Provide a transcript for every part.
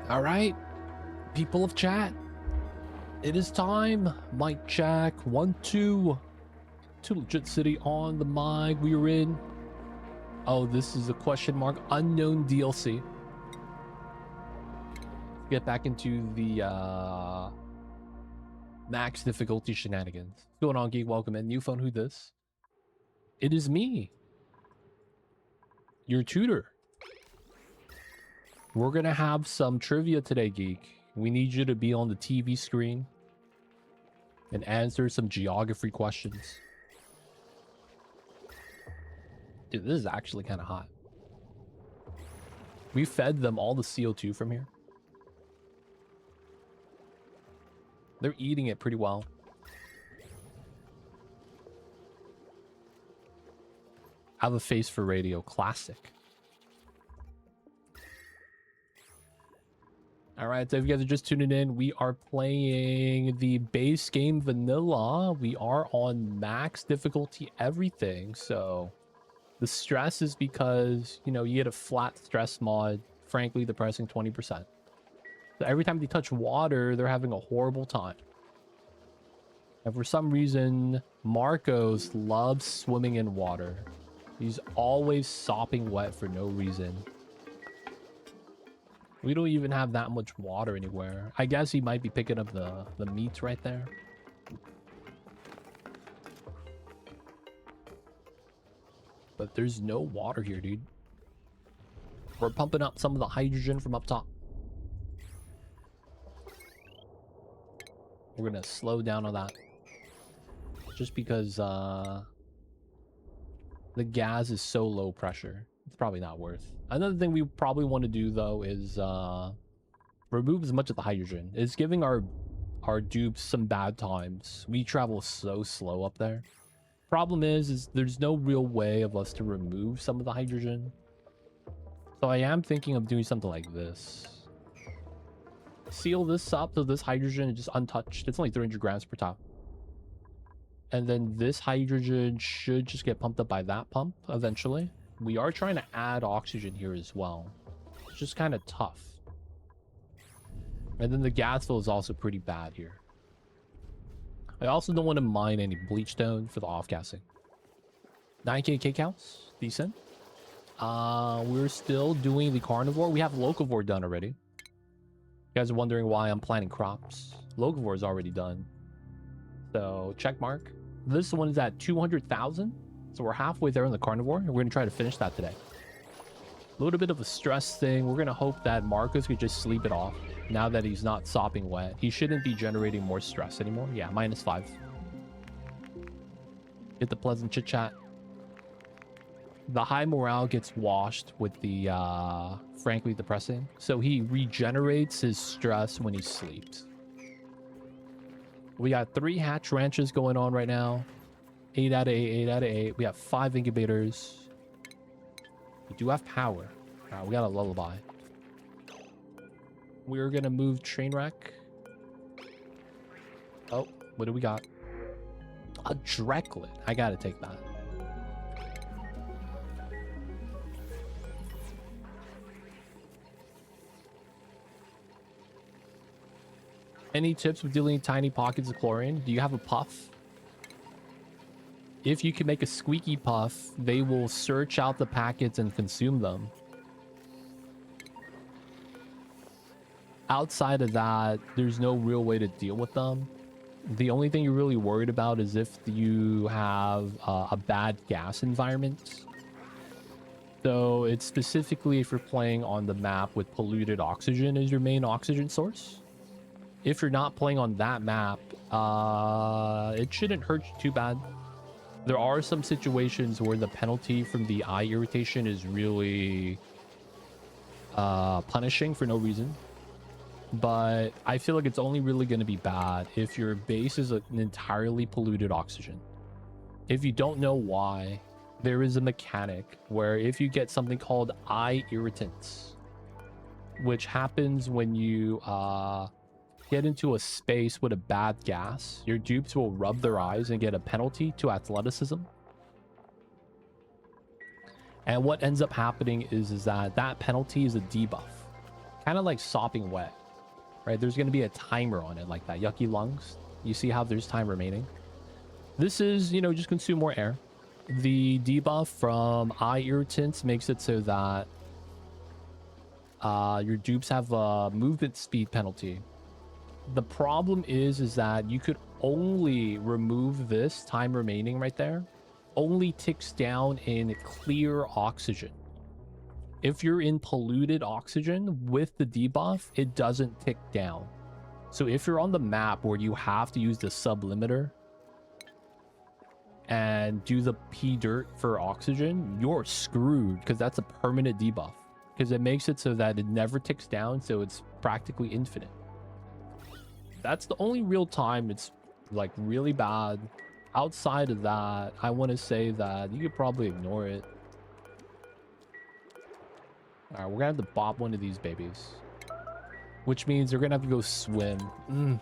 All right, people of chat, it is time. Mic check, 1 2. Too Legit City on the mic. We are in. Oh, this is a question mark unknown DLC. Get back into the max difficulty shenanigans. What's going on, geek? Welcome in. New phone, who this? It is me, your tutor. We're gonna have some trivia today, geek. We need you to be on the TV screen and answer some geography questions. Dude, this is actually kind of hot. We fed them all the CO2 from here. They're eating it pretty well. I have a face for radio. Classic. All right, so if you guys are just tuning in, we are playing the base game vanilla. We are on max difficulty everything. So the stress is because, you know, you get a flat stress mod. Frankly, they're pressing 20%. So every time they touch water, they're having a horrible time. And for some reason, Marcos loves swimming in water. He's always sopping wet for no reason. We don't even have that much water anywhere. I guess he might be picking up the meats right there. But there's no water here, dude. We're pumping up some of the hydrogen from up top. We're gonna slow down on that. Just because the gas is so low pressure. It's probably not worth. Another thing we probably want to do though is remove as much of the hydrogen. It's giving our dupes some bad times. We travel so slow up there. Problem is there's no real way of us to remove some of the hydrogen. So I am thinking of doing something like this. Seal this up so this hydrogen is just untouched. It's only 300 grams per top. And then this hydrogen should just get pumped up by that pump eventually. We are trying to add oxygen here as well. It's just kind of tough. And then the gas flow is also pretty bad here. I also don't want to mine any bleach stone for the off-gassing. 9k kcows, decent. We're still doing the carnivore. We have locavore done already. You guys are wondering why I'm planting crops. Locavore is already done. So check mark. This one is at 200,000. So we're halfway there in the carnivore, and we're going to try to finish that today. A little bit of a stress thing. We're going to hope that Marcus could just sleep it off now that he's not sopping wet. He shouldn't be generating more stress anymore. Yeah, -5. Get the pleasant chit chat. The high morale gets washed with the frankly depressing. So he regenerates his stress when he sleeps. We got 3 hatch ranches going on right now. 8 out of 8, 8 out of 8. We have 5 incubators. We do have power. We got a lullaby. We're gonna move train wreck. Oh, what do we got? A Drecklet. I gotta take that. Any tips with dealing tiny pockets of chlorine? Do you have a puff? If you can make a squeaky puff, they will search out the packets and consume them. Outside of that, there's no real way to deal with them. The only thing you're really worried about is if you have a bad gas environment. So it's specifically if you're playing on the map with polluted oxygen as your main oxygen source. If you're not playing on that map, it shouldn't hurt you too bad. There are some situations where the penalty from the eye irritation is really punishing for no reason. But I feel like it's only really going to be bad if your base is an entirely polluted oxygen. If you don't know why, there is a mechanic where if you get something called eye irritants, which happens when you get into a space with a bad gas, your dupes will rub their eyes and get a penalty to athleticism. And what ends up happening is that penalty is a debuff. kind of like sopping wet, right? There's going to be a timer on it like that. Yucky lungs. You see how there's time remaining? This is, you know, just consume more air. The debuff from eye irritants makes it so that your dupes have a movement speed penalty. The problem is that you could only remove this time remaining right there. Only ticks down in clear oxygen. If you're in polluted oxygen with the debuff, it doesn't tick down. So if you're on the map where you have to use the sublimiter and do the P dirt for oxygen, you're screwed because that's a permanent debuff. Because it makes it so that it never ticks down, so it's practically infinite. That's the only real time it's like really bad. Outside of that, I want to say that you could probably ignore it. Alright, we're gonna have to bop one of these babies. Which means they're gonna have to go swim.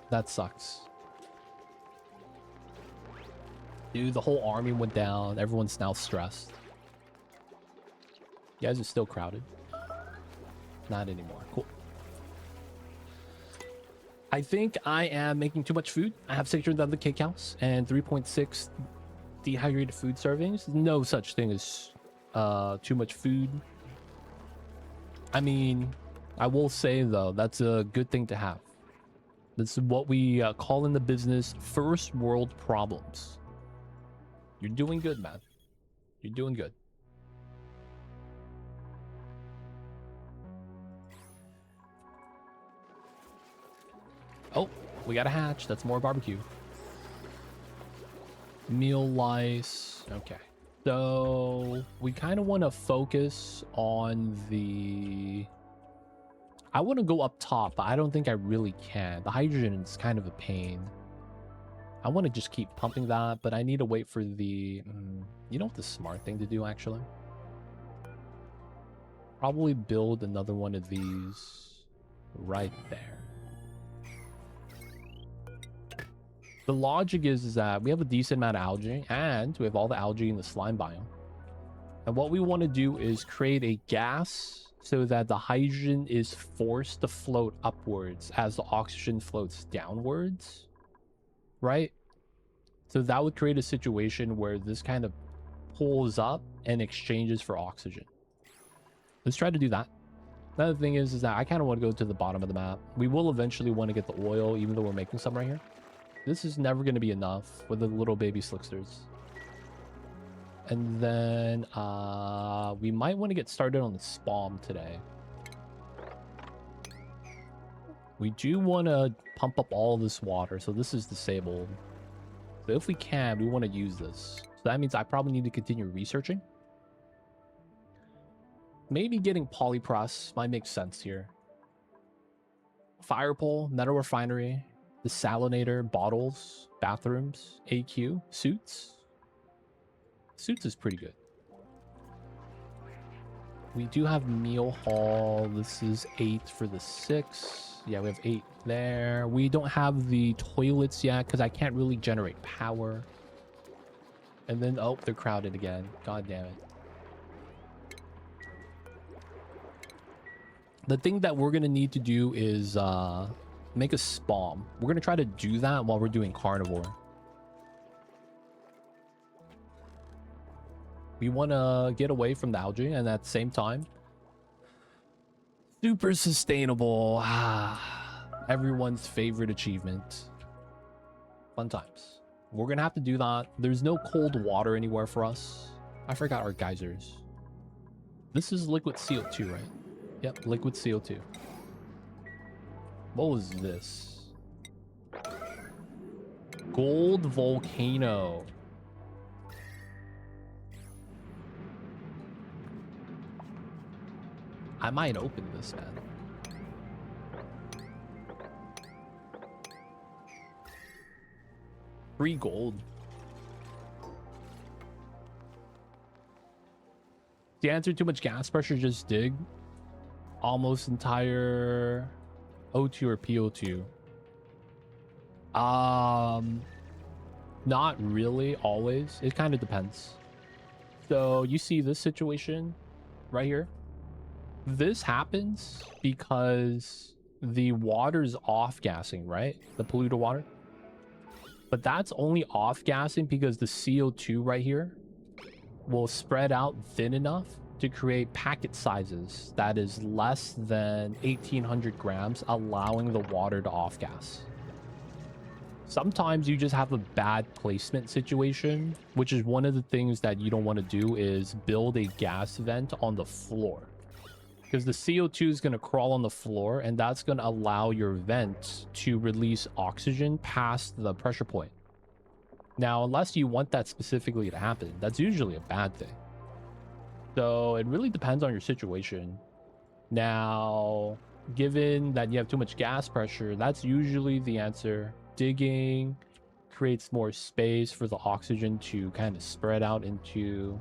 That sucks. Dude, the whole army went down. Everyone's now stressed. You guys are still crowded. Not anymore. Cool. I think I am making too much food. I have 600 of the cake house and 3.6 dehydrated food servings. No such thing as too much food. I mean, I will say though, that's a good thing to have. This is what we call in the business first world problems. You're doing good, man. You're doing good. Oh, we got a hatch. That's more barbecue. Meal lice. Okay. So we kind of want to focus on the... I want to go up top, but I don't think I really can. The hydrogen is kind of a pain. I want to just keep pumping that, but I need to wait for the... you know what the smart thing to do, actually? Probably build another one of these right there. The logic is that we have a decent amount of algae, and we have all the algae in the slime biome. And what we want to do is create a gas so that the hydrogen is forced to float upwards as the oxygen floats downwards. Right? So that would create a situation where this kind of pulls up and exchanges for oxygen. Let's try to do that. Another thing is that I kind of want to go to the bottom of the map. We will eventually want to get the oil, even though we're making some right here. This is never going to be enough with the little baby slicksters. And then we might want to get started on the spawn today. We do want to pump up all this water, so this is disabled. So if we can, we want to use this. So that means I probably need to continue researching. Maybe getting polypress might make sense here. Fire pole, metal refinery, desalinator, bottles, bathrooms, AQ, suits. Suits is pretty good. We do have meal hall. This is 8 for the 6. Yeah, we have 8 there. We don't have the toilets yet because I can't really generate power. And then, oh, they're crowded again. God damn it. The thing that we're going to need to do is make a spawn. We're going to try to do that while we're doing carnivore. We want to get away from the algae, and at the same time, super sustainable. Everyone's favorite achievement. Fun times. We're going to have to do that. There's no cold water anywhere for us. I forgot our geysers. This is liquid CO2, right? Yep, liquid CO2. What was this? Gold volcano. I might open this, man. Free gold. The answer: too much gas pressure, just dig. Almost entire O2 or PO2. Not really always. It kind of depends. So you see this situation right here. This happens because the water's off-gassing, right? The polluted water. But that's only off-gassing because the CO2 right here will spread out thin enough to create packet sizes that is less than 1800 grams, allowing the water to off-gas. Sometimes you just have a bad placement situation, which is one of the things that you don't want to do, is build a gas vent on the floor. Because the CO2 is going to crawl on the floor, and that's going to allow your vent to release oxygen past the pressure point. Now, unless you want that specifically to happen, that's usually a bad thing. So it really depends on your situation. Now, given that you have too much gas pressure, that's usually the answer. Digging creates more space for the oxygen to kind of spread out into...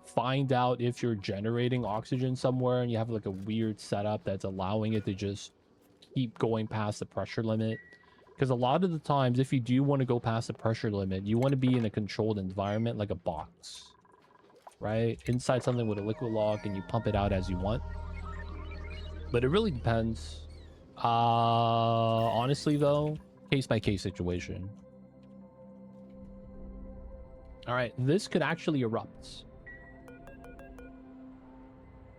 find out if you're generating oxygen somewhere and you have like a weird setup that's allowing it to just keep going past the pressure limit. Because a lot of the times, if you do want to go past the pressure limit, you want to be in a controlled environment like a box, right? Inside something with a liquid lock, and you pump it out as you want. But it really depends. Honestly though, case by case situation. All right, this could actually erupt.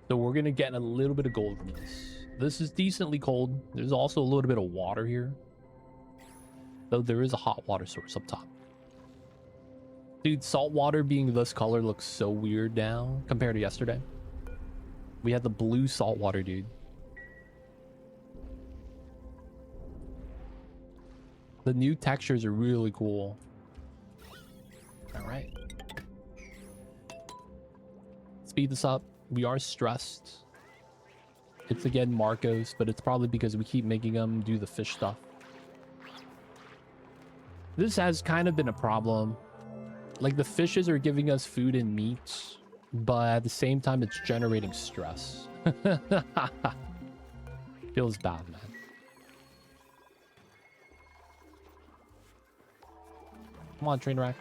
So we're going to get a little bit of gold from this. This is decently cold. There's also a little bit of water here. Though there is a hot water source up top. Dude, salt water being this color looks so weird now compared to yesterday. We had the blue salt water, dude. The new textures are really cool. All right. Speed this up. We are stressed. It's again Marcos, but it's probably because we keep making them do the fish stuff. This has kind of been a problem. Like, the fishes are giving us food and meat, but at the same time, it's generating stress. Feels bad, man. Come on, Trainwreck.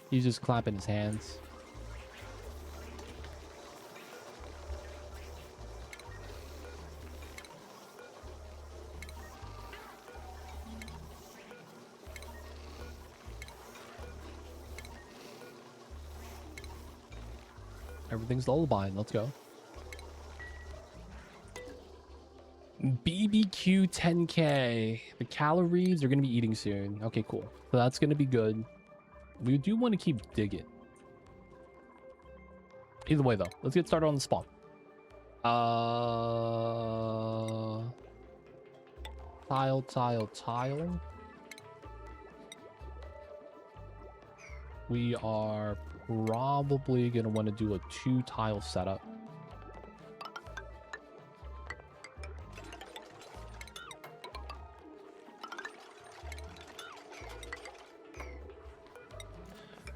He's just clapping his hands. Everything's lullaby. Let's go. BBQ 10K. The calories are going to be eating soon. Okay, cool. So that's going to be good. We do want to keep digging. Either way, though, let's get started on the spawn. Tile. We are probably going to want to do a 2-tile setup.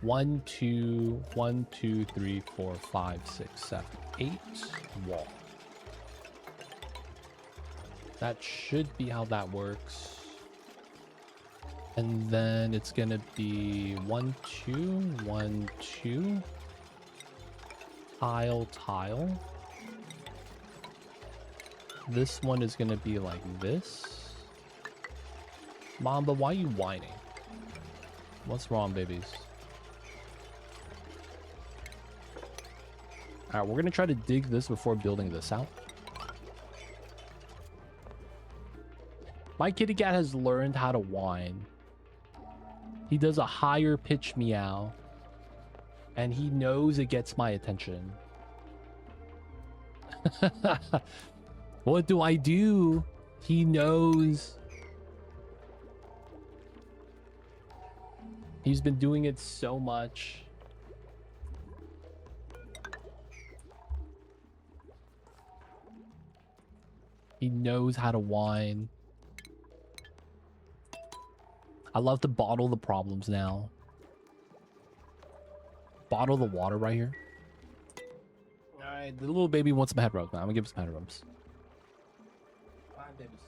One, two, 3, 4, 5, 6, 7, 8 wall. That should be how that works. And then it's gonna be 1, 2, 1, 2. Tile. This one is gonna be like this. MAAmba, why are you whining? What's wrong, babies? Alright, we're gonna try to dig this before building this out. My kitty cat has learned how to whine. He does a higher pitch meow. And he knows it gets my attention. What do I do? He knows. He's been doing it so much. He knows how to whine. I love to bottle the problems now. Bottle the water right here. Alright, the little baby wants some head rubs, man. I'm gonna give him some head rubs. Fine, babies.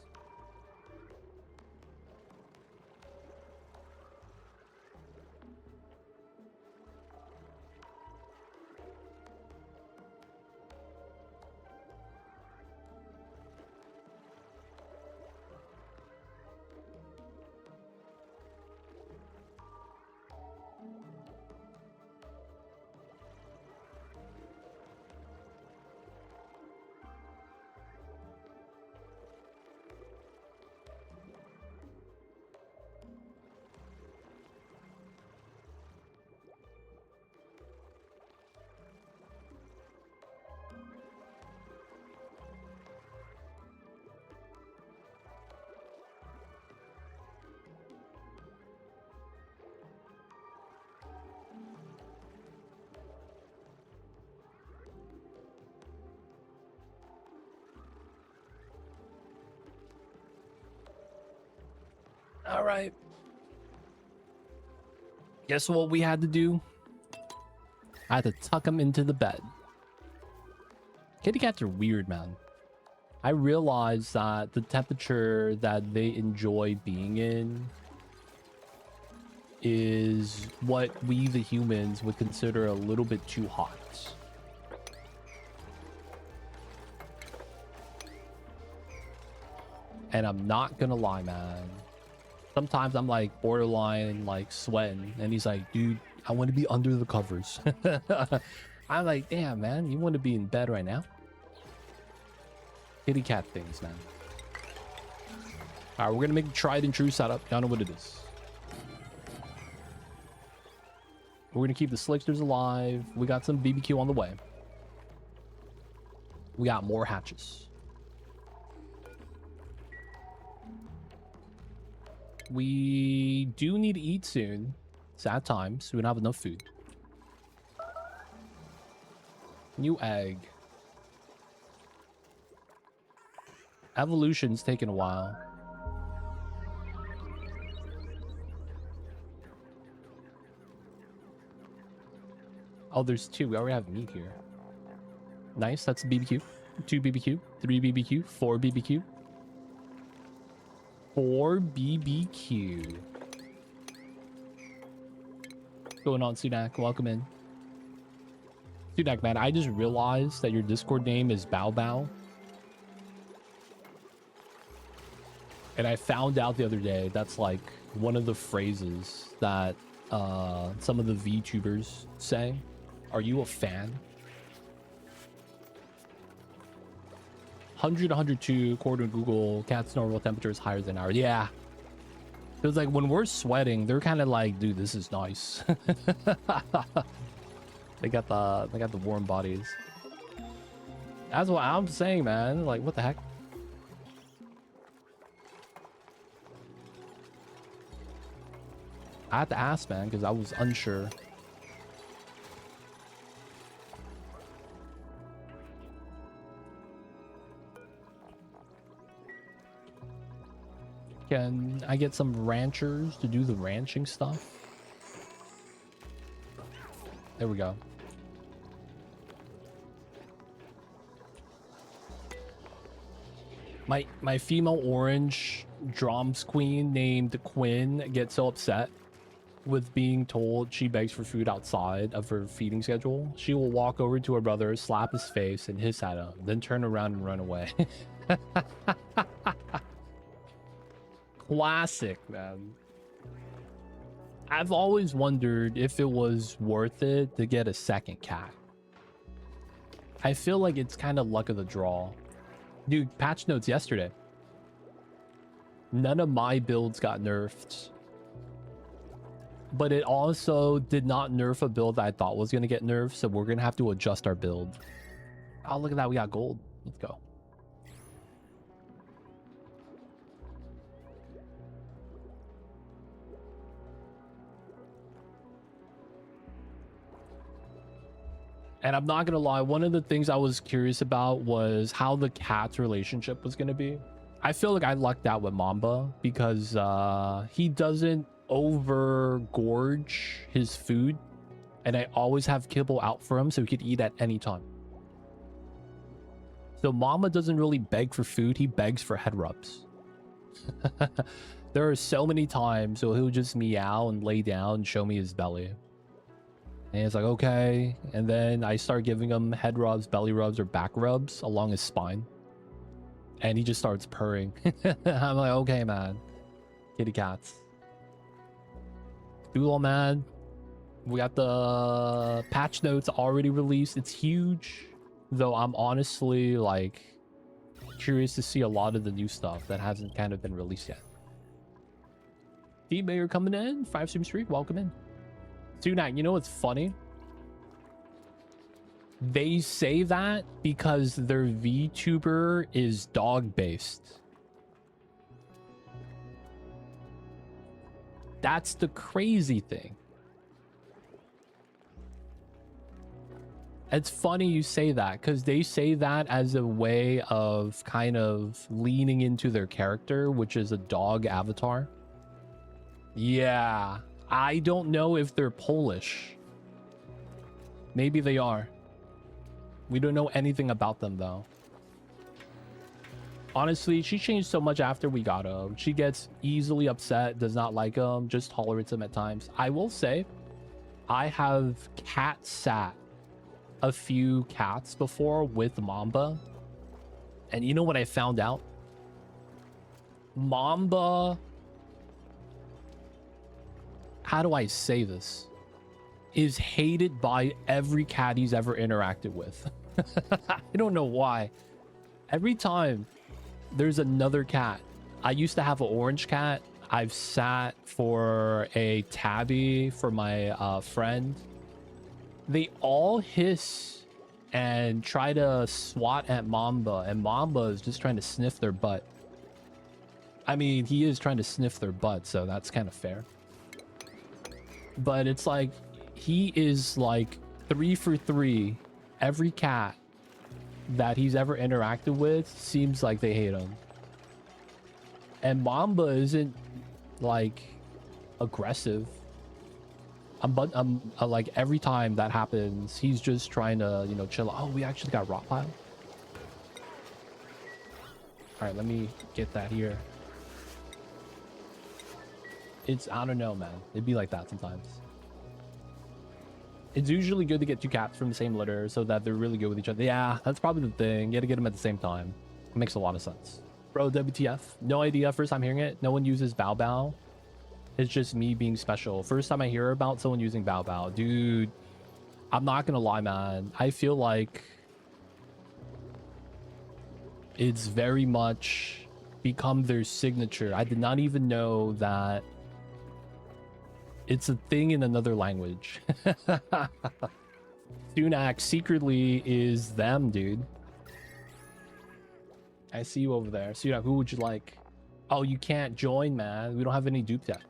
All right. Guess what we had to do? I had to tuck them into the bed. Kitty cats are weird, man. I realize that the temperature that they enjoy being in is what we, the humans, would consider a little bit too hot. And I'm not gonna lie, man. Sometimes I'm like borderline like sweating, and he's like, dude, I want to be under the covers. I'm like, damn, man, you want to be in bed right now? Kitty cat things, man. All right, we're gonna make a tried and true setup. Y'all know what it is. We're gonna keep the slicksters alive. We got some BBQ on the way. We got more hatches. We do need to eat soon. Sad times. We don't have enough food. New egg. Evolution's taking a while. Oh, there's two. We already have meat here. Nice. That's BBQ. 2 BBQ. 3 BBQ. 4 BBQ. 4 BBQ. What's going on, Sudak? Welcome in. Sudak, man, I just realized that your Discord name is Bow Bow. And I found out the other day that's like one of the phrases that some of the VTubers say. Are you a fan? 100 to 102 according to Google, cat's normal temperature is higher than ours. Yeah. It was like when we're sweating, they're kind of like, dude, this is nice. They got the warm bodies. That's what I'm saying, man. Like, what the heck? I had to ask, man, because I was unsure. Can I get some ranchers to do the ranching stuff? There we go. My female orange drums queen named Quinn gets so upset with being told she begs for food outside of her feeding schedule. She will walk over to her brother, slap his face, and hiss at him, then turn around and run away. Classic, man. I've always wondered if it was worth it to get a second cat. I feel like it's kind of luck of the draw. Dude, patch notes yesterday. None of my builds got nerfed. But it also did not nerf a build that I thought was going to get nerfed, so we're going to have to adjust our build. Oh, look at that. We got gold. Let's go. And I'm not gonna lie, one of the things I was curious about was how the cat's relationship was gonna be. I feel like I lucked out with MAAmba because he doesn't overgorge his food, and I always have kibble out for him so he could eat at any time. So MAAmba doesn't really beg for food, he begs for head rubs. There are so many times so he'll just meow and lay down and show me his belly. And it's like, okay. And then I start giving him head rubs, belly rubs, or back rubs along his spine. And he just starts purring. I'm like, okay, man. Kitty cats. Doodle, man. We got the patch notes already released. It's huge. Though I'm honestly, like, curious to see a lot of the new stuff that hasn't kind of been released yet. Team Mayor coming in. 5 Stream Street. Welcome in. Tonight, you know what's funny? They say that because their VTuber is dog based. That's the crazy thing. It's funny you say that because they say that as a way of kind of leaning into their character, which is a dog avatar. Yeah. I don't know if they're Polish. Maybe they are. We don't know anything about them, though. Honestly, she changed so much after we got him. She gets easily upset, does not like him, just tolerates him at times. I will say, I have cat sat a few cats before with MAAmba. And you know what I found out? MAAmba... How do I say this? Is hated by every cat he's ever interacted with. I don't know why. Every time there's another cat. I used to have an orange cat. I've sat for a tabby for my friend. They all hiss and try to swat at MAAmba, and MAAmba is just trying to sniff their butt. I mean, he is trying to sniff their butt, so that's kind of fair. But it's like, he is like 3 for 3. Every cat that he's ever interacted with seems like they hate him. And MAAmba isn't like aggressive. Like every time that happens, he's just trying to, you know, chill. Oh, we actually got Rottweil. All right, let me get that here. It's, I don't know, man. It'd be like that sometimes. It's usually good to get 2 cats from the same litter so that they're really good with each other. Yeah, that's probably the thing. You gotta get them at the same time. It makes a lot of sense. Bro, WTF? No idea. First time hearing it. No one uses Bow Bow. It's just me being special. First time I hear about someone using Bow Bow. Dude, I'm not gonna lie, man. I feel like it's very much become their signature. I did not even know that it's a thing in another language. Sunak secretly is them, dude. I see you over there. Sunak, who would you like? Oh, you can't join, man. We don't have any dupes yet.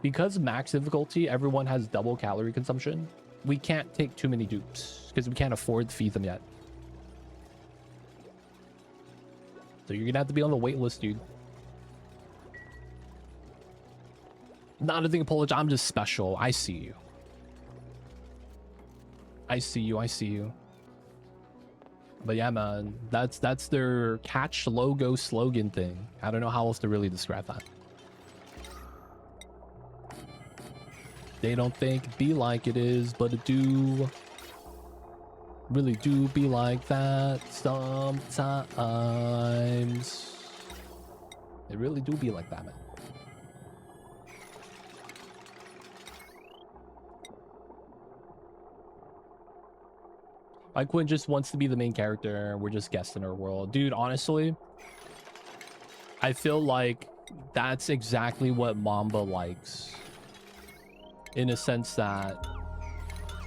Because max difficulty, everyone has double calorie consumption. We can't take too many dupes because we can't afford to feed them yet. So you're gonna have to be on the wait list, dude. Not a thing of Polish, I'm just special. I see you. I see you, I see you. But yeah, man, that's their catch logo slogan thing. I don't know how else to really describe that. They don't think be like it is, but it do. Really do be like that sometimes. It really do be like that, man. Like Quinn just wants to be the main character. We're just guests in her world. Dude, honestly, I feel like that's exactly what MAAmba likes. In a sense that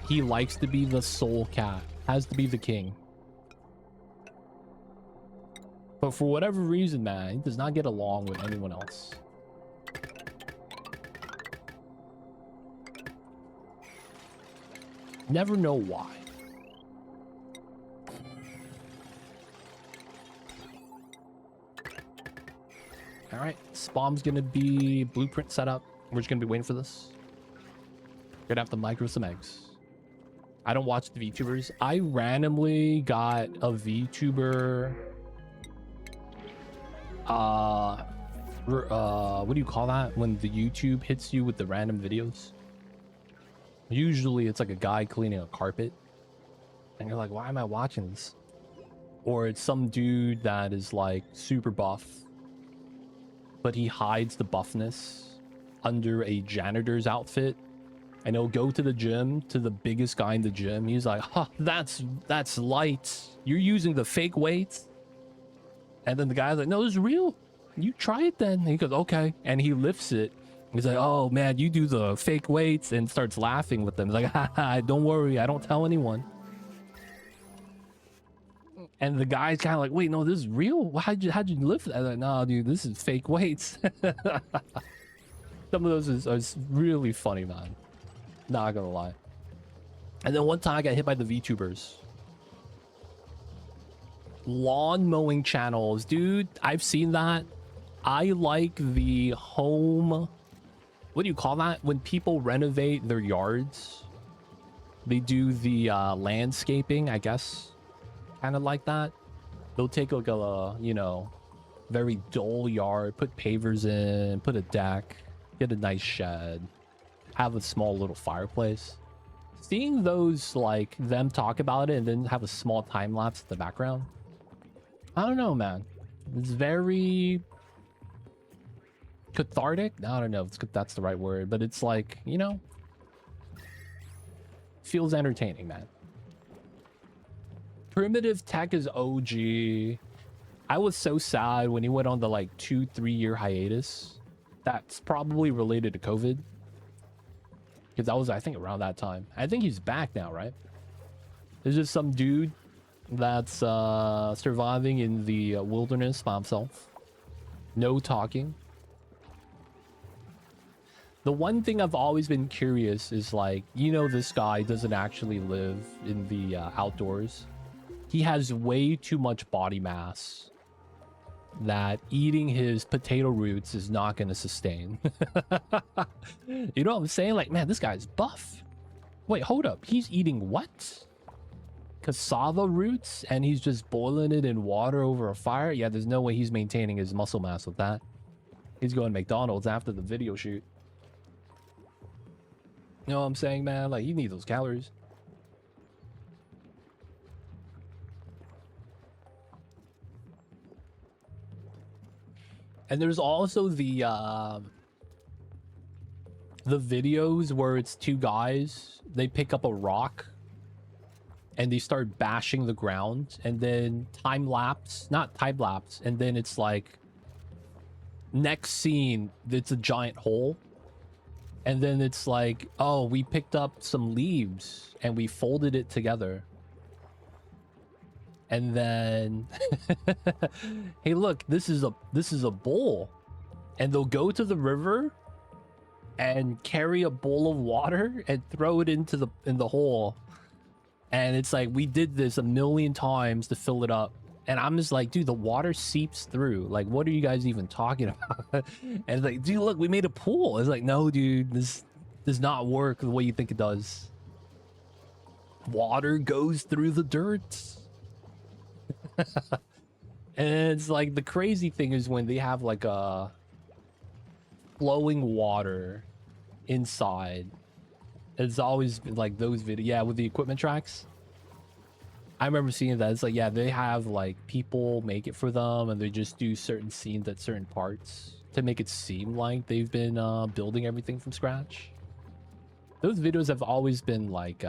he likes to be the sole cat. Has to be the king. But for whatever reason, man, he does not get along with anyone else. Never know why. All right, spawn's gonna be blueprint setup. We're just gonna be waiting for this. We're gonna have to micro some eggs. I don't watch the VTubers. I randomly got a VTuber. What do you call that when the YouTube hits you with the random videos? Usually it's like a guy cleaning a carpet, and you're like, why am I watching this? Or it's some dude that is like super buff, but he hides the buffness under a janitor's outfit, and he'll go to the gym, to the biggest guy in the gym. He's like, huh, that's light. You're using the fake weights. And then the guy's like, no, this is real. You try it then. And he goes, okay. And he lifts it. He's like, oh man, you do the fake weights, and starts laughing with them. He's like, haha, don't worry, I don't tell anyone. And the guy's kind of like, wait, no, this is real? How'd you lift that? I'm like, no, dude, this is fake weights. Some of those is really funny, man. Not gonna lie. And then one time I got hit by the VTubers. Lawn mowing channels, dude. I've seen that. I like the home what do you call that? When people renovate their yards, they do the landscaping, I guess, kind of like that. They'll take like a, you know, very dull yard, put pavers in, put a deck, get a nice shed, have a small little fireplace. Seeing those, like, them talk about it and then have a small time lapse in the background, I don't know, man. It's very cathartic. I don't know if that's the right word, but it's like, you know, feels entertaining, man. Primitive Tech is OG. I was so sad when he went on the like 2-3 year hiatus. That's probably related to COVID, because that was, I think, around that time. I think he's back now, right? There's just some dude that's surviving in the wilderness by himself. No talking. The one thing I've always been curious is, like, you know, this guy doesn't actually live in the outdoors. He has way too much body mass that eating his potato roots is not going to sustain. You know what I'm saying? Like, man, this guy's buff. Wait, hold up. He's eating what? Cassava roots, and he's just boiling it in water over a fire? Yeah, there's no way he's maintaining his muscle mass with that. He's going to McDonald's after the video shoot. You know what I'm saying, man? Like, you need those calories. And there's also the videos where it's two guys, they pick up a rock and they start bashing the ground, and then not time lapse, and then it's like next scene, it's a giant hole, and then it's like, oh, we picked up some leaves and we folded it together. And then hey, look, this is a bowl, and they'll go to the river and carry a bowl of water and throw it in the hole. And it's like, we did this a million times to fill it up. And I'm just like, dude, the water seeps through. Like, what are you guys even talking about? And it's like, dude, look, we made a pool. It's like, no, dude, this does not work the way you think it does. Water goes through the dirt. And it's like, the crazy thing is when they have like a flowing water inside. It's always been like those videos, yeah, with the equipment tracks. I remember seeing that. It's like, yeah, they have like people make it for them, and they just do certain scenes at certain parts to make it seem like they've been building everything from scratch. Those videos have always been like,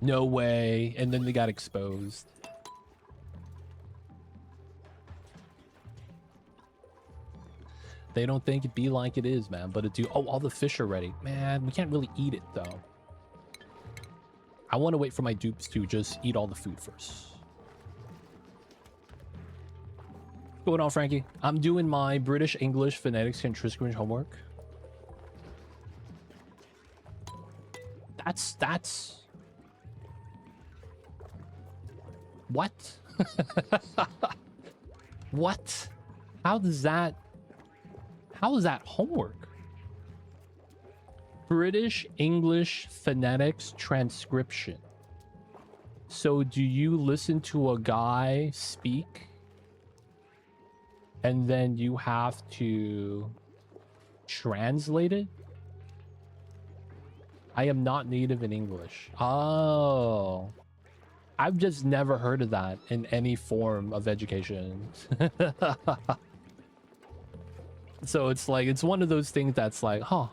no way, and then they got exposed. They don't think it be like it is, man, but it do. Oh, all the fish are ready. Man, we can't really eat it, though. I want to wait for my dupes to just eat all the food first. What's going on, Frankie? I'm doing my British English phonetics and transcription homework. That's... What? What? How is that homework? British English phonetics transcription. So do you listen to a guy speak and then you have to translate it? I am not native in English. Oh, I've just never heard of that in any form of education. So it's like, it's one of those things that's like, huh,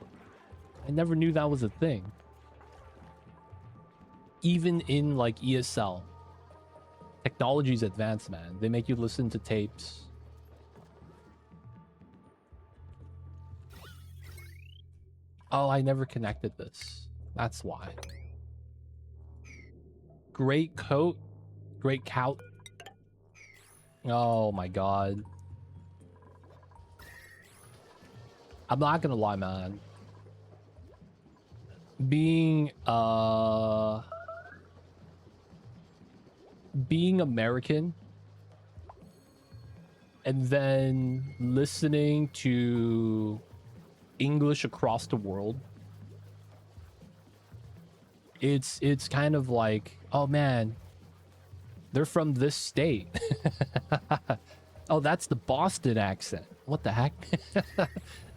I never knew that was a thing. Even in like ESL, technology's advanced, man. They make you listen to tapes. Oh, I never connected this. That's why. Great coat. Great cout. Oh my god. I'm not gonna lie, man. Being American and then listening to English across the world, it's kind of like, oh man, they're from this state. Oh, that's the Boston accent. What the heck?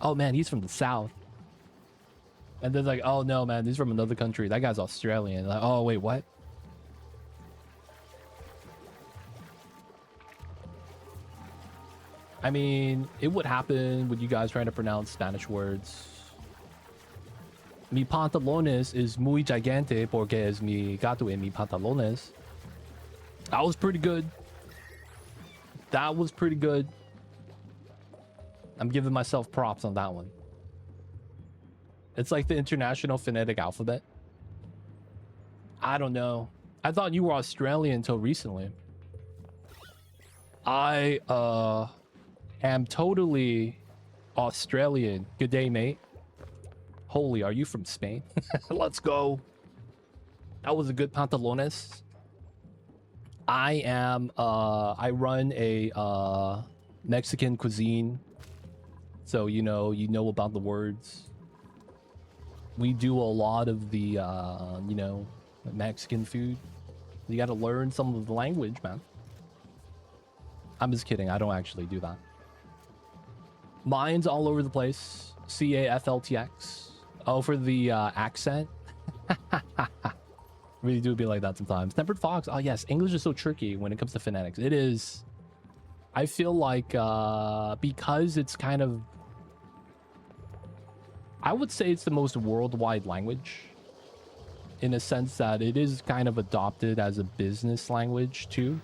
Oh man, he's from the South. And then like, oh no man, he's from another country. That guy's Australian. Like, oh wait, what? I mean, it would happen with you guys trying to pronounce Spanish words. Mi pantalones is muy gigante porque es mi gato en mi pantalones. That was pretty good. That was pretty good. I'm giving myself props on that one. It's like the International Phonetic Alphabet. I don't know. I thought you were Australian until recently. I am totally Australian. Good day, mate. Holy, are you from Spain? Let's go. That was a good pantalones. I am I run a Mexican cuisine. So you know about the words. We do a lot of the you know, Mexican food. You got to learn some of the language, man. I'm just kidding. I don't actually do that. Mine's all over the place. CAFLTX. Oh, for the accent. Really do be like that sometimes. Tempered Fox. Oh yes, English is so tricky when it comes to phonetics. It is. I feel like because it's kind of, I would say it's the most worldwide language, in a sense that it is kind of adopted as a business language too,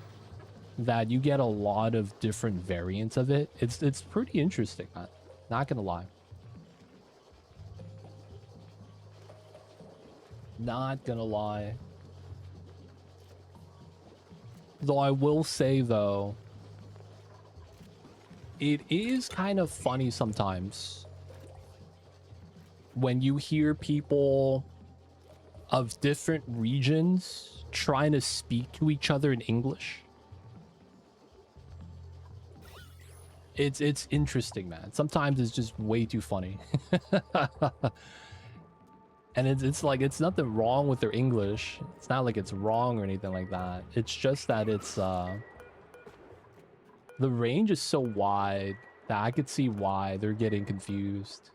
that you get a lot of different variants of it. It's pretty interesting, man. Not gonna lie. Not gonna lie. Though I will say though, it is kind of funny sometimes when you hear people of different regions trying to speak to each other in English. It's interesting, man. Sometimes it's just way too funny. And it's like, it's nothing wrong with their English. It's not like it's wrong or anything like that. It's just that it's the range is so wide that I could see why they're getting confused.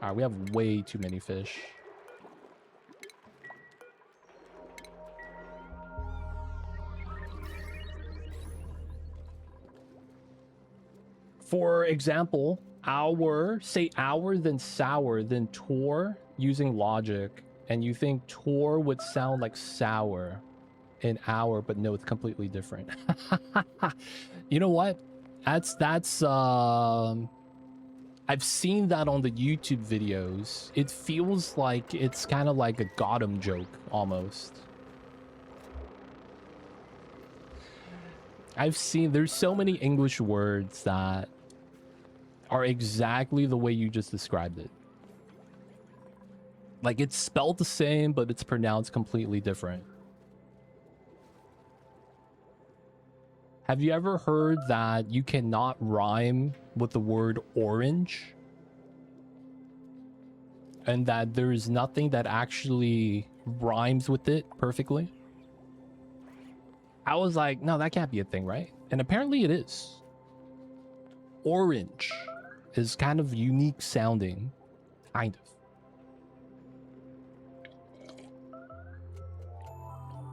All right, we have way too many fish. For example, say our, then sour, then tor, using logic, and you think tor would sound like sour in our, but no, it's completely different. You know what? That's I've seen that on the YouTube videos. It feels like it's kind of like a Gotham joke almost. I've seen, there's so many English words that are exactly the way you just described it. Like it's spelled the same, but it's pronounced completely different. Have you ever heard that you cannot rhyme with the word orange? And that there is nothing that actually rhymes with it perfectly? I was like, no, that can't be a thing, right? And apparently it is. Orange is kind of unique sounding, kind of.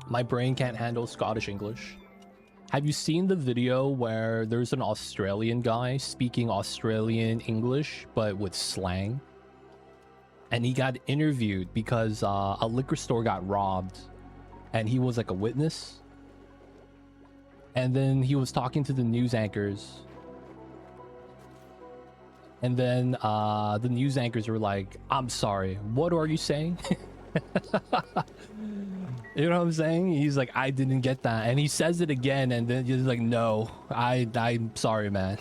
My brain can't handle Scottish English. Have you seen the video where there's an Australian guy speaking Australian English, but with slang? And he got interviewed because a liquor store got robbed, and he was like a witness. And then he was talking to the news anchors. And then the news anchors were like, I'm sorry, what are you saying? You know what I'm saying? He's like, I didn't get that. And he says it again, and then he's like, no, I'm sorry, man.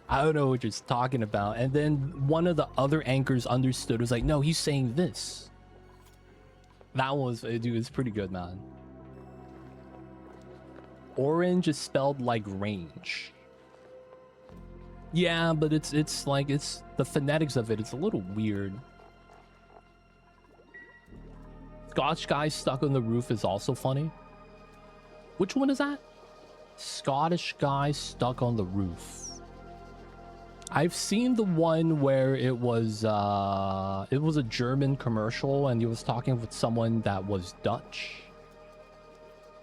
I don't know what you're talking about. And then one of the other anchors understood, was like, no, he's saying this. That was, dude, it's pretty good, man. Orange is spelled like range. Yeah, but it's like the phonetics of it. It's a little weird. Scotch guy stuck on the roof is also funny. Which one is that? Scottish guy stuck on the roof. I've seen the one where it was a German commercial and he was talking with someone that was Dutch.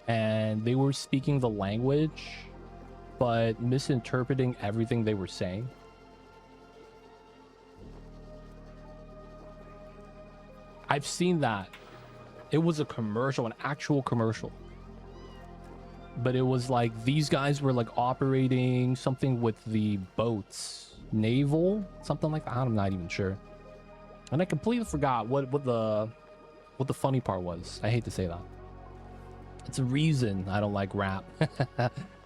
And they were speaking the language, but misinterpreting everything they were saying. I've seen that. It was a commercial, an actual commercial. But it was like these guys were like operating something with the boats, naval, something like that. I'm not even sure. And I completely forgot what the funny part was. I hate to say that. It's a reason I don't like rap.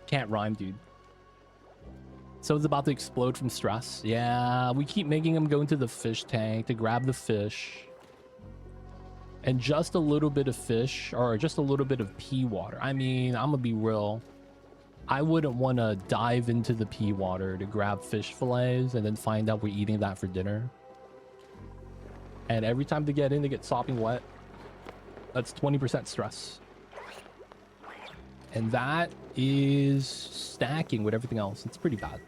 Can't rhyme, dude. So it's about to explode from stress. Yeah, we keep making him go into the fish tank to grab the fish. And just a little bit of fish, or just a little bit of pea water. I mean, I'm gonna be real. I wouldn't want to dive into the pea water to grab fish fillets and then find out we're eating that for dinner. And every time they get in, they get sopping wet. That's 20% stress. And that is stacking with everything else. It's pretty bad.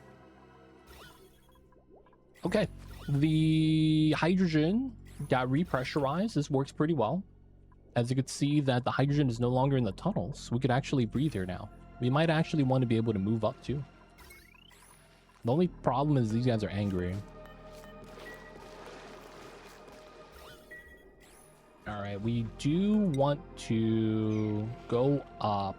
Okay. The hydrogen got repressurized. This works pretty well. As you can see that the hydrogen is no longer in the tunnels. We could actually breathe here now. We might actually want to be able to move up too. The only problem is these guys are angry. All right, we do want to go up.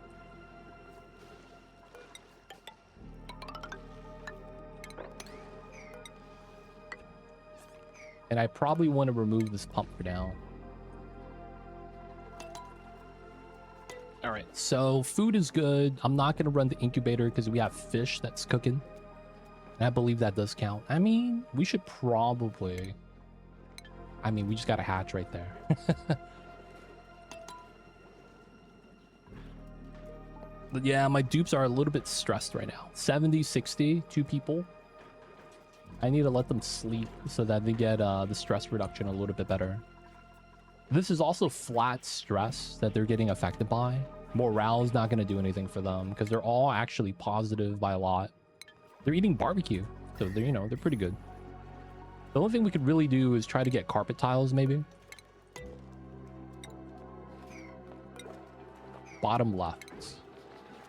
And I probably want to remove this pump for now. All right, so food is good. I'm not going to run the incubator because we have fish that's cooking. And I believe that does count. I mean, we should probably... I mean, we just got a hatch right there. But yeah, my dupes are a little bit stressed right now. 70, 60, 2 people. I need to let them sleep so that they get the stress reduction a little bit better. This is also flat stress that they're getting affected by. Morale is not going to do anything for them because they're all actually positive by a lot. They're eating barbecue, so they're, you know, they're pretty good. The only thing we could really do is try to get carpet tiles, maybe. Bottom left.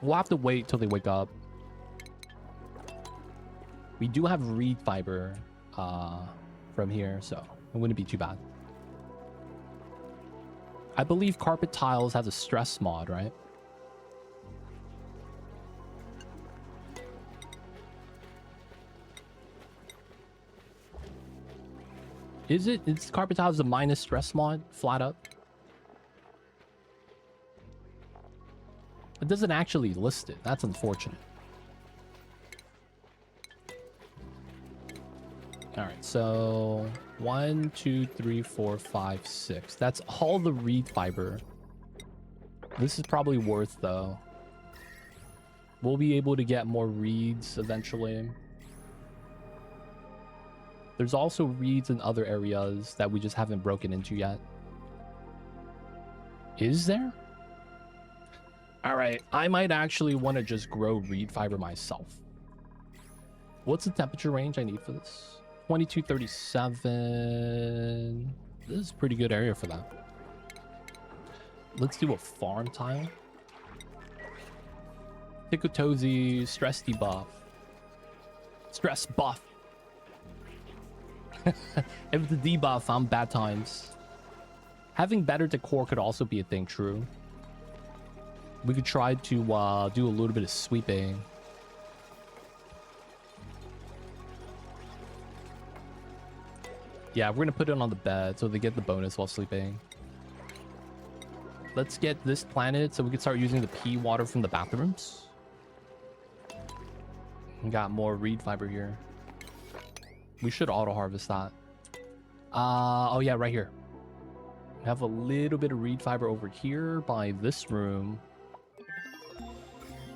We'll have to wait till they wake up. We do have reed fiber from here, so it wouldn't be too bad. I believe carpet tiles has a stress mod, right? Is it? It's carpet tiles a minus stress mod, flat up? It doesn't actually list it. That's unfortunate. All right, so 1, 2, 3, 4, 5, 6. That's all the reed fiber. This is probably worth though. We'll be able to get more reeds eventually. There's also reeds in other areas that we just haven't broken into yet. Is there? All right, I might actually want to just grow reed fiber myself. What's the temperature range I need for this? 2237. This is a pretty good area for that. Let's do a farm tile. Tikatozi, stress debuff. Stress buff. If it's a debuff, I'm bad times. Having better decor could also be a thing, true. We could try to do a little bit of sweeping. Yeah, we're gonna put it on the bed so they get the bonus while sleeping. Let's get this planted so we can start using the pea water from the bathrooms. We got more reed fiber here. We should auto harvest that. Oh yeah, right here. We have a little bit of reed fiber over here by this room.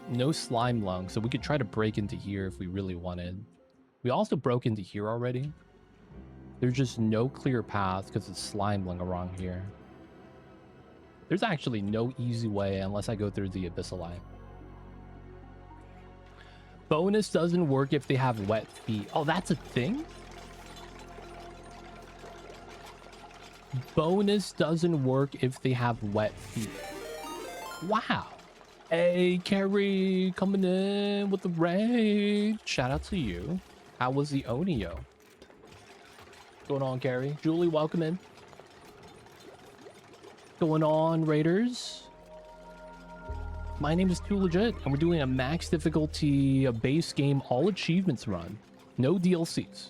No slime lung, so we could try to break into here if we really wanted. We also broke into here already. There's just no clear path because it's slimeling around here. There's actually no easy way unless I go through the Abyssal Eye. Bonus doesn't work if they have wet feet. Oh, that's a thing? Bonus doesn't work if they have wet feet. Wow. Hey, Carrie, coming in with the raid. Shout out to you. How was the Onio? What's going on, Carrie? Julie, welcome in. Going on, Raiders? My name is Too Legit, and we're doing a max difficulty, a base game, all achievements run. No DLCs.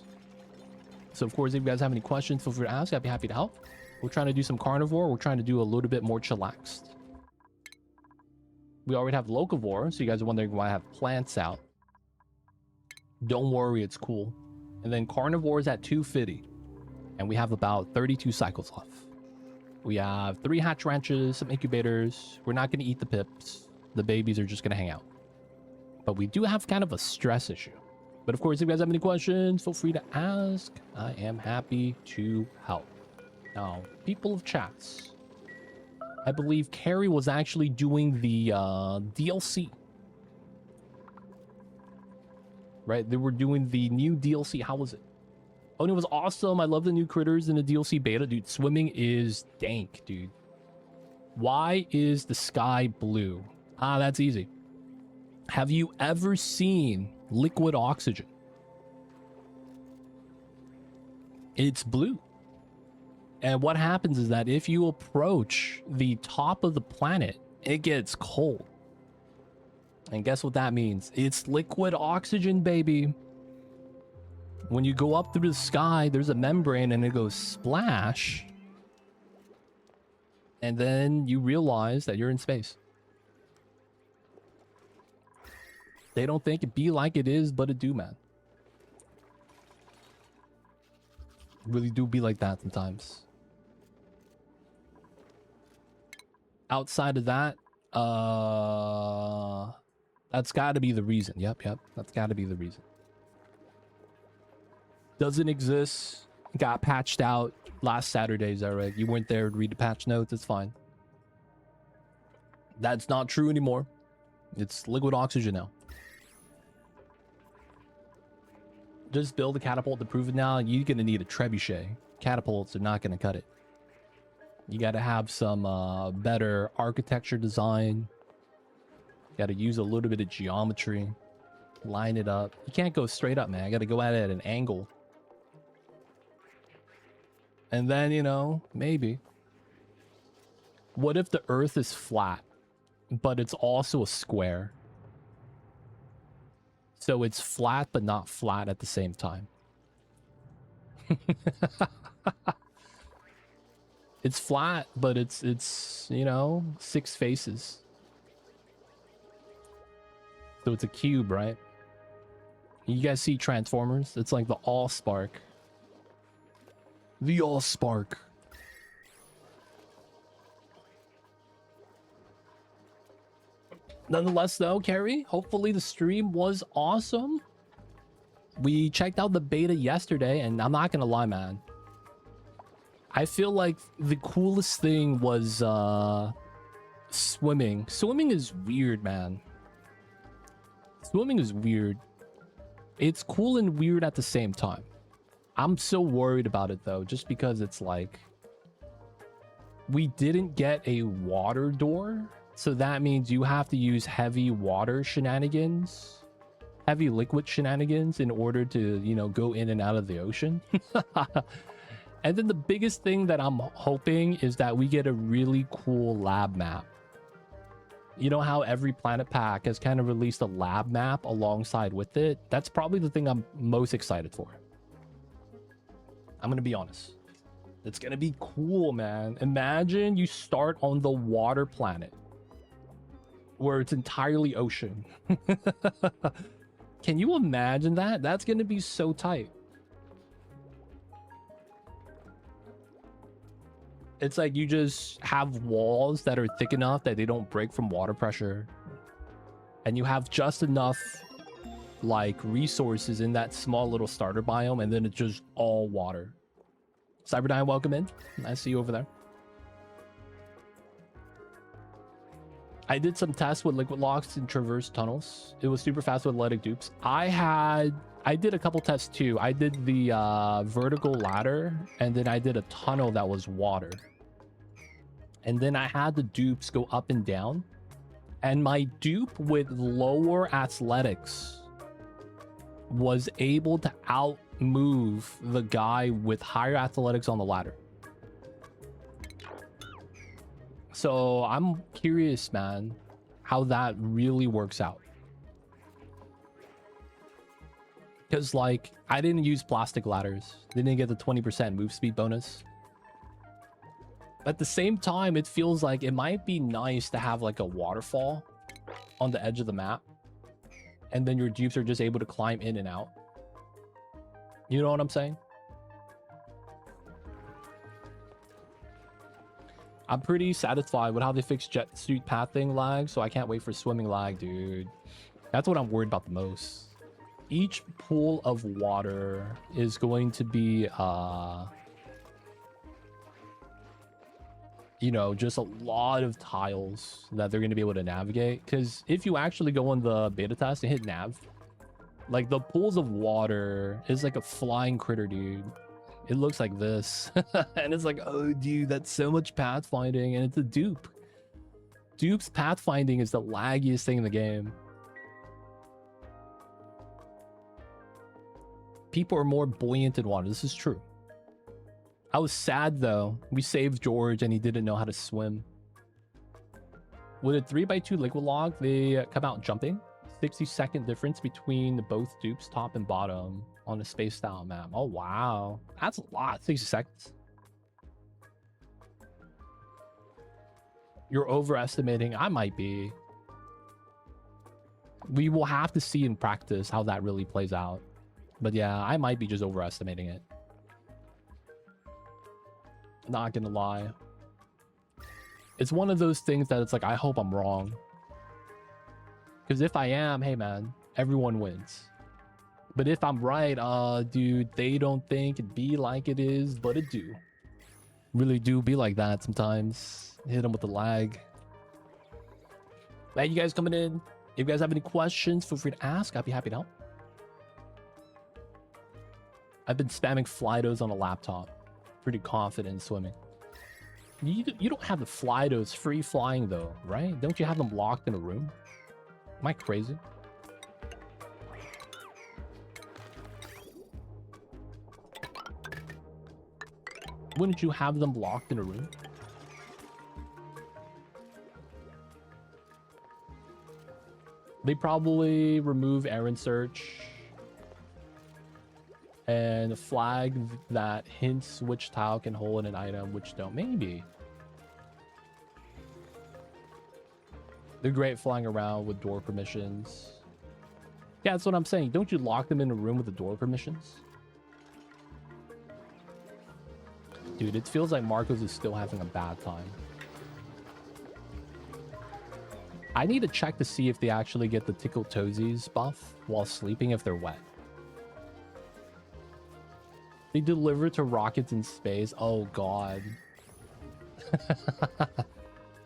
So, of course, if you guys have any questions, feel free to ask. I'd be happy to help. We're trying to do some Carnivore. We're trying to do a little bit more chillaxed. We already have Locavore, so you guys are wondering why I have plants out. Don't worry, it's cool. And then Carnivore is at 250. And we have about 32 cycles left. We have 3 hatch ranches, some incubators. We're not going to eat the pips. The babies are just going to hang out. But we do have kind of a stress issue. But of course, if you guys have any questions, feel free to ask. I am happy to help. Now, people of chats. I believe Carrie was actually doing the DLC. Right? They were doing the new DLC. How was it? Oh, and it was awesome. I love the new critters in the DLC beta. Dude, swimming is dank, dude. Why is the sky blue? Ah, that's easy. Have you ever seen liquid oxygen? It's blue. And what happens is that if you approach the top of the planet, it gets cold. And guess what that means? It's liquid oxygen, baby. When you go up through the sky, there's a membrane and it goes splash. And then you realize that you're in space. They don't think it be like it is, but it do, man. Really do be like that sometimes. Outside of that, that's got to be the reason. Yep. That's got to be the reason. Doesn't exist. Got patched out last Saturday, is that right? You weren't there to read the patch notes. It's fine. That's not true anymore. It's liquid oxygen now. Just build a catapult to prove it now. You're going to need a trebuchet. Catapults are not going to cut it. You got to have some better architecture design. Got to use a little bit of geometry. Line it up. You can't go straight up, man. I got to go at it at an angle. And then, you know, maybe. What if the Earth is flat, but it's also a square? So it's flat, but not flat at the same time. It's flat, but it's, you know, 6 faces. So it's a cube, right? You guys see Transformers? It's like the Allspark. The Allspark. Nonetheless, though, Carrie, hopefully the stream was awesome. We checked out the beta yesterday, and I'm not gonna lie, man. I feel like the coolest thing was swimming. Swimming is weird, man. Swimming is weird. It's cool and weird at the same time. I'm so worried about it, though, just because it's like... we didn't get a water door. So that means you have to use heavy water shenanigans, heavy liquid shenanigans in order to, you know, go in and out of the ocean. And then the biggest thing that I'm hoping is that we get a really cool lab map. You know how every Planet Pack has kind of released a lab map alongside with it? That's probably the thing I'm most excited for. I'm going to be honest. It's going to be cool, man. Imagine you start on the water planet, where it's entirely ocean. Can you imagine that? That's going to be so tight. It's like you just have walls that are thick enough that they don't break from water pressure. And you have just enough like resources in that small little starter biome, and then it's just all water. Cyberdyne, welcome in. I see you over there. I did some tests with liquid locks and traverse tunnels. It was super fast with athletic dupes. I did a couple tests too. I did the vertical ladder, and then I did a tunnel that was water. And then I had the dupes go up and down. And my dupe with lower athletics was able to outmove the guy with higher athletics on the ladder. So I'm curious, man, how that really works out. Because, like, I didn't use plastic ladders. Didn't get the 20% move speed bonus. At the same time, it feels like it might be nice to have, like, a waterfall on the edge of the map. And then your dupes are just able to climb in and out. You know what I'm saying? I'm pretty satisfied with how they fixed jet suit pathing lag, so I can't wait for swimming lag, dude. That's what I'm worried about the most. Each pool of water is going to be, you know, just a lot of tiles that they're going to be able to navigate. Because if you actually go on the beta test and hit nav, like, the pools of water is like a flying critter, dude. It looks like this. And it's like, oh, dude, that's so much pathfinding. And it's a dupe. Dupe's pathfinding is the laggiest thing in the game. People are more buoyant in water. This is true. I was sad, though. We saved George, and he didn't know how to swim. With a 3x2 liquid log, they come out jumping. 60-second difference between both dupes, top and bottom, on a space style map. Oh, wow. That's a lot. 60 seconds. You're overestimating. I might be. We will have to see in practice how that really plays out. But yeah, I might be just overestimating it. Not gonna lie. It's one of those things that it's like, I hope I'm wrong. Because if I am, hey man, everyone wins. But if I'm right, dude, they don't think it be like it is, but it do. Really do be like that sometimes. Hit them with the lag. Man, you guys coming in. If you guys have any questions, feel free to ask. I'd be happy to help. I've been spamming Flydos on a laptop. Pretty confident in swimming. You don't have the Flydos free flying though, right? Don't you have them locked in a room? Am I crazy? Wouldn't you have them locked in a room? They probably remove errand search and flag that hints which tile can hold an item, which don't. Maybe. They're great flying around with door permissions. Yeah, that's what I'm saying. Don't you lock them in a room with the door permissions? Dude, it feels like Marcos is still having a bad time. I need to check to see if they actually get the Tickle Toesies buff while sleeping if they're wet. They deliver to rockets in space. Oh, God.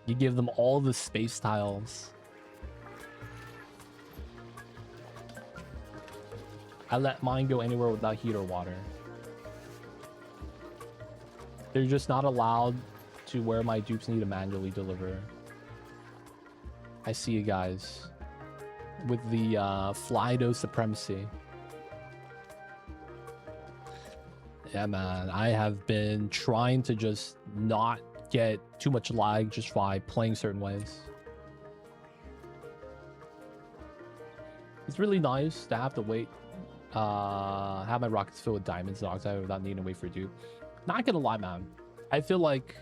You give them all the space tiles. I let mine go anywhere without heat or water. They're just not allowed to where my dupes need to manually deliver. I see you guys. With the Flydo supremacy. Yeah, man. I have been trying to just not get too much lag just by playing certain ways. It's really nice to have to wait. Have my rockets filled with diamonds and oxide without needing to wait for a dupe. Not gonna lie, man. I feel like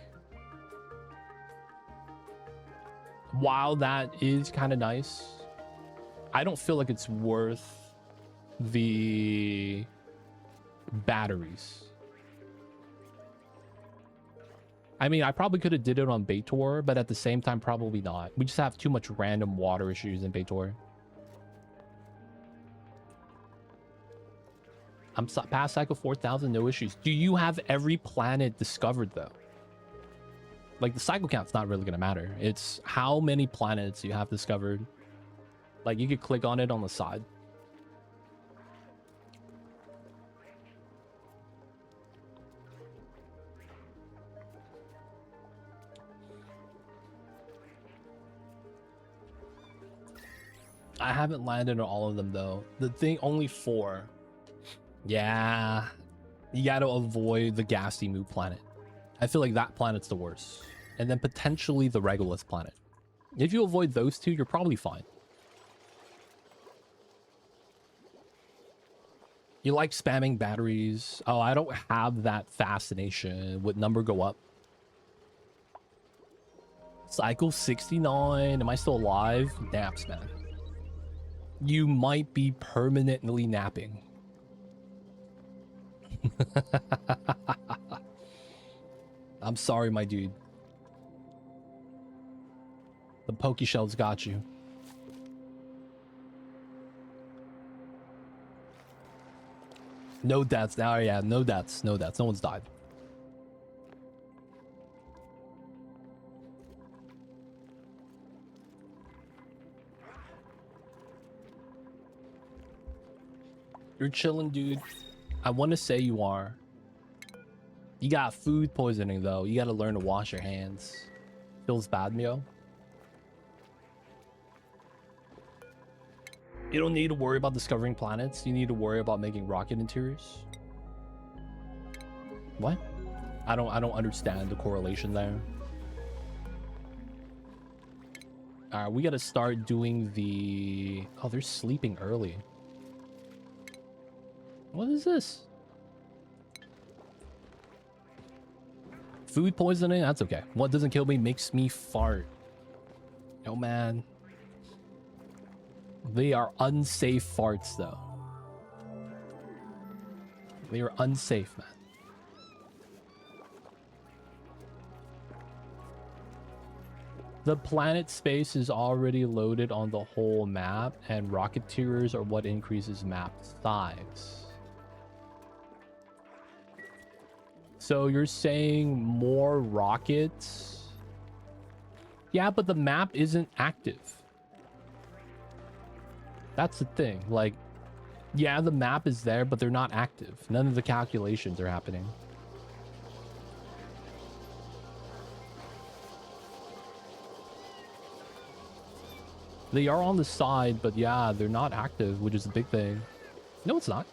while that is kind of nice, I don't feel like it's worth the batteries. I mean, I probably could have did it on Baitor, but at the same time, probably not. We just have too much random water issues in Baitor. I'm past cycle 4,000, no issues. Do you have every planet discovered though? Like the cycle count's not really gonna matter. It's how many planets you have discovered. Like you could click on it on the side. I haven't landed on all of them though. The thing, only 4. Yeah, you got to avoid the gassy Moo planet. I feel like that planet's the worst. And then potentially the Regolith planet. If you avoid those 2, you're probably fine. You like spamming batteries. Oh, I don't have that fascination. Would number go up? Cycle 69. Am I still alive? Naps, man. You might be permanently napping. I'm sorry, my dude. The Pokeshells got you. No deaths. Now, yeah, no deaths. No deaths. No one's died. You're chilling, dude. I want to say you are. You got food poisoning, though. You got to learn to wash your hands. Feels bad, Mio. You don't need to worry about discovering planets. You need to worry about making rocket interiors. What? I don't understand the correlation there. All right, we got to start doing the... Oh, they're sleeping early. What is this? Food poisoning? That's okay. What doesn't kill me makes me fart. Oh, man. They are unsafe farts, though. They are unsafe, man. The planet space is already loaded on the whole map, and rocketeers are what increases map size. So you're saying more rockets? Yeah, but the map isn't active. That's the thing. Like, yeah, the map is there, but they're not active. None of the calculations are happening. They are on the side, but yeah, they're not active, which is a big thing. No, it's not.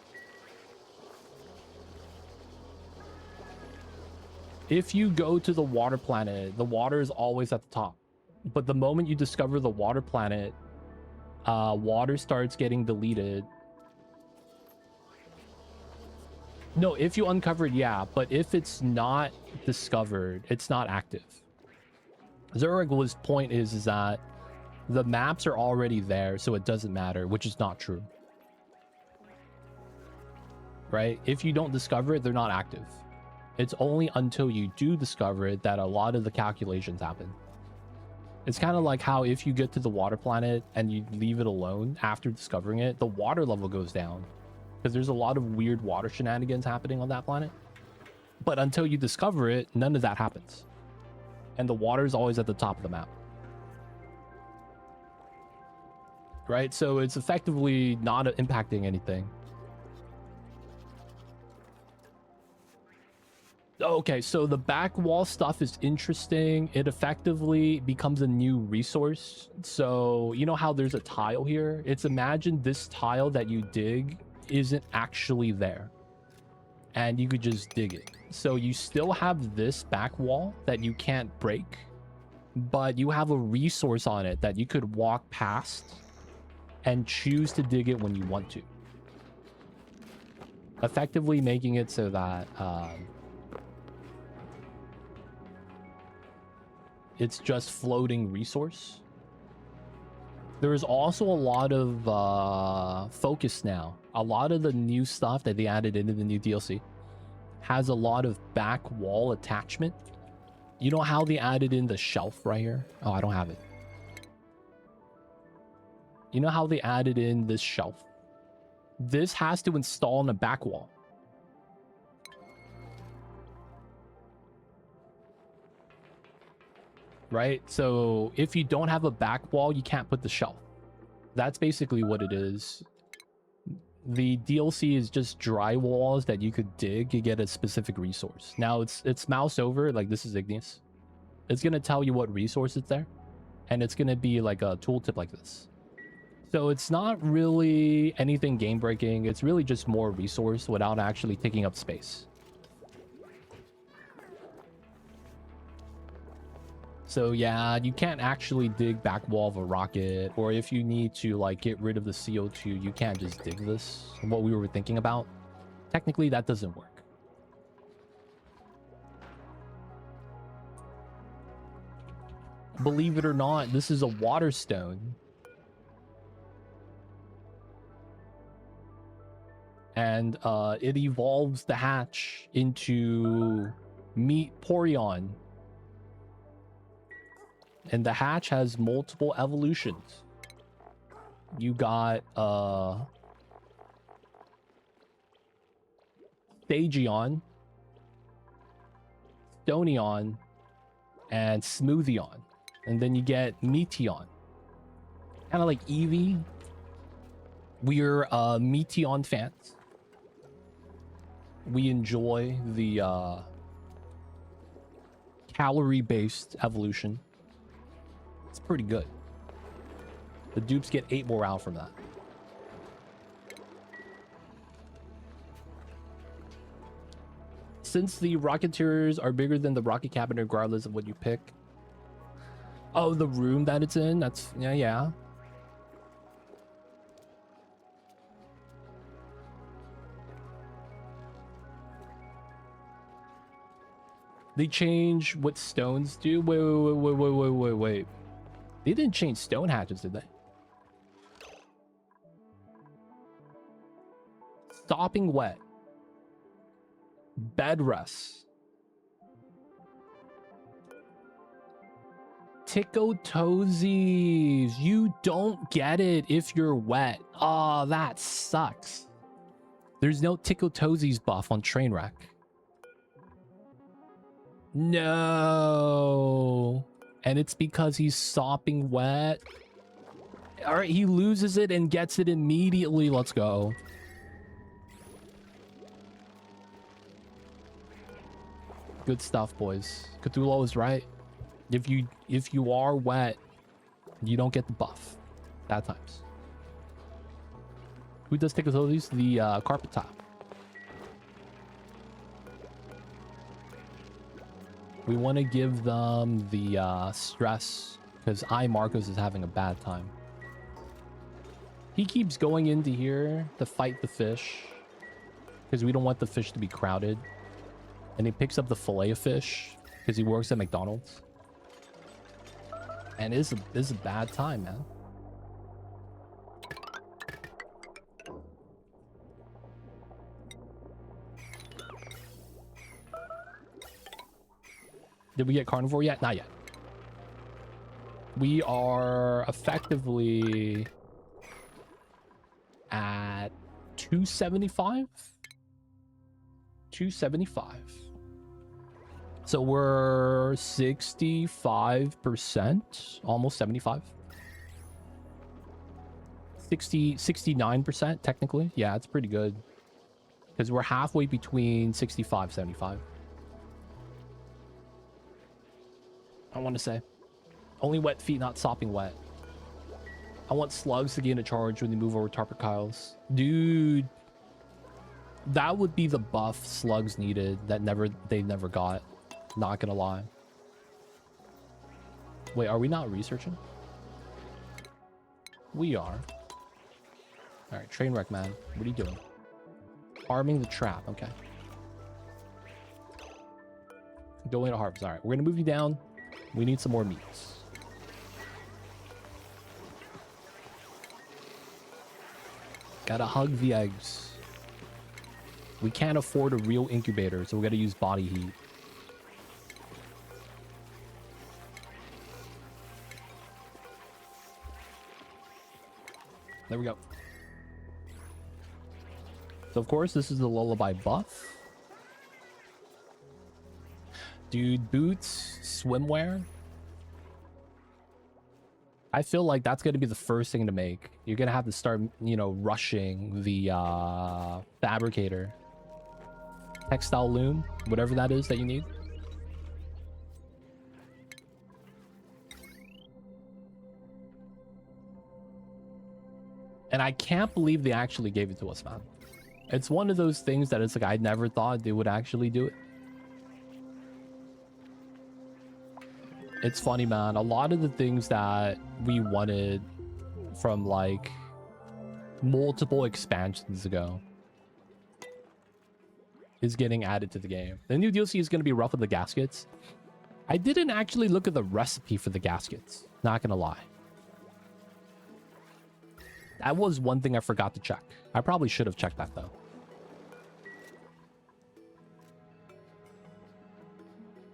If you go to the water planet, the water is always at the top. But the moment you discover the water planet, water starts getting deleted. No, if you uncover it, yeah. But if it's not discovered, it's not active. Zeragla's point is that the maps are already there, so it doesn't matter, which is not true. Right? If you don't discover it, they're not active. It's only until you do discover it that a lot of the calculations happen. It's kind of like how if you get to the water planet and you leave it alone after discovering it, the water level goes down. Because there's a lot of weird water shenanigans happening on that planet. But until you discover it, none of that happens. And the water is always at the top of the map. Right? So it's effectively not impacting anything. Okay, so the back wall stuff is interesting. It effectively becomes a new resource. So you know how there's a tile here? It's imagine this tile that you dig isn't actually there. And you could just dig it. So you still have this back wall that you can't break. But you have a resource on it that you could walk past and choose to dig it when you want to. Effectively making it so that... it's just floating resource. There is also a lot of focus now. A lot of the new stuff that they added into the new DLC has a lot of back wall attachment. You know how they added in the shelf right here? Oh, I don't have it. You know how they added in this shelf? This has to install in a back wall. right? So if you don't have a back wall, you can't put the shelf. That's basically what it is. The DLC is just dry walls that you could dig to get a specific resource. Now it's mouse over, like this is igneous. It's gonna tell you what resource is there, and it's gonna be like a tooltip like this. So it's not really anything game breaking. It's really just more resource without actually taking up space. So yeah, you can't actually dig back wall of a rocket, or if you need to like get rid of the CO2, you can't just dig this. What we were thinking about, technically that doesn't work. Believe it or not, this is a water stone. And it evolves the hatch into meat Porion. And the hatch has multiple evolutions. You got Stagion, Stonion, and Smoothion. And then you get Meteon. Kind of like Eevee. We're Meteon fans. We enjoy the calorie-based evolution. It's pretty good. The dupes get 8 morale from that. Since the Rocketeers are bigger than the rocket cabinet regardless of what you pick. Oh, the room that it's in? That's... yeah. They change what stones do? Wait. They didn't change stone hatches, did they? Stopping wet. Bed rest. Tickle-toesies. You don't get it if you're wet. Oh, that sucks. There's no tickle-toesies buff on Trainwreck. No. And it's because he's sopping wet. All right, he loses it and gets it immediately. Let's go. Good stuff, boys. Cthulhu is right. If you are wet, you don't get the buff. Bad times. Who does tickle-toesies? The carpet top. We want to give them the stress because Marcos is having a bad time. He keeps going into here to fight the fish because we don't want the fish to be crowded. And he picks up the fillet of fish because he works at McDonald's. And it's a bad time, man. Did we get Carnivore yet? Not yet. We are effectively at 275. 275. So we're 65%, almost 75. 69% technically. Yeah, it's pretty good. Because we're halfway between 65, 75. I want to say. Only wet feet, not sopping wet. I want slugs to gain a charge when they move over Tarpakiles. Dude. That would be the buff slugs needed that they never got. Not gonna lie. Wait, are we not researching? We are. Alright, Trainwreck man. What are you doing? Arming the trap, okay. Going to harvest. Alright, we're gonna move you down. We need some more meats. Gotta hug the eggs. We can't afford a real incubator, so we gotta use body heat. There we go. So of course, this is the lullaby buff. Dude, boots, swimwear. I feel like that's going to be the first thing to make. You're going to have to start, you know, rushing the fabricator. Textile loom, whatever that is that you need. And I can't believe they actually gave it to us, man. It's one of those things that it's like, I never thought they would actually do it. It's funny, man. A lot of the things that we wanted from like multiple expansions ago is getting added to the game. The new DLC is going to be rough with the gaskets. I didn't actually look at the recipe for the gaskets. Not going to lie. That was one thing I forgot to check. I probably should have checked that though.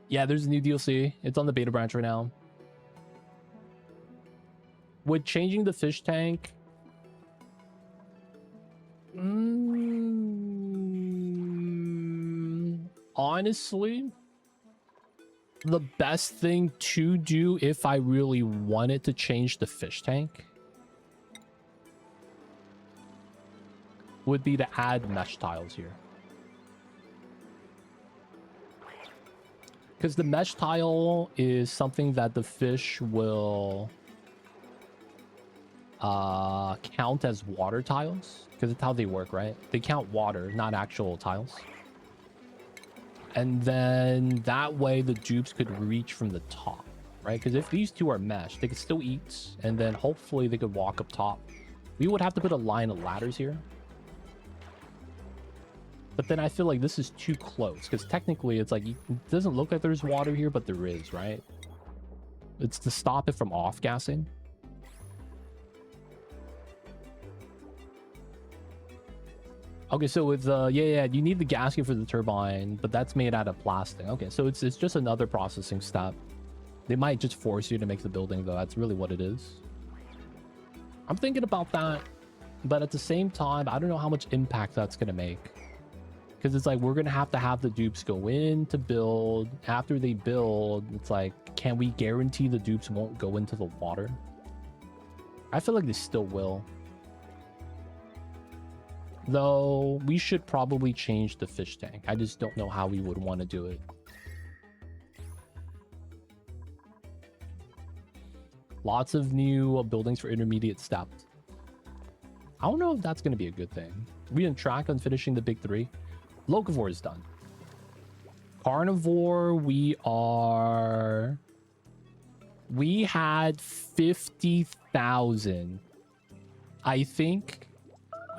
Yeah, there's a new DLC. It's on the beta branch right now. With changing the fish tank... honestly, the best thing to do if I really wanted to change the fish tank would be to add mesh tiles here. Because the mesh tile is something that the fish will count as water tiles. Because it's how they work, right? They count water, not actual tiles. And then that way the dupes could reach from the top, right? Because if these two are meshed, they could still eat. And then hopefully they could walk up top. We would have to put a line of ladders here. But then I feel like this is too close, because technically it's like, it doesn't look like there's water here, but there is, right? It's to stop it from off-gassing. Okay, so with, yeah, you need the gasket for the turbine, but that's made out of plastic. Okay, so it's just another processing step. They might just force you to make the building, though. That's really what it is. I'm thinking about that, but at the same time, I don't know how much impact that's going to make. Because it's like, we're going to have the dupes go in to build. After they build, it's like, can we guarantee the dupes won't go into the water? I feel like they still will. Though, we should probably change the fish tank. I just don't know how we would want to do it. Lots of new buildings for intermediate steps. I don't know if that's going to be a good thing. We on track on finishing the big three. Locavore is done. Carnivore, we had 50,000, I think,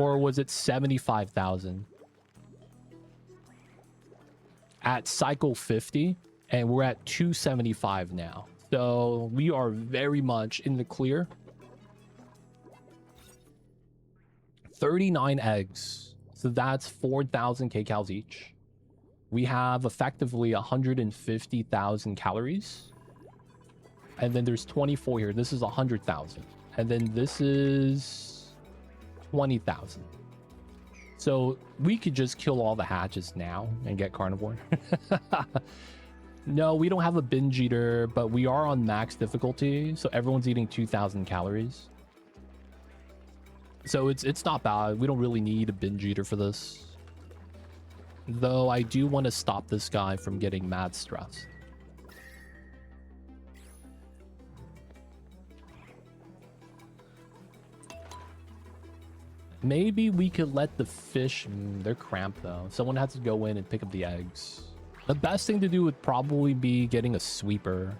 or was it 75,000 at cycle 50, and we're at 275 now. So we are very much in the clear. 39 eggs. So that's 4,000 kcals each. We have effectively 150,000 calories. And then there's 24 here. This is 100,000. And then this is 20,000. So we could just kill all the hatches now and get carnivore. No, we don't have a binge eater, but we are on max difficulty. So everyone's eating 2,000 calories. So it's not bad. We don't really need a binge eater for this. Though I do want to stop this guy from getting mad stressed. Maybe we could let the fish... they're cramped though. Someone has to go in and pick up the eggs. The best thing to do would probably be getting a sweeper.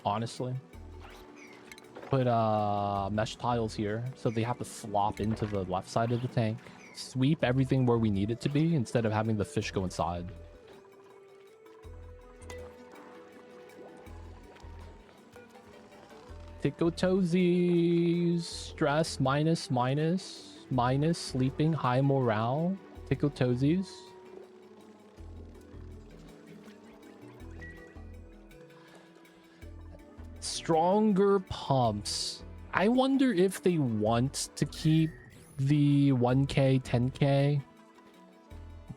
Honestly. Put mesh tiles here, so they have to flop into the left side of the tank. Sweep everything where we need it to be, instead of having the fish go inside. Tickle toesies. Stress minus, sleeping, high morale. Tickle toesies. Stronger pumps. I wonder if they want to keep the 1k 10k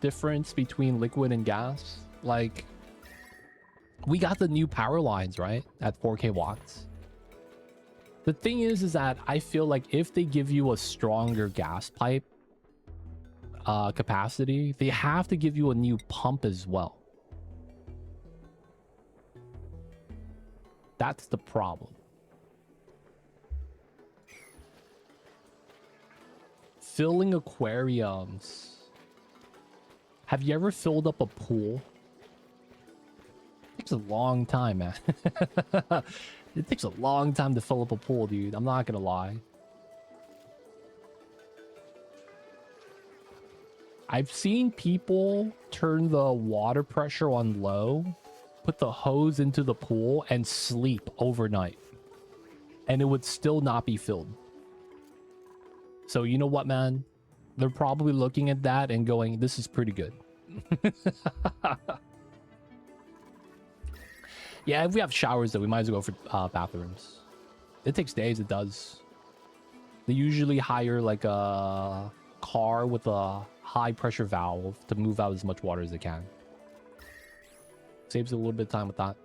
difference between liquid and gas. Like, We got the new power lines, right? At 4K watts. The thing is that I feel like if they give you a stronger gas pipe capacity, they have to give you a new pump as well. That's the problem. Filling aquariums. Have you ever filled up a pool? It takes a long time, man. It takes a long time to fill up a pool, dude. I'm not gonna lie. I've seen people turn the water pressure on low, put the hose into the pool, and sleep overnight. And it would still not be filled. So you know what, man? They're probably looking at that and going, this is pretty good. Yeah, if we have showers, though, we might as well go for bathrooms. It takes days, it does. They usually hire, like, a car with a high-pressure valve to move out as much water as they can. Saves a little bit of time with that.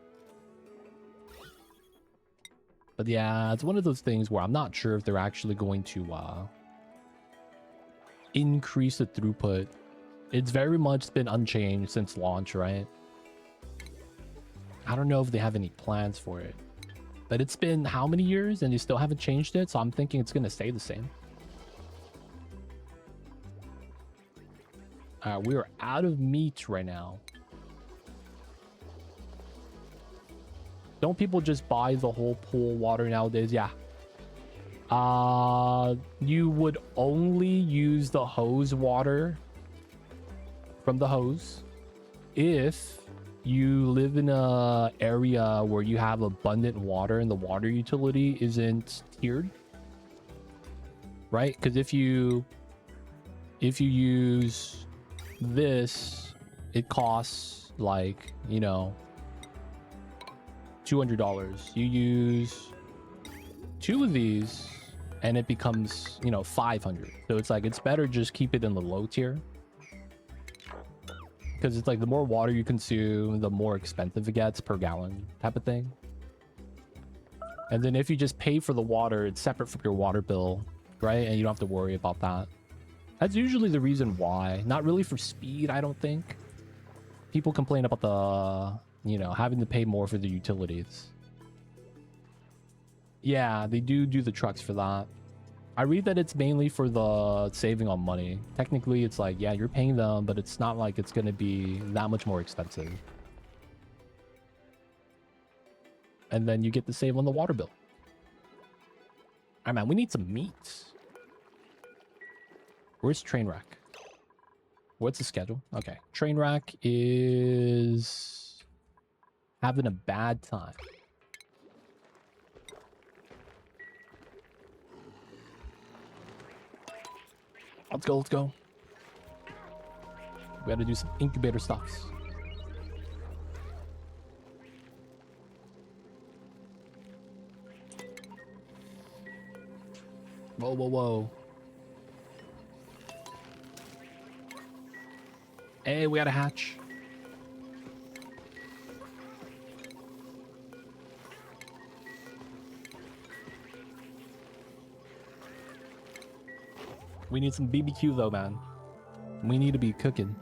But yeah, it's one of those things where I'm not sure if they're actually going to increase the throughput. It's very much been unchanged since launch, right? I don't know if they have any plans for it. But it's been how many years and they still haven't changed it, so I'm thinking it's going to stay the same. We are out of meat right now. Don't people just buy the whole pool water nowadays? Yeah. You would only use the hose water from the hose if you live in a area where you have abundant water and the water utility isn't tiered, right? Because if you use this, it costs like, you know, $200. You use 2 of these and it becomes, you know, 500. So it's like, it's better just keep it in the low tier, because it's like the more water you consume, the more expensive it gets per gallon type of thing. And then if you just pay for the water, it's separate from your water bill, right? And you don't have to worry about that. That's usually the reason why. Not really for speed, I don't think. People complain about the, you know, having to pay more for the utilities. Yeah, they do the trucks for that. I read that it's mainly for the saving on money. Technically, it's like, yeah, you're paying them, but it's not like it's going to be that much more expensive. And then you get to save on the water bill. All right, man, we need some meat. Where's Trainwreck? What's the schedule? Okay, Trainwreck is having a bad time. Let's go, let's go. We gotta do some incubator stuffs. Whoa, whoa, whoa. Hey, we got a hatch. We need some BBQ though, man. We need to be cooking.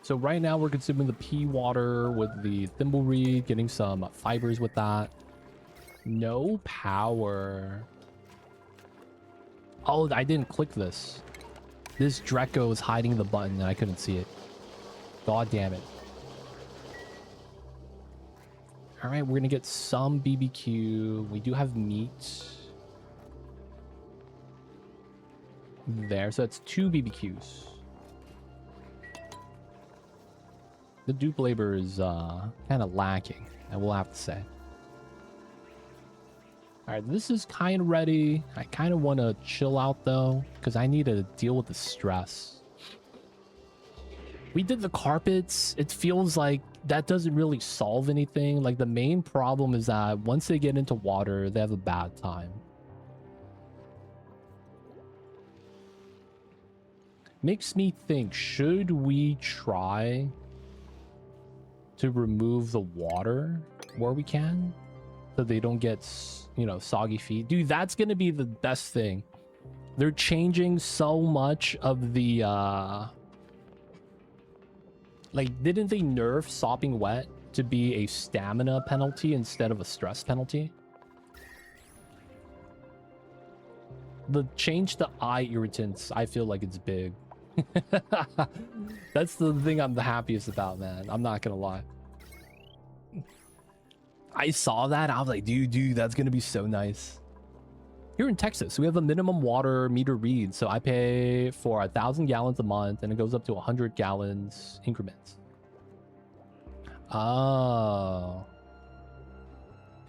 So right now we're consuming the pea water with the thimbleweed, getting some fibers with that. No power. Oh, I didn't click this. This Dreco is hiding the button and I couldn't see it. God damn it. All right, we're gonna get some BBQ. We do have meat there, so that's 2 BBQs. The dupe labor is kind of lacking, I will have to say. All right, this is kind of ready. I kind of want to chill out though, because I need to deal with the stress. We did the carpets. It feels like that doesn't really solve anything. Like the main problem is that once they get into water, they have a bad time. makes me think, should we try to remove the water where we can so they don't get, you know, soggy feet? Dude, that's gonna be the best thing. They're changing so much of the like, didn't they nerf sopping wet to be a stamina penalty instead of a stress penalty? The change to eye irritants, I feel like it's big. That's the thing I'm the happiest about, man. I'm not gonna lie. I saw that, I was like, dude, that's gonna be so nice. Here in Texas, we have a minimum water meter read, so I pay for 1,000 gallons a month, and it goes up to 100 gallons increments. Oh.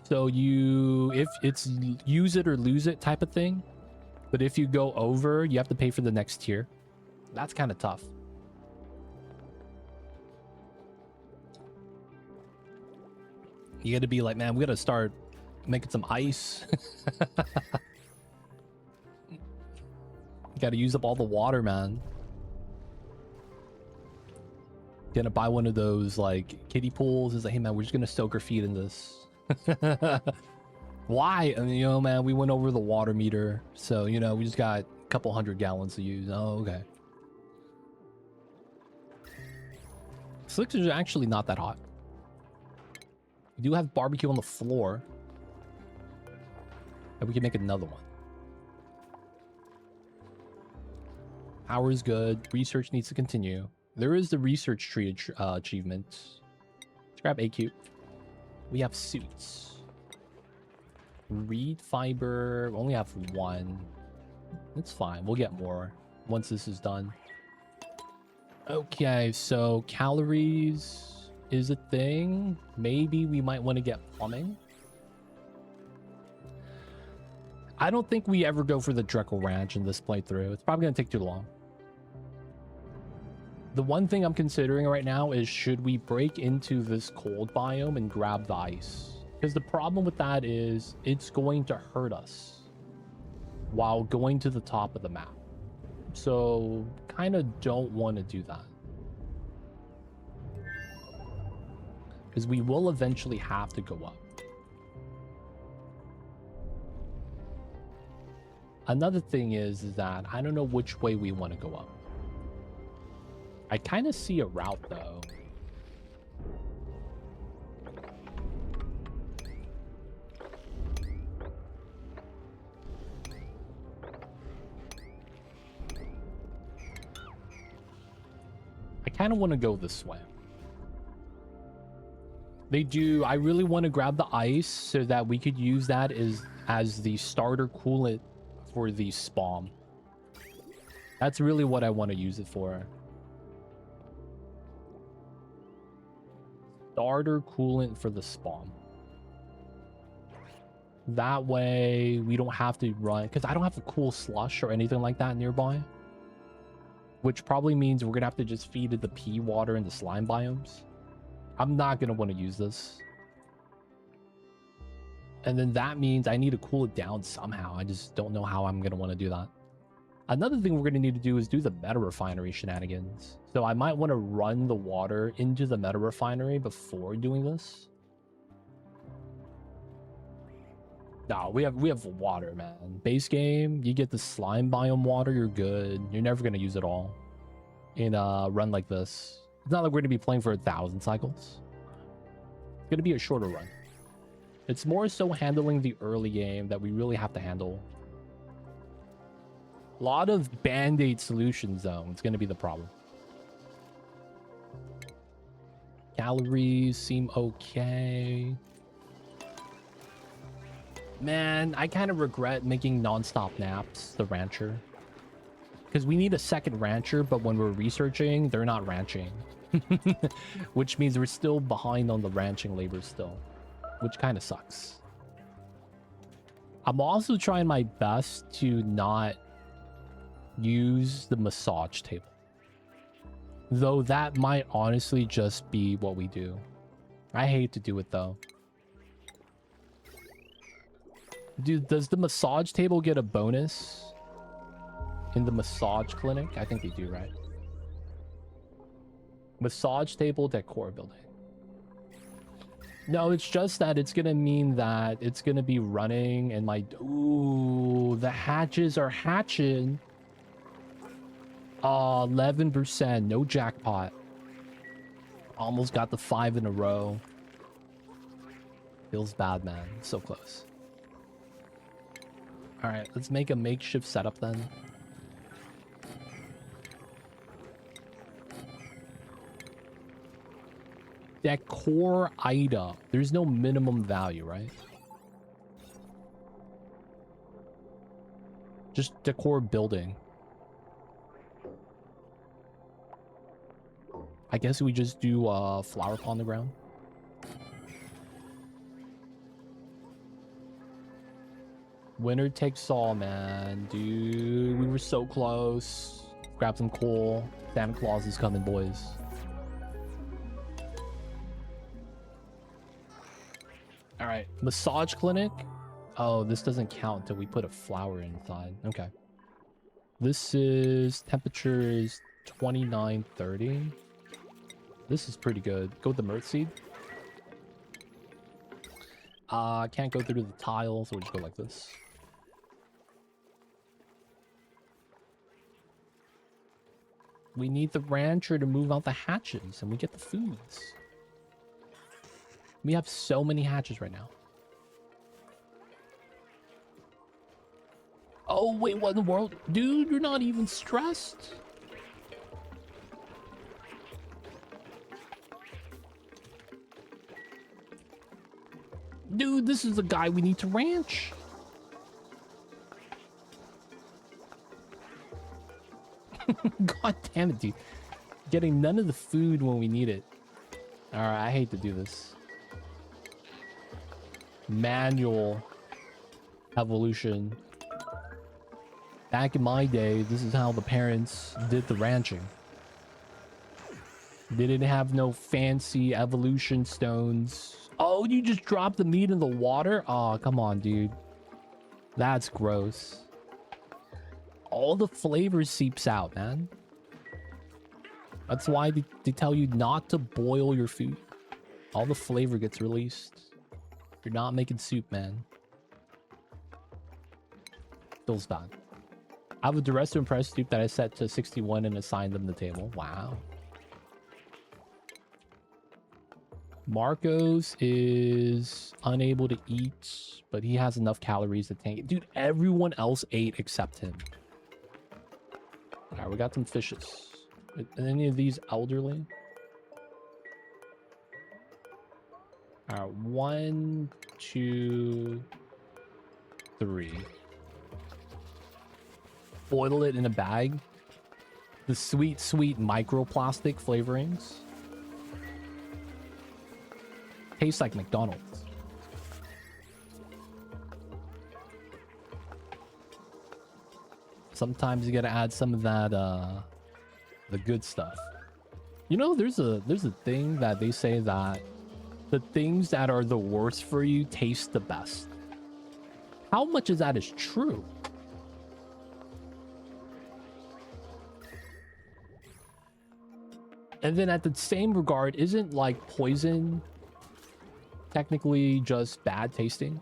So if it's use it or lose it type of thing, but if you go over, you have to pay for the next tier. That's kind of tough. You got to be like, man, we got to start making some ice. You got to use up all the water, man. Gonna buy one of those like kiddie pools. It's like, hey man, we're just gonna soak our feet in this. Why? I mean, you know, man, we went over the water meter, so you know we just got a couple 100 gallons to use. Oh, okay. Slickers are actually not that hot. We do have barbecue on the floor, and we can make another one. Power is good. Research needs to continue. There is the research tree achievement. Let's grab AQ. We have suits. Reed fiber. We only have one. It's fine. We'll get more once this is done. Okay, so calories is a thing. Maybe we might want to get plumbing. I don't think we ever go for the Dreckle Ranch in this playthrough. It's probably going to take too long. The one thing I'm considering right now is, should we break into this cold biome and grab the ice? Because the problem with that is it's going to hurt us while going to the top of the map. So kind of don't want to do that. Because we will eventually have to go up. Another thing is that I don't know which way we want to go up. I kind of see a route though. I kind of want to go this way. They do. I really want to grab the ice so that we could use that as the starter coolant for the spawn. That's really what I want to use it for. Starter coolant for the spawn. That way we don't have to run, because I don't have a cool slush or anything like that nearby, which probably means we're gonna have to just feed it the pea water and the slime biomes. I'm not gonna want to use this, and then that means I need to cool it down somehow. I just don't know how I'm gonna want to do that. Another thing we're going to need to do is do the meta refinery shenanigans. So I might want to run the water into the meta refinery before doing this. No, we have water, man. Base game, you get the slime biome water, you're good. You're never going to use it all in a run like this. It's not like we're going to be playing for 1,000 cycles. It's going to be a shorter run. It's more so handling the early game that we really have to handle. A lot of band-aid solutions, though. It's going to be the problem. Calories seem okay. Man, I kind of regret making non-stop naps the rancher. Because we need a second rancher, but when we're researching, they're not ranching. Which means we're still behind on the ranching labor still. Which kind of sucks. I'm also trying my best to not use the massage table, though that might honestly just be what we do. I hate to do it though. Dude, does the massage table get a bonus in the massage clinic? I think they do, right? Massage table decor building. No, it's just that it's gonna mean that it's gonna be running and my... Ooh, the hatches are hatching. 11%, no jackpot. Almost got the 5 in a row. Feels bad, man. So close. Alright, let's make a makeshift setup then. Decor item. There's no minimum value, right? Just decor building. I guess we just do a flower pot on the ground. Winner takes all, man. Dude, we were so close. Grab some coal. Santa Claus is coming, boys. Alright, massage clinic. Oh, this doesn't count until we put a flower inside. Okay. This is... temperature is 2930. This is pretty good. Go with the mirth seed. Can't go through the tile, so we'll just go like this. We need the rancher to move out the hatches, and we get the foods. We have so many hatches right now. Oh, wait, what in the world? Dude, you're not even stressed. Dude, this is the guy we need to ranch. God damn it, dude. Getting none of the food when we need it. Alright, I hate to do this. Manual evolution. Back in my day, this is how the parents did the ranching. They didn't have no fancy evolution stones. Oh, you just dropped the meat in the water? Oh, come on, dude. That's gross. All the flavor seeps out, man. That's why they tell you not to boil your food. All the flavor gets released. You're not making soup, man. Feels bad. I have a duress to impress dupe that I set to 61 and assigned them the table. Wow. Marcos is unable to eat, but he has enough calories to tank it. Dude, everyone else ate except him. Alright, we got some fishes. Are any of these elderly? Alright, 1, 2, 3. Boil it in a bag. The sweet, sweet microplastic flavorings. Tastes like McDonald's. Sometimes you gotta add some of that, the good stuff. You know, there's a thing that they say that the things that are the worst for you taste the best. How much of that is true? And then at the same regard, isn't like poison technically just bad tasting?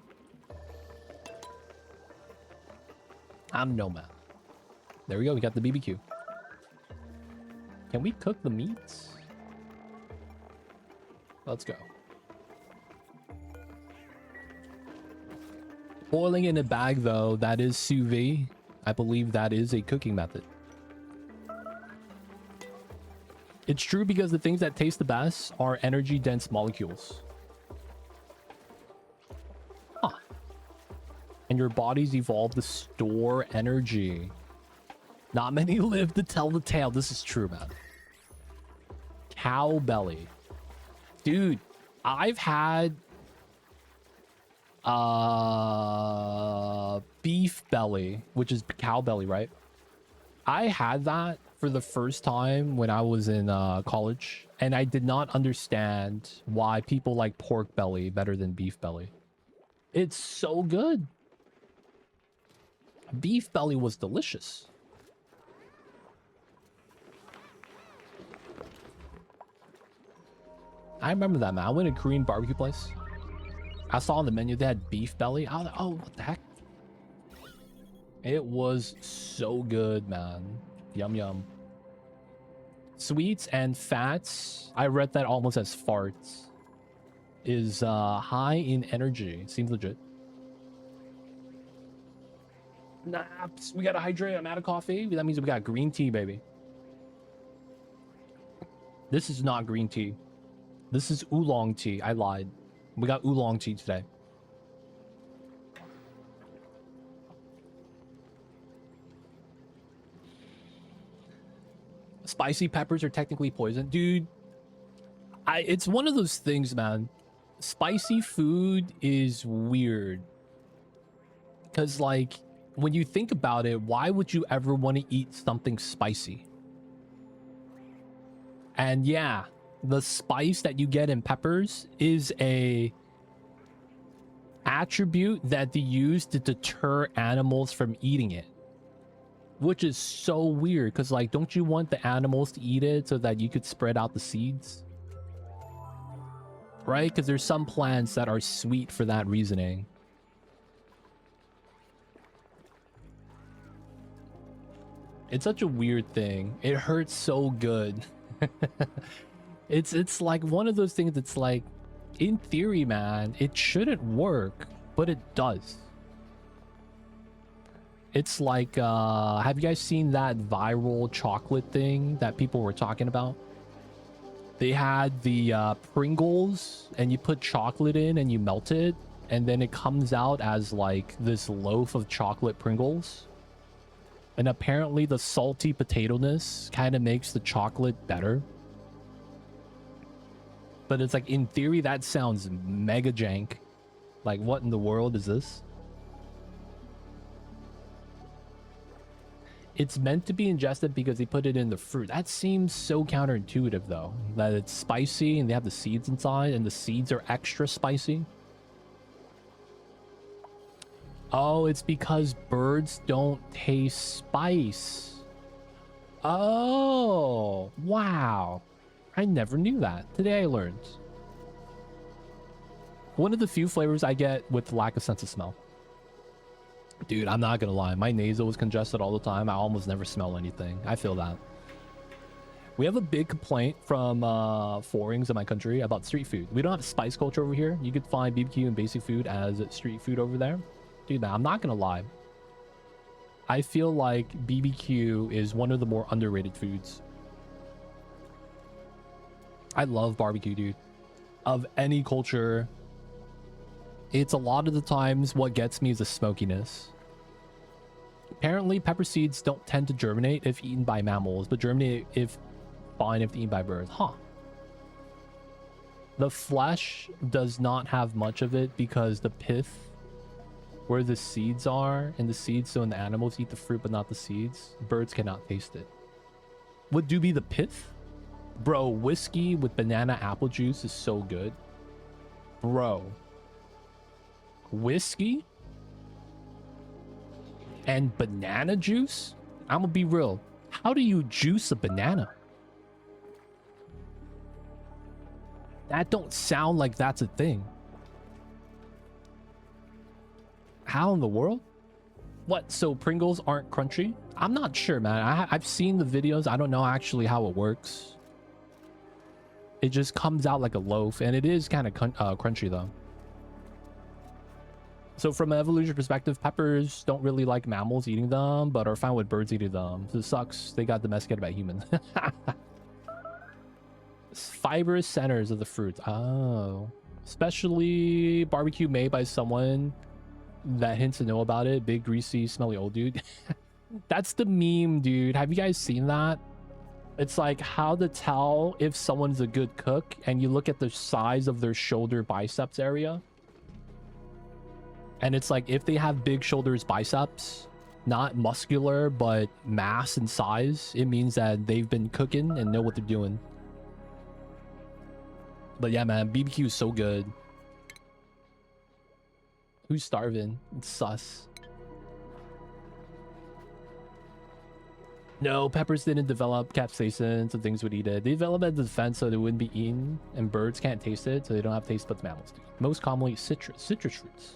I'm no man. There we go, we got the BBQ. Can we cook the meats? Let's go. Boiling in a bag though, that is sous vide. I believe that is a cooking method. It's true because the things that taste the best are energy dense molecules. Huh. And your body's evolved to store energy. Not many live to tell the tale. This is true, man. Cow belly. Dude, I've had beef belly, which is cow belly, right? I had that for the first time when I was in college, and I did not understand why people like pork belly better than beef belly. It's so good. Beef belly was delicious. I remember that, man. I went to a Korean barbecue place. I saw on the menu they had beef belly. I was like, oh, what the heck? It was so good, man. Yum, yum. Sweets and fats, I read that almost as farts, is high in energy. Seems legit. Naps. We gotta hydrate. I'm out of coffee. That means we got green tea, baby. This is not green tea. This is oolong tea. I lied. We got oolong tea today. Spicy peppers are technically poison. Dude, it's one of those things, man. Spicy food is weird. Because, like, when you think about it, why would you ever want to eat something spicy? And yeah, the spice that you get in peppers is a attribute that they use to deter animals from eating it. Which is so weird, because, like, don't you want the animals to eat it so that you could spread out the seeds? Right? Because there's some plants that are sweet for that reasoning. It's such a weird thing. It hurts so good. It's like one of those things that's like, in theory, man, it shouldn't work, but it does. It's like, have you guys seen that viral chocolate thing that people were talking about? They had the Pringles, and you put chocolate in and you melt it, and then it comes out as like this loaf of chocolate Pringles. And apparently the salty potato-ness kind of makes the chocolate better. But it's like, in theory, that sounds mega jank. Like, what in the world is this? It's meant to be ingested because they put it in the fruit. That seems so counterintuitive, though. That it's spicy and they have the seeds inside, and the seeds are extra spicy. Oh, it's because birds don't taste spice. Oh, wow. I never knew that. Today I learned. One of the few flavors I get with lack of sense of smell. Dude, I'm not gonna lie. My nasal is congested all the time. I almost never smell anything. I feel that. We have a big complaint from foreigners in my country about street food. We don't have spice culture over here. You could find BBQ and basic food as street food over there. Dude, man, I'm not gonna lie. I feel like BBQ is one of the more underrated foods. I love barbecue, dude. Of any culture, it's a lot of the times what gets me is the smokiness. Apparently, pepper seeds don't tend to germinate if eaten by mammals, but germinate if eaten by birds. Huh. The flesh does not have much of it because the pith, where the seeds are, and the seeds, so when the animals eat the fruit but not the seeds, birds cannot taste it. What do be the pith? Bro, whiskey with banana apple juice is so good. Bro. Whiskey? And banana juice? I'm gonna be real. How do you juice a banana? That don't sound like that's a thing. How in the world? What, so Pringles aren't crunchy? I'm not sure, man. I've seen the videos. I don't know actually how it works. It just comes out like a loaf, and it is kind of crunchy, though. So from an evolution perspective, peppers don't really like mammals eating them, but are fine with birds eating them. So it sucks. They got domesticated by humans. Fibrous centers of the fruit. Oh. Especially barbecue made by someone that hints to know about it. Big, greasy, smelly old dude. That's the meme, dude. Have you guys seen that? It's like how to tell if someone's a good cook, and you look at the size of their shoulder biceps area. And it's like if they have big shoulders biceps, not muscular, but mass and size, it means that they've been cooking and know what they're doing. But yeah, man, BBQ is so good. Who's starving? It's sus. No, peppers didn't develop capsaicin, so things would eat it. They develop as a defense so they wouldn't be eaten, and birds can't taste it, so they don't have taste buds mammals do. Most commonly citrus fruits.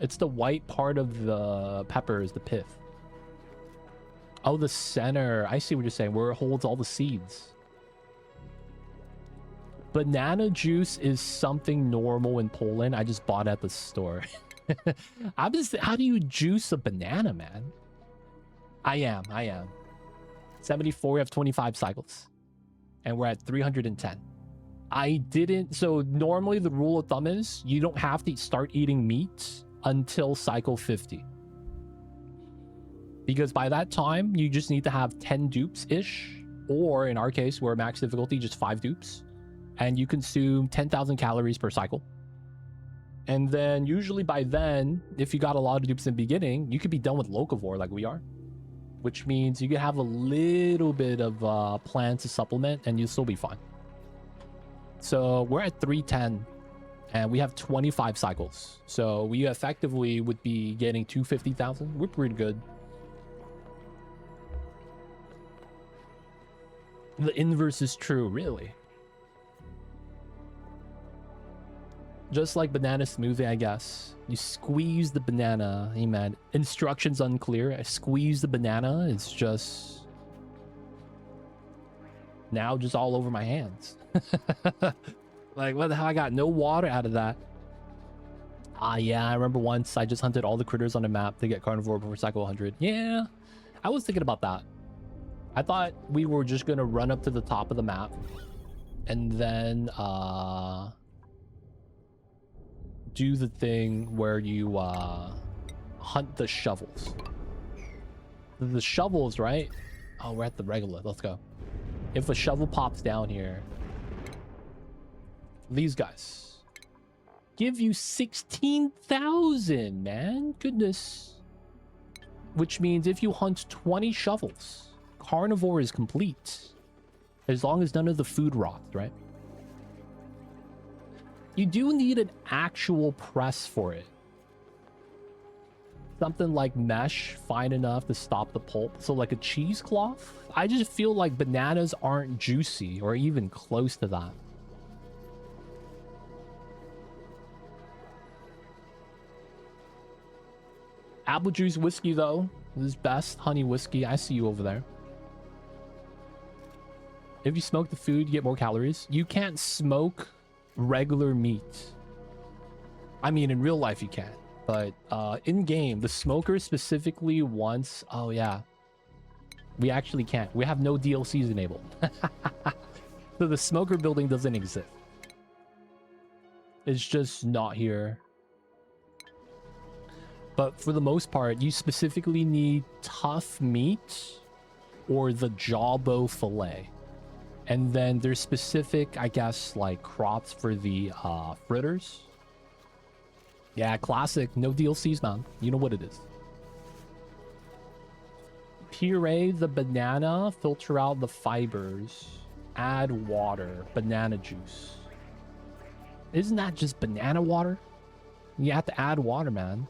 It's the white part of the pepper is the pith. Oh, the center. I see what you're saying, where it holds all the seeds. Banana juice is something normal in Poland. I just bought it at the store. How do you juice a banana, man? I am. 74, we have 25 cycles. And we're at 310. I didn't... So normally the rule of thumb is you don't have to start eating meat until cycle 50. Because by that time, you just need to have 10 dupes-ish. Or in our case, we're max difficulty, just 5 dupes. And you consume 10,000 calories per cycle. And then usually by then, if you got a lot of dupes in the beginning, you could be done with locavore like we are. Which means you can have a little bit of plants to supplement and you'll still be fine. So we're at 310 and we have 25 cycles. So we effectively would be getting 250,000. We're pretty good. The inverse is true, really. Just like banana smoothie, I guess. You squeeze the banana. Hey, man. Instructions unclear. I squeeze the banana. It's just... now just all over my hands. Like, what the hell? I got no water out of that. Ah, yeah. I remember once I just hunted all the critters on the map to get carnivore before cycle 100. Yeah. I was thinking about that. I thought we were just going to run up to the top of the map. And then, do the thing where you hunt the shovels. The shovels, right? Oh, we're at the regular. Let's go. If a shovel pops down here, these guys give you 16,000, man. Goodness. Which means if you hunt 20 shovels, carnivore is complete. As long as none of the food rots, right? You do need an actual press for it. Something like mesh, fine enough to stop the pulp. So like a cheesecloth? I just feel like bananas aren't juicy or even close to that. Apple juice whiskey, though, is best. Honey whiskey. I see you over there. If you smoke the food, you get more calories. You can't smoke regular meat. I mean, in real life you can, but in game, the smoker specifically wants... oh yeah, we actually can't. We have no DLCs enabled. So the smoker building doesn't exist. It's just not here. But for the most part, you specifically need tough meat or the jawbone fillet. And then there's specific, I guess, like crops for the fritters. Yeah, classic. No DLCs, man. You know what it is. Puree the banana, filter out the fibers, add water, banana juice. Isn't that just banana water? You have to add water, man.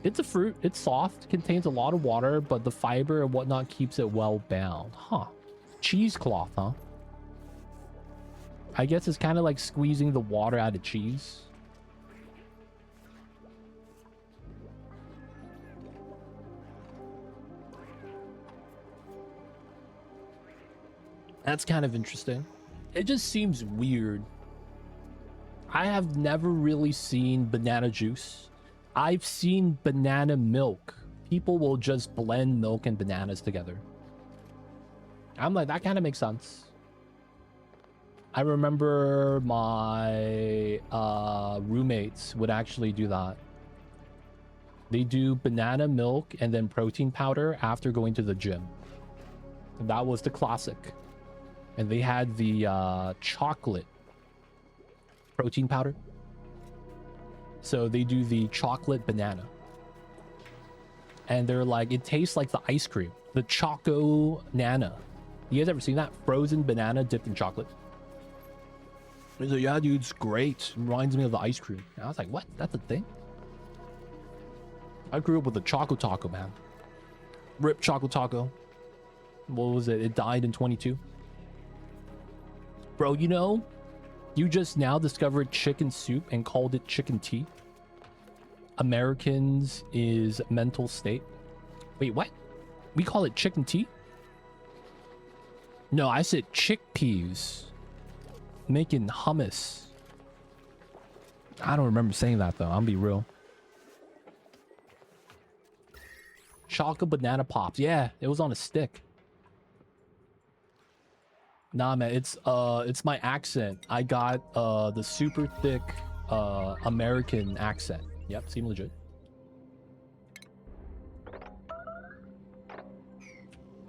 It's a fruit. It's soft. Contains a lot of water, but the fiber and whatnot keeps it well bound. Huh. Cheesecloth, huh? I guess it's kind of like squeezing the water out of cheese. That's kind of interesting. It just seems weird. I have never really seen banana juice. I've seen banana milk. People will just blend milk and bananas together. I'm like, that kind of makes sense. I remember my roommates would actually do that. They do banana milk and then protein powder after going to the gym. That was the classic. And they had the chocolate protein powder. So they do the chocolate banana. And they're like, it tastes like the ice cream. The Choco Nana. You guys ever seen that? Frozen banana dipped in chocolate. He's like, yeah, dude, it's great. It reminds me of the ice cream. And I was like, what? That's a thing? I grew up with a Choco Taco, man. Rip Choco Taco. What was it? It died in 22. Bro, you know, you just now discovered chicken soup and called it chicken tea. Americans is mental state. Wait, what? We call it chicken tea? No, I said chickpeas. Making hummus. I don't remember saying that though. I'll be real. Chocolate banana pops. Yeah, it was on a stick. Nah, man, it's my accent. I got the super thick American accent. Yep, seem legit.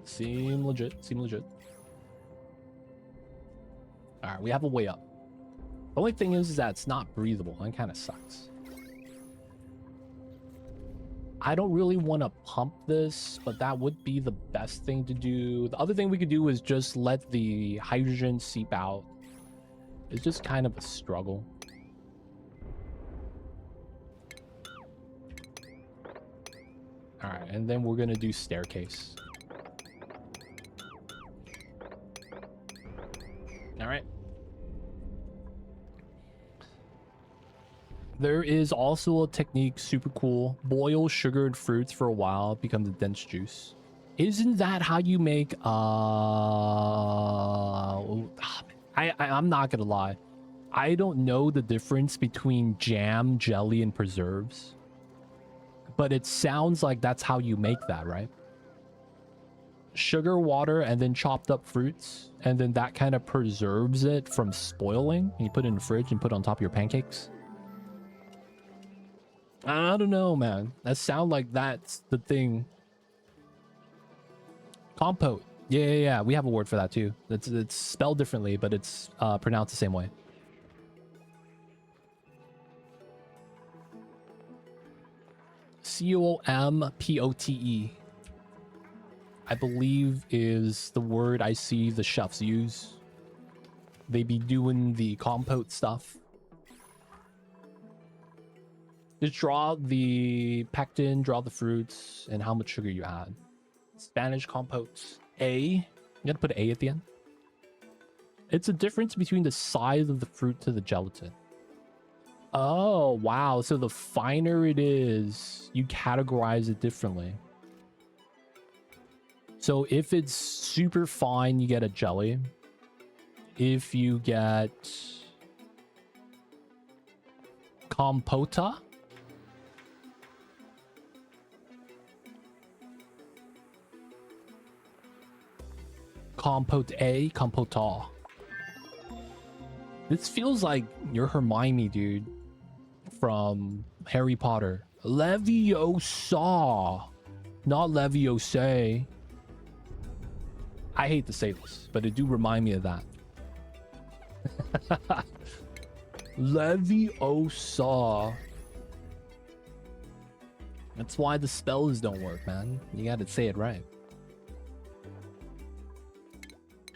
Seem legit. Seem legit. All right, we have a way up. The only thing is that it's not breathable. That kind of sucks. I don't really want to pump this, but that would be the best thing to do. The other thing we could do is just let the hydrogen seep out. It's just kind of a struggle. All right, and then we're going to do staircase. All right. There is also a technique, super cool. Boil sugared fruits for a while, it becomes a dense juice. Isn't that how you make I'm not gonna lie. I don't know the difference between jam, jelly, and preserves. But it sounds like that's how you make that, right? Sugar, water, and then chopped up fruits. And then that kind of preserves it from spoiling. And you put it in the fridge and put it on top of your pancakes. I don't know, man. That sound like that's the thing. Compote. Yeah. We have a word for that too. It's spelled differently, but it's pronounced the same way. C-O-M-P-O-T-E. I believe is the word I see the chefs use. They be doing the compote stuff. Just draw the pectin, draw the fruits, and how much sugar you add. Spanish compotes. A. You gotta put A at the end. It's a difference between the size of the fruit to the gelatin. Oh, wow. So the finer it is, you categorize it differently. So if it's super fine, you get a jelly. If you get compota, compote A, compota. This feels like you're Hermione, dude, from Harry Potter. Leviosa, not Leviosa. I hate to say this, but it do remind me of that. Leviosa. That's why the spells don't work, man. You gotta say it right.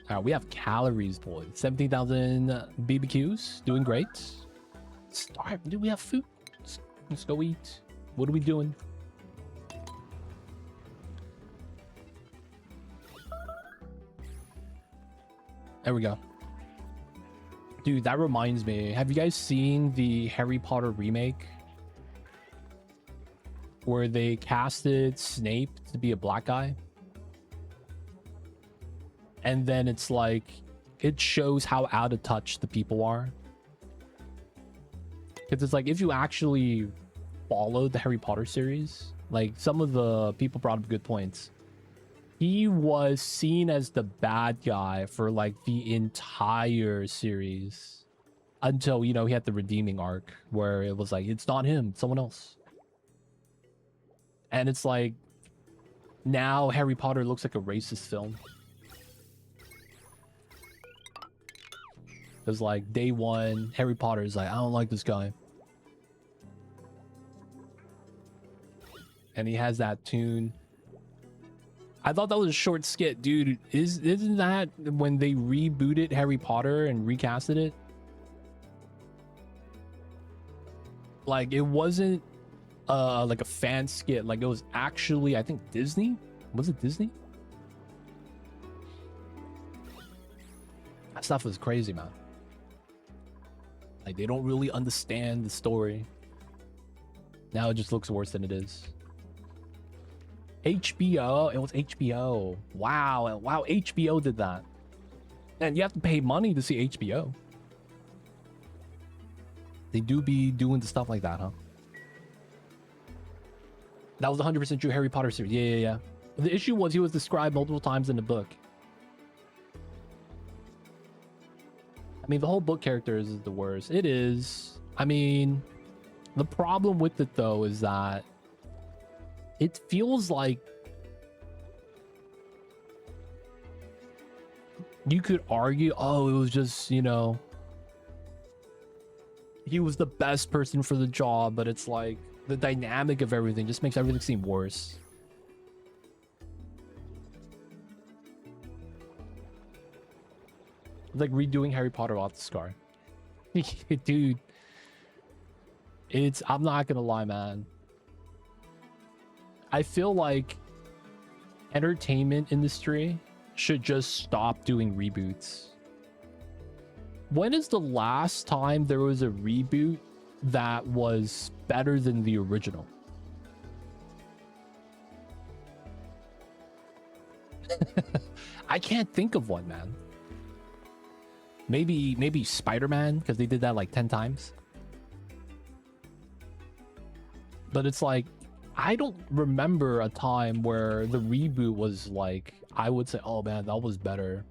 Alright, we have calories, boys. 17,000 BBQs. Doing great. Starve. Dude, we have food. Let's go eat. What are we doing? There we go. Dude, that reminds me. Have you guys seen the Harry Potter remake? Where they casted Snape to be a black guy? And then it's like, it shows how out of touch the people are. Because it's like, if you actually followed the Harry Potter series, like some of the people brought up good points. He was seen as the bad guy for like the entire series. Until, you know, he had the redeeming arc where it was like, it's not him, it's someone else. And it's like, now Harry Potter looks like a racist film. It was like day one, Harry Potter is like, I don't like this guy. And he has that tune. I thought that was a short skit, dude. Isn't that when they rebooted Harry Potter and recasted it? Like, it wasn't like a fan skit. Like it was actually, I think Disney. Was it Disney? That stuff was crazy, man. Like they don't really understand the story. Now it just looks worse than it is. HBO, it was HBO. Wow, wow, HBO did that. And you have to pay money to see HBO. They do be doing the stuff like that, huh? That was 100% true Harry Potter series. Yeah. The issue was he was described multiple times in the book. I mean, the whole book character is the worst. It is. I mean, the problem with it, though, is that it feels like you could argue, oh, it was just, you know, he was the best person for the job, but it's like the dynamic of everything just makes everything seem worse. It's like redoing Harry Potter off the scar. Dude, it's, I'm not gonna lie, man. I feel like entertainment industry should just stop doing reboots. When is the last time there was a reboot that was better than the original? I can't think of one, man. Maybe Spider-Man, because they did that like 10 times. But it's like, I don't remember a time where the reboot was like, I would say, oh man, that was better.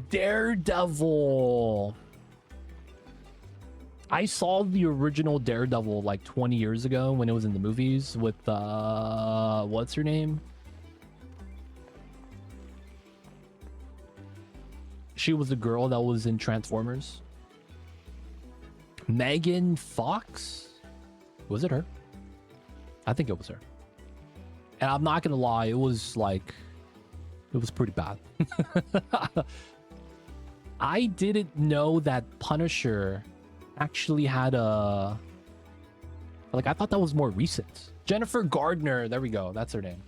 Daredevil. I saw the original Daredevil like 20 years ago when it was in the movies with what's her name? She was the girl that was in Transformers. Megan Fox? Was it her? I think it was her. And I'm not gonna lie, it was like, it was pretty bad. I didn't know that Punisher actually had a, like, I thought that was more recent. Jennifer Gardner, there we go, that's her name.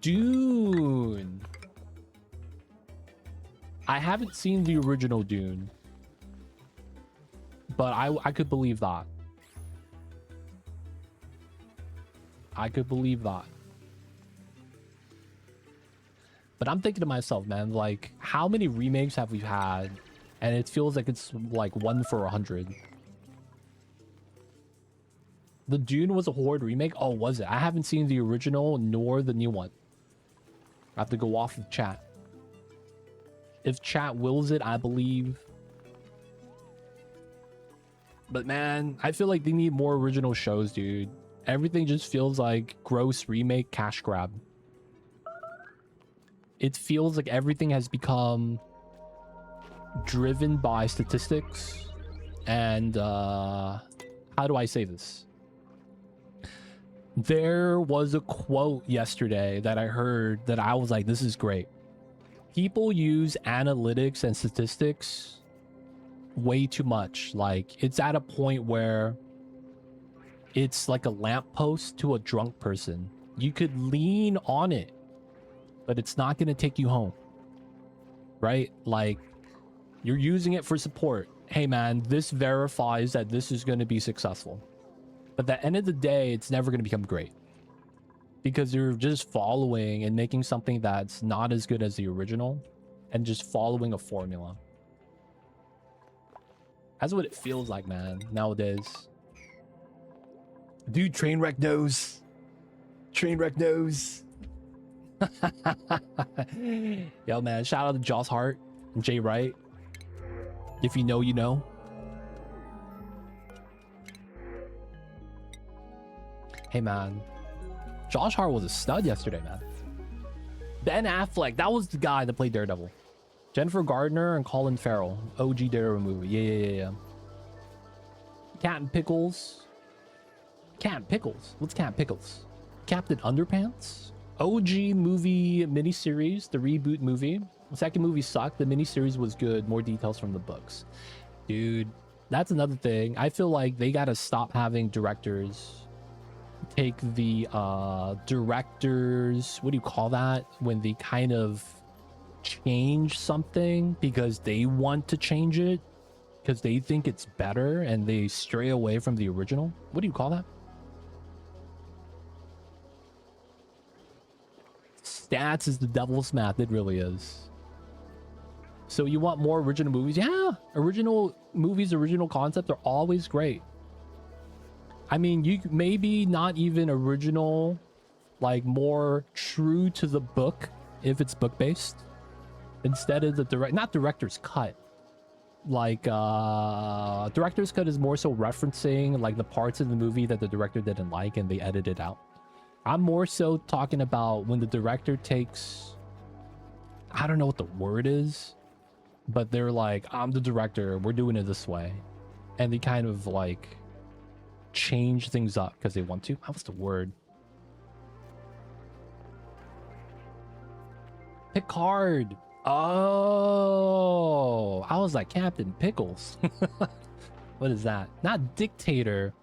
Dune. I haven't seen the original Dune, but I could believe that. I could believe that. But I'm thinking to myself, man, like, how many remakes have we had? And it feels like it's like 1 for 100. The Dune was a Horde remake? Oh, was it? I haven't seen the original nor the new one. I have to go off of chat. If chat wills it, I believe. But man, I feel like they need more original shows, dude. Everything just feels like gross remake cash grab. It feels like everything has become driven by statistics and how do I say this? There was a quote yesterday that I heard that I was like, this is great. People use analytics and statistics way too much. Like, it's at a point where it's like a lamppost to a drunk person. You could lean on it, but it's not going to take you home. Right? Like, you're using it for support. Hey man, this verifies that this is going to be successful. But at the end of the day, it's never going to become great. Because you're just following and making something that's not as good as the original and just following a formula. That's what it feels like, man, nowadays. Dude, Trainwreck knows. Trainwreck knows. Yo, man, shout out to Joss Hart and Jay Wright. If you know, you know. Hey, man. Josh Hart was a stud yesterday, man. Ben Affleck, that was the guy that played Daredevil. Jennifer Gardner and Colin Farrell. OG Daredevil movie. Yeah. Captain Pickles. Captain Pickles? What's Captain Pickles? Captain Underpants? OG movie miniseries, the reboot movie. The second movie sucked. The miniseries was good. More details from the books. Dude, That's another thing. I feel like they gotta stop having directors take the directors, what do you call that, when they kind of change something because they want to change it because they think it's better and they stray away from the original. What do you call that? Stats is the devil's math. It really is. So you want more original movies? Yeah, original movies, original concepts are always great. I mean, you maybe not even original, like more true to the book if it's book based, instead of the not director's cut. Like director's cut is more so referencing like the parts of the movie that the director didn't like and they edited out. I'm more so talking about when the director takes, I don't know what the word is, but they're like, I'm the director, we're doing it this way, and they kind of like change things up because they want to. What's the word? Picard. Oh, I was like Captain Pickles. What is that? Not dictator,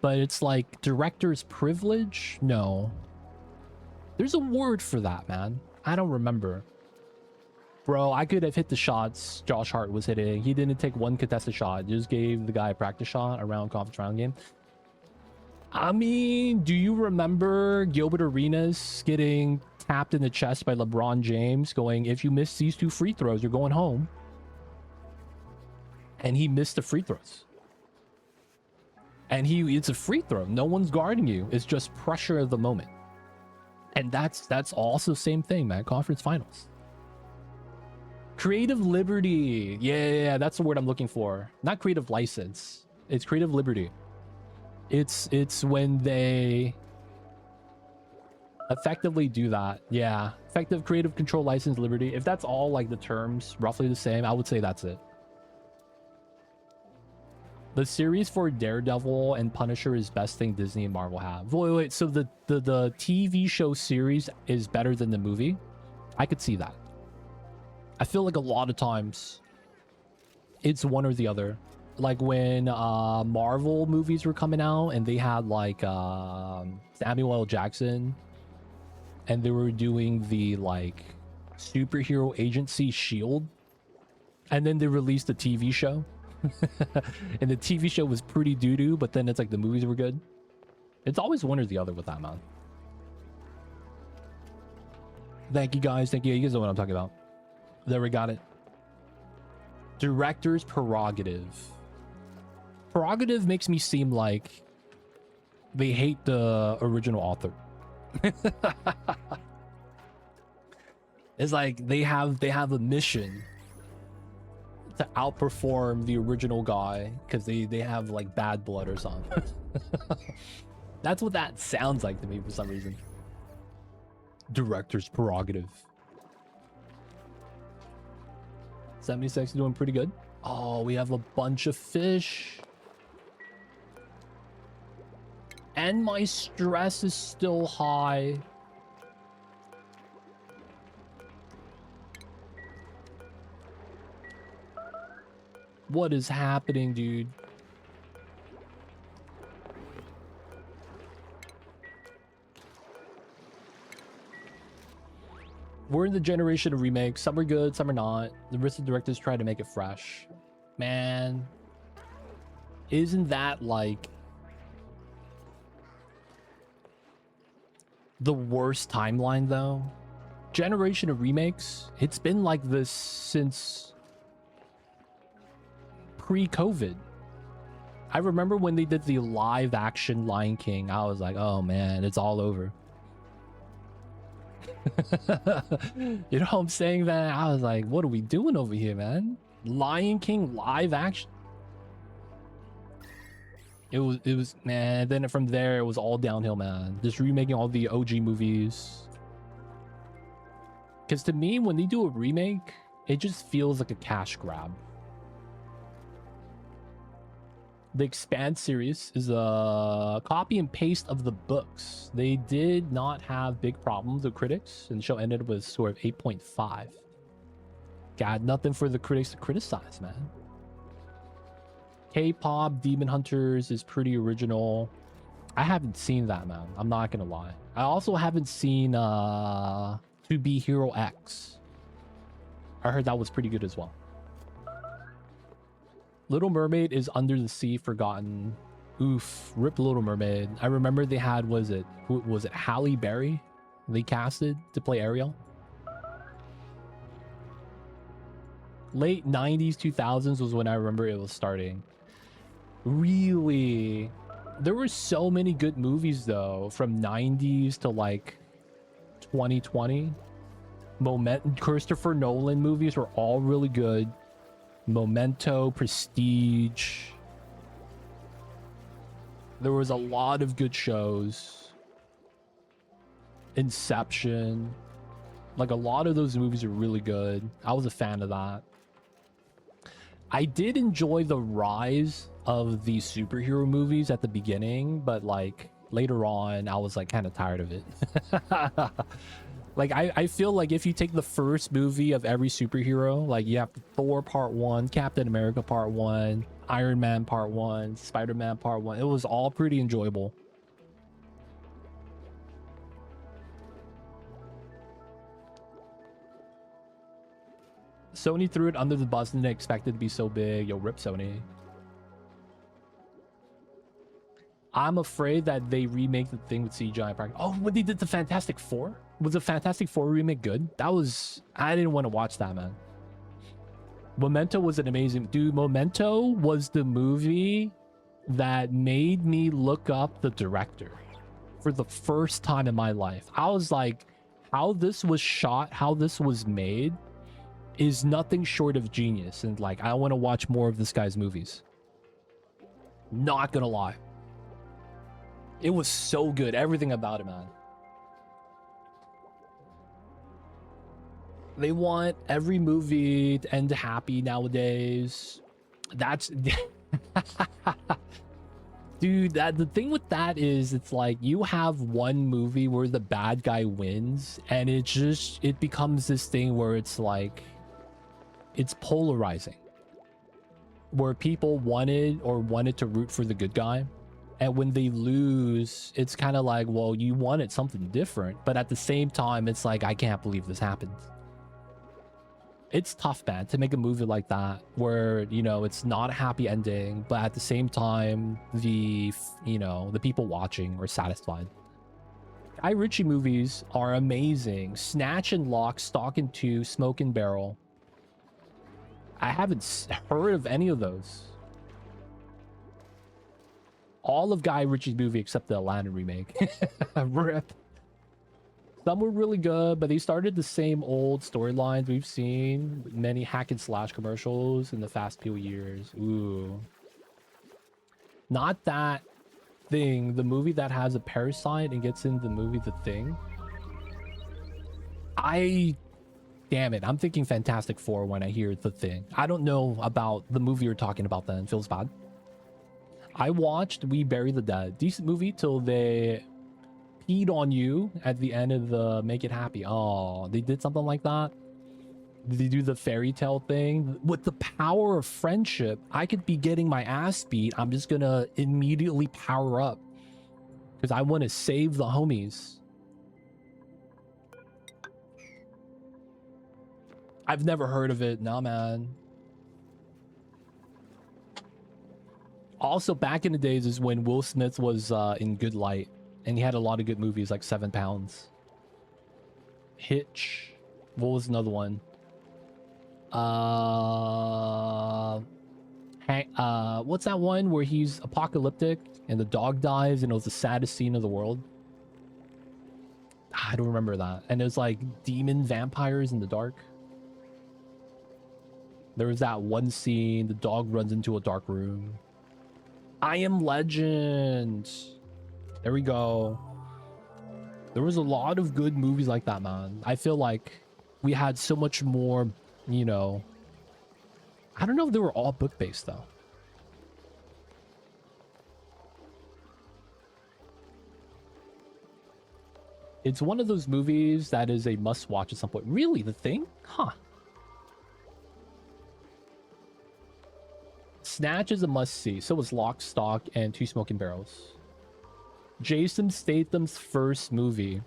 but it's like director's privilege. No, there's a word for that, man. I don't remember. Bro, I could have hit the shots Josh Hart was hitting. He didn't take one contested shot. Just gave the guy a practice shot around conference round game. I mean, do you remember Gilbert Arenas getting tapped in the chest by LeBron James going, if you miss these 2 free throws, you're going home? And he missed the free throws. And it's a free throw. No one's guarding you. It's just pressure of the moment. And that's also the same thing, man. Conference finals. Creative liberty. Yeah, that's the word I'm looking for. Not creative license. It's creative liberty. It's when they effectively do that. Yeah, effective creative control license liberty. If that's all like the terms roughly the same, I would say that's it. The series for Daredevil and Punisher is best thing Disney and Marvel have. Wait, so the TV show series is better than the movie? I could see that. I feel like a lot of times it's one or the other. Like when Marvel movies were coming out and they had like Samuel L. Jackson and they were doing the like superhero agency Shield, and then they released a TV show and the TV show was pretty doo-doo, but then it's like the movies were good. It's always one or the other with that, man. Thank you guys. Thank you. You guys know what I'm talking about. There, we got it. Director's prerogative. Prerogative makes me seem like they hate the original author. It's like they have a mission to outperform the original guy because they have like bad blood or something. That's what that sounds like to me for some reason. Director's prerogative. 76 doing pretty good. Oh, we have a bunch of fish. And my stress is still high. What is happening, dude? We're in the generation of remakes. Some are good, some are not. The rest of the directors try to make it fresh. Man, isn't that like the worst timeline though? Generation of remakes, it's been like this since pre-COVID. I remember when they did the live action Lion King, I was like, oh man, it's all over. You know what I'm saying, man? I was like, what are we doing over here, man? Lion King live action. It was man, then from there it was all downhill, man. Just remaking all the OG movies. Because to me, when they do a remake, it just feels like a cash grab. The Expand series is a copy and paste of the books. They did not have big problems with critics, and the show ended with a score of 8.5. Got nothing for the critics to criticize, man. K-pop Demon Hunters is pretty original. I haven't seen that, man. I'm not gonna lie. I also haven't seen To Be Hero X. I heard that was pretty good as well. Little Mermaid is Under the Sea forgotten. Oof, rip Little Mermaid. I remember they had, was it Halle Berry they casted to play Ariel? Late 90s, 2000s was when I remember it was starting. Really? There were so many good movies though, from 90s to like 2020. Christopher Nolan movies were all really good. Memento, Prestige. There was a lot of good shows. Inception. Like a lot of those movies are really good. I was a fan of that. I did enjoy the rise of the superhero movies at the beginning, but like later on, I was like kind of tired of it. Like I feel like if you take the first movie of every superhero, like you have Thor Part 1, Captain America Part 1, Iron Man Part 1, Spider-Man Part 1, it was all pretty enjoyable. Sony threw it under the bus and didn't expect it to be so big. Yo, rip Sony. I'm afraid that they remake the thing with CGI practice. Oh, when they did the Fantastic Four? Was the Fantastic Four remake good? That was... I didn't want to watch that, man. Memento was an amazing... Dude, Memento was the movie that made me look up the director for the first time in my life. I was like, how this was shot, how this was made is nothing short of genius. And like, I want to watch more of this guy's movies. Not gonna lie. It was so good. Everything about it, man. They want every movie to end happy nowadays. That's... Dude, the thing with that is, it's like you have one movie where the bad guy wins, and it becomes this thing where it's like... It's polarizing. Where people wanted to root for the good guy. And when they lose, it's kind of like, well, you wanted something different. But at the same time, it's like, I can't believe this happened. It's tough, man, to make a movie like that where, you know, it's not a happy ending, but at the same time, the people watching are satisfied. Guy Ritchie movies are amazing. Snatch and Lock, Stock and Two, Smoke and Barrel. I haven't heard of any of those. All of Guy Ritchie's movie except the Aladdin remake. Rip. Some were really good, but they started the same old storylines we've seen. Many hack and slash commercials in the Fast Peel years. Ooh. Not that Thing, the movie that has a parasite and gets in the movie The Thing. Damn it, I'm thinking Fantastic Four when I hear The Thing. I don't know about the movie you're talking about then. Feels bad. I watched We Bury the Dead. Decent movie till they peed on you at the end of the Make It Happy. Oh, they did something like that? Did they do the fairy tale thing? With the power of friendship, I could be getting my ass beat. I'm just gonna immediately power up. Because I want to save the homies. I've never heard of it. Nah, man. Also, back in the days is when Will Smith was in good light. And he had a lot of good movies like 7 Pounds. Hitch. What was another one? What's that one where he's apocalyptic and the dog dies and it was the saddest scene of the world? I don't remember that. And it was like demon vampires in the dark. There was that one scene, the dog runs into a dark room. I Am Legend. There we go. There was a lot of good movies like that, man. I feel like we had so much more, you know... I don't know if they were all book-based, though. It's one of those movies that is a must-watch at some point. Really? The Thing? Huh. Snatch is a must-see. So was Lock, Stock, and Two Smoking Barrels. Jason Statham's first movie.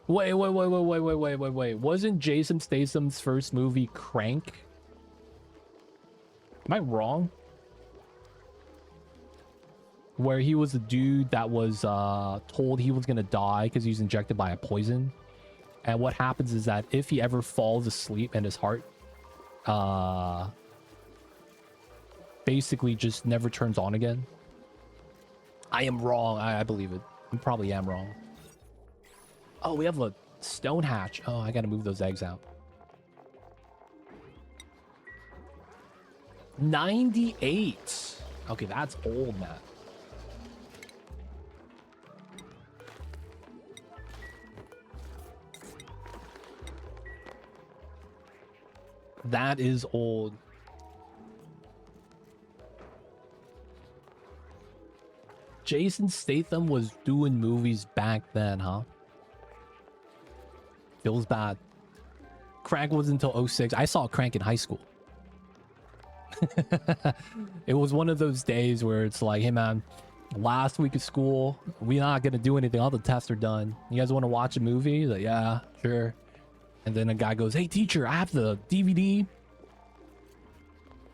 Wait. Wasn't Jason Statham's first movie Crank? Am I wrong? Where he was a dude that was told he was gonna die because he was injected by a poison. And what happens is that if he ever falls asleep and his heart basically just never turns on again. I am wrong. I believe it. I probably am wrong. Oh, we have a stone hatch. Oh, I gotta move those eggs out. 98. Okay, that's old, man. That is old. Jason Statham was doing movies back then, huh? Feels bad. Crank wasn't until 06. I saw Crank in high school. It was one of those days where it's like, hey man, last week of school, we're not gonna do anything. All the tests are done. You guys want to watch a movie? Like, yeah, sure. And then a guy goes, hey teacher, I have the DVD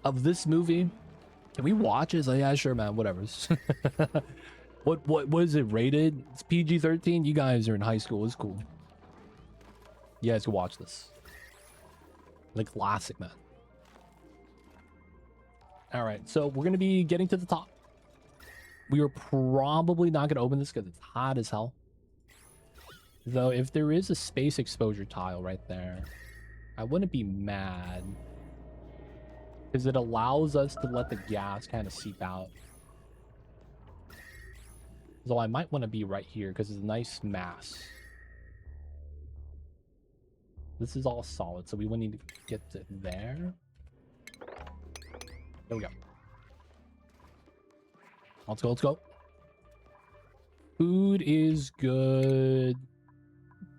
of this movie. Can we watch it? It's like, yeah, sure, man, whatever. What is it rated? It's PG-13. You guys are in high school. It's cool. You guys can watch this. Like classic, man. All right, so we're gonna be getting to the top. We are probably not gonna open this because it's hot as hell. Though if there is a space exposure tile right there, I wouldn't be mad. Because it allows us to let the gas kind of seep out. So I might want to be right here because it's a nice mass. This is all solid, so we would need to get to there. There we go. Let's go, let's go. Food is good.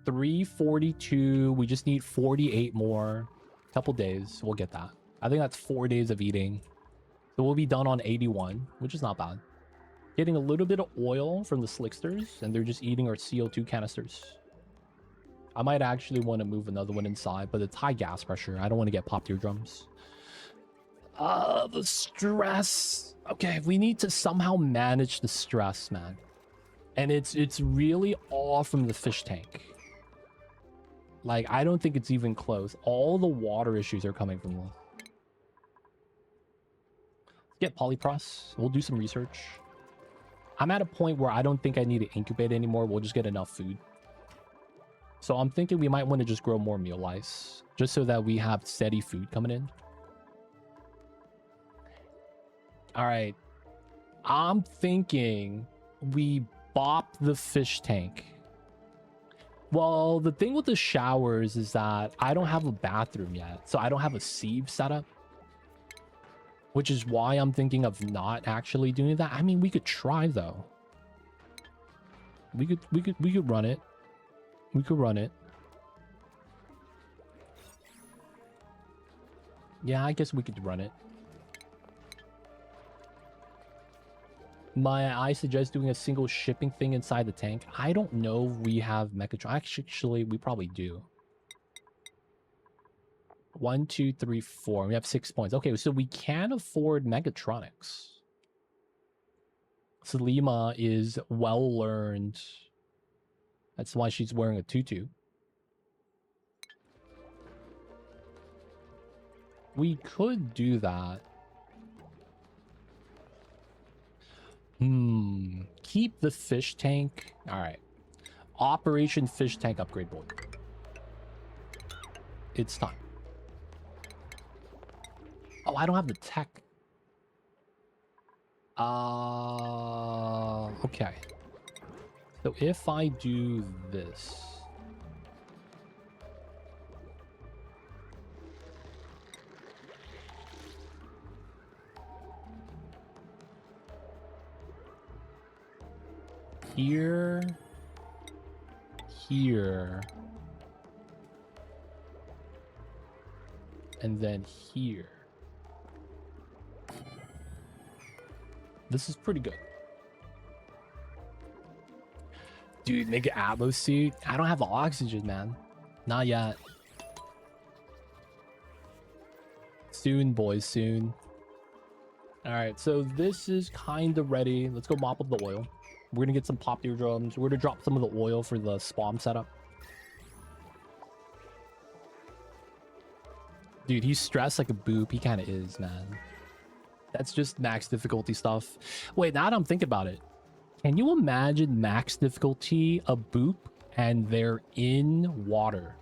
342. We just need 48 more. Couple days, we'll get that. I think that's 4 days of eating. So we'll be done on 81, which is not bad. Getting a little bit of oil from the slicksters, and they're just eating our CO2 canisters. I might actually want to move another one inside, but it's high gas pressure. I don't want to get popped eardrums. The stress. Okay, we need to somehow manage the stress, man. And it's really all from the fish tank. Like, I don't think it's even close. All the water issues are coming from this. Get polypros. We'll do some research. I'm at a point where I don't think I need to incubate anymore. We'll just get enough food. So I'm thinking we might want to just grow more meal lice, just so that we have steady food coming in. All right. I'm thinking we bop the fish tank. Well, the thing with the showers is that I don't have a bathroom yet, so I don't have a sieve set up. Which is why I'm thinking of not actually doing that. I mean, we could try though. We could run it. We could run it. Yeah, I guess we could run it. I suggest doing a single shipping thing inside the tank. I don't know if we have Mechatron. Actually, we probably do. 1, 2, 3, 4. We have 6 points. Okay, so we can afford Megatronics. Selima is well learned. That's why she's wearing a tutu. We could do that. Keep the fish tank. All right. Operation Fish Tank upgrade board. It's time. Oh, I don't have the tech. Okay. So if I do this. Here. Here. And then here. This is pretty good. Dude, make an ammo suit. I don't have the oxygen, man. Not yet. Soon, boys, soon. All right, so this is kind of ready. Let's go mop up the oil. We're gonna get some pop eardrums. We're gonna drop some of the oil for the spawn setup. Dude, he's stressed like a boop. He kind of is, man. That's just max difficulty stuff. Wait, now that I'm thinking about it, can you imagine max difficulty a boop and they're in water?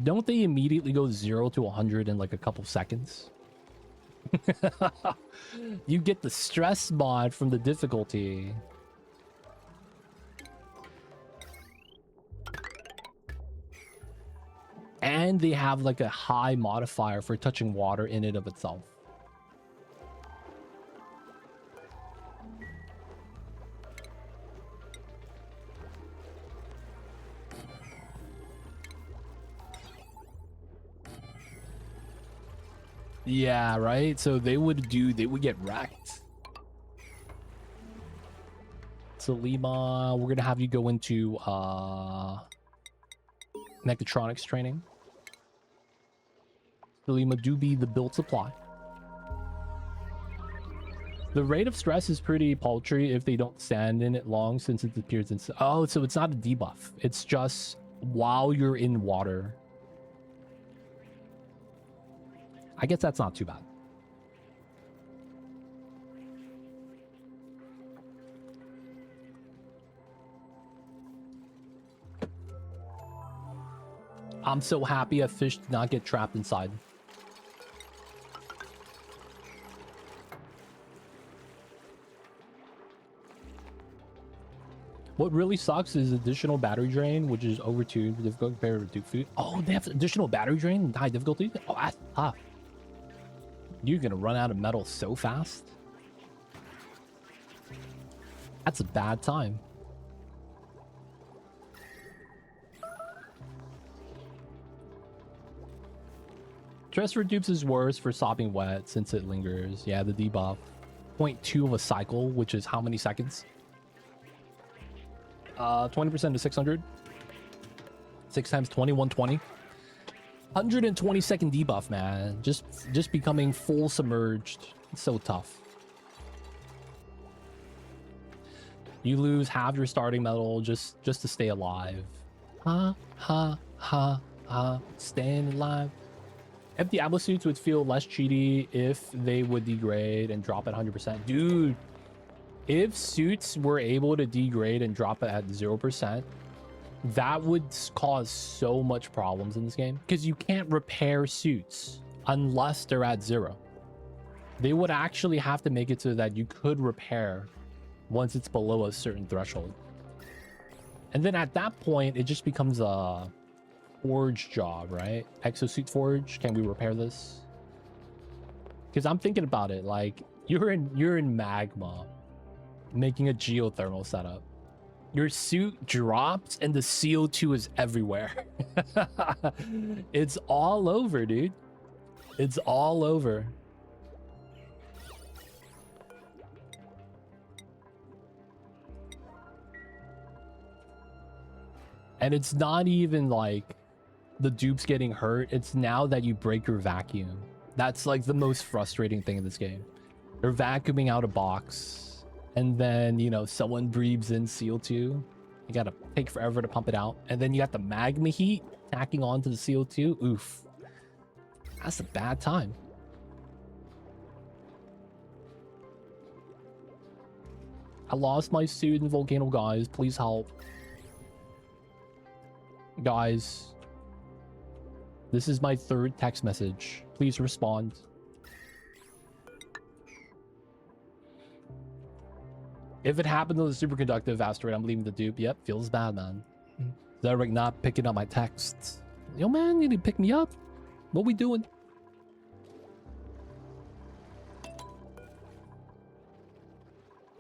Don't they immediately go 0 to 100 in like a couple seconds? You get the stress mod from the difficulty. And they have like a high modifier for touching water in and of itself. Yeah, right? So they would get wrecked. So Lima, we're gonna have you go into mechatronics training. So Lima, do be the build supply. The rate of stress is pretty paltry if they don't stand in it long, since it appears in... Oh, so it's not a debuff. It's just while you're in water. I guess that's not too bad. I'm so happy a fish did not get trapped inside. What really sucks is additional battery drain, which is over 2 difficult compared to Dupe food. Oh, they have additional battery drain and high difficulty? Oh, that's tough. You're gonna run out of metal so fast. That's a bad time. Stress for Dupes is worse for sopping wet since it lingers. Yeah, the debuff. 0.2 of a cycle, which is how many seconds? 20% to 600. 6 times 20, 120. 120-second debuff, man. Just becoming full submerged. It's so tough. You lose half your starting metal just to stay alive. Ha ha ha ha. Staying alive. Empty ammo suits would feel less cheaty if they would degrade and drop at 100%. Dude, if suits were able to degrade and drop it at 0%, that would cause so much problems in this game, because you can't repair suits unless they're at 0. They would actually have to make it so that you could repair once it's below a certain threshold. And then at that point, it just becomes a forge job, right? Exosuit forge, can we repair this? Because I'm thinking about it, like you're in MAAmba making a geothermal setup. Your suit drops and the CO2 is everywhere. It's all over, dude. It's all over. And it's not even like the dupes getting hurt. It's now that you break your vacuum. That's like the most frustrating thing in this game. They're vacuuming out a box. And then, you know, someone breathes in CO2. You gotta take forever to pump it out. And then you got the magma heat tacking onto the CO2. Oof. That's a bad time. I lost my suit in volcano, guys. Please help. Guys. This is my 3rd text message. Please respond. If it happened to the superconductive asteroid, I'm leaving the dupe. Yep, feels bad, man. Derek not picking up my texts. Yo, man, you need to pick me up. What we doing?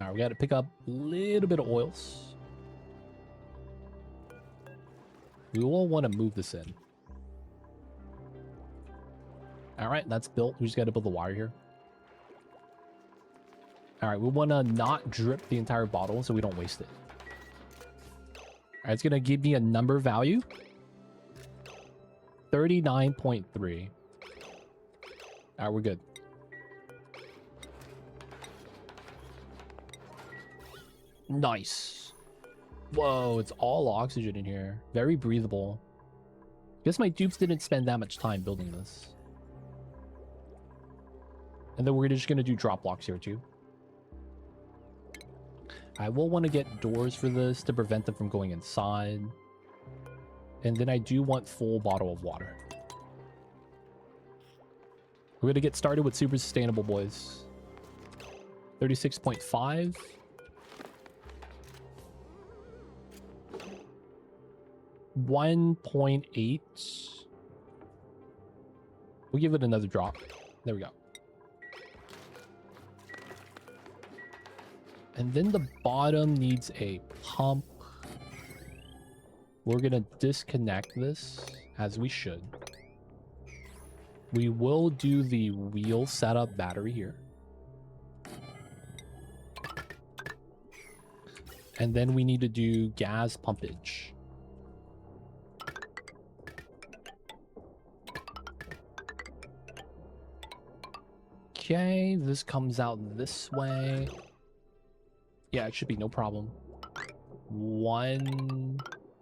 Alright, we gotta pick up a little bit of oils. We all want to move this in. Alright, that's built. We just gotta build the wire here. All right, we want to not drip the entire bottle so we don't waste it. All right, it's going to give me a number value. 39.3. All right, we're good. Nice. Whoa, it's all oxygen in here. Very breathable. Guess my dupes didn't spend that much time building this. And then we're just going to do drop blocks here too. I will want to get doors for this to prevent them from going inside. And then I do want full bottle of water. We're going to get started with super sustainable, boys. 36.5. .8. We'll give it another drop. There we go. And then the bottom needs a pump. We're gonna disconnect this, as we should. We will do the wheel setup battery here. And then we need to do gas pumpage. Okay, this comes out this way. Yeah, it should be no problem. 1,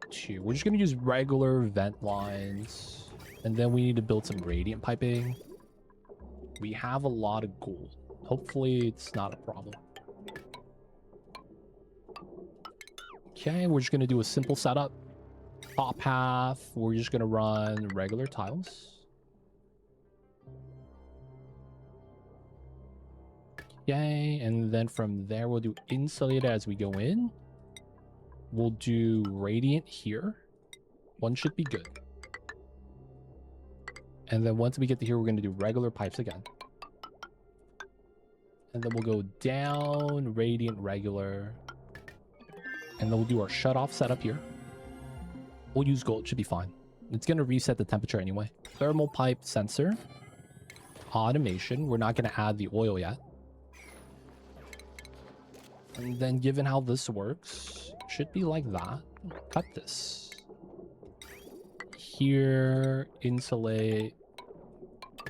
2. We're just gonna use regular vent lines. And then we need to build some radiant piping. We have a lot of gold. Hopefully it's not a problem. Okay, we're just gonna do a simple setup. Top half, we're just gonna run regular tiles. Okay, and then from there we'll do insulated as we go in. We'll do radiant here. One should be good. And then once we get to here, we're going to do regular pipes again. And then we'll go down, radiant, regular. And then we'll do our shut-off setup here. We'll use gold, should be fine. It's going to reset the temperature anyway. Thermal pipe sensor. Automation. We're not going to add the oil yet. And then given how this works, should be like that. Cut this. Here, insulate.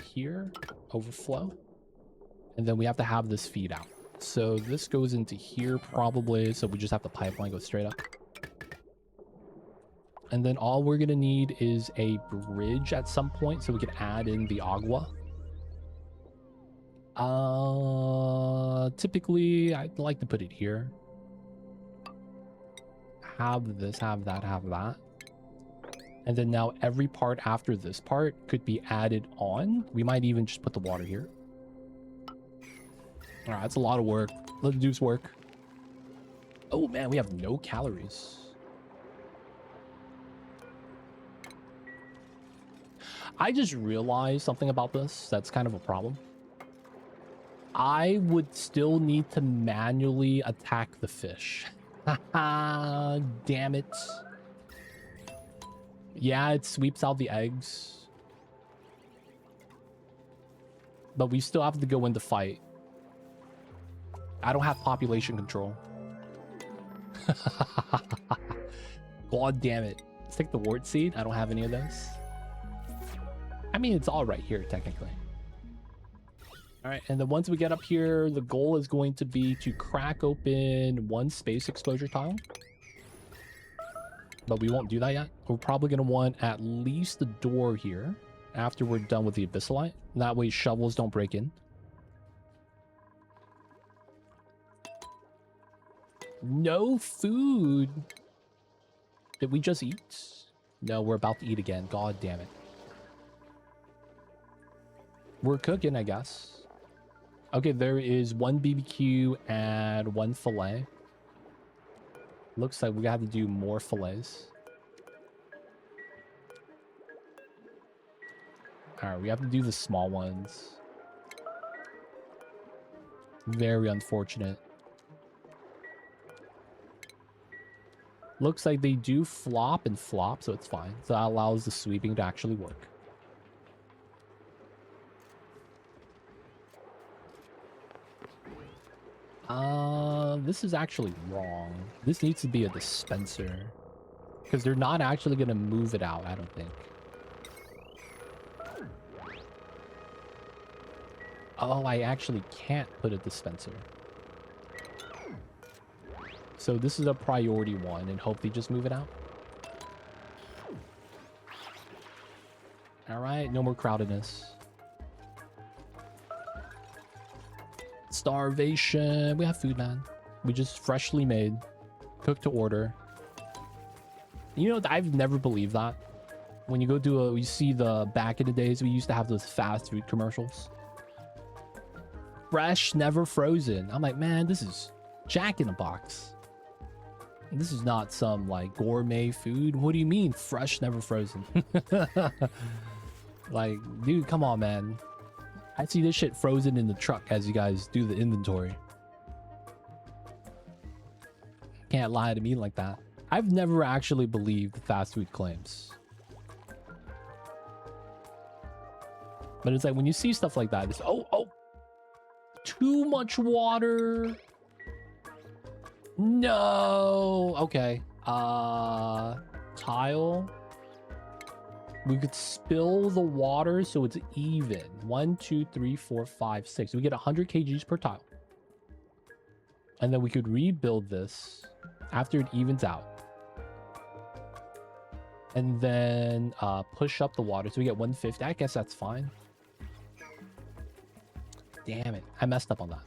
Here, overflow. And then we have to have this feed out. So this goes into here probably, so we just have the pipeline go straight up. And then all we're gonna need is a bridge at some point so we can add in the agua. Typically I'd like to put it here. Have this, have that, have that. And then now every part after this part could be added on. We might even just put the water here. All right, that's a lot of work. Let the dupes work. Oh man, we have no calories. I just realized something about this that's kind of a problem. I would still need to manually attack the fish. Damn it. Yeah, it sweeps out the eggs. But we still have to go in to fight. I don't have population control. God damn it. Let's take the wart seed. I don't have any of those. I mean, it's all right here, technically. All right, and then once we get up here, the goal is going to be to crack open one space exposure tile. But we won't do that yet. We're probably going to want at least a door here after we're done with the abyssalite. That way shovels don't break in. No food. Did we just eat? No, we're about to eat again. God damn it. We're cooking, I guess. Okay, there is one BBQ and one fillet. Looks like we have to do more fillets. Alright, we have to do the small ones. Very unfortunate. Looks like they do flop and flop, so it's fine. So that allows the sweeping to actually work. This is actually wrong. This needs to be a dispenser. Because they're not actually going to move it out, I don't think. Oh, I actually can't put a dispenser. So this is a priority one, and hope they just move it out. Alright, no more crowdedness. Starvation. We have food, man. We just freshly made. Cooked to order. You know, I've never believed that. When you go do you see the back in the days, we used to have those fast food commercials. Fresh, never frozen. I'm like, man, this is Jack in a Box. This is not some like gourmet food. What do you mean fresh, never frozen? Like, dude, come on, man. I see this shit frozen in the truck as you guys do the inventory. Can't lie to me like that. I've never actually believed fast food claims. But it's like when you see stuff like that, it's oh, too much water. No. Okay. Tile. We could spill the water so it's even. 1, 2, 3, 4, 5, 6. We get 100 kgs per tile. And then we could rebuild this after it evens out. And then push up the water so we get 150. I guess that's fine. Damn it. I messed up on that.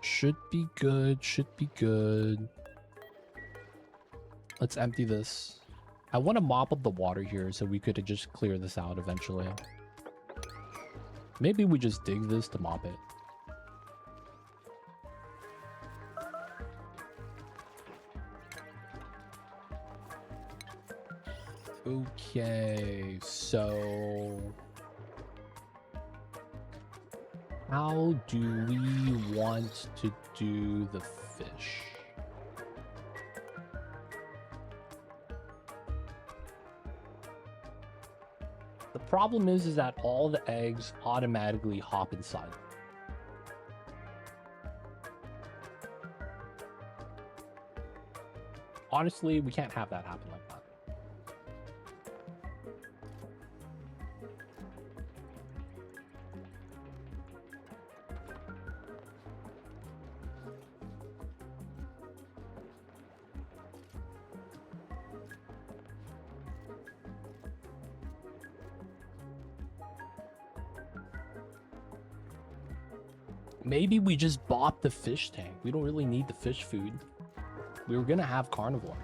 Should be good. Should be good. Let's empty this. I want to mop up the water here so we could just clear this out eventually. Maybe we just dig this to mop it. Okay, so how do we want to do the fish? The problem is that all the eggs automatically hop inside. Honestly, we can't have that happen like that. Maybe we just bought the fish tank. We don't really need the fish food. We were gonna have carnivore.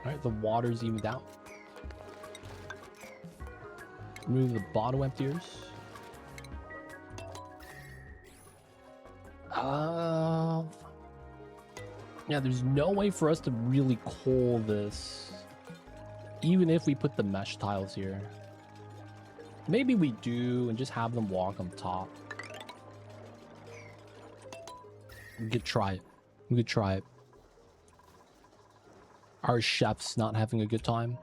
Alright, the water's evened out. Remove the bottle emptiers. Yeah, there's no way for us to really coal this. Even if we put the mesh tiles here. Maybe we do and just have them walk on top. We could try it. We could try it. Our chef's not having a good time.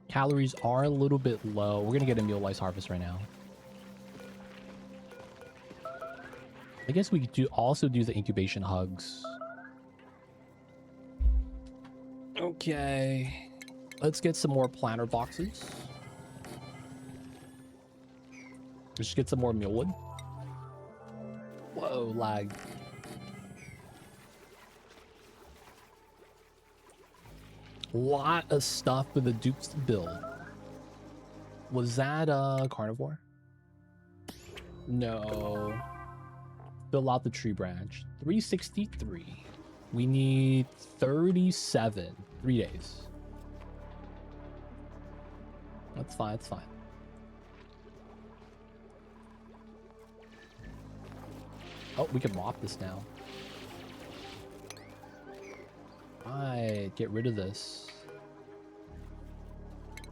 Calories are a little bit low. We're gonna get a meal lice harvest right now. I guess we could also do the incubation hugs. Okay. Let's get some more planter boxes. Let's get some more mealwood. Whoa, lag. Lot of stuff for the Dupes to build. Was that carnivore? No. Fill out the tree branch. 363. We need 37. 3 days. That's fine, that's fine. Oh, we can mop this now. Alright, get rid of this.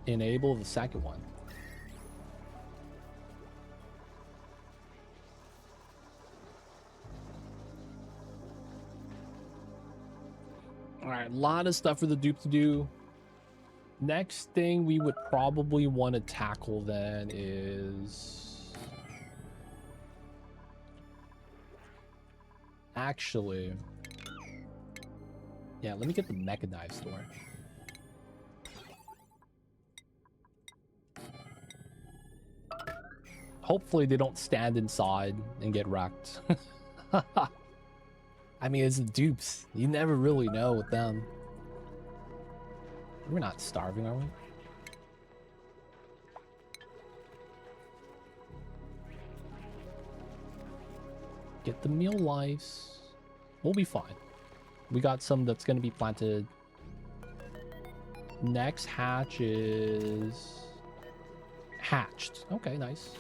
Enable the second one. Alright, a lot of stuff for the dupe to do. Next thing we would probably want to tackle then is... Actually... Yeah, let me get the mechanized store. Hopefully they don't stand inside and get wrecked. I mean, it's the dupes. You never really know with them. We're not starving, are we? Get the meal lice. We'll be fine. We got some that's going to be planted. Next hatch is... hatched. Okay, nice.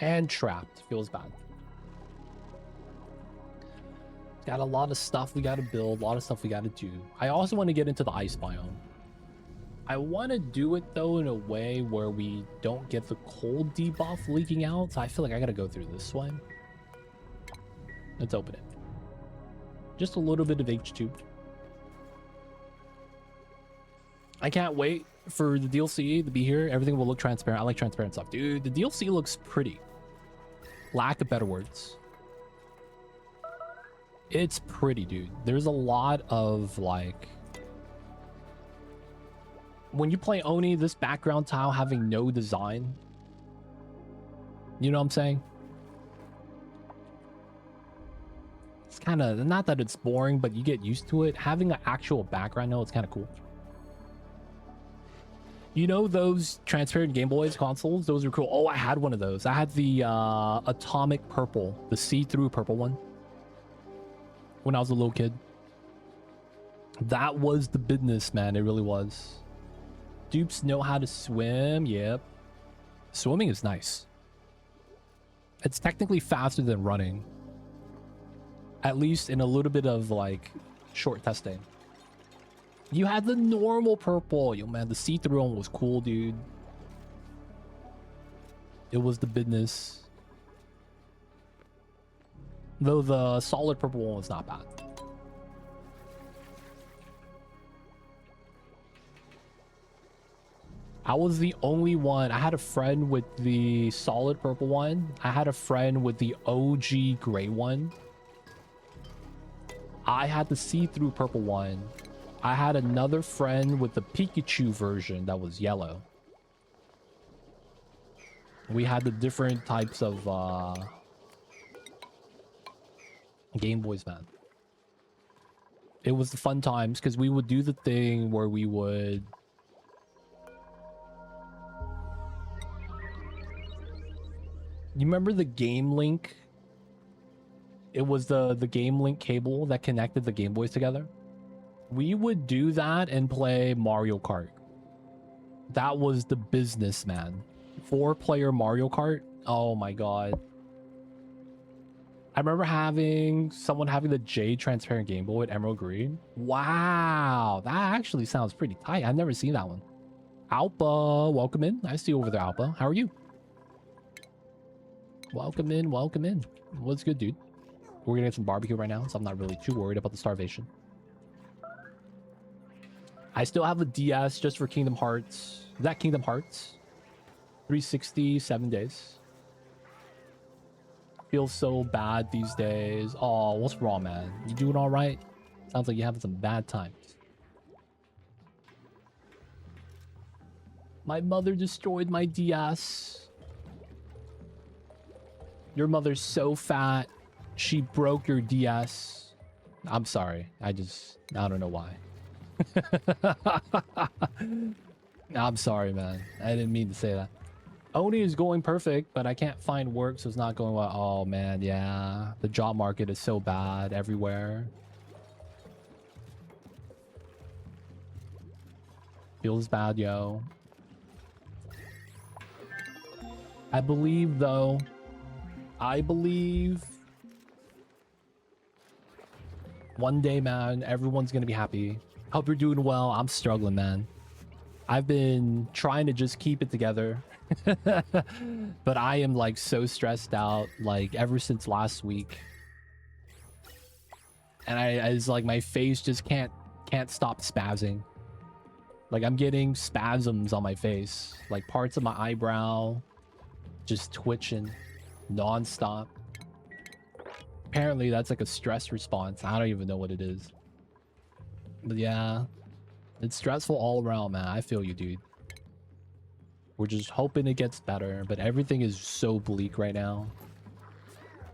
And trapped. Feels bad. Got a lot of stuff we got to build. A lot of stuff we got to do. I also want to get into the ice biome. I want to do it, though, in a way where we don't get the cold debuff leaking out. So I feel like I got to go through this way. Let's open it. Just a little bit of H2. I can't wait for the DLC to be here. Everything will look transparent. I like transparent stuff. Dude, the DLC looks pretty. Lack of better words. It's pretty, dude. There's a lot of, like... When you play Oni, this background tile having no design. You know what I'm saying? It's kind of... Not that it's boring, but you get used to it. Having an actual background, no, it's kind of cool. You know those transparent Game Boys consoles? Those are cool. Oh, I had one of those. I had the atomic purple. The see-through purple one. When I was a little kid. That was the business, man. It really was. Dupes know how to swim. Yep. Swimming is nice. It's technically faster than running. At least in a little bit of, like, short testing. You had the normal purple. Yo, man, the see-through one was cool, dude. It was the business. Though the solid purple one was not bad. I was the only one. I had a friend with the solid purple one. I had a friend with the OG gray one. I had the see-through purple one. I had another friend with the Pikachu version that was yellow. We had the different types of Game Boys, man. It was the fun times because we would do the thing where we would... You remember the Game Link? It was the Game Link cable that connected the Game Boys together. We would do that and play Mario Kart. That was the business, man. 4-player Mario Kart. Oh my god. I remember someone having the Jade transparent Game Boy with Emerald Green. Wow, that actually sounds pretty tight. I've never seen that one. Alpa, welcome in. I see you over there, Alpa. How are you? Welcome in, welcome in. What's good, dude? We're gonna get some barbecue right now, so I'm not really too worried about the starvation. I still have a DS just for Kingdom Hearts. Is that Kingdom Hearts? 360, 7 days. Feels so bad these days. Oh, what's wrong, man? You doing all right? Sounds like you're having some bad times. My mother destroyed my DS. Your mother's so fat. She broke your DS. I'm sorry. I don't know why. I'm sorry, man. I didn't mean to say that. Oni is going perfect, but I can't find work, so it's not going well. Oh, man, yeah. The job market is so bad everywhere. Feels bad, yo. I believe, though. I believe... One day, man, everyone's gonna be happy. Hope you're doing well. I'm struggling, man. I've been trying to just keep it together. But I am, like, so stressed out, like, ever since last week. And it's like my face just can't can't stop spazzing. Like, I'm getting spasms on my face. Like, parts of my eyebrow just twitching non-stop. Apparently, that's like a stress response. I don't even know what it is. But yeah, it's stressful all around, man. I feel you, dude. We're just hoping it gets better, but everything is so bleak right now.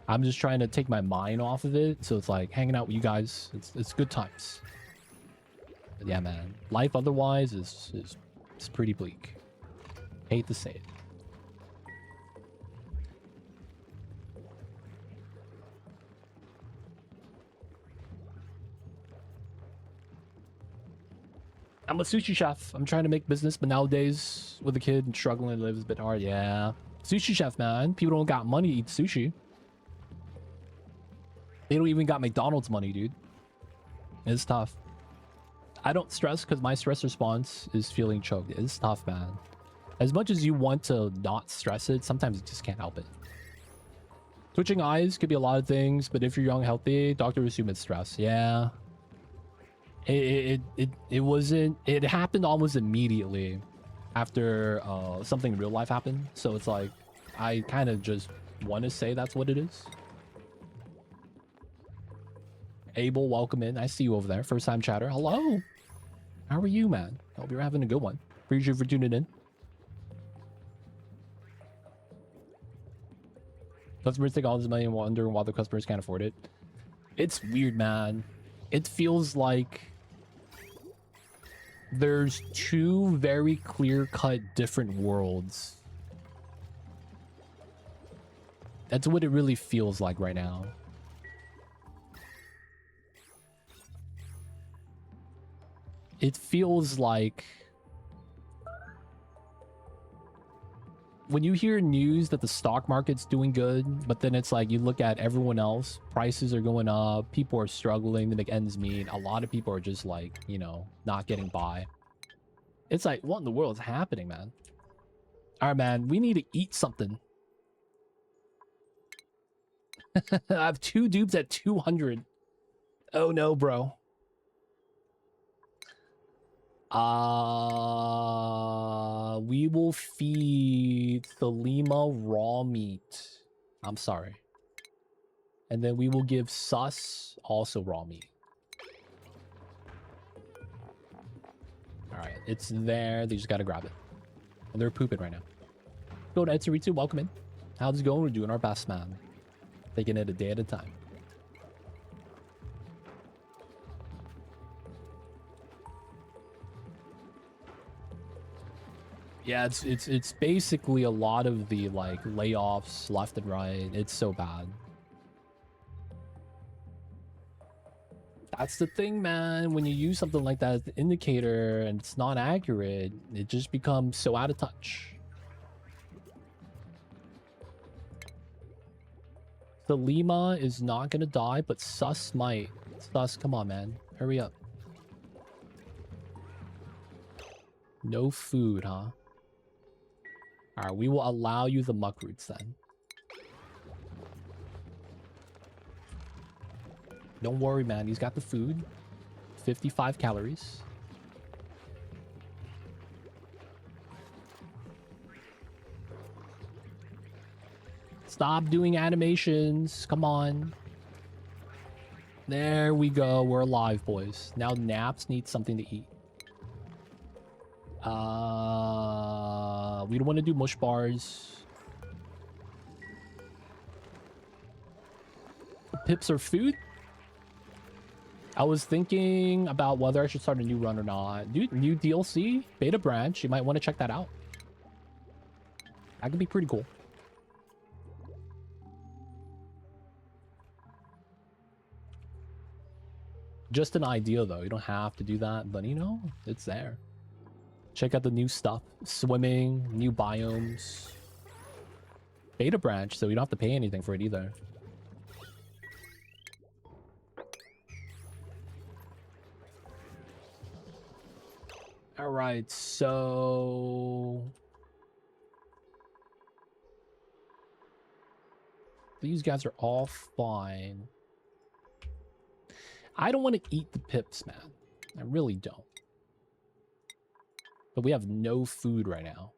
I'm just trying to take my mind off of it, so it's like hanging out with you guys. It's good times. But yeah, man. Life otherwise is pretty bleak. Hate to say it. I'm a sushi chef. I'm trying to make business, but nowadays with a kid and struggling to live is a bit hard. Yeah. Sushi chef, man. People don't got money to eat sushi. They don't even got McDonald's money, dude. It's tough. I don't stress because my stress response is feeling choked. It's tough, man. As much as you want to not stress it, sometimes you just can't help it. Twitching eyes could be a lot of things, but if you're young, healthy, doctor assume it's stress. Yeah. It wasn't. It happened almost immediately after something in real life happened. So it's like I kind of just want to say that's what it is. Abel, welcome in. I see you over there. First time chatter. Hello. How are you, man? Hope you're having a good one. Appreciate you for tuning in. Customers take all this money and wonder why the customers can't afford it. It's weird, man. It feels like there's two very clear-cut different worlds. That's what it really feels like right now. It feels like when you hear news that the stock market's doing good, but then it's like you look at everyone else, prices are going up, people are struggling to make ends meet. A lot of people are just like, you know, not getting by. It's like, what in the world is happening, man? All right, man, we need to eat something. I have 2 dupes at 200. Oh no, bro. We will feed Thelema raw meat. I'm sorry. And then we will give Sus also raw meat. Alright, it's there. They just gotta grab it. And they're pooping right now. Go to Etsuritu, welcome in. How's it going? We're doing our best, man. Taking it a day at a time. Yeah, it's basically a lot of the like layoffs left and right. It's so bad. That's the thing, man. When you use something like that as the indicator and it's not accurate, it just becomes so out of touch. The Lima is not gonna die, but Sus might. Sus, come on, man. Hurry up. No food, huh? Alright, we will allow you the muck roots then. Don't worry, man. He's got the food. 55 calories. Stop doing animations. Come on. There we go. We're alive, boys. Now Naps needs something to eat. We don't want to do mush bars. Pips are food? I was thinking about whether I should start a new run or not. Dude, new DLC, beta branch. You might want to check that out. That could be pretty cool. Just an idea, though. You don't have to do that, but you know, it's there. Check out the new stuff. Swimming, new biomes. Beta branch, so you don't have to pay anything for it either. Alright, so... these guys are all fine. I don't want to eat the pips, man. I really don't. But we have no food right now.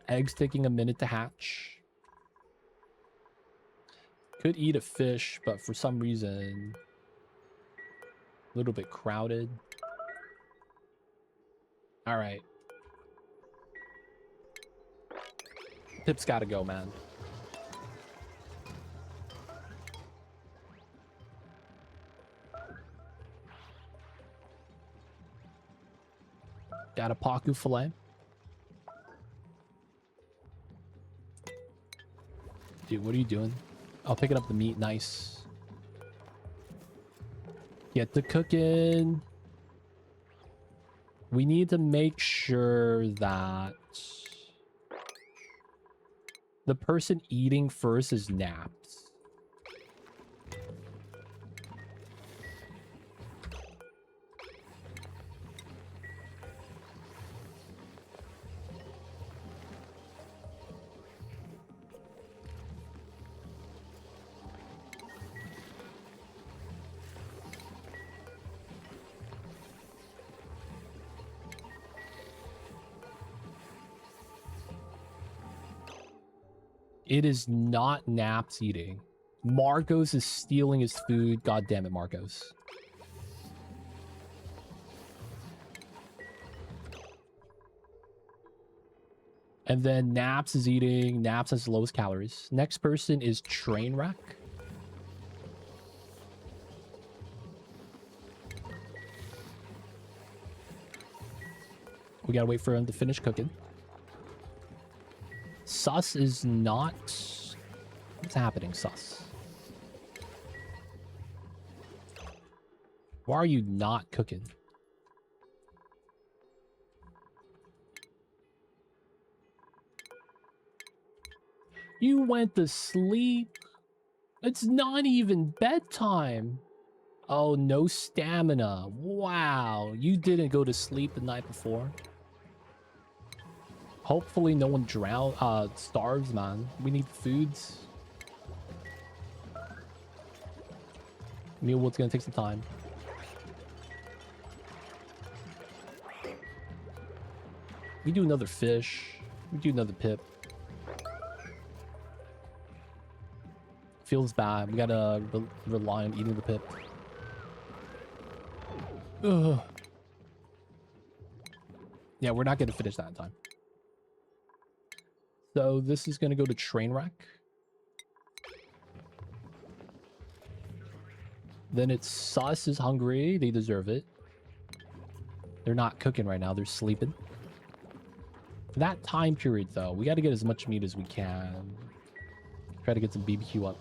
Eggs taking a minute to hatch. Could eat a fish, but for some reason, a little bit crowded. All right. Pip's gotta go, man. Got a Paku fillet. Dude, what are you doing? I'll pick up the meat. Nice. Get to cooking. We need to make sure that the person eating first is naps. It is not Naps eating. Marcos is stealing his food. God damn it, Marcos. And then Naps is eating. Naps has the lowest calories. Next person is Trainwreck. We gotta wait for him to finish cooking. Sus is not... What's happening, Sus? Why are you not cooking? You went to sleep? It's not even bedtime. Oh, no stamina. Wow, you didn't go to sleep the night before. Hopefully no one starves, man. We need foods. Mealwood's gonna take some time. We do another fish. We do another pip. Feels bad. We gotta rely on eating the pip. Ugh. Yeah, we're not gonna finish that in time. So this is gonna go to Trainwreck. Then it's Sus is hungry. They deserve it. They're not cooking right now. They're sleeping. For that time period, though, we got to get as much meat as we can. Try to get some BBQ up.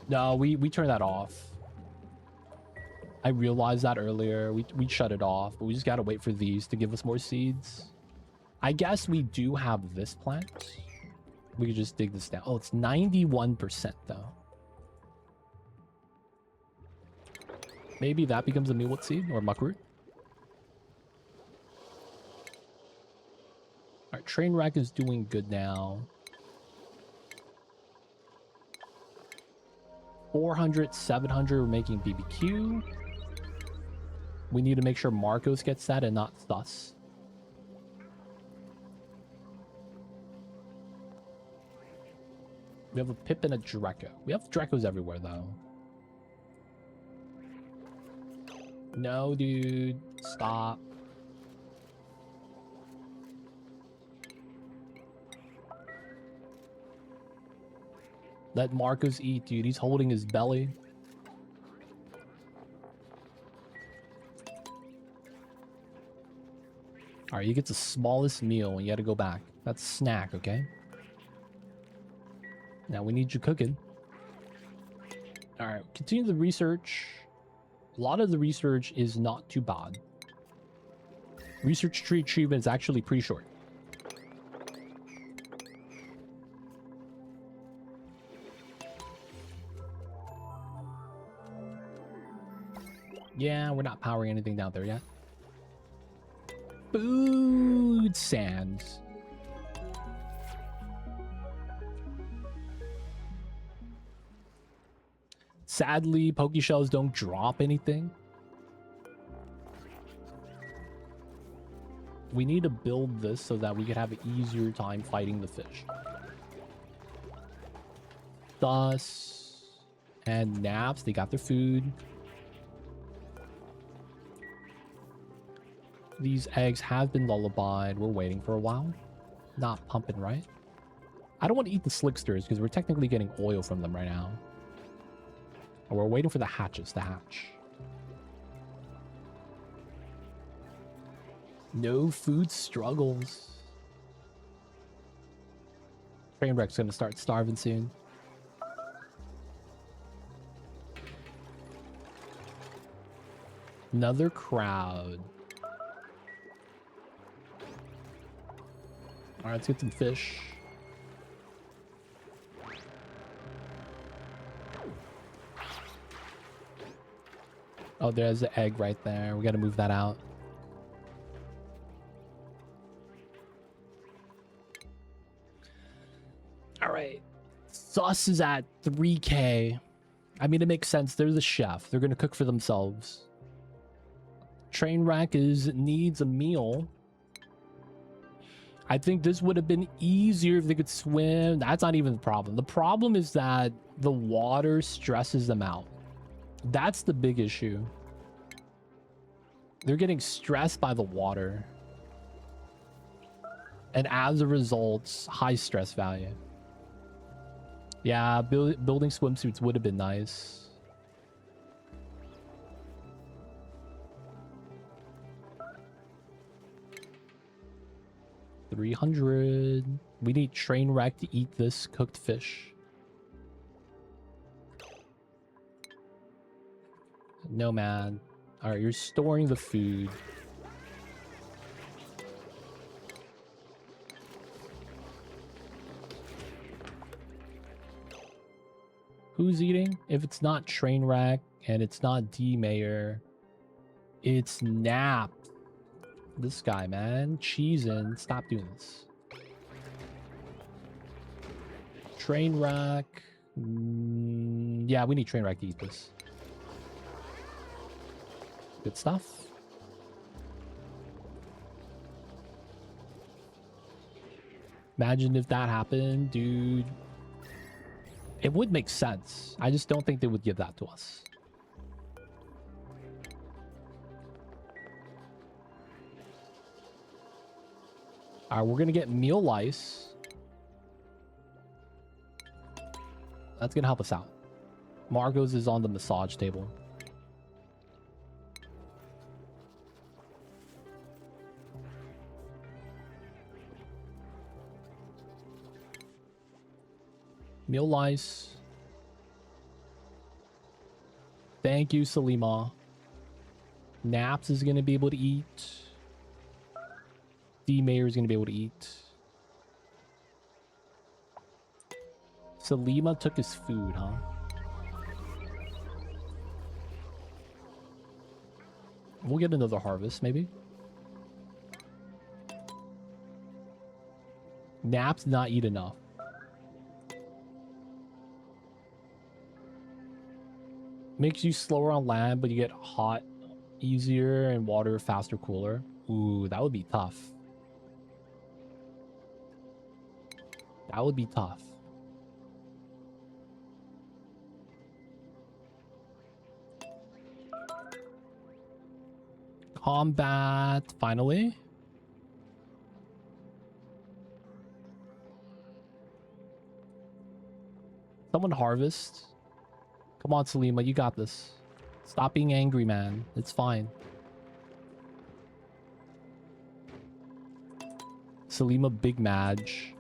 No, we turned that off. I realized that earlier. We shut it off, but we just got to wait for these to give us more seeds. I guess we do have this plant. We could just dig this down. Oh, it's 91% though. Maybe that becomes a mealwood seed or muckroot. Alright, Trainwreck is doing good now. 400, 700, we're making BBQ. We need to make sure Marcos gets that and not Sus. We have a Pip and a Draco. We have Dracos everywhere, though. No, dude. Stop. Let Marcos eat, dude. He's holding his belly. Alright, you get the smallest meal and you gotta go back. That's a snack, okay? Now we need you cooking. Alright, continue the research. A lot of the research is not too bad. Research tree achievement is actually pretty short. Yeah, we're not powering anything down there yet. Food sands. Sadly, Pokeshells don't drop anything. We need to build this so that we could have an easier time fighting the fish. Thus, and Naps, they got their food. These eggs have been lullabied. We're waiting for a while. Not pumping, right? I don't want to eat the slicksters because we're technically getting oil from them right now. And we're waiting for the hatches to hatch. No food struggles. Trainwreck's gonna start starving soon. Another crowd. Alright, let's get some fish. Oh, there's the egg right there. We gotta move that out. Alright. Sus is at 3K. I mean, it makes sense. They're the chef. They're gonna cook for themselves. Trainwreck needs a meal. I think this would have been easier if they could swim. That's not even the problem. The problem is that the water stresses them out. That's the big issue. They're getting stressed by the water. And as a result, high stress value. Yeah, building swimsuits would have been nice. $300. We need Trainwreck to eat this cooked fish. No, man. Alright, you're storing the food. Who's eating? If it's not Trainwreck and it's not D-Mayor, it's Nap. This guy, man. Cheesin'. Stop doing this. Trainwreck. Yeah, we need Trainwreck to eat this. Good stuff. Imagine if that happened, dude. It would make sense. I just don't think they would give that to us. Alright, we're gonna get meal lice. That's gonna help us out. Margot's is on the massage table. Meal lice. Thank you, Salima. Naps is gonna be able to eat. D-Mayor is gonna be able to eat. Salima took his food, huh? We'll get another harvest, maybe. Naps did not eat enough. Makes you slower on land, but you get hot easier and water faster, cooler. Ooh, that would be tough. That would be tough. Combat, finally. Someone harvest. Come on, Salima, you got this. Stop being angry, man. It's fine. Salima Big Madge.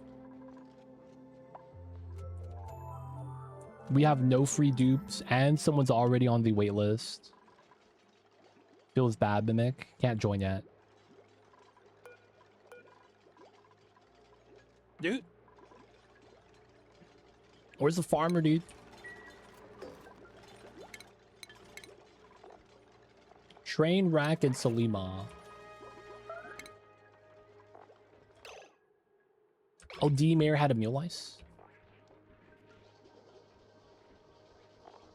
We have no free dupes, and someone's already on the wait list. Feels bad, Mimic. Can't join yet. Dude. Where's the farmer, dude? Trainwreck and Salima. Oh, D-Mayor had a meal lice?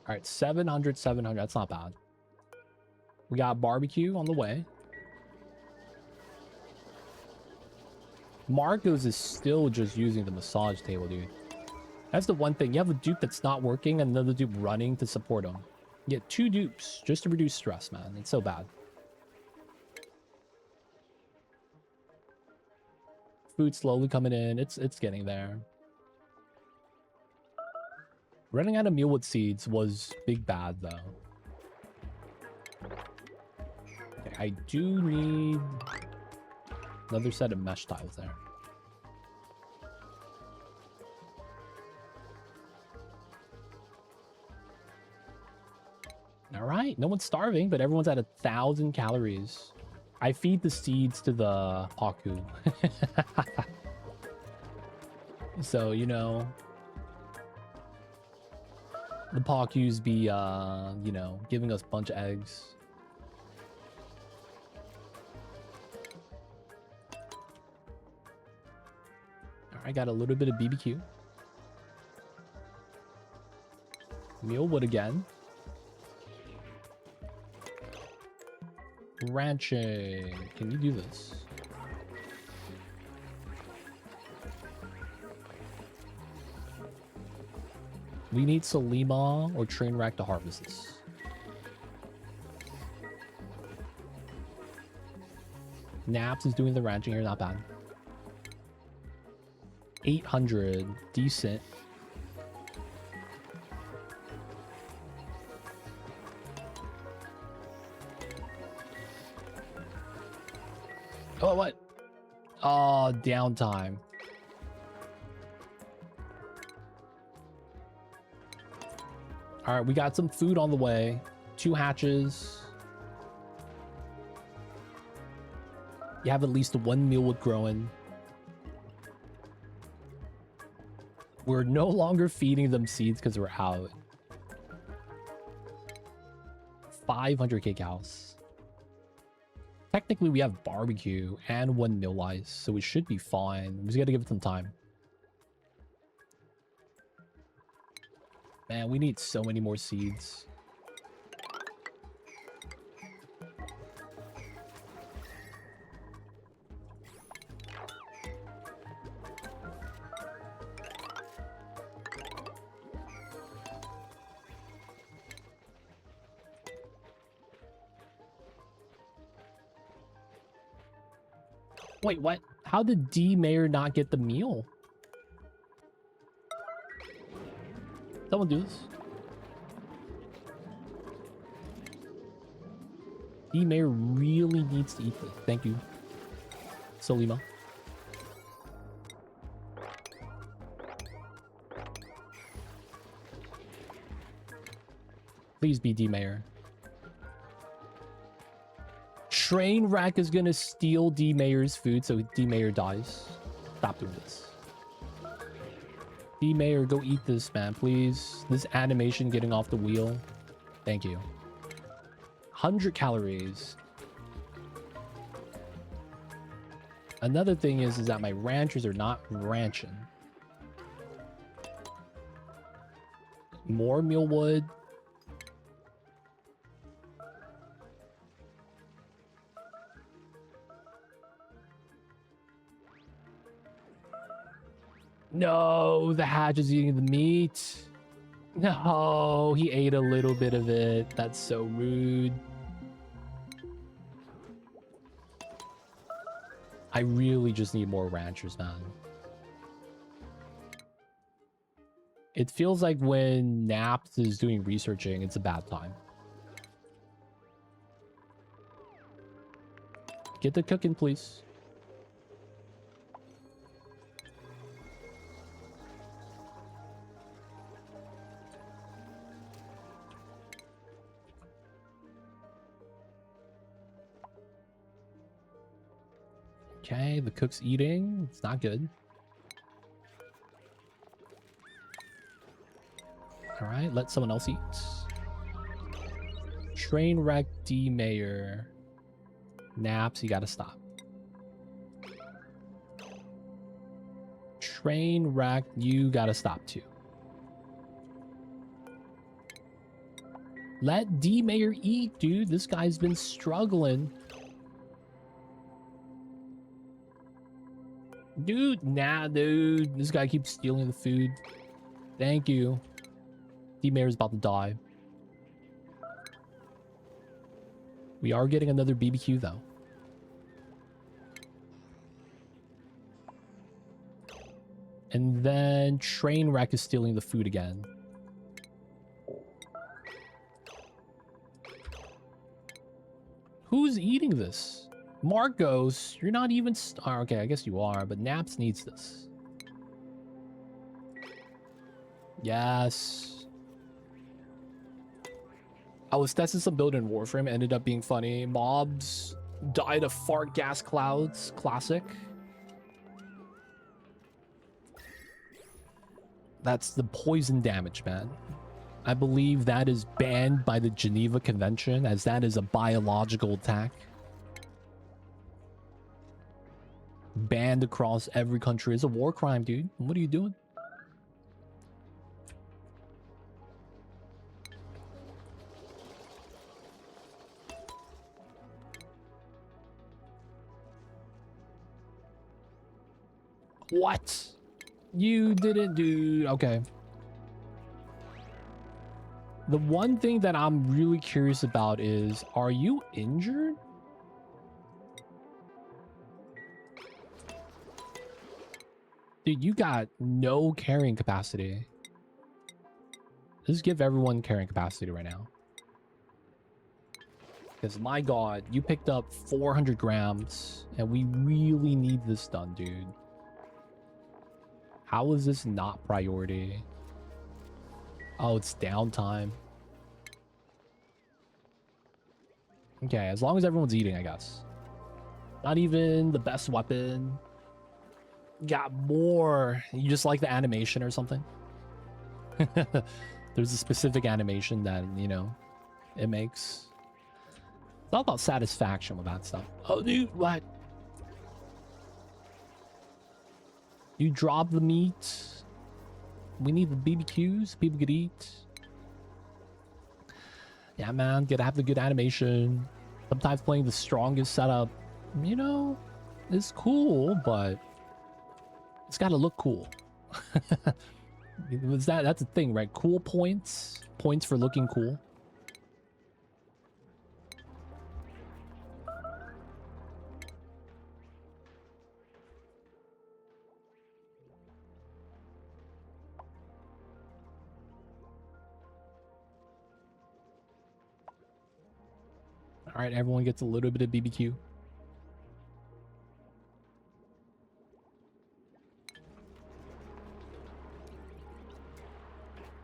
All right, 700, 700. That's not bad. We got barbecue on the way. Marcos is still just using the massage table, dude. That's the one thing. You have a dupe that's not working and another dupe running to support him. You get 2 dupes just to reduce stress, man. It's so bad. Food slowly coming in. It's getting there. Running out of mealwood seeds was big bad, though. Okay, I do need another set of mesh tiles there. All right, no one's starving, but everyone's at 1,000 calories. I feed the seeds to the Paku. So, you know, the Pakus be, you know, giving us a bunch of eggs. All right, got a little bit of BBQ. Mealwood again. Ranching. Can you do this? We need Salima or Trainwreck to harvest this. Naps is doing the ranching here, not bad. 800, decent. Oh, what? Oh, downtime. All right, we got some food on the way. 2 hatches. You have at least 1 mealwood growing. We're no longer feeding them seeds because we're out. 500k cows. Technically, we have barbecue and 1 mill ice, so we should be fine. We just gotta give it some time. Man, we need so many more seeds. Wait, what? How did D Mayor not get the meal? Someone do this. D Mayor really needs to eat this. Thank you, Salima. Please be D Mayor. Trainwreck is gonna steal D Mayor's food, so D Mayor dies. Stop doing this. D Mayor, go eat this, man, please. This animation getting off the wheel. Thank you. 100 calories. Another thing is that my ranchers are not ranching. More mealwood. No, the hatch is eating the meat. No, he ate a little bit of it. That's so rude. I really just need more ranchers, man. It feels like when Naps is doing researching, it's a bad time. Get the cooking, please. Okay, the cook's eating. It's not good. All right, let someone else eat. Trainwreck D Mayor. Naps, you gotta stop. Trainwreck, you gotta stop too. Let D Mayor eat, dude. This guy's been struggling. Dude, nah, dude. This guy keeps stealing the food. Thank you. D Mayor's about to die. We are getting another BBQ, though. And then Trainwreck is stealing the food again. Who's eating this? Marcos, you're not even... okay, I guess you are, but Naps needs this. Yes. I was testing some build in Warframe. Ended up being funny. Mobs died of fart gas clouds. Classic. That's the poison damage, man. I believe that is banned by the Geneva Convention, as that is a biological attack. Banned across every country. It's a war crime, dude. What are you doing? What? You didn't do... Okay. The one thing that I'm really curious about is, are you injured? Dude, you got no carrying capacity. Just give everyone carrying capacity right now. Because my god, you picked up 400 grams, and we really need this done, dude. How is this not priority? Oh, it's downtime. Okay, as long as everyone's eating, I guess. Not even the best weapon. Got more. You just like the animation or something? There's a specific animation that, you know, it makes. It's all about satisfaction with that stuff. Oh, dude, what? You drop the meat. We need the BBQs. People could eat. Yeah, man. Gotta have the good animation. Sometimes playing the strongest setup, you know, is cool, but it's gotta look cool. That's the thing, right? Cool points. Points for looking cool. All right, everyone gets a little bit of BBQ.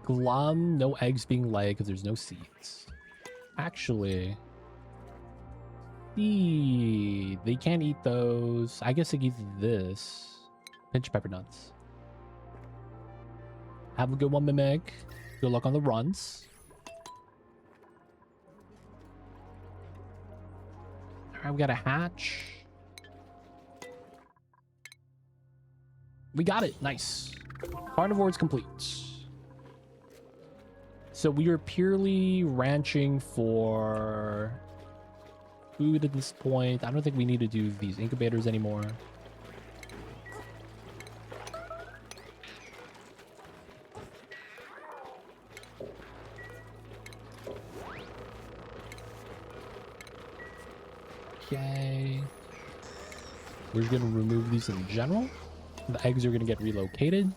Glum, no eggs being laid because there's no seeds. Actually, they can't eat those. I guess they can eat this. Pinch pepper nuts. Have a good one, Mimic. Good luck on the runs. Alright, we got a hatch. We got it. Nice. Carnivore is complete. So we are purely ranching for food at this point. I don't think we need to do these incubators anymore. Okay. We're going to remove these in general. The eggs are going to get relocated.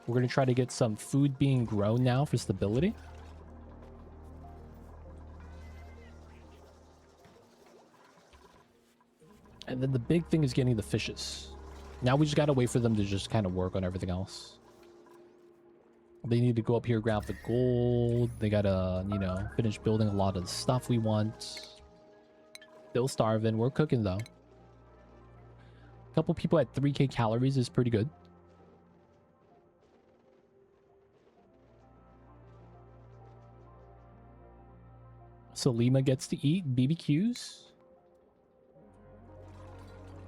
We're going to try to get some food being grown now for stability. And then the big thing is getting the fishes. Now we just got to wait for them to just kind of work on everything else. They need to go up here, grab the gold. They got to, you know, finish building a lot of the stuff we want. Still starving. We're cooking, though. A couple people at 3k calories is pretty good. Salima gets to eat BBQs.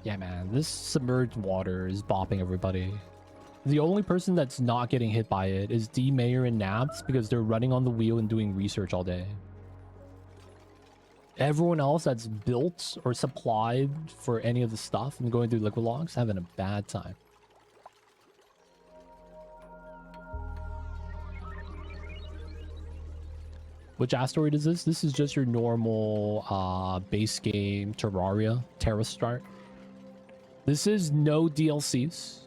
Yeah, man. This submerged water is bopping everybody. The only person that's not getting hit by it is D, Mayor, and Naps because they're running on the wheel and doing research all day. Everyone else that's built or supplied for any of the stuff and going through liquid logs having a bad time. Which asteroid is this? This is just your normal base game Terraria Terra start. This is no DLCs,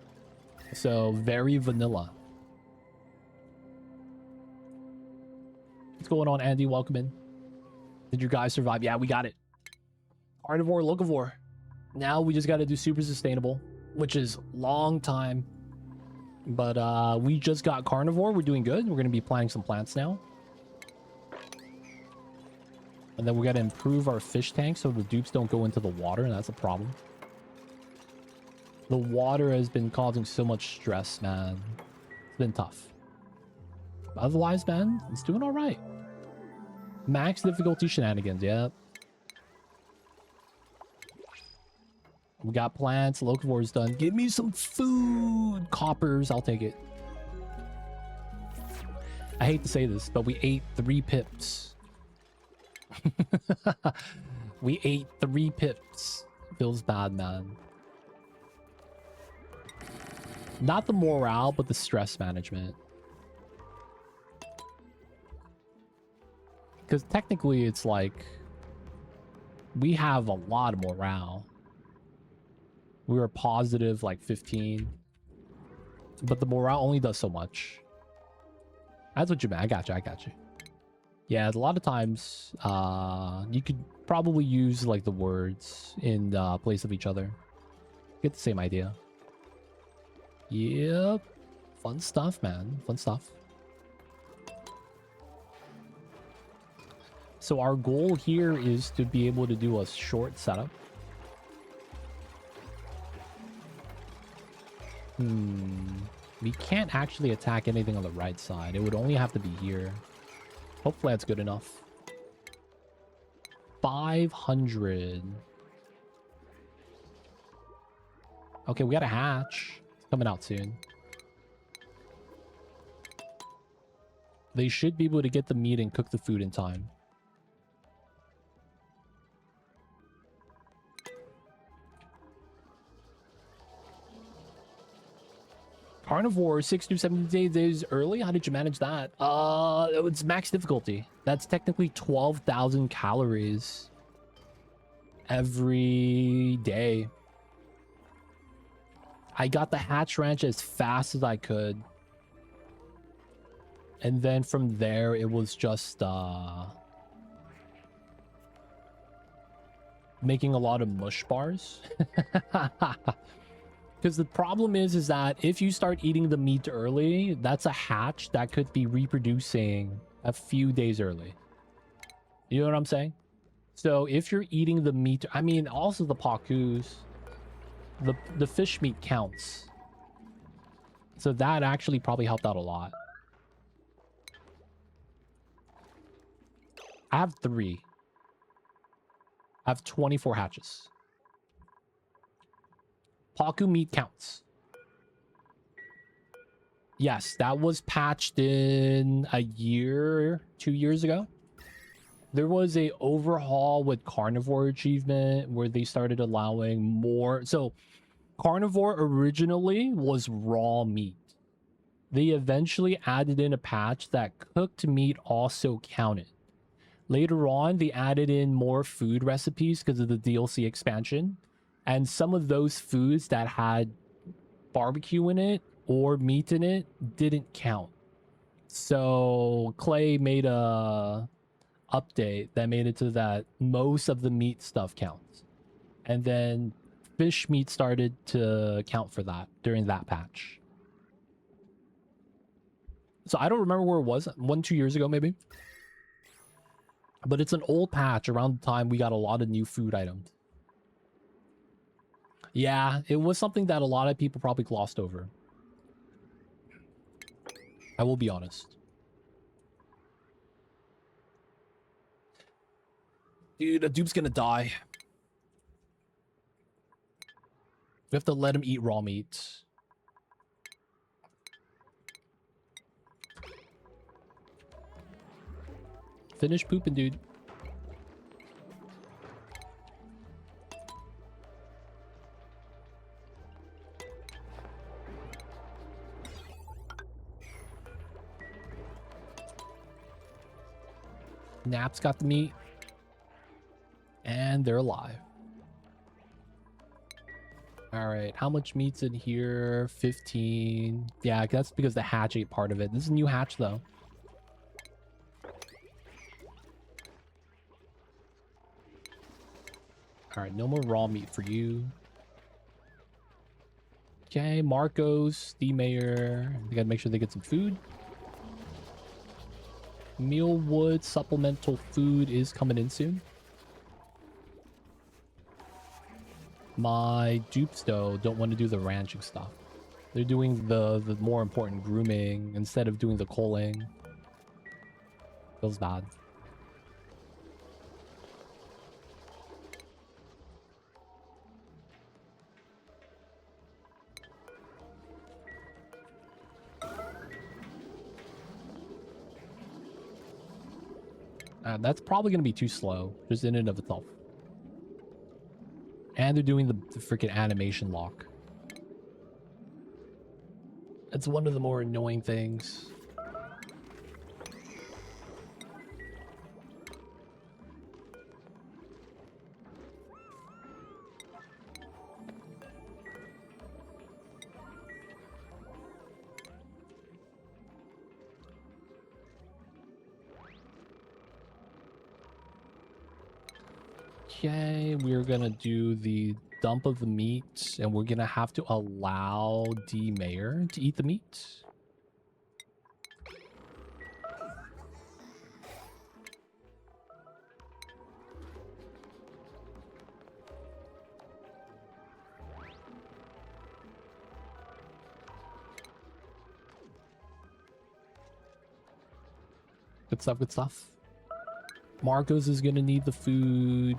so very vanilla. What's going on, Andy? Welcome in. Did you guys survive? Yeah, we got it. Carnivore, locavore. Now we just got to do super sustainable, which is long time. But we just got carnivore. We're doing good. We're going to be planting some plants now. And then we got to improve our fish tank so the dupes don't go into the water, and that's a problem. The water has been causing so much stress, man. It's been tough. Otherwise, man, it's doing all right. Max difficulty shenanigans, yep. We got plants, locavore's done. Give me some food! Coppers, I'll take it. I hate to say this, but we ate 3 pips. We ate 3 pips. Feels bad, man. Not the morale, but the stress management. Because technically it's like we have a lot of morale. We were positive like 15. But the morale only does so much. That's what you meant. I got you. I got you. Yeah, a lot of times you could probably use like the words in place of each other. Get the same idea. Yep. Fun stuff, man. Fun stuff. So our goal here is to be able to do a short setup. We can't actually attack anything on the right side. It would only have to be here. Hopefully that's good enough. 500. Okay, we got a hatch. It's coming out soon. They should be able to get the meat and cook the food in time. Carnivore 6 to 7 days early. How did you manage that? It's max difficulty. That's technically 12,000 calories every day. I got the hatch ranch as fast as I could. And then from there, it was just making a lot of mush bars. Because the problem is that if you start eating the meat early, that's a hatch that could be reproducing a few days early. You know what I'm saying? So if you're eating the meat, I mean, also the pakus, the fish meat counts. So that actually probably helped out a lot. I have 3. I have 24 hatches. Paku meat counts. Yes, that was patched in a year, 2 years ago. There was a overhaul with Carnivore achievement where they started allowing more. So Carnivore originally was raw meat. They eventually added in a patch that cooked meat also counted. Later on, they added in more food recipes because of the DLC expansion. And some of those foods that had barbecue in it or meat in it didn't count. So Clay made a update that made it so that most of the meat stuff counts. And then fish meat started to count for that during that patch. So I don't remember where it was, 1-2 years ago maybe. But it's an old patch around the time we got a lot of new food items. Yeah, it was something that a lot of people probably glossed over. I will be honest. Dude, a dupe's gonna die. We have to let him eat raw meat. Finish pooping, dude. Nap's got the meat. And they're alive. Alright, how much meat's in here? 15. Yeah, that's because the hatch ate part of it. This is a new hatch, though. Alright, no more raw meat for you. Okay, Marcos, the mayor. We gotta make sure they get some food. Mealwood supplemental food is coming in soon. My dupes, though, don't want to do the ranching stuff. They're doing the more important grooming instead of doing the culling. Feels bad. That's probably going to be too slow, just in and of itself. And they're doing the freaking animation lock. That's one of the more annoying things. Okay, we're gonna do the dump of the meat, and we're gonna have to allow the mayor to eat the meat. Good stuff, good stuff. Marcos is gonna need the food.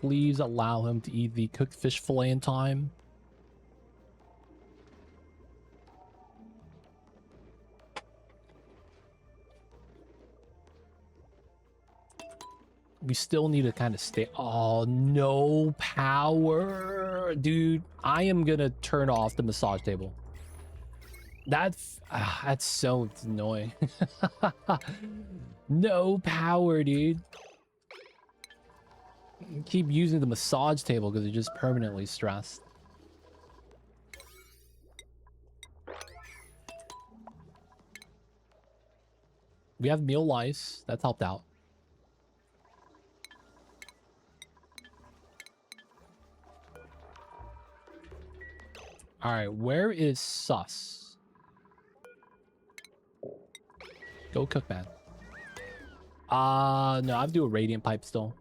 Please allow him to eat the cooked fish fillet in time. We still need to kind of stay. Oh, no power. Dude, I am gonna turn off the massage table. That's so annoying. No power, dude. Keep using the massage table because you're just permanently stressed. We have meal lice. That's helped out. Alright, where is Sus? Go cook, man. No, I have to do a radiant pipe still.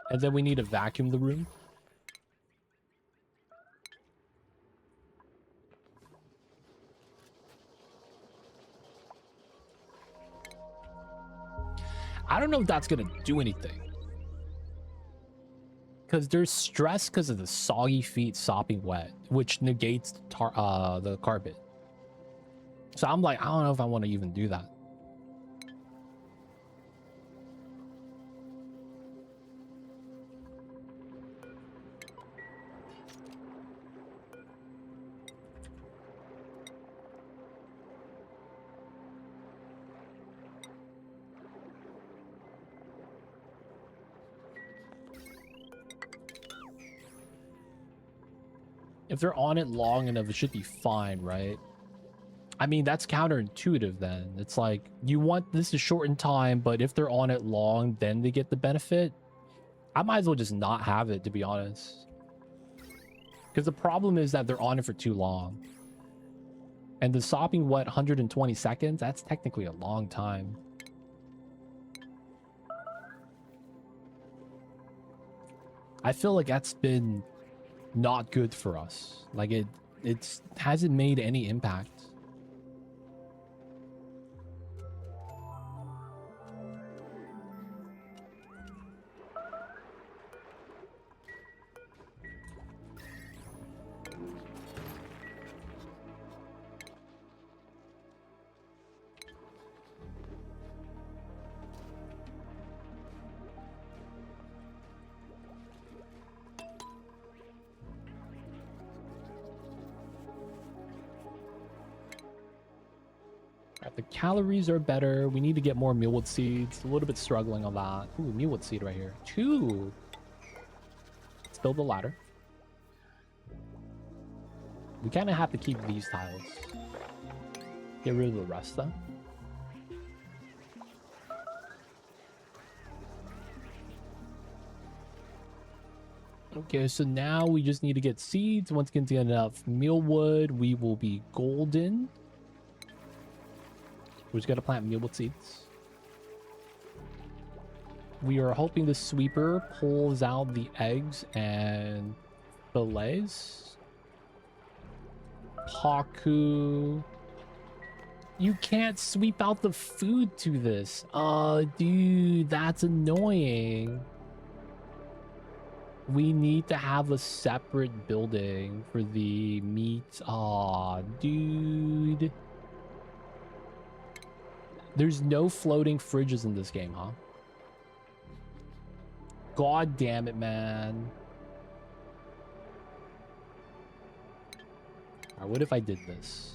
And then we need to vacuum the room. I don't know if that's gonna do anything. Because there's stress because of the soggy feet sopping wet, which negates the carpet. So I'm like, I don't know if I want to even do that. If they're on it long enough, it should be fine, right? I mean, that's counterintuitive then. It's like, you want this to shorten time, but if they're on it long, then they get the benefit. I might as well just not have it, to be honest. Because the problem is that they're on it for too long. And the sopping wet 120 seconds, that's technically a long time. I feel like that's been not good for us. Like it hasn't made any impact. The calories are better. We need to get more mealwood seeds. A little bit struggling on that. Ooh, mealwood seed right here. 2. Let's build the ladder. We kind of have to keep these tiles. Get rid of the rest though. Okay, so now we just need to get seeds. Once we get enough mealwood, we will be golden. We just gotta plant mealwood seeds. We are hoping the sweeper pulls out the eggs and fillets. Paku. You can't sweep out the food to this. Dude, that's annoying. We need to have a separate building for the meat. Aw, dude. There's no floating fridges in this game, huh? God damn it, man. Alright, what if I did this?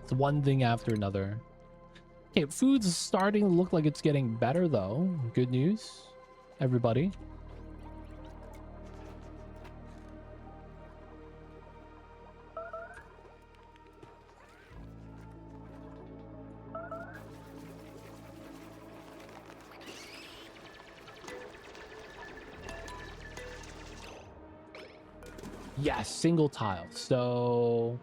It's one thing after another. Okay, food's starting to look like it's getting better, though. Good news, everybody. Yes, single tile. So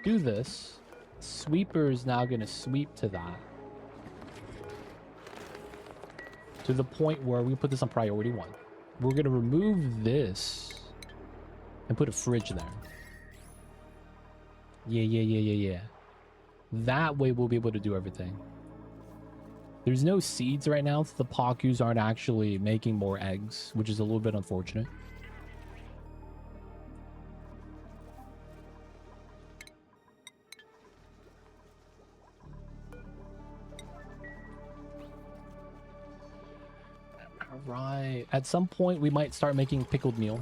do this. Sweeper is now going to sweep to that. To the point where we put this on priority 1. We're going to remove this and put a fridge there. Yeah. That way we'll be able to do everything. There's no seeds right now, so the Pakus aren't actually making more eggs, which is a little bit unfortunate. Right. At some point, we might start making pickled meal.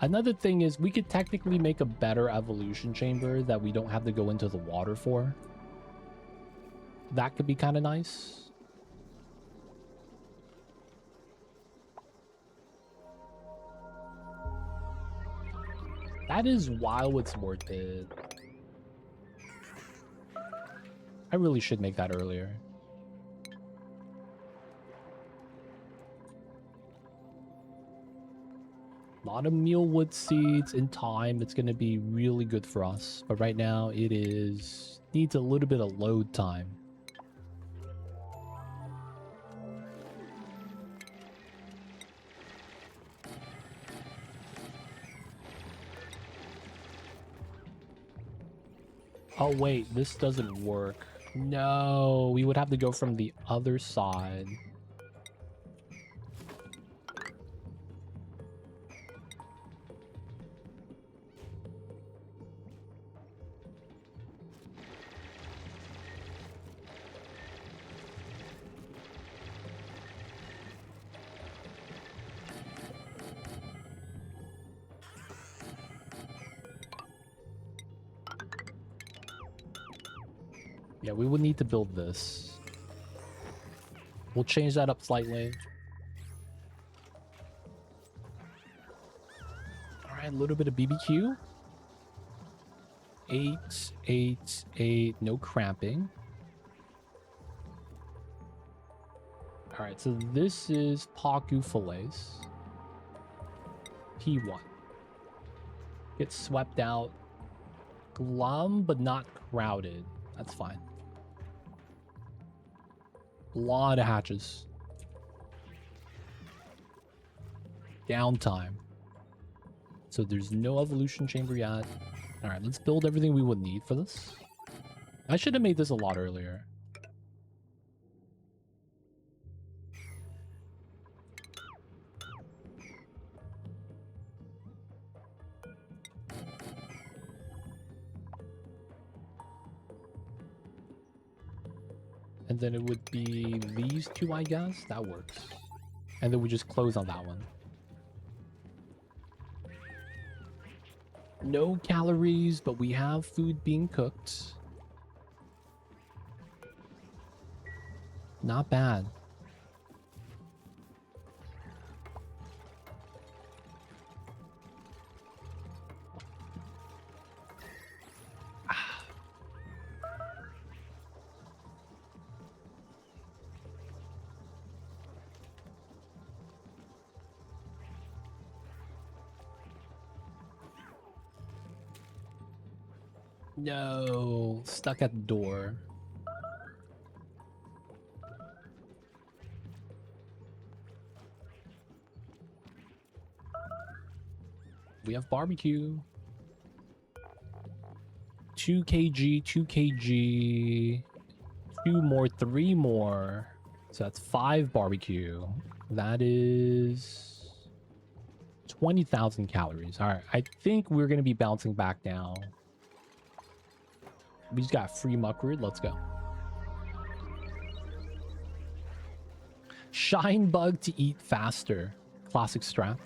Another thing is we could technically make a better evolution chamber that we don't have to go into the water for. That could be kind of nice. That is while it's worth it. I really should make that earlier. A lot of mealwood seeds. In time, it's going to be really good for us. But right now, it needs a little bit of load time. Oh, wait, this doesn't work. No, we would have to go from the other side. Yeah, we would need to build this. We'll change that up slightly. Alright, a little bit of BBQ. 8, 8, 8. No cramping. Alright, so this is Paku fillets. P1. Get swept out. Glum, but not crowded. That's fine. A lot of hatches. Downtime. So there's no evolution chamber yet. All right, let's build everything we would need for this. I should have made this a lot earlier. And then it would be these two, I guess. That works. And then we just close on that one. No calories, but we have food being cooked. Not bad. No, stuck at the door. We have barbecue. 2 kg, 2 kg, 2 more, 3 more. So that's 5 barbecue. That is 20,000 calories. All right, I think we're going to be bouncing back now. We just got free muckroot. Let's go. Shine bug to eat faster. Classic strat.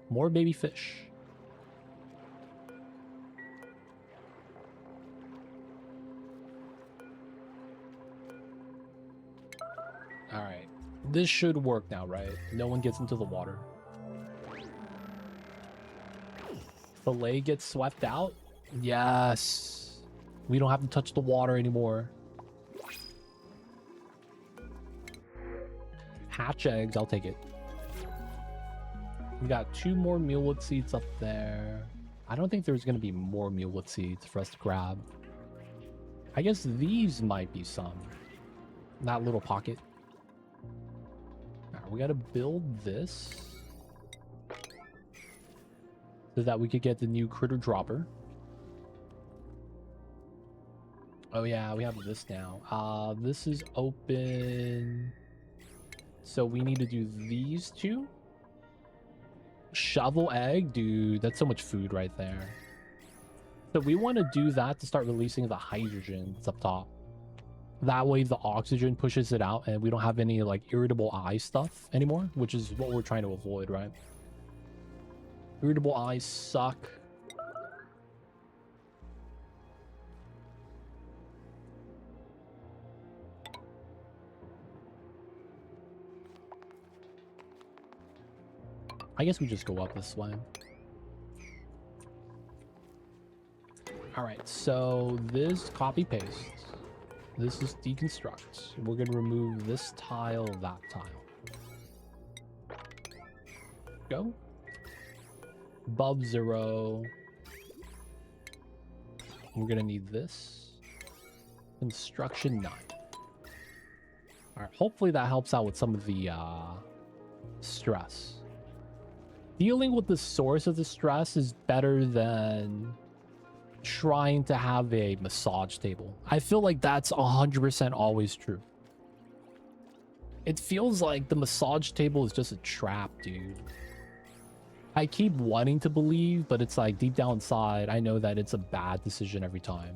More baby fish. All right. This should work now, right? No one gets into the water. Fillet gets swept out? Yes. We don't have to touch the water anymore. Hatch eggs, I'll take it. We got 2 more mullet seeds up there. I don't think there's going to be more mullet seeds for us to grab. I guess these might be some. That little pocket. Alright, we got to build this. So that we could get the new critter dropper. Oh yeah, we have this now. This is open. So we need to do these 2. Shovel egg, dude, that's so much food right there. So we want to do that to start releasing the hydrogen that's up top. That way the oxygen pushes it out and we don't have any like irritable eye stuff anymore, which is what we're trying to avoid, right? Irritable eyes suck. I guess we just go up this way. All right, so this copy paste. This is deconstruct. We're gonna remove this tile, that tile. Go. Above 0. We're gonna need this. Construction 9. All right, hopefully that helps out with some of the stress. Dealing with the source of the stress is better than trying to have a massage table. I feel like that's 100% always true. It feels like the massage table is just a trap, dude. I keep wanting to believe, but it's like deep down inside, I know that it's a bad decision every time.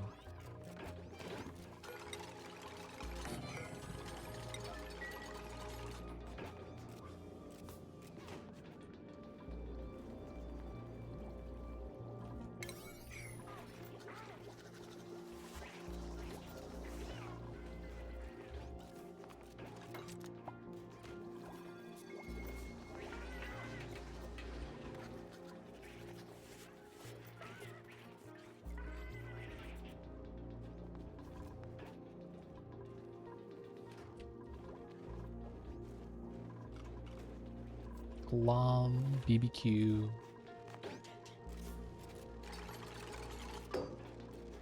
Glom, BBQ.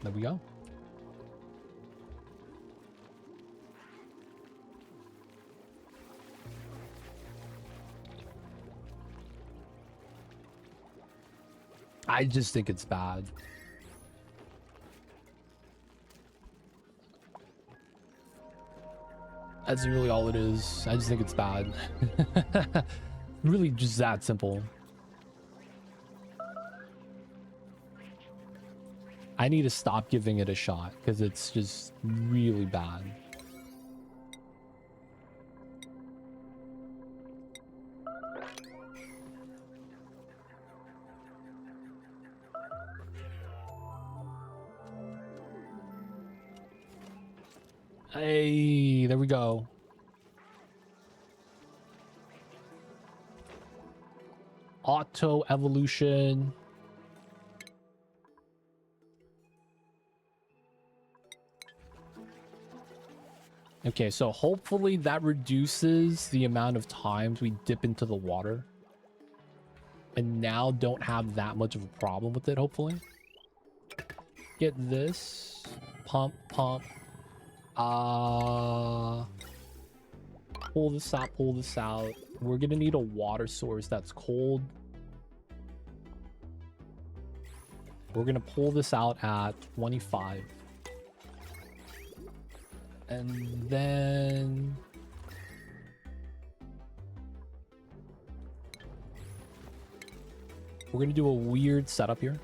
There we go. I just think it's bad. That's really all it is. I just think it's bad. Really just that simple. I need to stop giving it a shot because it's just really bad. Hey, there we go. Auto evolution. Okay, so hopefully that reduces the amount of times we dip into the water. And now don't have that much of a problem with it, hopefully. Get this. Pump, pump. Pull this out, pull this out. We're gonna need a water source that's cold. We're gonna pull this out at 25. And then we're gonna do a weird setup here.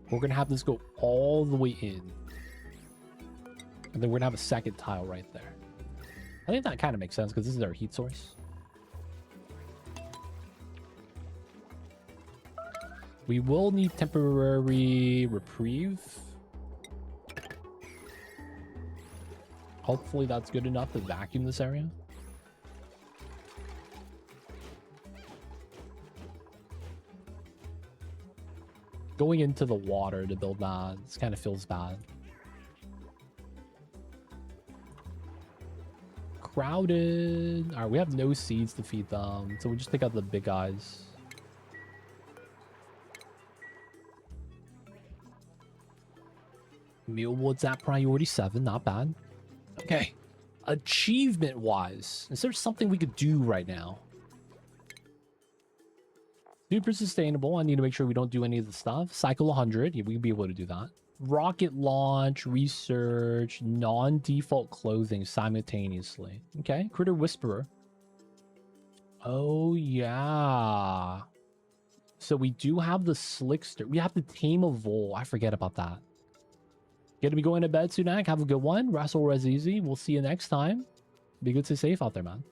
We're gonna have this go all the way in. And then we're gonna have a second tile right there. I think that kind of makes sense because this is our heat source. We will need temporary reprieve. Hopefully that's good enough to vacuum this area. Going into the water to build that, this kind of feels bad. Crowded. All right, we have no seeds to feed them, so we'll just pick out the big guys. Mealwood's at priority 7, not bad. Okay, achievement wise, is there something we could do right now? Super sustainable. I need to make sure we don't do any of the stuff. Cycle 100. Yeah, we'd be able to do that. Rocket launch, research, non-default clothing simultaneously. Okay, Critter Whisperer. Oh, yeah. So we do have the Slickster. We have to tame a vole. I forget about that. Gonna be going to bed soon, Ak. Have a good one. Wrestle Res Easy. We'll see you next time. Be good, stay safe out there, man.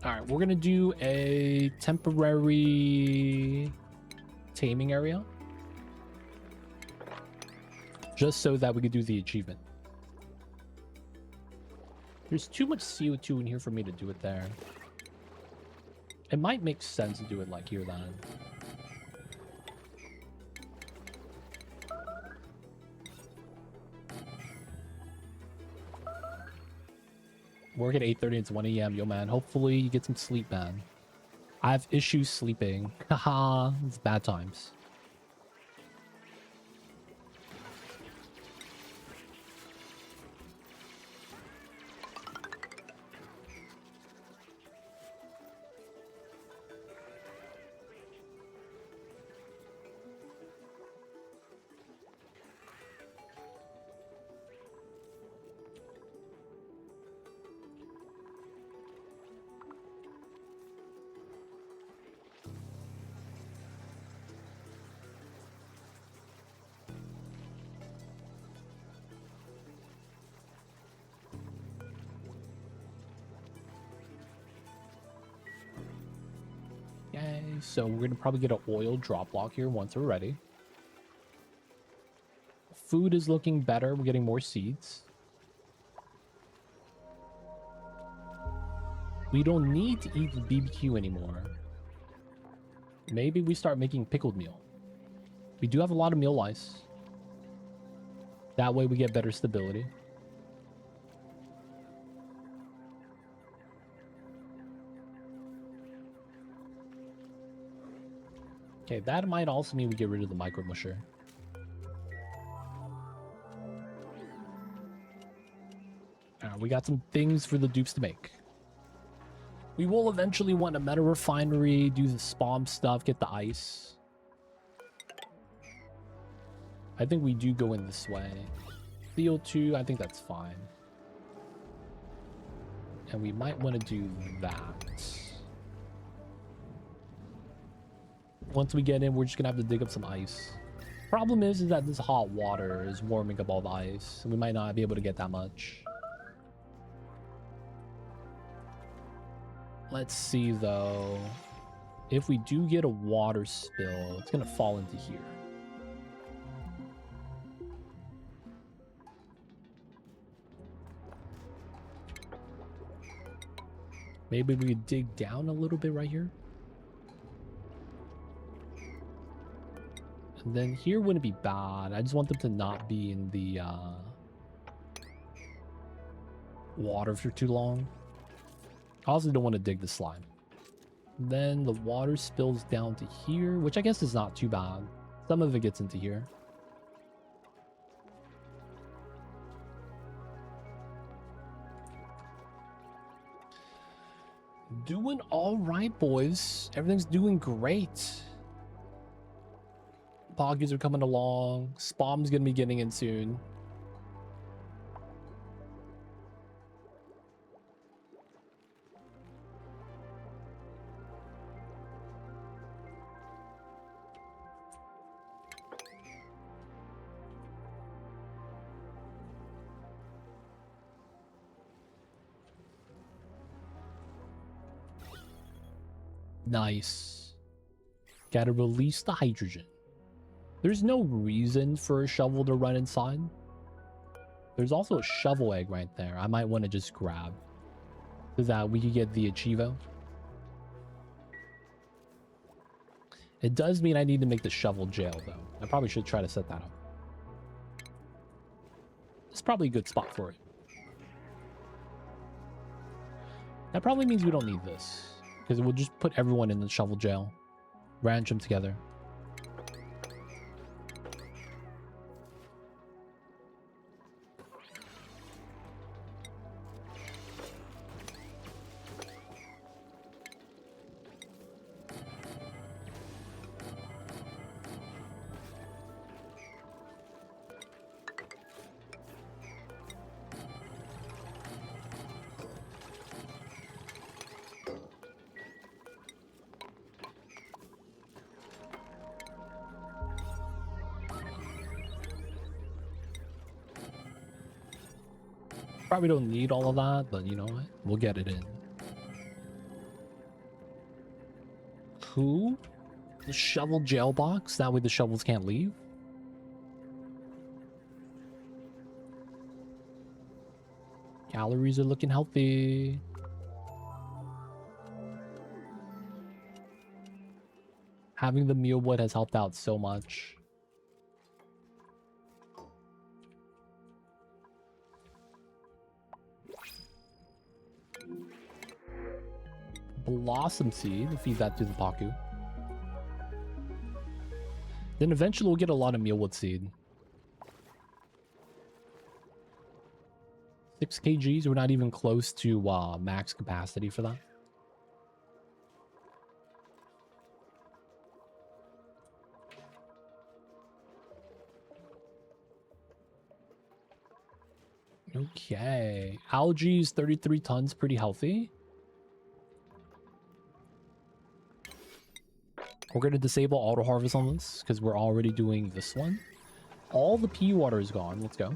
All right, we're gonna do a temporary taming area. Just so that we could do the achievement. There's too much CO2 in here for me to do it there. It might make sense to do it like here then. Work at 8:30, it's 1 a.m. Yo, man, hopefully you get some sleep, man. I have issues sleeping. Haha, it's bad times. So we're gonna probably get an oil drop block here once we're ready. Food is looking better. We're getting more seeds. We don't need to eat the BBQ anymore. Maybe we start making pickled meal. We do have a lot of meal ice. That way we get better stability. Okay, that might also mean we get rid of the micro musher. We're we got some things for the dupes to make. We will eventually want a meta refinery, do the spawn stuff, get the ice. I think we do go in this way. CO2, I think that's fine. And we might want to do that. Once we get in, we're just gonna have to dig up some ice. Problem is that this hot water is warming up all the ice, and we might not be able to get that much. Let's see though. If we do get a water spill, it's gonna fall into here. Maybe we could dig down a little bit right here. And then here wouldn't be bad. I just want them to not be in the water for too long. I also don't want to dig the slime. Then the water spills down to here, which I guess is not too bad. Some of it gets into here. Doing all right, boys. Everything's doing great. Pockets are coming along. Spawn's gonna be getting in soon. Nice. Gotta release the hydrogen. There's no reason for a shovel to run inside. There's also a shovel egg right there. I might want to just grab so that we could get the achievo. It does mean I need to make the shovel jail though. I probably should try to set that up. It's probably a good spot for it. That probably means we don't need this, because we'll just put everyone in the shovel jail. Ranch them together. Probably don't need all of that, but you know what? We'll get it in. Who? The shovel jail box? That way the shovels can't leave? Calories are looking healthy. Having the meal wood has helped out so much. Blossom seed, feed that to the Paku. Then eventually we'll get a lot of mealwood seed. 6 kgs, we're not even close to max capacity for that. Okay, algae is 33 tons, pretty healthy. We're going to disable auto harvest on this because we're already doing this one. All the pea water is gone. Let's go.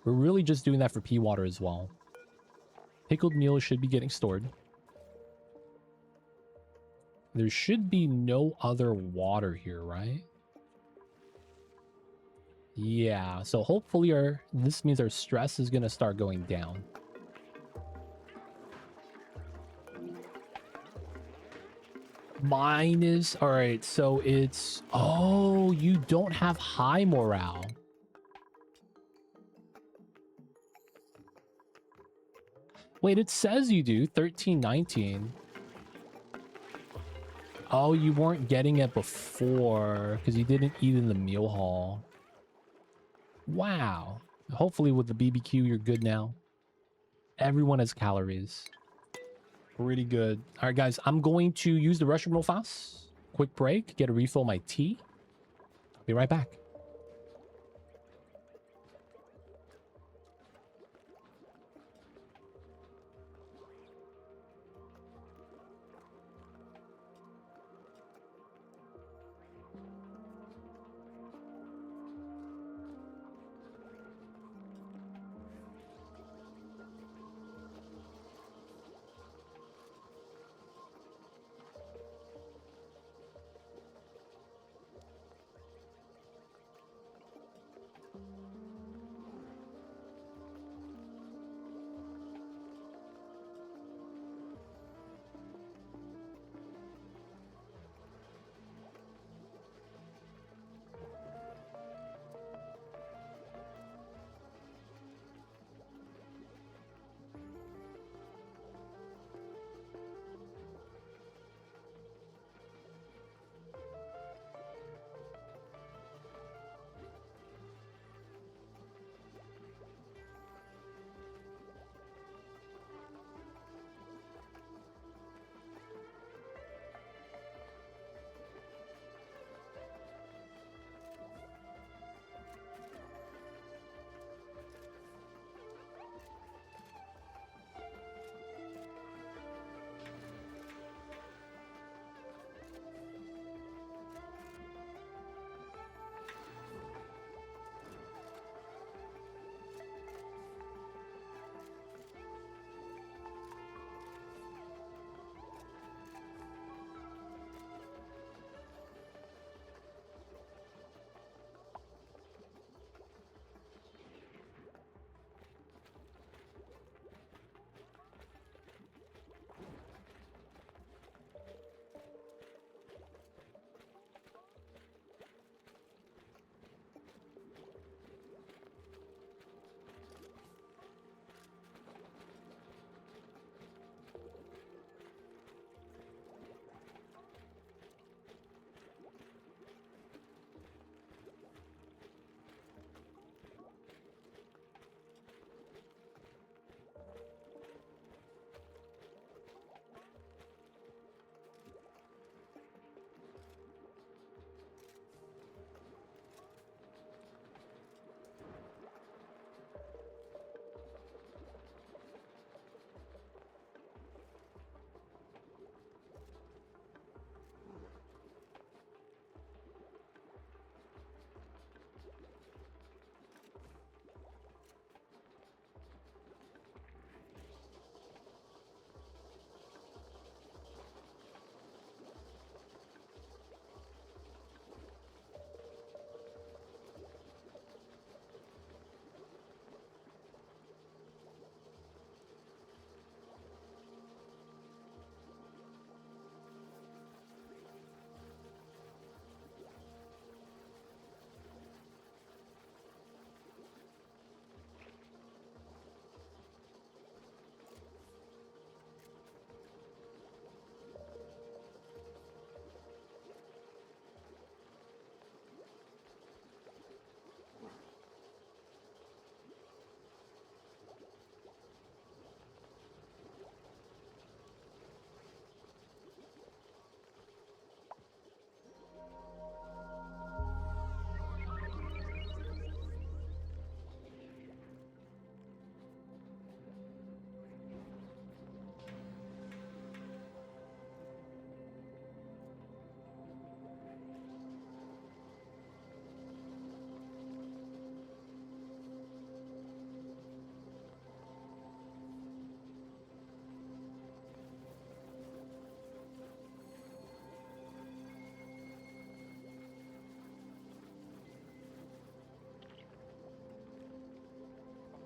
We're really just doing that for pea water as well. Pickled meal should be getting stored. There should be no other water here, right? Yeah, so hopefully this means our stress is going to start going down. Mine is... Alright, so it's... Oh, you don't have high morale. Wait, it says you do. 1319. Oh, you weren't getting it before because you didn't eat in the meal hall. Wow. Hopefully with the BBQ, you're good now. Everyone has calories. Pretty good. All right, guys, I'm going to use the restroom real fast. Quick break, get a refill of my tea. I'll be right back.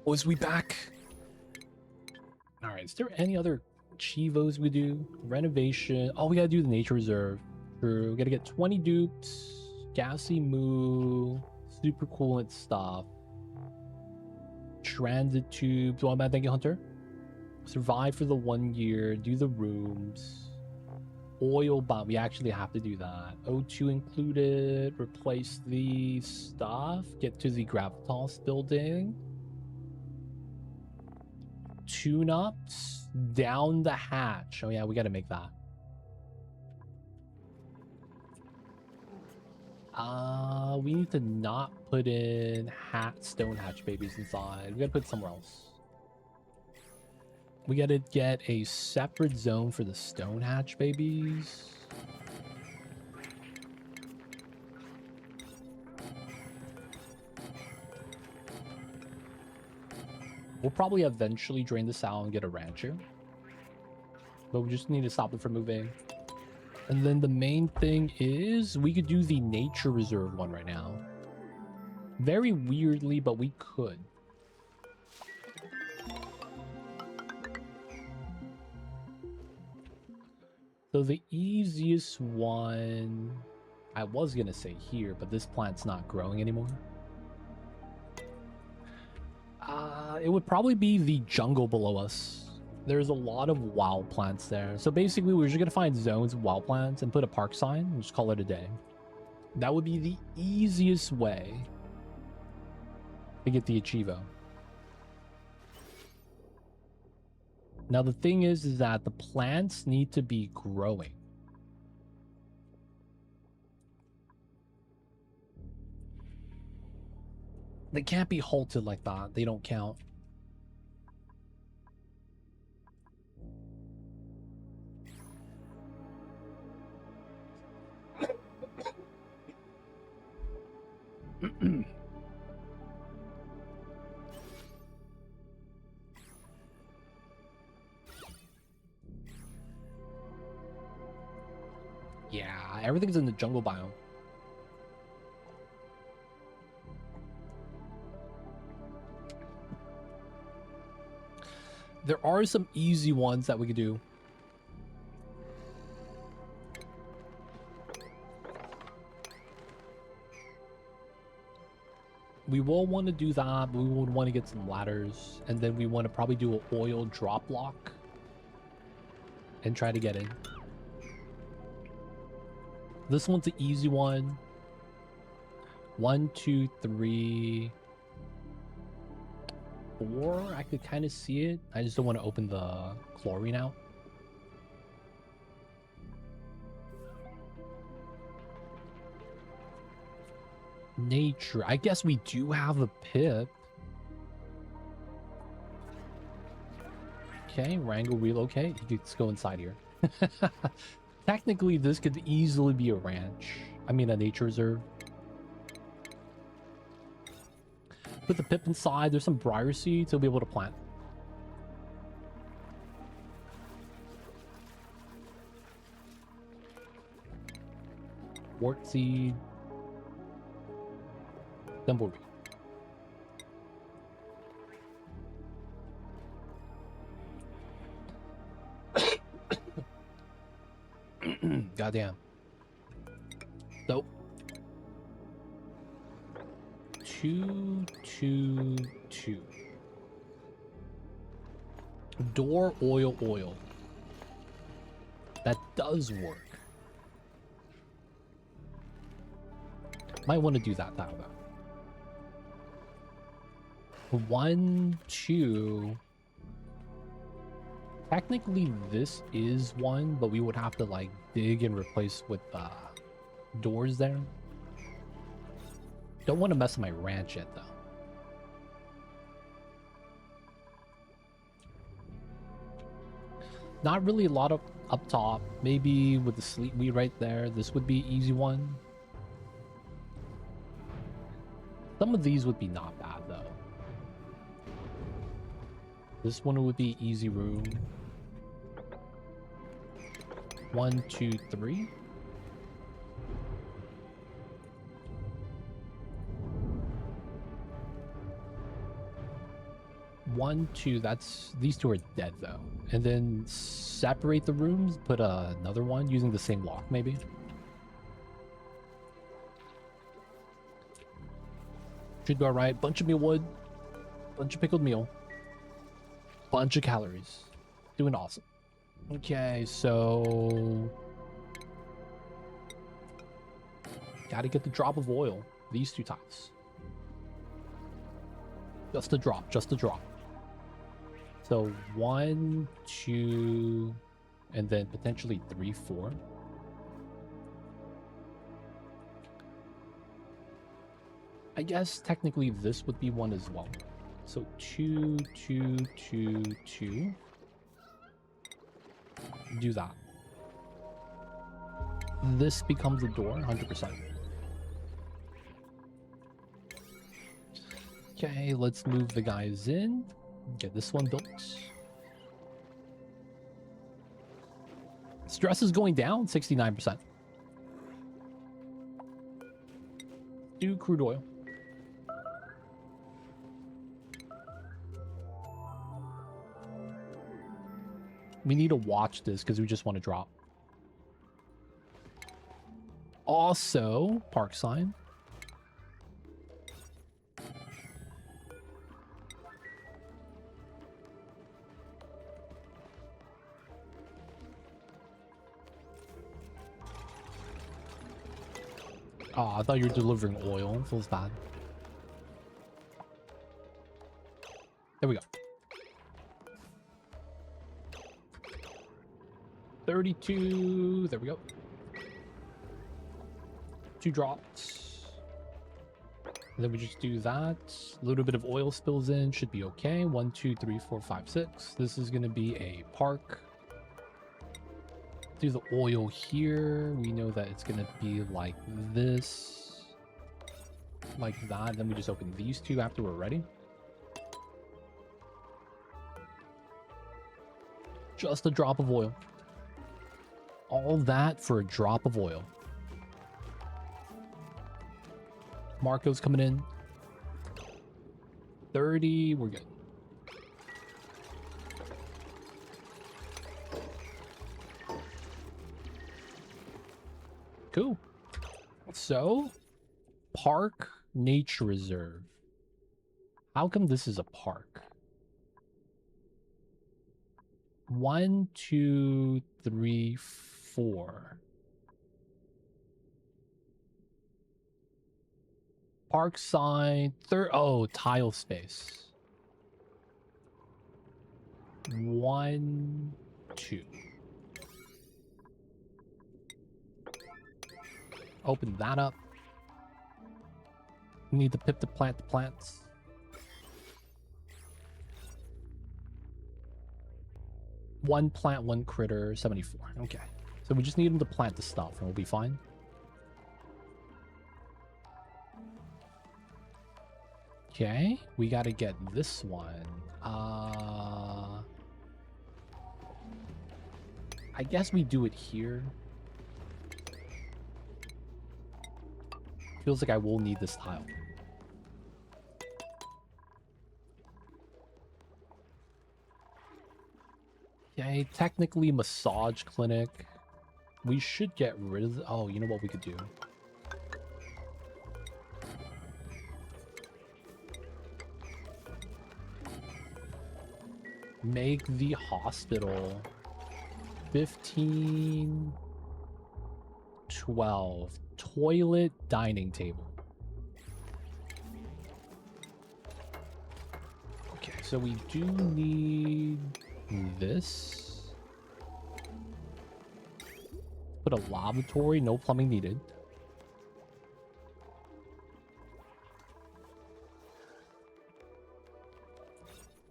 Was we back? All right, is there any other achievos we do? Renovation. Oh, we gotta do the nature reserve. True. We gotta get 20 dupes, gassy moo, super coolant stuff, transit tubes. One bad, thank you, Hunter. Survive for the 1 year. Do the rooms. Oil bomb. We actually have to do that. O2 included. Replace the stuff. Get to the gravitas building. tune-ups down the hatch. Oh yeah, we gotta make that. We need to not put in stone hatch babies inside. We gotta put it somewhere else. We gotta get a separate zone for the stone hatch babies. We'll probably eventually drain this out and get a rancher. But we just need to stop it from moving. And then the main thing is we could do the nature reserve one right now. Very weirdly, but we could. So the easiest one, I was gonna say here, but this plant's not growing anymore. It would probably be the jungle below us. There's a lot of wild plants there. So basically, we're just gonna find zones of wild plants and put a park sign and just call it a day. That would be the easiest way to get the achievo. Now the thing is that the plants need to be growing. They can't be halted like that. They don't count. Yeah, everything's in the jungle biome. There are some easy ones that we could do. We will want to do that, but we would want to get some ladders, and then we want to probably do an oil drop block and try to get in. This one's the easy one. 1, 2, 3, 4. I could kind of see it. I just don't want to open the chlorine out. Nature. I guess we do have a pip. Okay, Wrangle relocate. Let's go inside here. Technically, this could easily be a ranch. I mean, a nature reserve. Put the pip inside. There's some briar seeds he'll be able to plant. Wart seed. Dumbleweed. Goddamn. So 2, 2, 2. Door oil. That does work. Might want to do that though. 1, 2. Technically, this is one, but we would have to like dig and replace with doors there. Don't want to mess with my ranch yet, though. Not really a lot of up top. Maybe with the sleep weed right there, this would be easy one. Some of these would be not bad, though. This one would be easy room. 1, 2, 3. One, two. That's these two are dead though. And then separate the rooms. Put another one using the same lock, maybe. Should be all right. Bunch of meal wood, bunch of pickled meal, bunch of calories. Doing awesome. Okay, so gotta get the drop of oil. These two types. Just a drop, just a drop. So 1, 2, and then potentially 3, 4. I guess technically this would be one as well. So 2, 2, 2, 2. Do that. This becomes the door, 100%. Okay, let's move the guys in. Get this one built. Stress is going down, 69%. Do crude oil. We need to watch this because we just want to drop. Also, park sign. Oh, I thought you were delivering oil. Feels bad. There we go. 32. There we go. 2 drops. And then we just do that. A little bit of oil spills in. Should be okay. 1, 2, 3, 4, 5, 6. This is going to be a park. Do the oil here. We know that it's going to be like this. Like that. Then we just open these two after we're ready. Just a drop of oil. All that for a drop of oil. Marco's coming in. 30. We're good. Cool. So, park nature reserve. How come this is a park? 1, 2, 3, 4. Park sign. Oh, tile space. 1, 2. Open that up. We need the pip to plant the plants. One plant, one critter, 74. Okay. So we just need them to plant the stuff and we'll be fine. Okay. We got to get this one. I guess we do it here. Feels like I will need this tile. Okay, technically massage clinic. We should get rid of... Oh, you know what we could do? Make the hospital 15, 12. Toilet, dining table. Okay, so we do need this. Put a lavatory, no plumbing needed.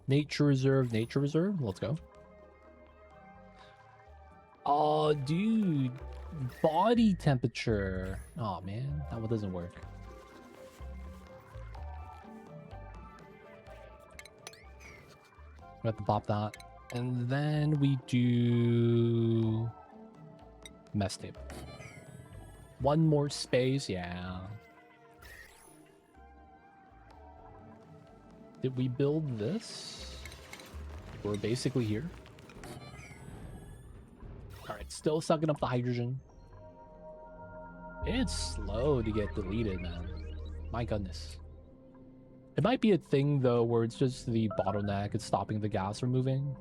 Nature reserve, let's go. Oh, dude. Body temperature. Oh, man. That one doesn't work. We have to pop that. And then we do... mess table. One more space, yeah. Did we build this? We're basically here. Alright, still sucking up the hydrogen. It's slow to get deleted, man. My goodness. It might be a thing, though, where it's just the bottleneck. It's stopping the gas from moving.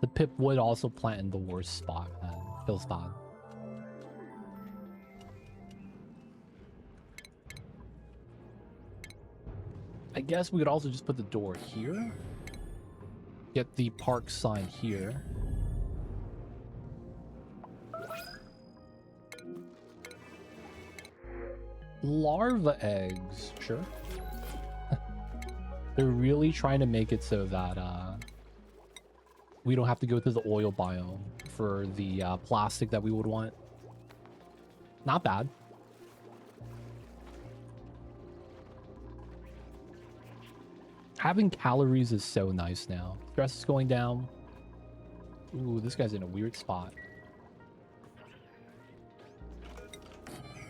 The Pip would also plant in the worst spot, man. Feels bad. I guess we could also just put the door here. Get the park sign here. Larva eggs, sure. They're really trying to make it so that we don't have to go to the oil biome for the plastic that we would want. Not bad. Having calories is so nice now. Stress is going down. Ooh, this guy's in a weird spot.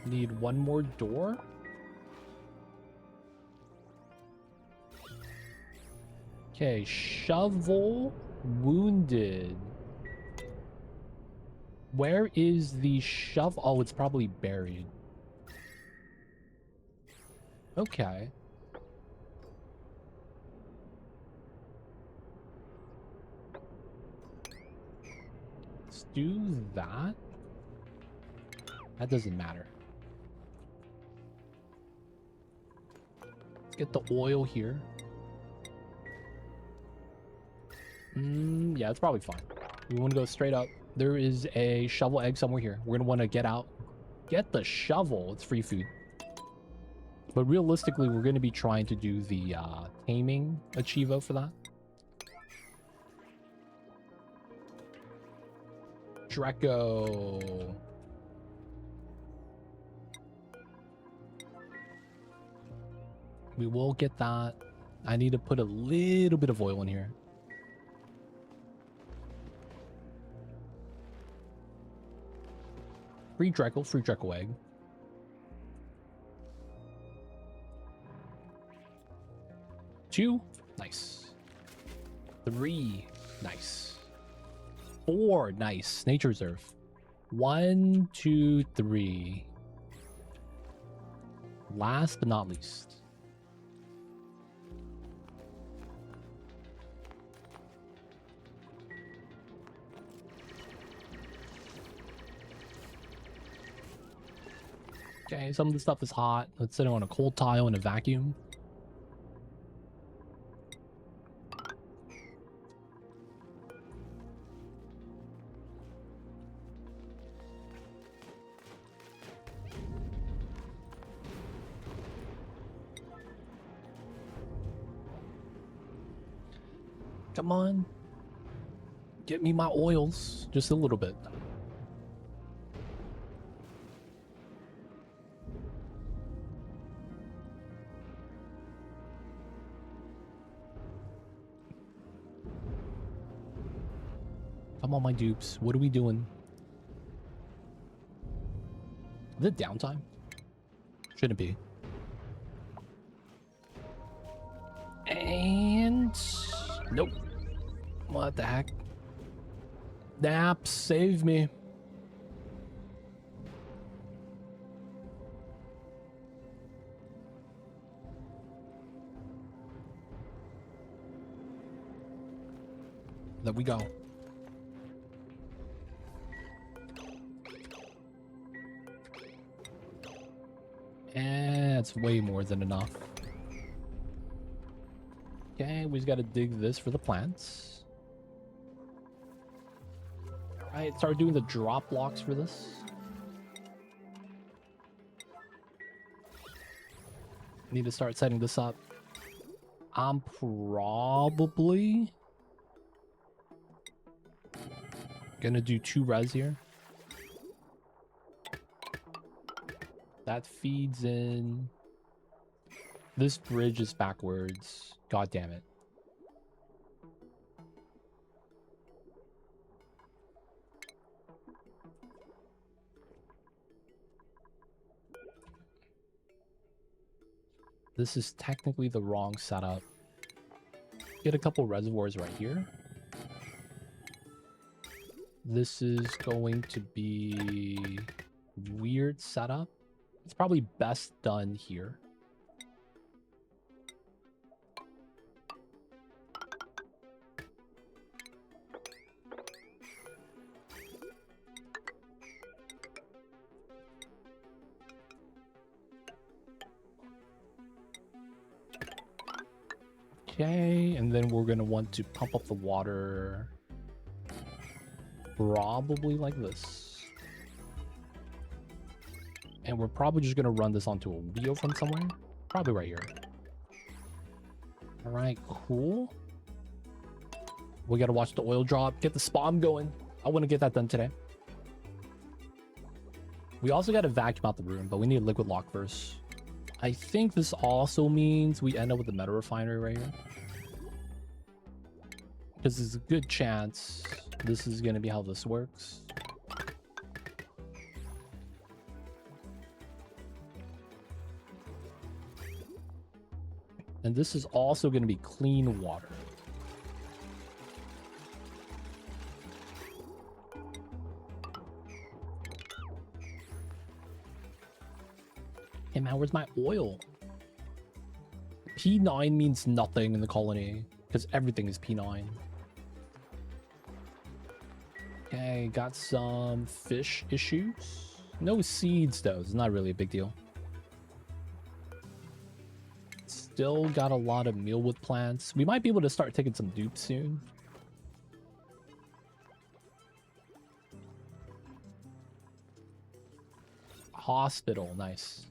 Need one more door? Okay, shovel wounded. Where is the shovel? Oh, it's probably buried. Okay. Let's do that. That doesn't matter. Let's get the oil here. Yeah, it's probably fine. We want to go straight up. There is a shovel egg somewhere here. We're going to want to get out. Get the shovel. It's free food. But realistically, we're going to be trying to do the taming achievo for that. Draco. We will get that. I need to put a little bit of oil in here. Free Draco egg. 2, nice. 3, nice. 4, nice. Nature reserve. 1, 2, 3. Last but not least. Okay, some of the stuff is hot. Let's sit on a cold tile in a vacuum. Come on. Get me my oils. Just a little bit. Come on, my dupes. What are we doing? Is it downtime? Shouldn't be. And... nope. What the heck? Naps, save me. There we go. And it's way more than enough. Okay, we just gotta dig this for the plants. Alright, start doing the drop blocks for this. Need to start setting this up. I'm probably gonna do 2 res here. That feeds in. This bridge is backwards. God damn it. This is technically the wrong setup. Get a couple reservoirs right here. This is going to be weird setup. It's probably best done here. Okay, and then we're gonna want to pump up the water probably like this. And we're probably just gonna run this onto a wheel from somewhere. Probably right here. All right, cool. We gotta watch the oil drop, get the spawn going. I want to get that done today. We also gotta vacuum out the room, but we need a liquid lock first. I think this also means we end up with the metal refinery right here. Because there's a good chance this is gonna be how this works. And this is also gonna be clean water. Hey man, where's my oil? P9 means nothing in the colony because everything is P9. Okay, got some fish issues. No seeds though, it's not really a big deal. Still got a lot of mealwood plants. We might be able to start taking some dupes soon. Hospital, nice.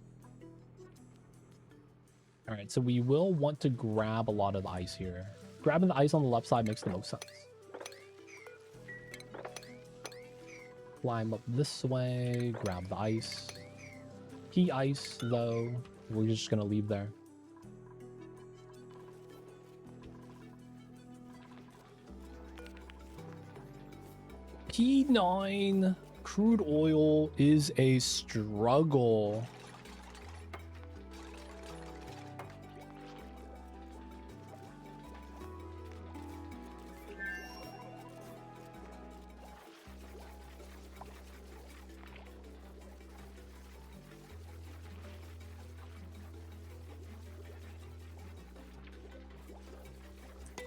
All right, so we will want to grab a lot of the ice here. Grabbing the ice on the left side makes the most sense. Climb up this way, grab the ice. Key ice, though, we're just gonna leave there. P9 crude oil is a struggle.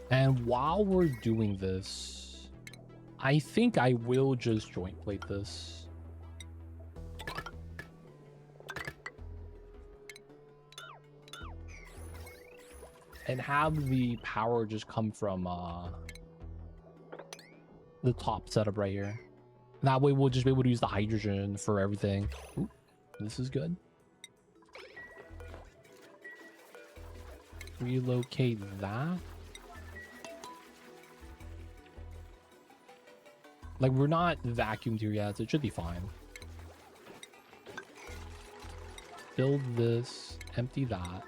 And while we're doing this, I think I will just joint plate this. And have the power just come from the top setup right here. That way we'll just be able to use the hydrogen for everything. Ooh, this is good. Relocate that. Like, we're not vacuumed here yet, so it should be fine. Build this, empty that.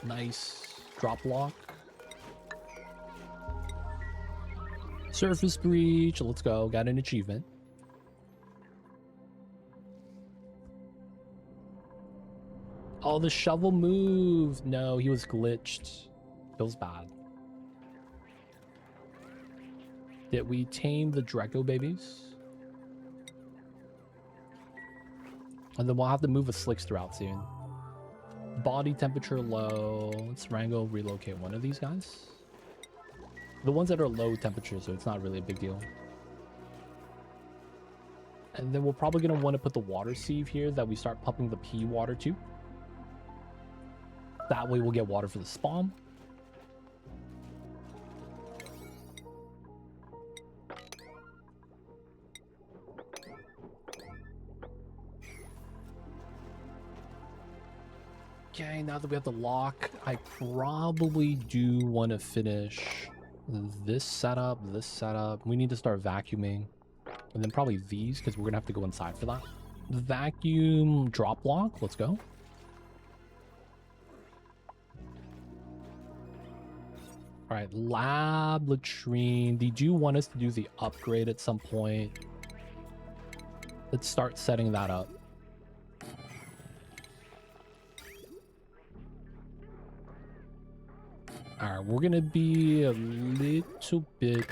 Nice drop lock. Surface breach, let's go, got an achievement. Oh, the shovel moved. No, he was glitched. Feels bad. Did we tame the Draco babies? And then we'll have to move the slicks throughout soon. Body temperature low. Let's Rango relocate one of these guys. The ones that are low temperature, so it's not really a big deal. And then we're probably going to want to put the water sieve here that we start pumping the pea water to. That way we'll get water for the spawn. Okay, now that we have the lock, I probably do want to finish this setup, this setup. We need to start vacuuming. And then probably these, because we're going to have to go inside for that. Vacuum drop lock, let's go. All right, lab, latrine. They do want us to do the upgrade at some point. Let's start setting that up. All right, we're going to be a little bit...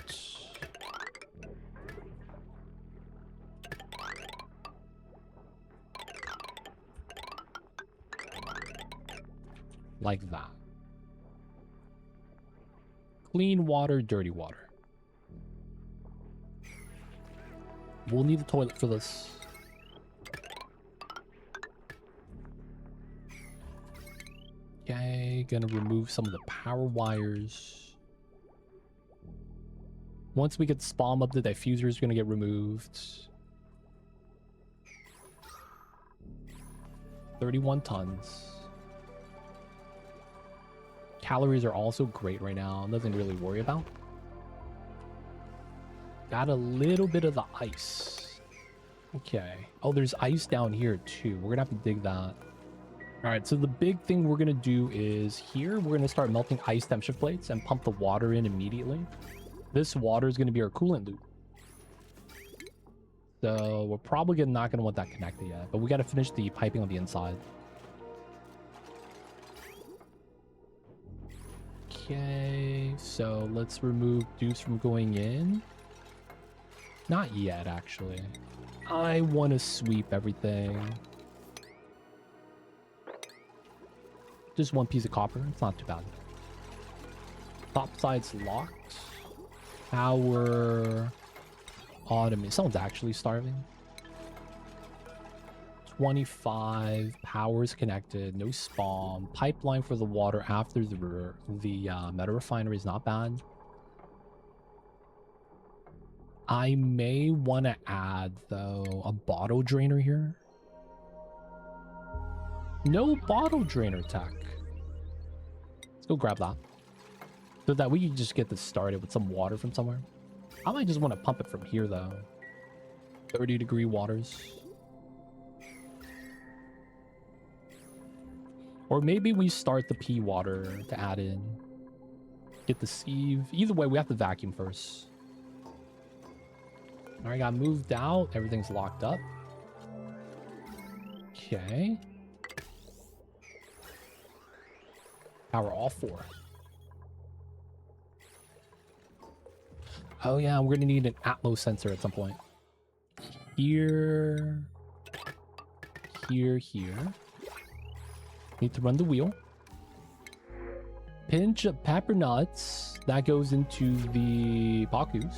like that. Clean water, dirty water. We'll need the toilet for this. Okay, gonna remove some of the power wires. Once we get spawn up, the diffuser is gonna get removed. 31 tons. Calories are also great right now. Nothing to really worry about. Got a little bit of the ice. Okay. Oh, there's ice down here too. We're gonna have to dig that. All right, so the big thing we're gonna do is here, we're gonna start melting ice temperature plates and pump the water in immediately. This water is gonna be our coolant loop. So we're probably not gonna want that connected yet, but we gotta finish the piping on the inside. Okay, so let's remove Dupes from going in. Not yet, actually. I want to sweep everything. Just one piece of copper. It's not too bad. Top side's locked. Power automated. Someone's actually starving. 25 powers connected. No spawn. Pipeline for the water after the meta refinery is not bad. I may want to add, though, a bottle drainer here. No bottle drainer tech. Let's go grab that. So that we can just get this started with some water from somewhere. I might just want to pump it from here, though. 30-degree waters. Or maybe we start the pea water to add in. Get the sieve. Either way, we have to vacuum first. Alright, got moved out. Everything's locked up. Okay. Power all 4. Oh yeah, we're gonna need an Atmos sensor at some point. Here. Here. Need to run the wheel. Pinch of pepper nuts. That goes into the Bakus.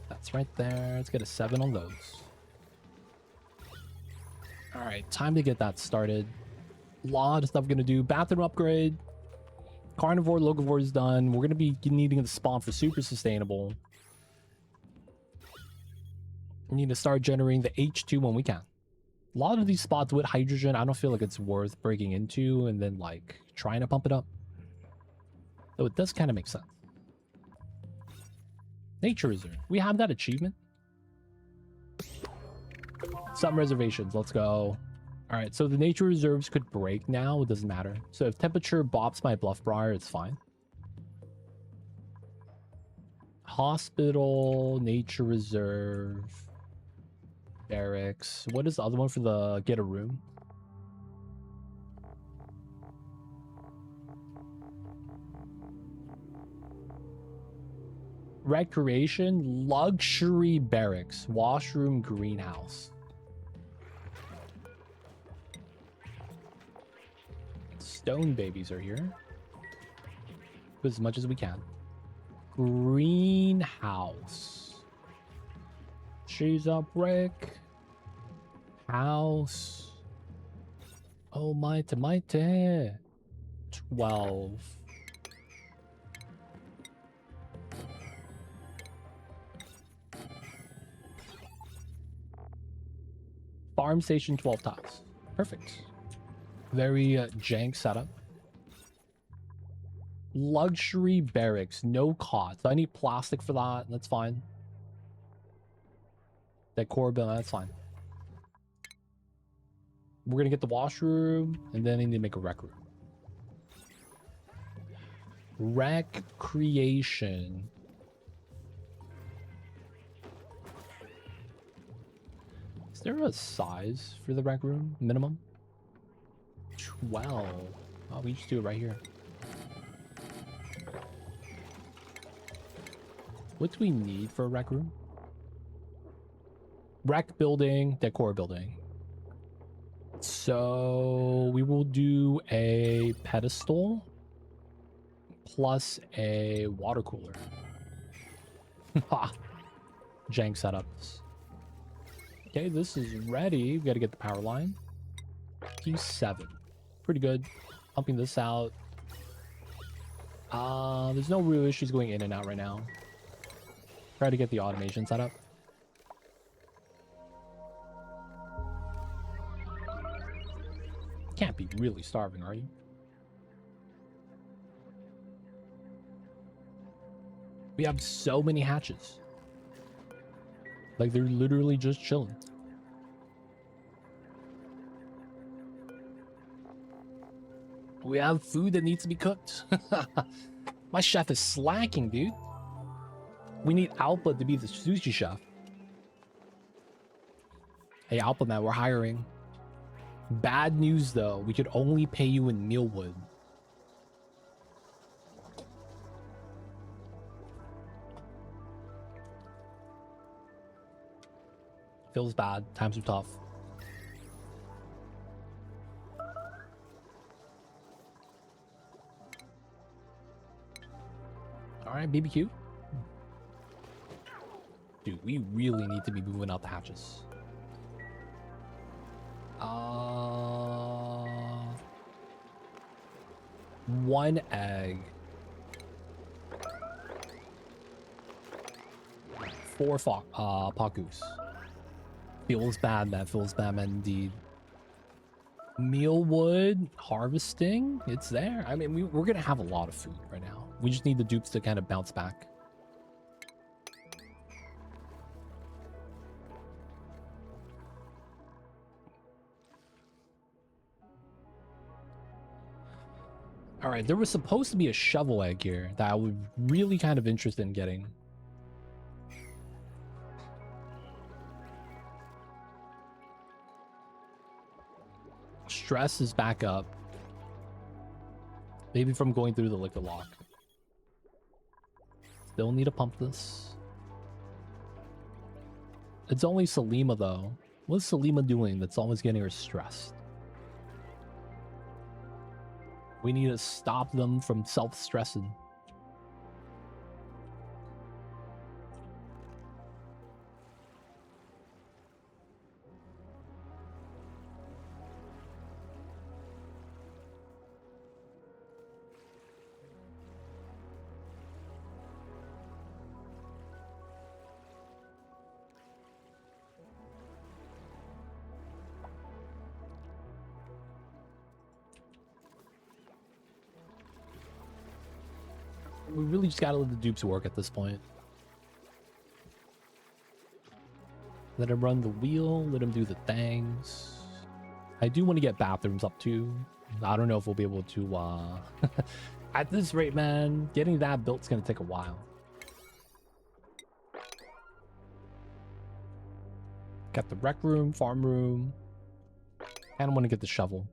That's right there. Let's get a 7 on those. Alright, time to get that started. A lot of stuff we're gonna do. Bathroom upgrade. Carnivore, locavore is done. We're gonna be needing the spawn for super sustainable. We need to start generating the H2 when we can. A lot of these spots with hydrogen, I don't feel like it's worth breaking into and then like trying to pump it up. Though it does kind of make sense. Nature reserve. We have that achievement. Some reservations. Let's go. All right, so the nature reserves could break now. It doesn't matter. So if temperature bops my bluff briar, it's fine. Hospital, nature reserve, barracks. What is the other one for the get a room? Recreation, luxury barracks, washroom, greenhouse. Stone babies are here. Do as much as we can. Greenhouse. She's a brick. House. Oh, mighty. 12. Farm station, 12 tiles. Perfect. Very jank setup. Luxury barracks, no cots. I need plastic for that. That's fine. Decor bill, that's fine. We're gonna get the washroom, and then I need to make a rec room. Rec creation. Is there a size for the rec room? Minimum? 12. Oh, we just do it right here. What do we need for a rec room? Rec building, decor building. So we will do a pedestal plus a water cooler. jank setups. Okay, this is ready. We gotta get the power line. Q7. Pretty good. Pumping this out. There's no real issues going in and out right now. Try to get the automation set up. Can't be really starving, are you? We have so many hatches. Like, they're literally just chilling. We have food that needs to be cooked. My chef is slacking, dude. We need Alpha to be the sushi chef. Hey, Alpha man, we're hiring. Bad news, though. We could only pay you in mealwood. Feels bad. Times are tough. All right, BBQ. Dude, we really need to be moving out the hatches. One egg. 4 pakus. Feels bad, man. Feels bad, man, indeed. Mealwood harvesting, it's there. I mean, we're gonna have a lot of food right now. We just need the dupes to kind of bounce back. All right, there was supposed to be a shovel egg here that I was really kind of interested in getting. Stress is back up. Maybe from going through the liquor lock. Still need to pump this. It's only Salima, though. What's Salima doing that's always getting her stressed? We need to stop them from self-stressing. We really just gotta let the dupes work at this point. Let him run the wheel, let him do the things. I do want to get bathrooms up too. I don't know if we'll be able to, at this rate, man, getting that built's gonna take a while. Got the rec room, farm room. I don't want to get the shovel.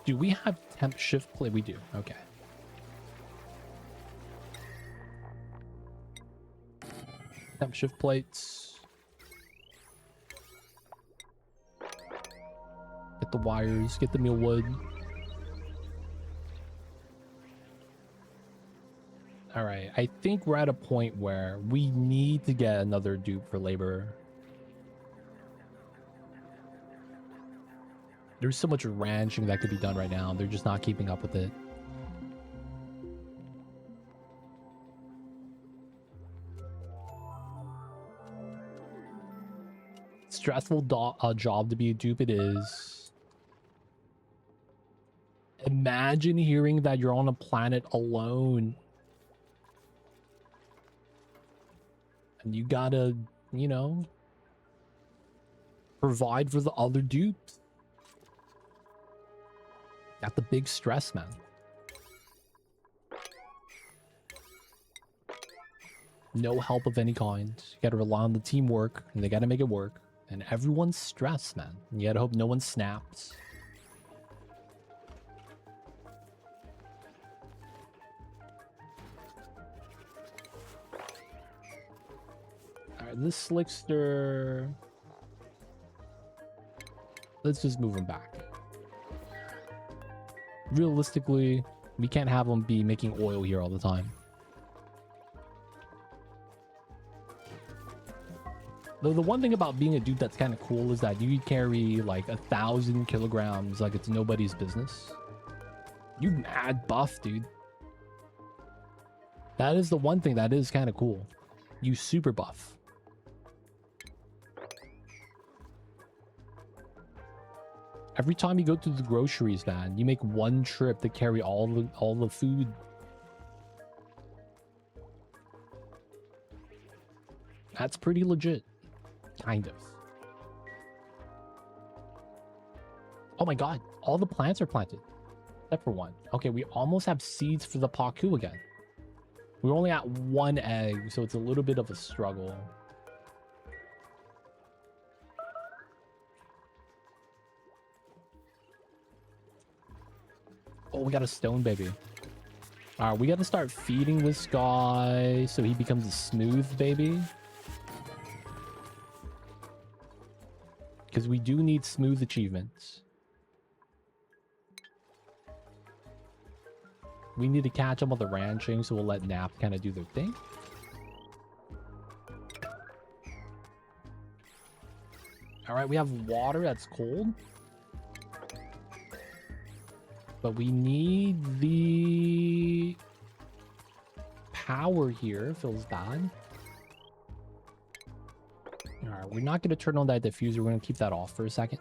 Do we have temp shift play? We do. Okay. Temp shift plates. Get the wires. Get the mealwood. All right. I think we're at a point where we need to get another dupe for labor. There's so much ranching that could be done right now. They're just not keeping up with it. Stressful job to be a dupe it is. Imagine hearing that you're on a planet alone. And you gotta, you know, provide for the other dupes. Got the big stress, man. No help of any kind. You gotta rely on the teamwork, and they gotta make it work. And everyone's stressed, man. You gotta hope no one snaps. Alright, this Slickster... Let's just move him back. Realistically, We can't have them be making oil here all the time. Though the one thing about being a dupe that's kind of cool is that you can carry like 1,000 kilograms like it's nobody's business. You mad buff, dude. That is the one thing that is kind of cool. You super buff. Every time you go to the groceries, man, you make one trip to carry all the food. That's pretty legit. Kind of. Oh my god, all the plants are planted. Except for one. Okay, we almost have seeds for the Paku again. We're only at 1 egg, so it's a little bit of a struggle. Oh, we got a stone baby. Alright, we gotta start feeding this guy so he becomes a smooth baby. Because we do need smooth achievements. We need to catch them on the ranching, so we'll let Nap kind of do their thing. Alright, we have water that's cold. But we need the power here. Feels bad. Alright, we're not going to turn on that diffuser. We're going to keep that off for a second.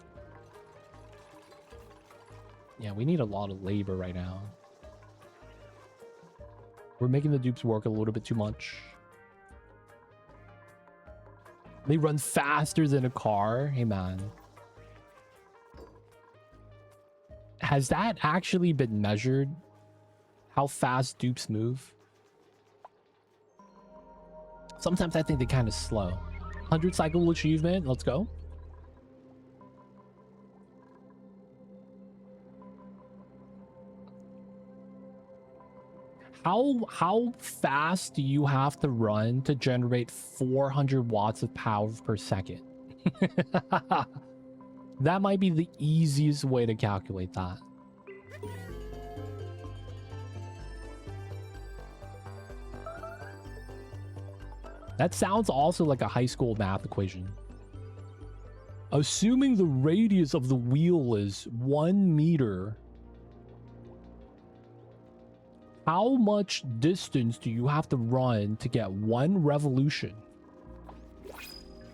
Yeah, we need a lot of labor right now. We're making the dupes work a little bit too much. They run faster than a car. Hey, man. Has that actually been measured? How fast dupes move? Sometimes I think they're kind of slow. 100 cycle achievement. Let's go. How fast do you have to run to generate 400 watts of power per second? That might be the easiest way to calculate that. That sounds also like a high school math equation. Assuming the radius of the wheel is 1 meter, how much distance do you have to run to get 1 revolution?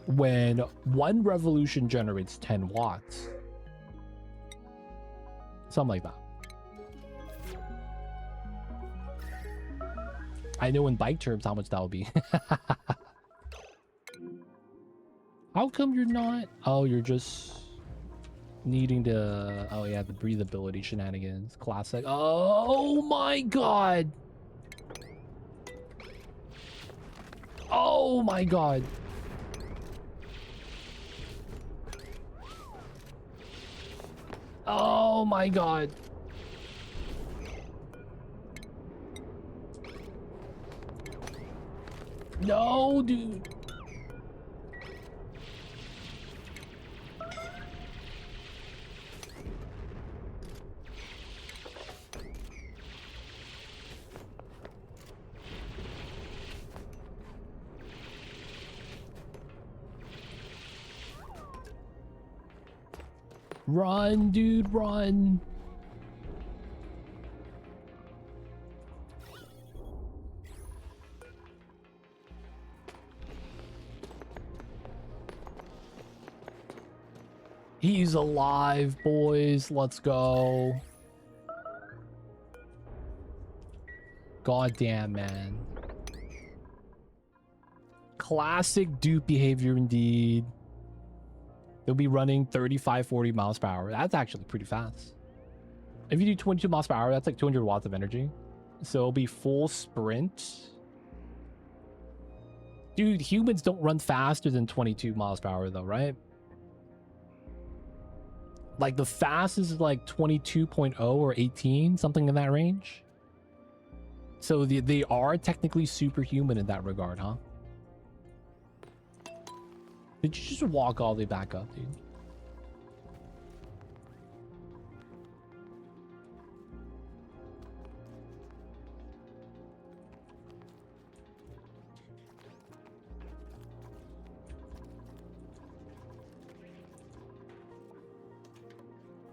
When 1 revolution generates 10 watts. Something like that. I know in bike terms how much that would be. How come you're not? Oh, you're just needing to... Oh yeah, the breathability shenanigans. Classic. Oh my god! Oh my god! Oh my god. No, dude. Run, dude, run. He's alive, boys. Let's go. Goddamn, man. Classic dupe behavior indeed. They'll be running 35, 40 miles per hour. That's actually pretty fast. If you do 22 miles per hour, that's like 200 watts of energy. So it'll be full sprint. Dude, humans don't run faster than 22 miles per hour though, right? Like the fastest is like 22.0 or 18, something in that range. So they are technically superhuman in that regard, huh? Did you just walk all the way back up, dude?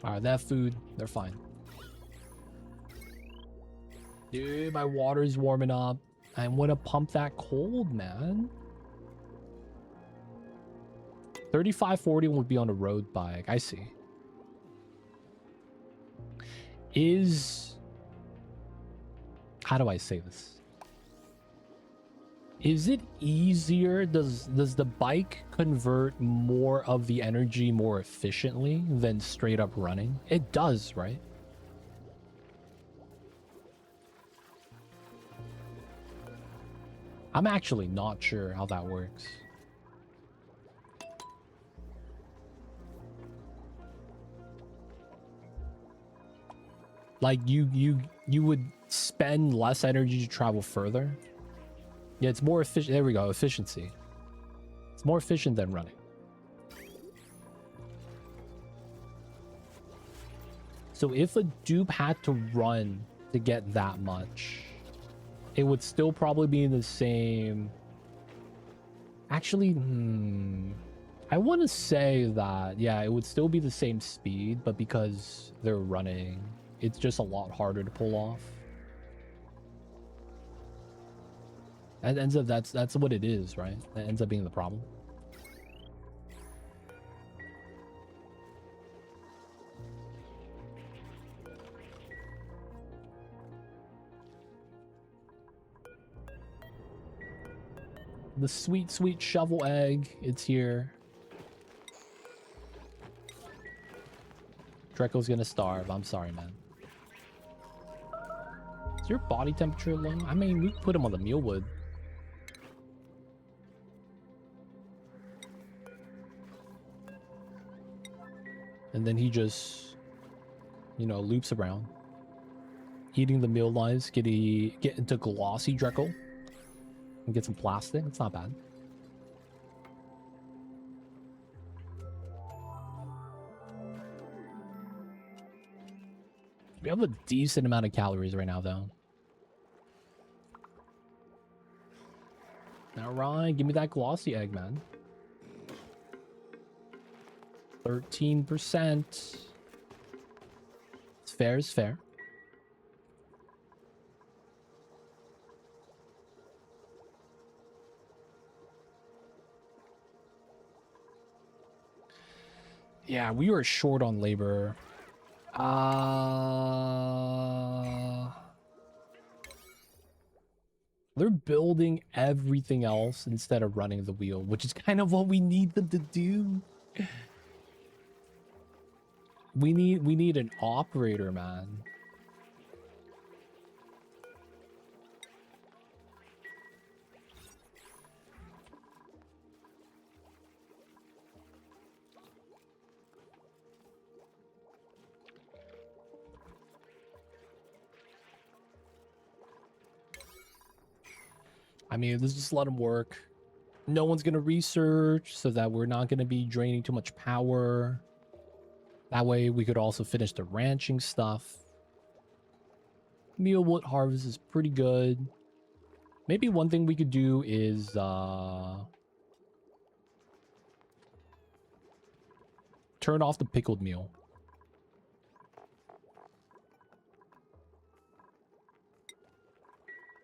Alright, they have food. They're fine. Dude, my water's warming up. I want to pump that cold, man. 35-40 would be on a road bike. I see. How do I say this? Is it easier? Does the bike convert more of the energy more efficiently than straight up running? It does, right? I'm actually not sure how that works. Like you would spend less energy to travel further. Yeah, it's more efficient. There we go, efficiency. It's more efficient than running. So if a dupe had to run to get that much, it would still probably be in the same... Actually, I want to say that, yeah, it would still be the same speed, but because they're running, it's just a lot harder to pull off. And ends up that's what it is, right? That ends up being the problem. The sweet, sweet shovel egg, it's here. Draco's gonna starve. I'm sorry, man. Is your body temperature low? I mean, we put him on the mealwood. And then he just, you know, loops around. Eating the meal lives, get into glossy Draco. And get some plastic. It's not bad. We have a decent amount of calories right now, though. Alright, give me that glossy egg, man. 13%. It's fair, it's fair. Yeah, we were short on labor. They're building everything else instead of running the wheel, which is kind of what we need them to do. We need an operator, man. I mean, let's just let them work. No one's going to research so that we're not going to be draining too much power. That way we could also finish the ranching stuff. Mealwood harvest is pretty good. Maybe one thing we could do is turn off the pickled meal.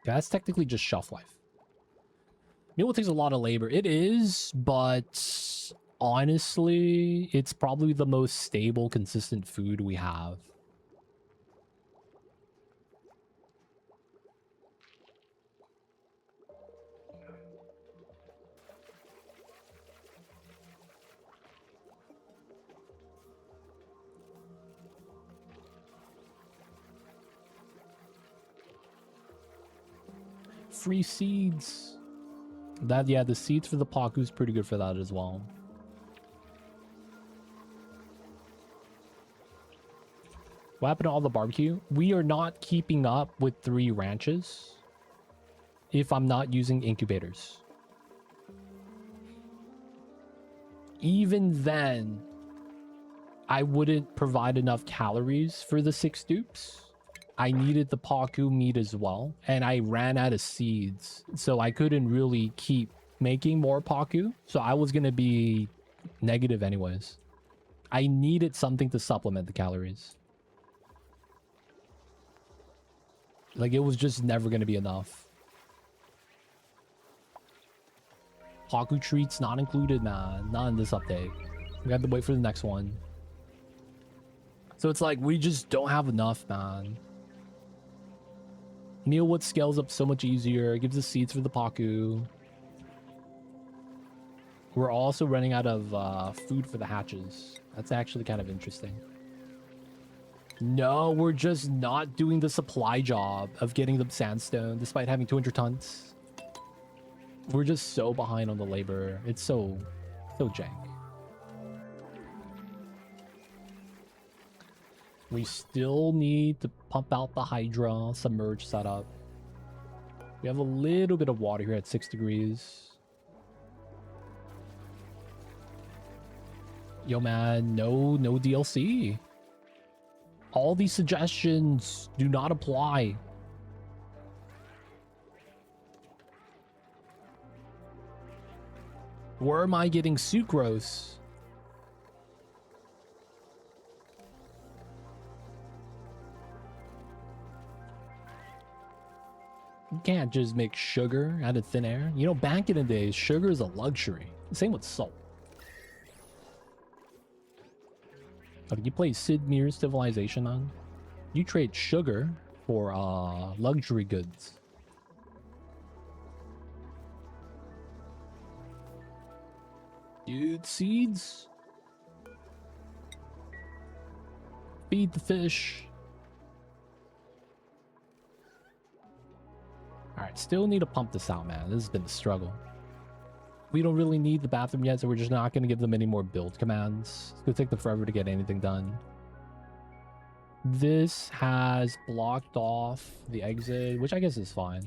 Yeah, that's technically just shelf life. Meal takes a lot of labor. It is, but honestly, it's probably the most stable, consistent food we have. Free seeds. That, yeah, the seeds for the Paku is pretty good for that as well. What happened to all the barbecue? We are not keeping up with 3 ranches if I'm not using incubators. Even then, I wouldn't provide enough calories for the 6 dupes. I needed the Paku meat as well, and I ran out of seeds, so I couldn't really keep making more Paku, so I was gonna be negative anyways. I needed something to supplement the calories. Like, it was just never going to be enough. Haku treats not included, man. Not in this update. We have to wait for the next one. So it's like, we just don't have enough, man. Mealwood scales up so much easier. It gives us seeds for the Paku. We're also running out of food for the hatches. That's actually kind of interesting. No, we're just not doing the supply job of getting the sandstone despite having 200 tons. We're just so behind on the labor. It's so jank. We still need to pump out the Hydra submerge setup. We have a little bit of water here at 6 degrees. Yo, man, no DLC. All these suggestions do not apply. Where am I getting sucrose? You can't just make sugar out of thin air. You know, back in the days, sugar is a luxury. Same with salt. Like, you play Sid Meier's Civilization on? You trade sugar for luxury goods. Dude, seeds. Feed the fish. Alright, still need to pump this out, man. This has been a struggle. We don't really need the bathroom yet, so we're just not going to give them any more build commands. It's going to take them forever to get anything done. This has blocked off the exit, which I guess is fine.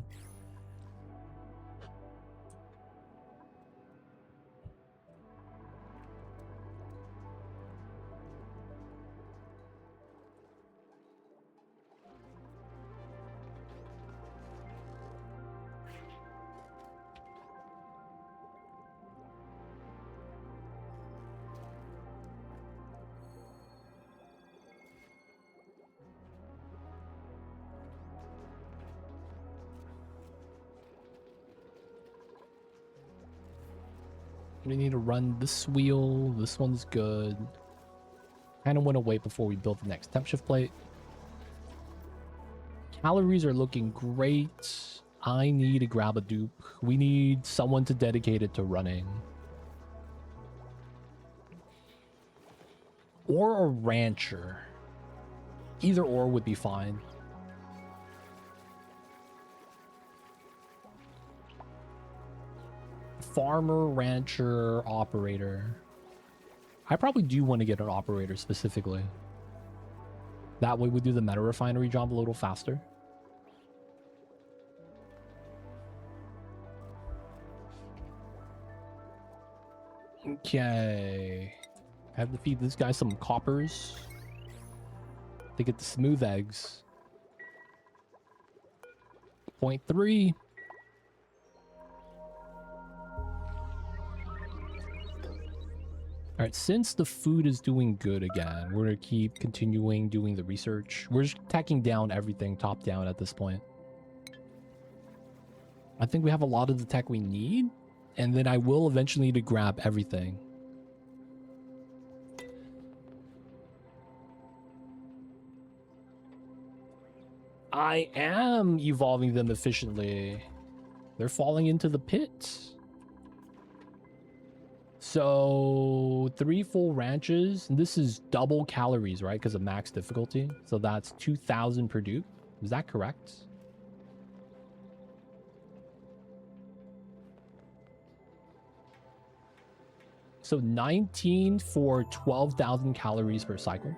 We need to run this wheel. This one's good. Kind of want to wait before we build the next temp shift plate. Calories are looking great. I need to grab a dupe. We need someone to dedicate it to running. Or a rancher. Either or would be fine. Farmer, rancher, operator. I probably do want to get an operator specifically. That way we do the meta refinery job a little faster. Okay. I have to feed this guy some coppers to get the smooth eggs. 0.3. Alright, since the food is doing good again, we're gonna keep continuing doing the research. We're just tacking down everything top down at this point. I think we have a lot of the tech we need, and then I will eventually need to grab everything. I am evolving them efficiently. They're falling into the pit. So 3 full ranches, and this is double calories, right? Because of max difficulty. So that's 2,000 per dupe. Is that correct? So 19 for 12,000 calories per cycle.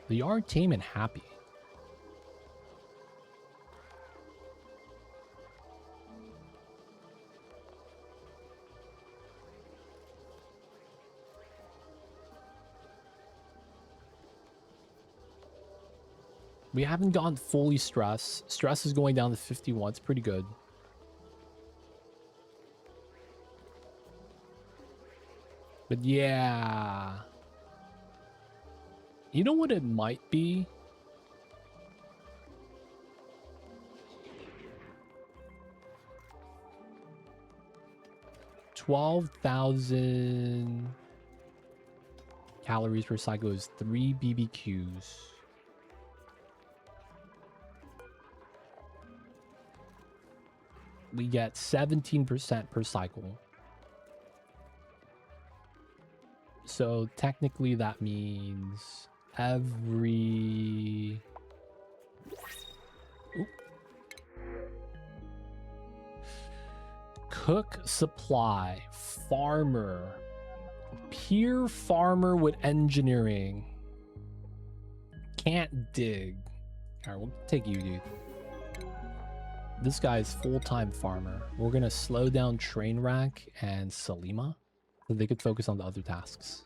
They are tame and happy. We haven't gone fully stress. Stress is going down to 51. It's pretty good. But yeah. You know what it might be? $12,000 calories per cycle is 3 BBQs. We get 17% per cycle. So technically that means every... Oop. Cook, supply, farmer, peer farmer with engineering. Can't dig. Alright, we'll take you, dude. This guy's full-time farmer. We're gonna slow down Trainwreck and Salima so they could focus on the other tasks.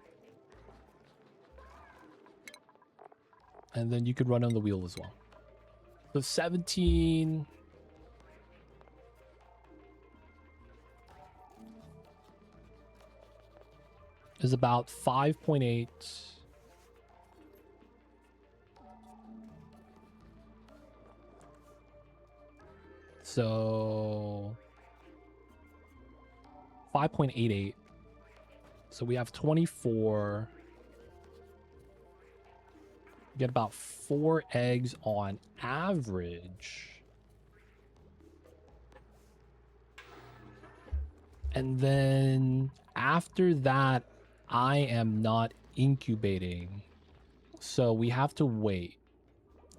And then you could run on the wheel as well. So 17... is about 5.8. So 5.88. So we have 24. Get about 4 eggs on average. And then after that, I am not incubating. So we have to wait.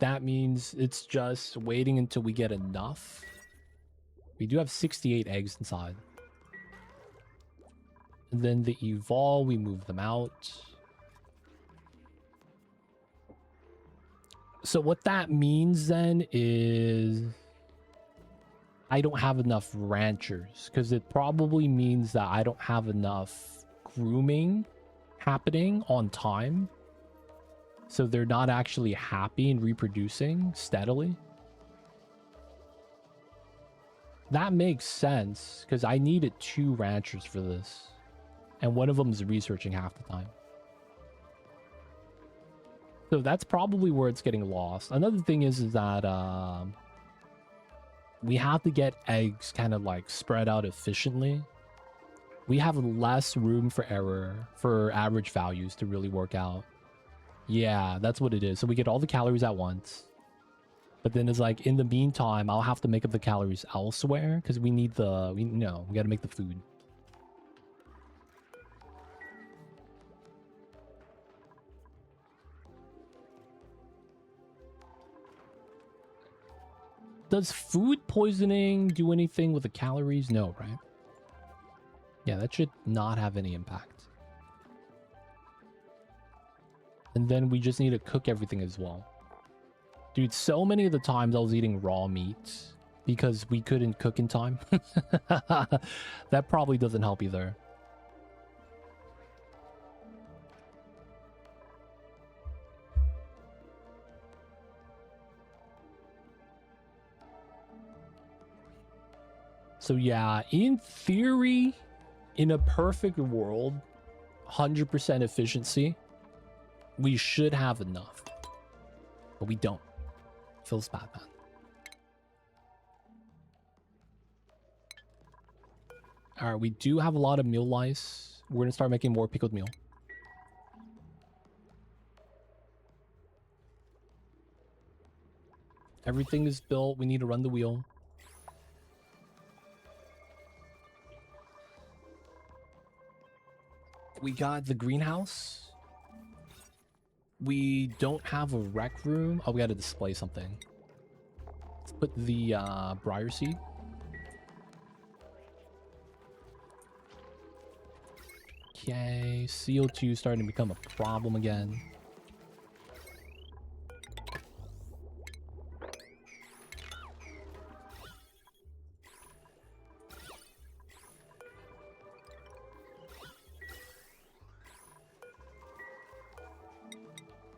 That means it's just waiting until we get enough. We do have 68 eggs inside. And then the evolve, we move them out. So what that means then is I don't have enough ranchers, because it probably means that I don't have enough grooming happening on time. So they're not actually happy and reproducing steadily. That makes sense, because I needed 2 ranchers for this. And one of them is researching half the time. So that's probably where it's getting lost. Another thing is that we have to get eggs kind of like spread out efficiently. We have less room for error for average values to really work out. Yeah, that's what it is. So we get all the calories at once. But then it's like, in the meantime, I'll have to make up the calories elsewhere because we need the, we got to make the food. Does food poisoning do anything with the calories? No, right? Yeah, that should not have any impact. And then we just need to cook everything as well. Dude, so many of the times I was eating raw meat because we couldn't cook in time. That probably doesn't help either. So yeah, in theory, in a perfect world, 100% efficiency, we should have enough. But we don't. Feels bad, man. Alright, we do have a lot of meal lice. We're gonna start making more pickled meal. Everything is built. We need to run the wheel. We got the greenhouse. We don't have a rec room. Oh, we got to display something. Let's put the briar seed. Okay, CO2 starting to become a problem again.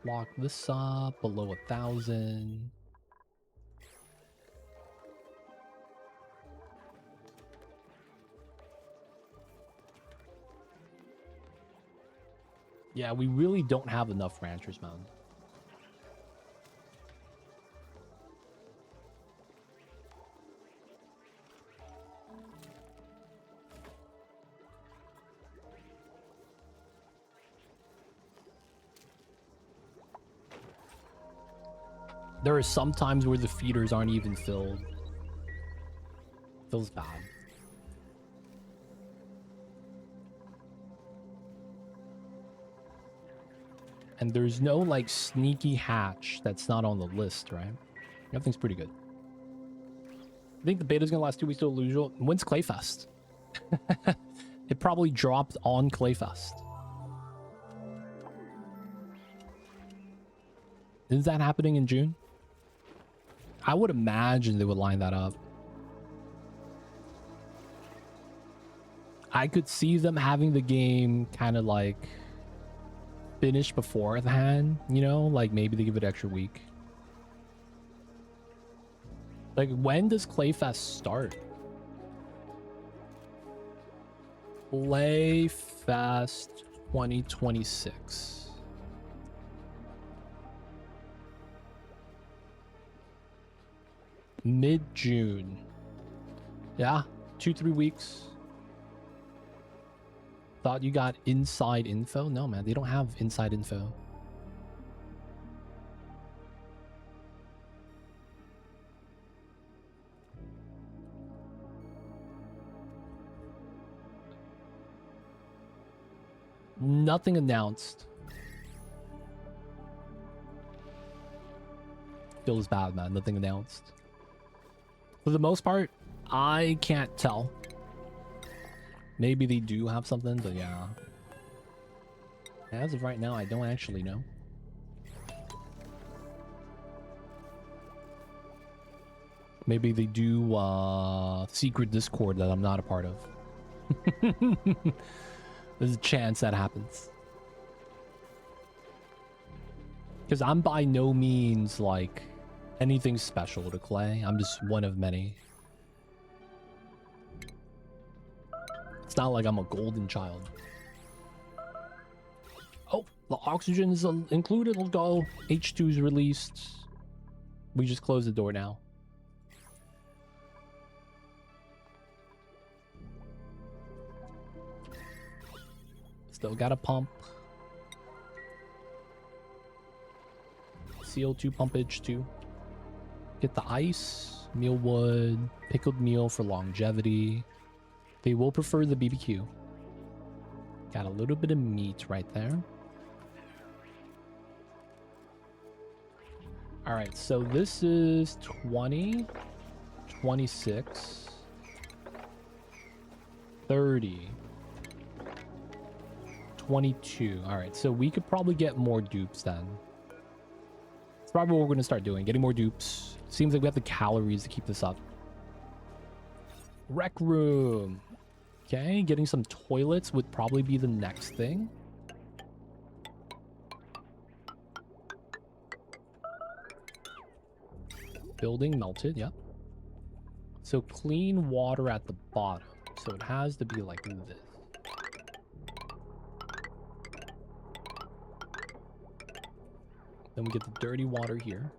lock this up below 1,000. Yeah, we really don't have enough ranchers, man. There are some times where the feeders aren't even filled. Feels bad. And there's no, like, sneaky hatch that's not on the list, right? Everything's pretty good. I think the beta's gonna last 2 weeks till usual. When's Clayfest? It probably dropped on Clayfest. Is that happening in June? I would imagine they would line that up. I could see them having the game kind of like finish beforehand, you know, like maybe they give it an extra week. Like, when does Clayfest start? Clayfest 2026. Mid-June. Yeah, 2-3 weeks. Thought you got inside info? No, man, they don't have inside info. Nothing announced. Feels bad, man. Nothing announced. For the most part, I can't tell. Maybe they do have something, but yeah. As of right now, I don't actually know. Maybe they do secret Discord that I'm not a part of. There's a chance that happens. Because I'm by no means like anything special to Clay. I'm just one of many. It's not like I'm a golden child. Oh, the oxygen is included. Let's go. H2 is released. We just close the door now. Still got a pump. CO2 pumpage too. Get the ice, mealwood, pickled meal for longevity. They will prefer the BBQ. Got a little bit of meat right there. All right, so this is 20, 26, 30, 22. All right, so we could probably get more dupes then. That's probably what we're going to start doing, getting more dupes. Seems like we have the calories to keep this up. Rec room. Okay, getting some toilets would probably be the next thing. Building melted, yep. So clean water at the bottom. So it has to be like this. Then we get the dirty water here.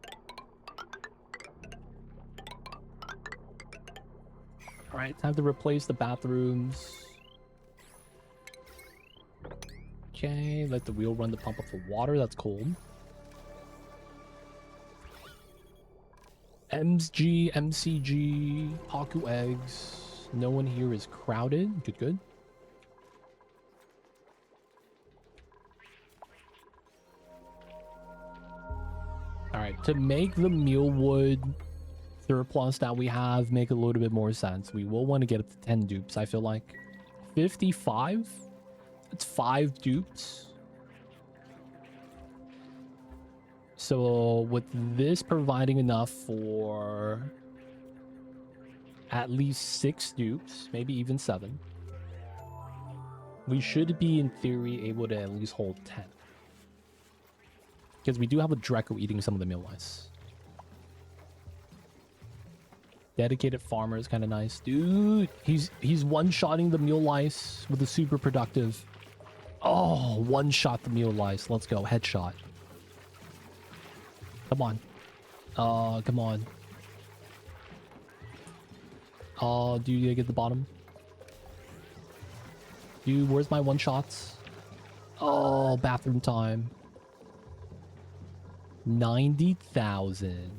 All right, time to replace the bathrooms. Okay, let the wheel run to pump up the water. That's cold. MSG, MCG, Haku eggs. No one here is crowded. Good, good. All right, to make the mealwood surplus that we have make a little bit more sense, we will want to get up to 10 dupes, I feel like. 55? That's 5 dupes. So with this providing enough for at least 6 dupes, maybe even 7, we should be in theory able to at least hold 10. Because we do have a Dreco eating some of the meal lice. Dedicated farmer is kind of nice. Dude, he's one-shotting the meal lice with a super productive. Oh, one-shot the meal lice. Let's go. Headshot. Come on. Come on. Do you get the bottom? Dude, where's my one-shots? Oh, bathroom time. 90,000.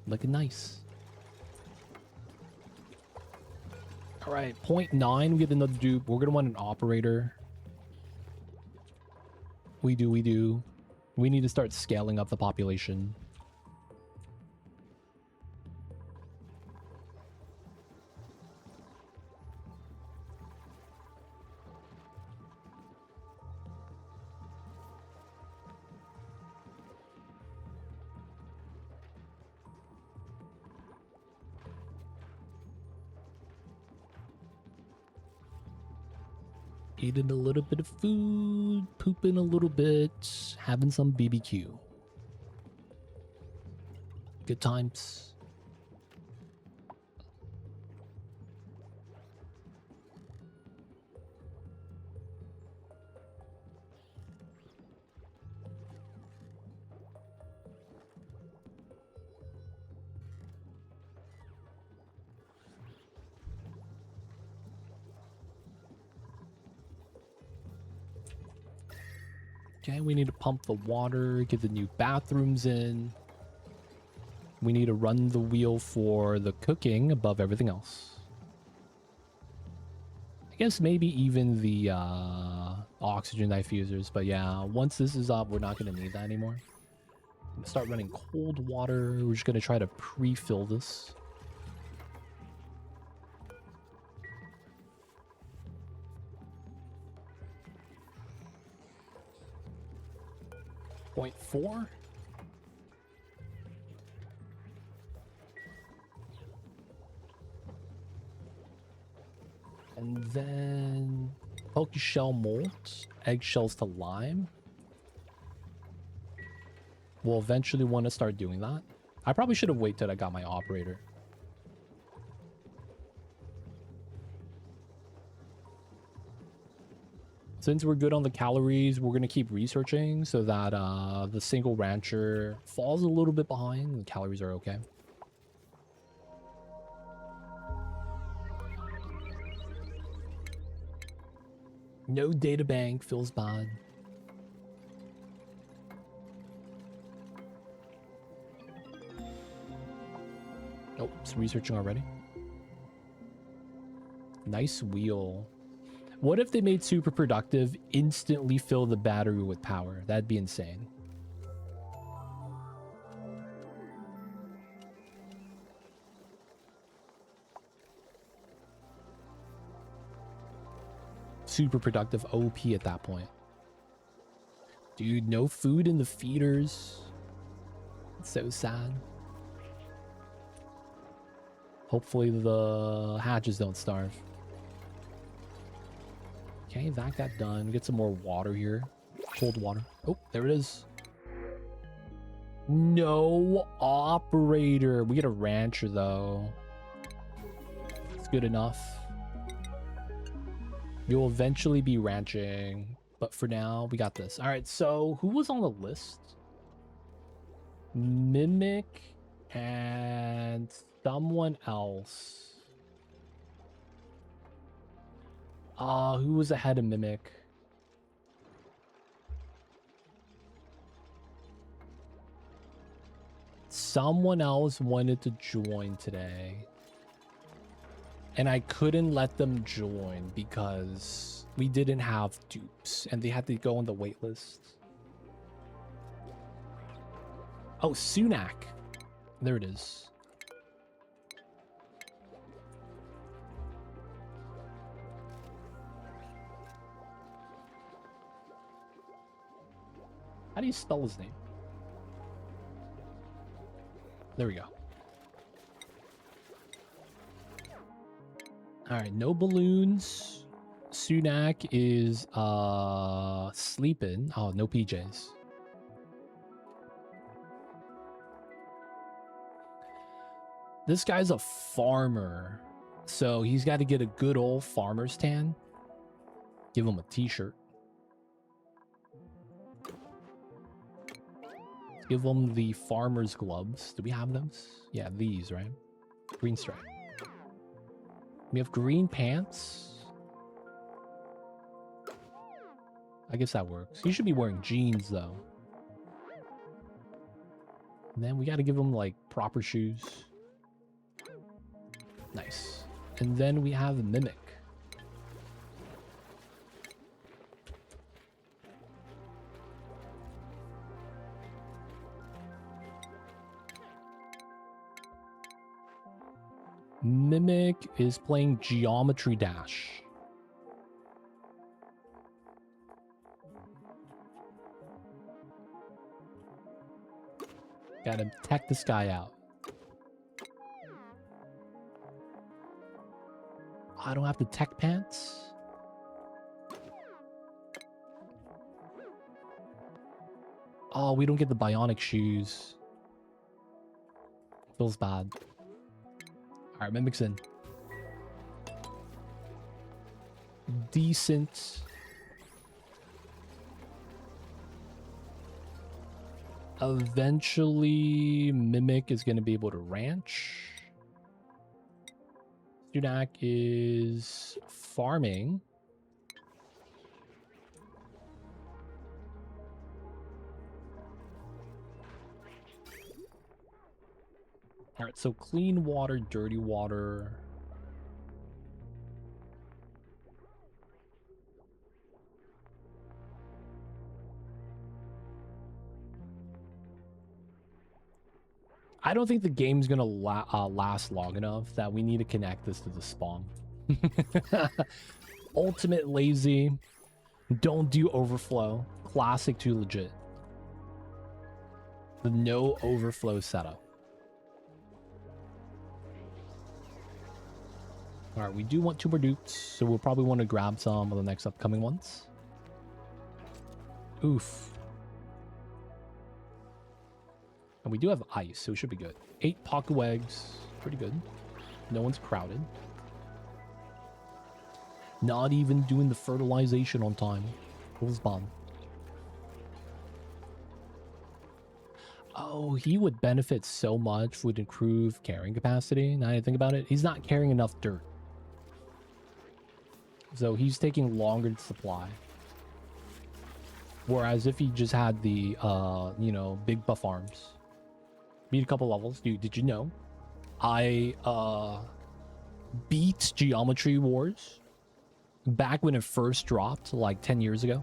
Looking nice. All right, 0.9. We get another dupe. We're gonna want an operator. We do. We need to start scaling up the population. Eating a little bit of food, pooping a little bit, having some BBQ. Good times. Okay, we need to pump the water, get the new bathrooms in. We need to run the wheel for the cooking above everything else. I guess maybe even the oxygen diffusers, but yeah, once this is up, we're not going to need that anymore. I'm gonna start running cold water. We're just going to try to pre-fill this. Point 4. And then poke shell mold, eggshells to lime. We'll eventually want to start doing that. I probably should have waited till I got my operator. Since we're good on the calories, we're going to keep researching so that the single rancher falls a little bit behind and calories are okay. No data bank, feels bad. Oh, it's researching already. Nice wheel. What if they made super productive instantly fill the battery with power? That'd be insane. Super productive OP at that point. Dude, no food in the feeders. It's so sad. Hopefully the hatches don't starve. Okay, that got done. Get some more water here. Cold water. Oh, there it is. No operator. We get a rancher, though. It's good enough. You'll eventually be ranching. But for now, we got this. All right, so who was on the list? Mimic and someone else. Who was ahead of Mimic? Someone else wanted to join today. And I couldn't let them join because we didn't have dupes and they had to go on the wait list. Oh, Sunak. There it is. How do you spell his name? There we go. Alright, no balloons. Sunak is sleeping. Oh, no PJs. This guy's a farmer, so he's got to get a good old farmer's tan. Give him a t-shirt. Give him the farmer's gloves. Do we have those? Yeah, these, right? Green stripe. We have green pants. I guess that works. He should be wearing jeans, though. And then we got to give him, like, proper shoes. Nice. And then we have Mimic. Mimic is playing Geometry Dash. Gotta tech this guy out. I don't have the tech pants. Oh, we don't get the bionic shoes. Feels bad. Alright, Mimic's in. Decent. Eventually, Mimic is going to be able to ranch. Studak is farming. All right, so clean water, dirty water. I don't think the game's gonna last long enough that we need to connect this to the spawn. Ultimate lazy. Don't do overflow. Classic to legit. The no overflow setup. All right, we do want 2 more dupes, so we'll probably want to grab some of the next upcoming ones. Oof. And we do have ice, so it should be good. 8 Paku eggs. Pretty good. No one's crowded. Not even doing the fertilization on time. Feels bomb. Oh, he would benefit so much with improved carrying capacity. Now that I think about it, he's not carrying enough dirt. So he's taking longer to supply. Whereas if he just had the, you know, big buff arms. Beat a couple levels. Dude, did you know? I, beat Geometry Wars back when it first dropped, like 10 years ago.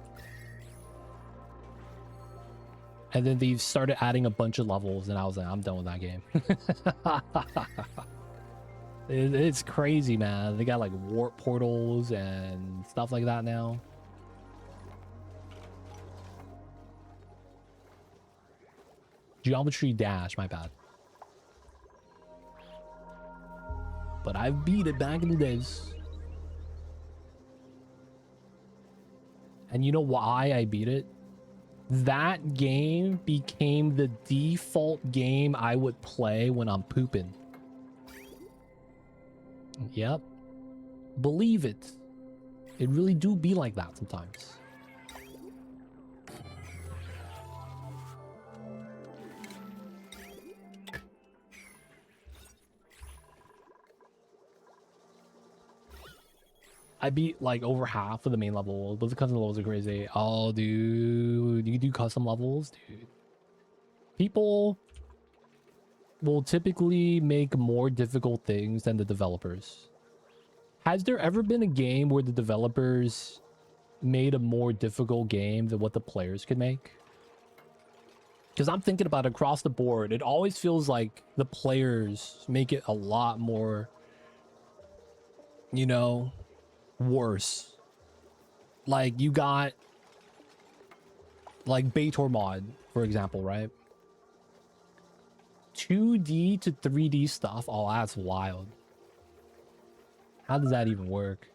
And then they started adding a bunch of levels, and I was like, I'm done with that game. It's crazy, man. They got like warp portals and stuff like that now. Geometry Dash, my bad. But I beat it back in the days. And you know why I beat it? That game became the default game I would play when I'm pooping. Yep. Believe it. It really do be like that sometimes. I beat like over half of the main level, but the custom levels are crazy. Oh, dude, you do custom levels, dude. People will typically make more difficult things than the developers. Has there ever been a game where the developers made a more difficult game than what the players could make? Because I'm thinking about it across the board. It always feels like the players make it a lot more, you know, worse. Like you got like Baitor mod, for example, right? 2D to 3D stuff. Oh, that's wild. How does that even work?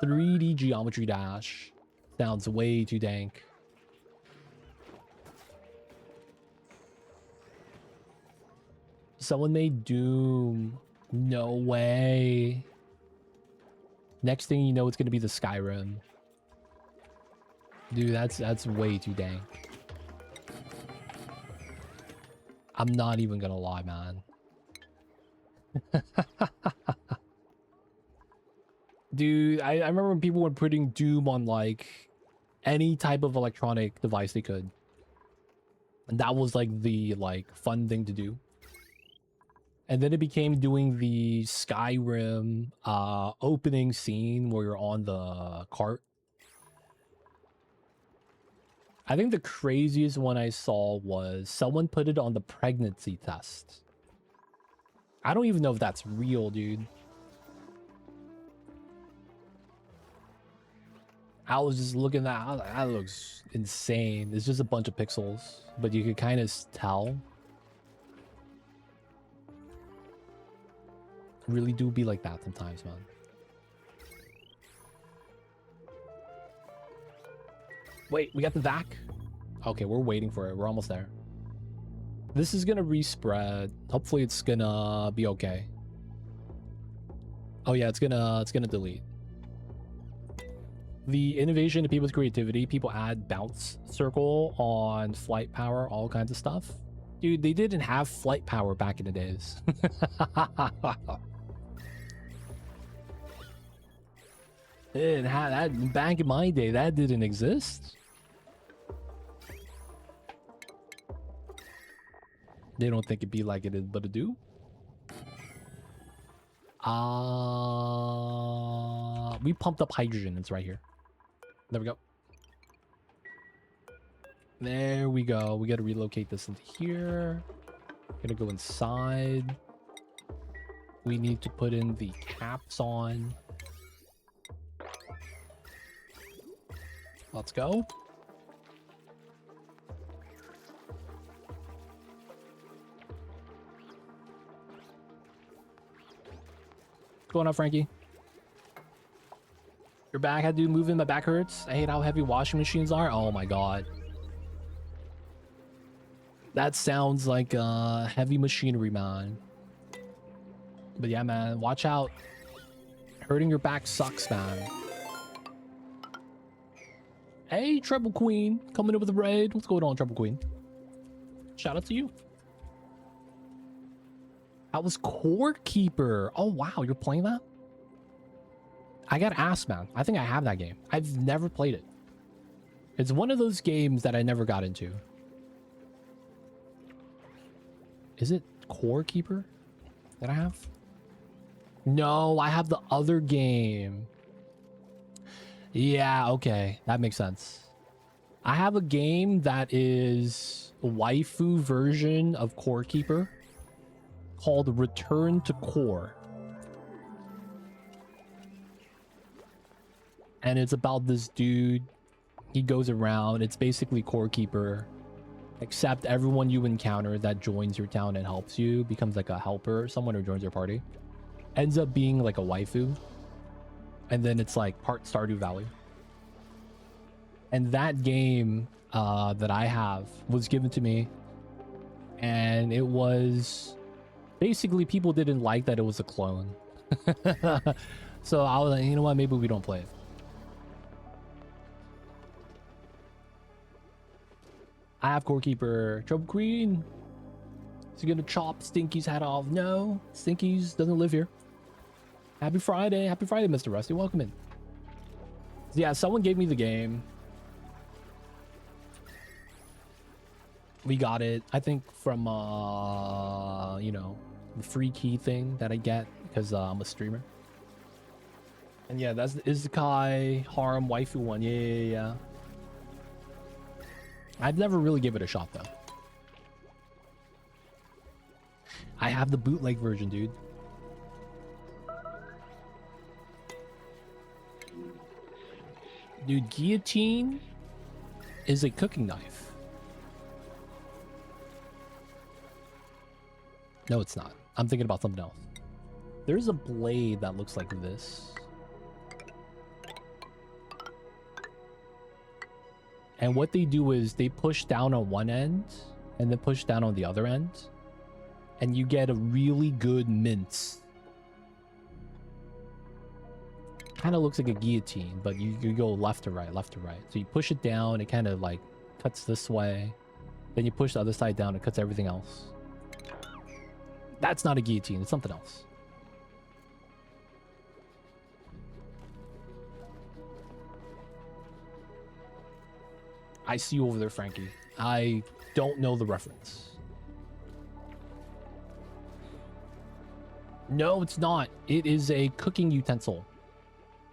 3D Geometry Dash sounds way too dank. someone made Doom. No way. Next thing you know, it's gonna be the Skyrim. Dude, that's way too dank. I'm not even gonna lie, man. Dude, I remember when people were putting Doom on like any type of electronic device they could. And that was like the fun thing to do. And then it became doing the Skyrim opening scene where you're on the cart. I think the craziest one I saw was someone put it on the pregnancy test. I don't even know if that's real, dude. I was just looking at that. I was like, that looks insane. It's just a bunch of pixels, but you could kind of tell. Really do be like that sometimes, man. Wait, we got the VAC? Okay, we're waiting for it. We're almost there. This is gonna respread. Hopefully it's gonna be okay. Oh yeah, it's gonna delete. The innovation to people's creativity, people add bounce circle on flight power, all kinds of stuff. Dude, they didn't have flight power back in the days. They didn't have that back in my day. That didn't exist. They don't think it'd be like it is, but it do. We pumped up hydrogen. It's right here. There we go. There we go. We got to relocate this into here. Gonna go inside. We need to put in the caps on. Let's go. What's going on, Frankie? Your back had to move in. My back hurts. I hate how heavy washing machines are. Oh my god. That sounds like heavy machinery, man. But yeah, man, watch out. Hurting your back sucks, man. Hey, Treble Queen, coming in with a raid. What's going on, Treble Queen? Shout out to you. That was Core Keeper. Oh, wow, you're playing that? I gotta ask, man. I think I have that game. I've never played it. It's one of those games that I never got into. Is it Core Keeper that I have? No, I have the other game. Yeah, okay. That makes sense. I have a game that is a waifu version of Core Keeper called Return to Core. And it's about this dude. He goes around. It's basically Core Keeper. Except everyone you encounter that joins your town and helps you becomes like a helper. Someone who joins your party. Ends up being like a waifu. And then it's like part Stardew Valley. And that game that I have was given to me. And it was... Basically, people didn't like that it was a clone. So I was like, you know what? Maybe we don't play it. I have Core Keeper. Trouble Queen. Is he gonna chop Stinky's head off? No. Stinky's doesn't live here. Happy Friday. Happy Friday, Mr. Rusty. Welcome in. Yeah, someone gave me the game. We got it, I think, from, you know, the free key thing that I get because I'm a streamer. And yeah, that's the Isekai Harem Waifu one. Yeah. I've never really given it a shot, though. I have the bootleg version, dude. Dude, guillotine is a cooking knife. No, it's not. I'm thinking about something else. There's a blade that looks like this. And what they do is they push down on one end and then push down on the other end. and you get a really good mince. Kind of looks like a guillotine, but you go left to right, left to right. So you push it down, it kind of like cuts this way. Then you push the other side down, it cuts everything else. That's not a guillotine, it's something else. I see you over there, Frankie. I don't know the reference. No, it's not. It is a cooking utensil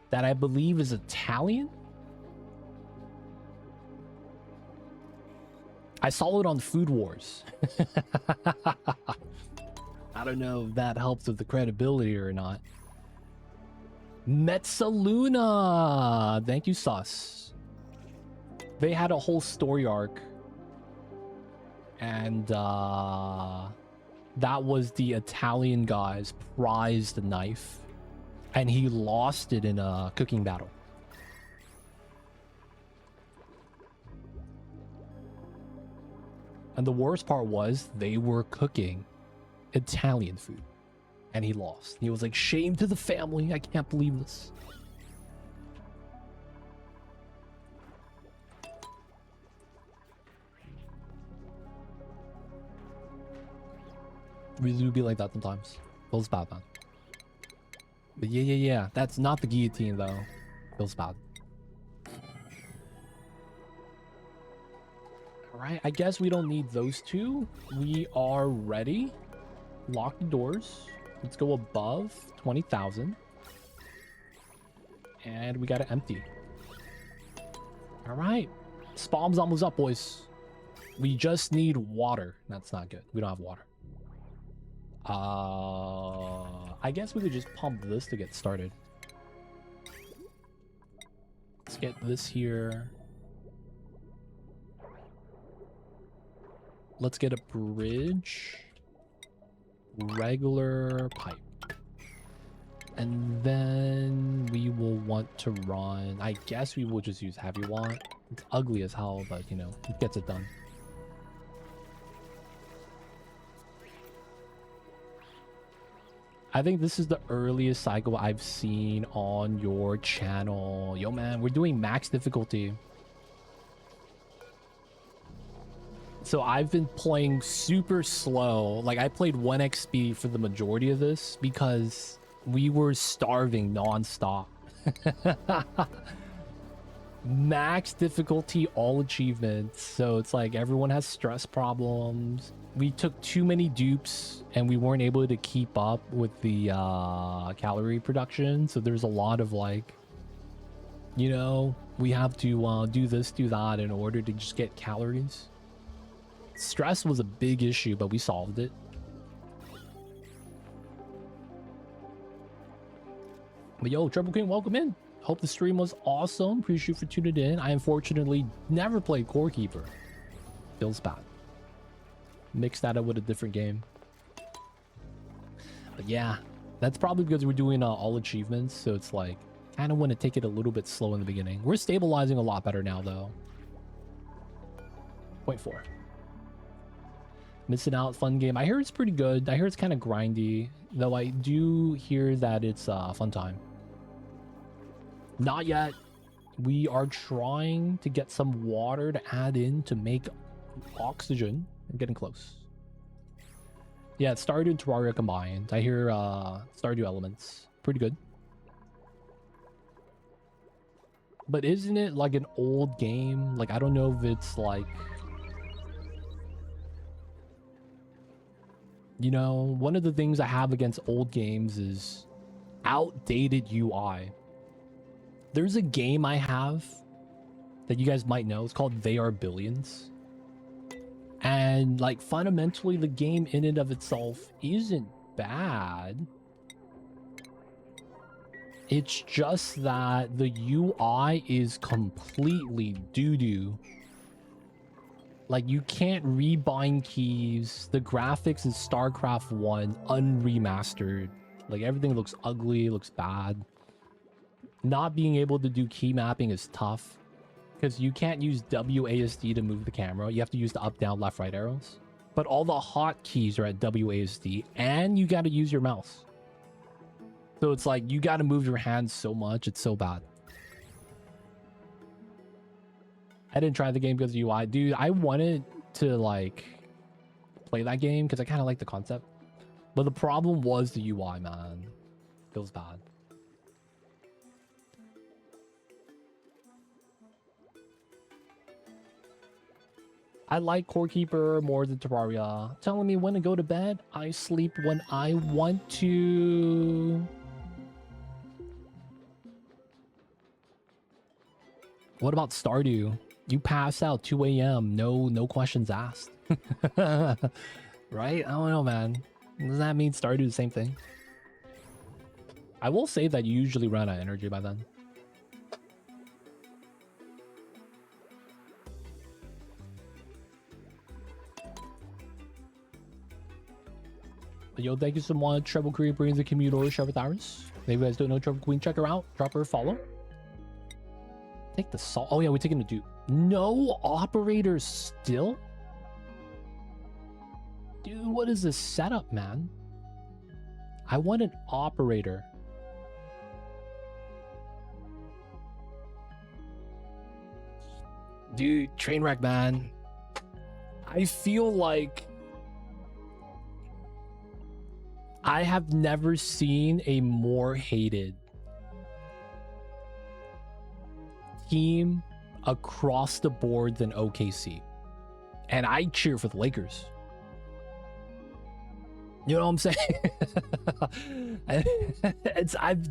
that I believe is Italian. I saw it on Food Wars. I don't know if that helps with the credibility or not. Mezzaluna! Thank you, Sus. They had a whole story arc. And that was the Italian guy's prized knife. And he lost it in a cooking battle. And the worst part was they were cooking Italian food. And he lost. He was like, shame to the family. I can't believe this. Really do be like that sometimes. Feels bad, man. But yeah. That's not the guillotine, though. Feels bad. Alright, I guess we don't need those two. We are ready. Lock the doors. Let's go above 20,000. And we gotta empty. Alright. Spawn's almost up, boys. We just need water. That's not good. We don't have water. I guess we could just pump this to get started. Let's get this here. Let's get a bridge. Regular pipe. And then we will want to run. I guess we will just use heavy want. It's ugly as hell, but you know, it gets it done. I think this is the earliest cycle I've seen on your channel. Yo, man, we're doing max difficulty. So I've been playing super slow. Like, I played 1x speed for the majority of this because we were starving non-stop. Max difficulty, all achievements. So it's like everyone has stress problems. We took too many dupes and we weren't able to keep up with the calorie production. So there's a lot of like, you know, we have to do this, do that in order to just get calories. Stress was a big issue, but we solved it. But yo, Triple King, welcome in. Hope the stream was awesome. Appreciate you for tuning in. I unfortunately never played Core Keeper. Feels bad. Mix that up with a different game. But yeah, that's probably because we're doing all achievements. So it's like, kind of want to take it a little bit slow in the beginning. We're stabilizing a lot better now, though. 0.4. Missing Out, fun game. I hear it's pretty good. I hear it's kind of grindy, though I do hear that it's a fun time. Not yet. We are trying to get some water to add in to make oxygen. I'm getting close. Yeah, it's Stardew and Terraria combined. I hear Stardew Elements. Pretty good. But isn't it like an old game? Like, I don't know if it's like... You know, one of the things I have against old games is outdated UI. There's a game I have that you guys might know. It's called They Are Billions. And like fundamentally the game in and of itself isn't bad. It's just that the UI is completely doo-doo. Like, you can't rebind keys. The graphics is StarCraft 1 unremastered. Like, everything looks ugly, looks bad. Not being able to do key mapping is tough because you can't use WASD to move the camera. You have to use the up, down, left, right arrows. but all the hotkeys are at WASD, and you got to use your mouse. So it's like you got to move your hands so much, it's so bad. I didn't try the game because of UI. Dude, I wanted to like play that game because I kind of like the concept. But the problem was the UI, man. It was bad. I like Core Keeper more than Terraria. Telling me when to go to bed. I sleep when I want to. What about Stardew? You pass out 2 a.m. No questions asked. Right? I don't know, man. Does that mean Stardew the same thing? I will say that you usually run out of energy by then. Yo, thank you so much. Treble Queen brings the commuter Trevor Tyrus. If you guys don't know Treble Queen, check her out. Drop her a follow. Take the salt. Oh yeah, we're taking the dupe. No operators still? Dude, what is this setup, man? I want an operator. Dude, train wreck, man. I feel like I have never seen a more hated team across the board than OKC. And I cheer for the Lakers. You know what I'm saying?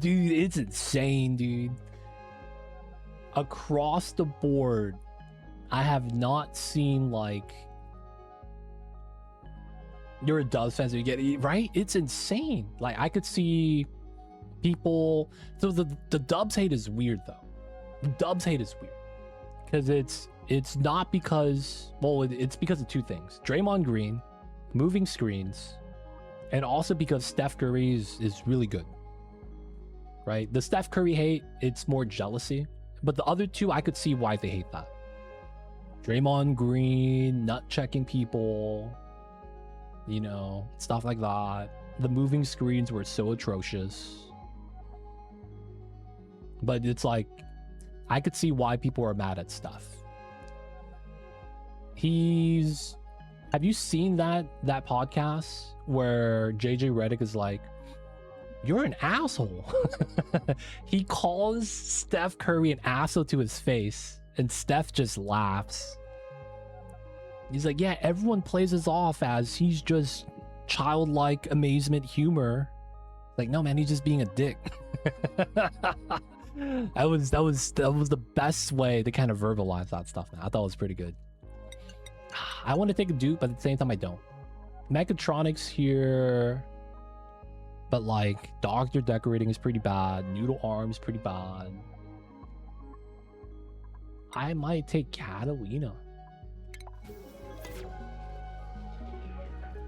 Dude, it's insane, dude. Across the board, I have not seen like you're a Dubs fan, so you get it, right? It's insane. Like I could see people. So the Dubs hate is weird though. The Dubs hate is weird because it's not because, well, it's because of two things: Draymond Green, moving screens, and also because Steph Curry is really good. Right? The Steph Curry hate, it's more jealousy, but the other two, I could see why they hate that. Draymond Green, nut checking people, you know, stuff like that. The moving screens were so atrocious. But it's like, I could see why people are mad at stuff. Have you seen that podcast where JJ Redick is like, you're an asshole? He calls Steph Curry an asshole to his face, and Steph just laughs. He's like, yeah, everyone plays this off as he's just childlike amazement humor. Like, no, man, he's just being a dick. That was the best way to kind of verbalize that stuff, man. I thought it was pretty good. I want to take a dupe, but at the same time, I don't. Mechatronics here, but like Doctor Decorating is pretty bad. Noodle Arms pretty bad. I might take Catalina.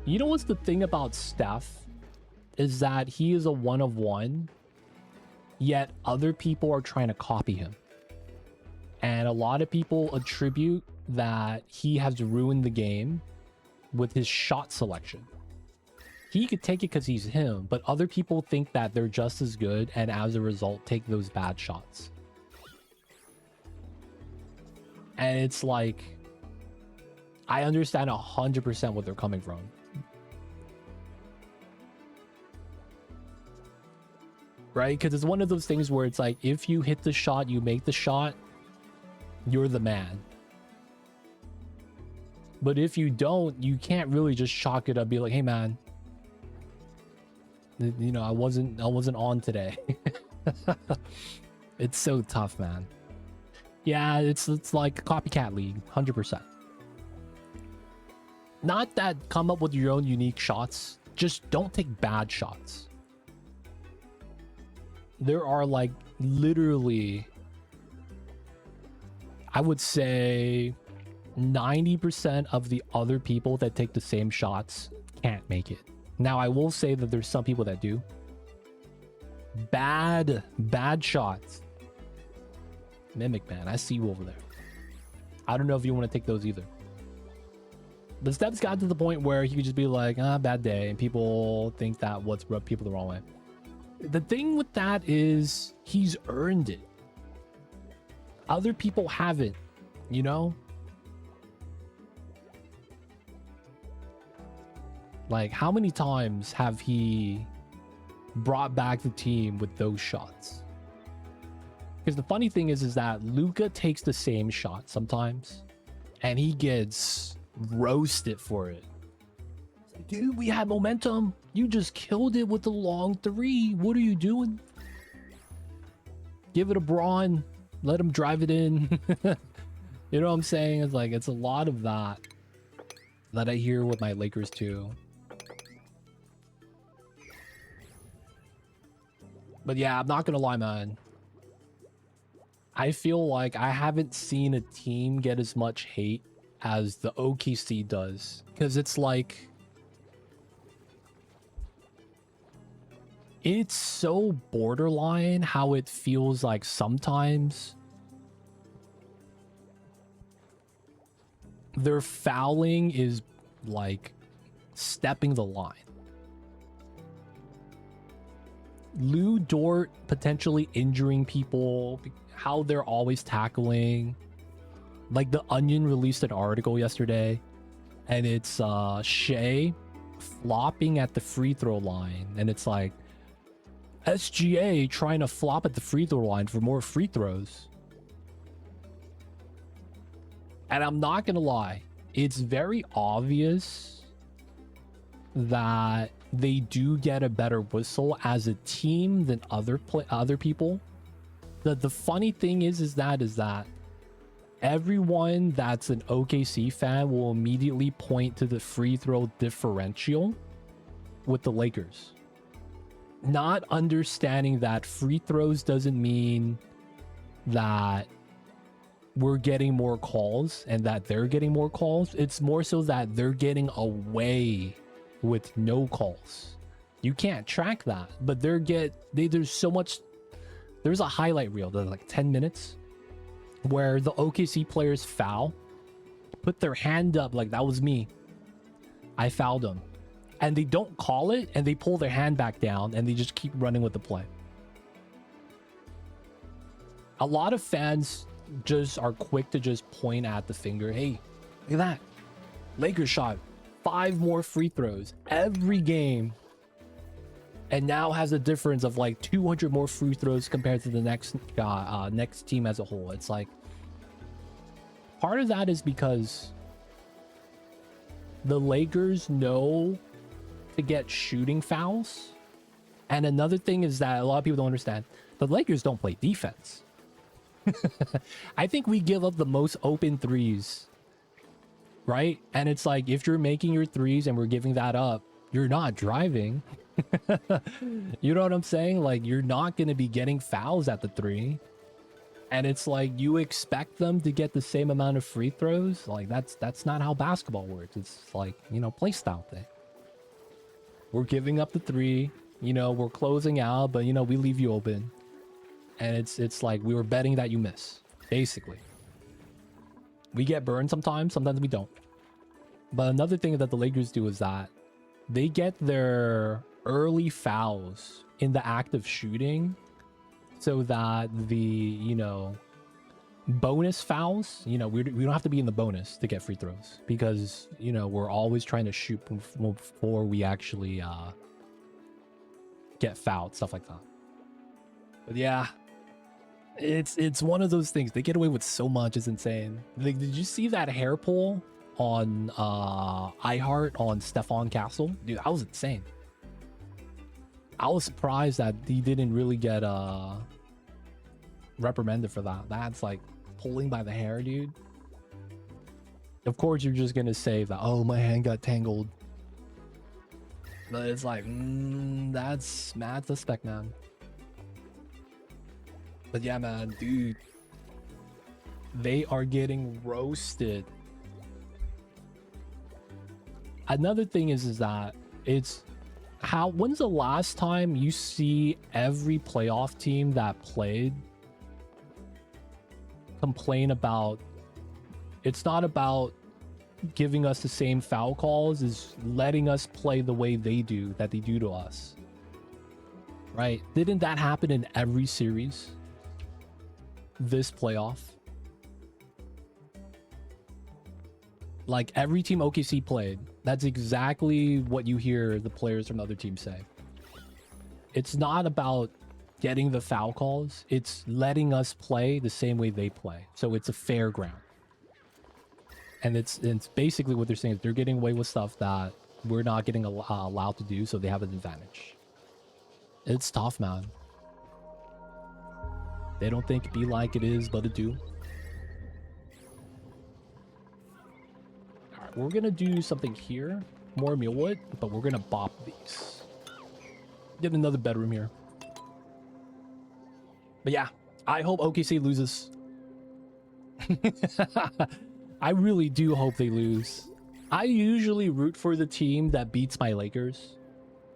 You know what's the thing about Steph? Is that he is a one of one, yet other people are trying to copy him. And a lot of people attribute that he has ruined the game with his shot selection. He could take it because he's him, but other people think that they're just as good and as a result take those bad shots. And it's like, I understand 100% what they're coming from. Right? Because it's one of those things where it's like, if you hit the shot, you make the shot, you're the man. But if you don't, you can't really just chalk it up, be like, hey man, you know, I wasn't on today. It's so tough, man. Yeah, it's like a copycat league, 100%. Not that come up with your own unique shots, just don't take bad shots. There are like literally, I would say 90% of the other people that take the same shots can't make it. Now, I will say that there's some people that do. Bad shots. Mimic, man, I see you over there. I don't know if you want to take those either. But Steps got to the point where he could just be like, bad day, and people think that what's rubbed people the wrong way. The thing with that is he's earned it. Other people haven't, you know? Like, how many times have he brought back the team with those shots? Because the funny thing is that Luca takes the same shot sometimes, and he gets roasted for it. Dude, we had momentum. You just killed it with the long three. What are you doing? Give it a brawn. Let him drive it in. You know what I'm saying? It's like, it's a lot of that I hear with my Lakers too. But yeah, I'm not gonna lie, man. I feel like I haven't seen a team get as much hate as the OKC does. Because it's like, it's so borderline how it feels like sometimes their fouling is like stepping the line. Lou Dort potentially injuring people, how they're always tackling. Like the Onion released an article yesterday, and it's Shea flopping at the free throw line, and it's like SGA trying to flop at the free throw line for more free throws. And I'm not gonna lie, it's very obvious that they do get a better whistle as a team than other people. The funny thing is that everyone that's an OKC fan will immediately point to the free throw differential with the Lakers, not understanding that free throws doesn't mean that we're getting more calls and that they're getting more calls. It's more so that they're getting away with no calls. You can't track that, but there's so much. There's a highlight reel that's like 10 minutes where the OKC players foul, put their hand up like that was me, I fouled them, and they don't call it, and they pull their hand back down and they just keep running with the play. A lot of fans just are quick to just point at the finger. Hey, look at that, Lakers shot 5 more free throws every game, and now has a difference of like 200 more free throws compared to the next team as a whole. It's like, part of that is because the Lakers know to get shooting fouls, and another thing is that a lot of people don't understand, the Lakers don't play defense. I think we give up the most open threes, right? And it's like, if you're making your threes and we're giving that up, you're not driving. You know what I'm saying? Like, you're not going to be getting fouls at the three. And it's like, you expect them to get the same amount of free throws. Like, that's not how basketball works. It's like, you know, play style thing. We're giving up the three, you know, we're closing out, but you know, we leave you open. And it's like, we were betting that you miss, basically. We get burned sometimes we don't. But another thing that the Lakers do is that they get their early fouls in the act of shooting, so that the, you know, bonus fouls, you know, we don't have to be in the bonus to get free throws, because, you know, we're always trying to shoot before we actually get fouled, stuff like that. But yeah, it's one of those things. They get away with so much, it's insane. Like, did you see that hair pull on iHeart on Stephon Castle? Dude, that was insane. I was surprised that he didn't really get reprimanded for that. That's like pulling by the hair, dude. Of course you're just gonna say that, oh, my hand got tangled. But it's like, that's mad suspect, man. But yeah, man, dude, they are getting roasted. Another thing is that it's when's the last time you see every playoff team that played complain about, it's not about giving us the same foul calls is letting us play the way they do, that they do to us. Right? Didn't that happen in every series this playoff? Like every team OKC played, that's exactly what you hear the players from the other team say. It's not about getting the foul calls, it's letting us play the same way they play. So it's a fair ground. And it's basically what they're saying. They're getting away with stuff that we're not getting allowed to do, so they have an advantage. It's tough, man. They don't think it be like it is, but it do. Alright, we're gonna do something here. More mealwood, but we're gonna bop these. Get another bedroom here. But yeah, I hope OKC loses. I really do hope they lose. I usually root for the team that beats my Lakers,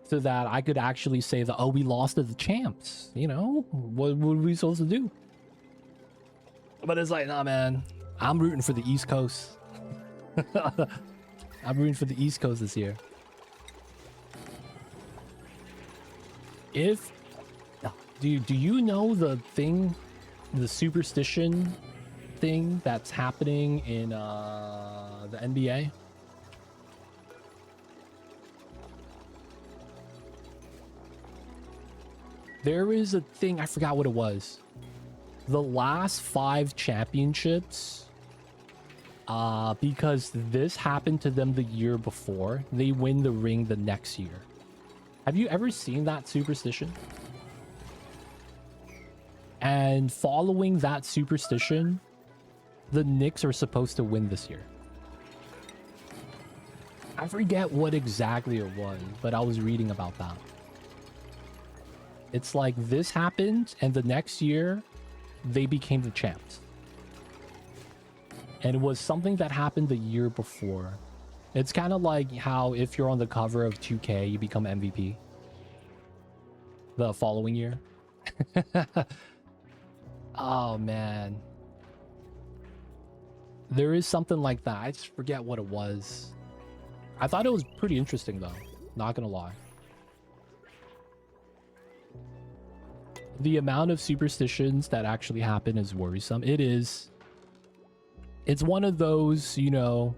so that I could actually say that, oh, we lost to the champs. You know, what were we supposed to do? But it's like, nah, man. I'm rooting for the East Coast. I'm rooting for the East Coast this year. If... Do you know the thing, the superstition thing that's happening in the NBA? There is a thing, I forgot what it was. The last 5 championships, because this happened to them the year before, they win the ring the next year. Have you ever seen that superstition? And following that superstition, the Knicks are supposed to win this year. I forget what exactly it was, but I was reading about that. It's like this happened, and the next year, they became the champs. And it was something that happened the year before. It's kind of like how if you're on the cover of 2K, you become MVP the following year. Oh, man. There is something like that. I just forget what it was. I thought it was pretty interesting, though. Not gonna lie. The amount of superstitions that actually happen is worrisome. It is. It's one of those, you know,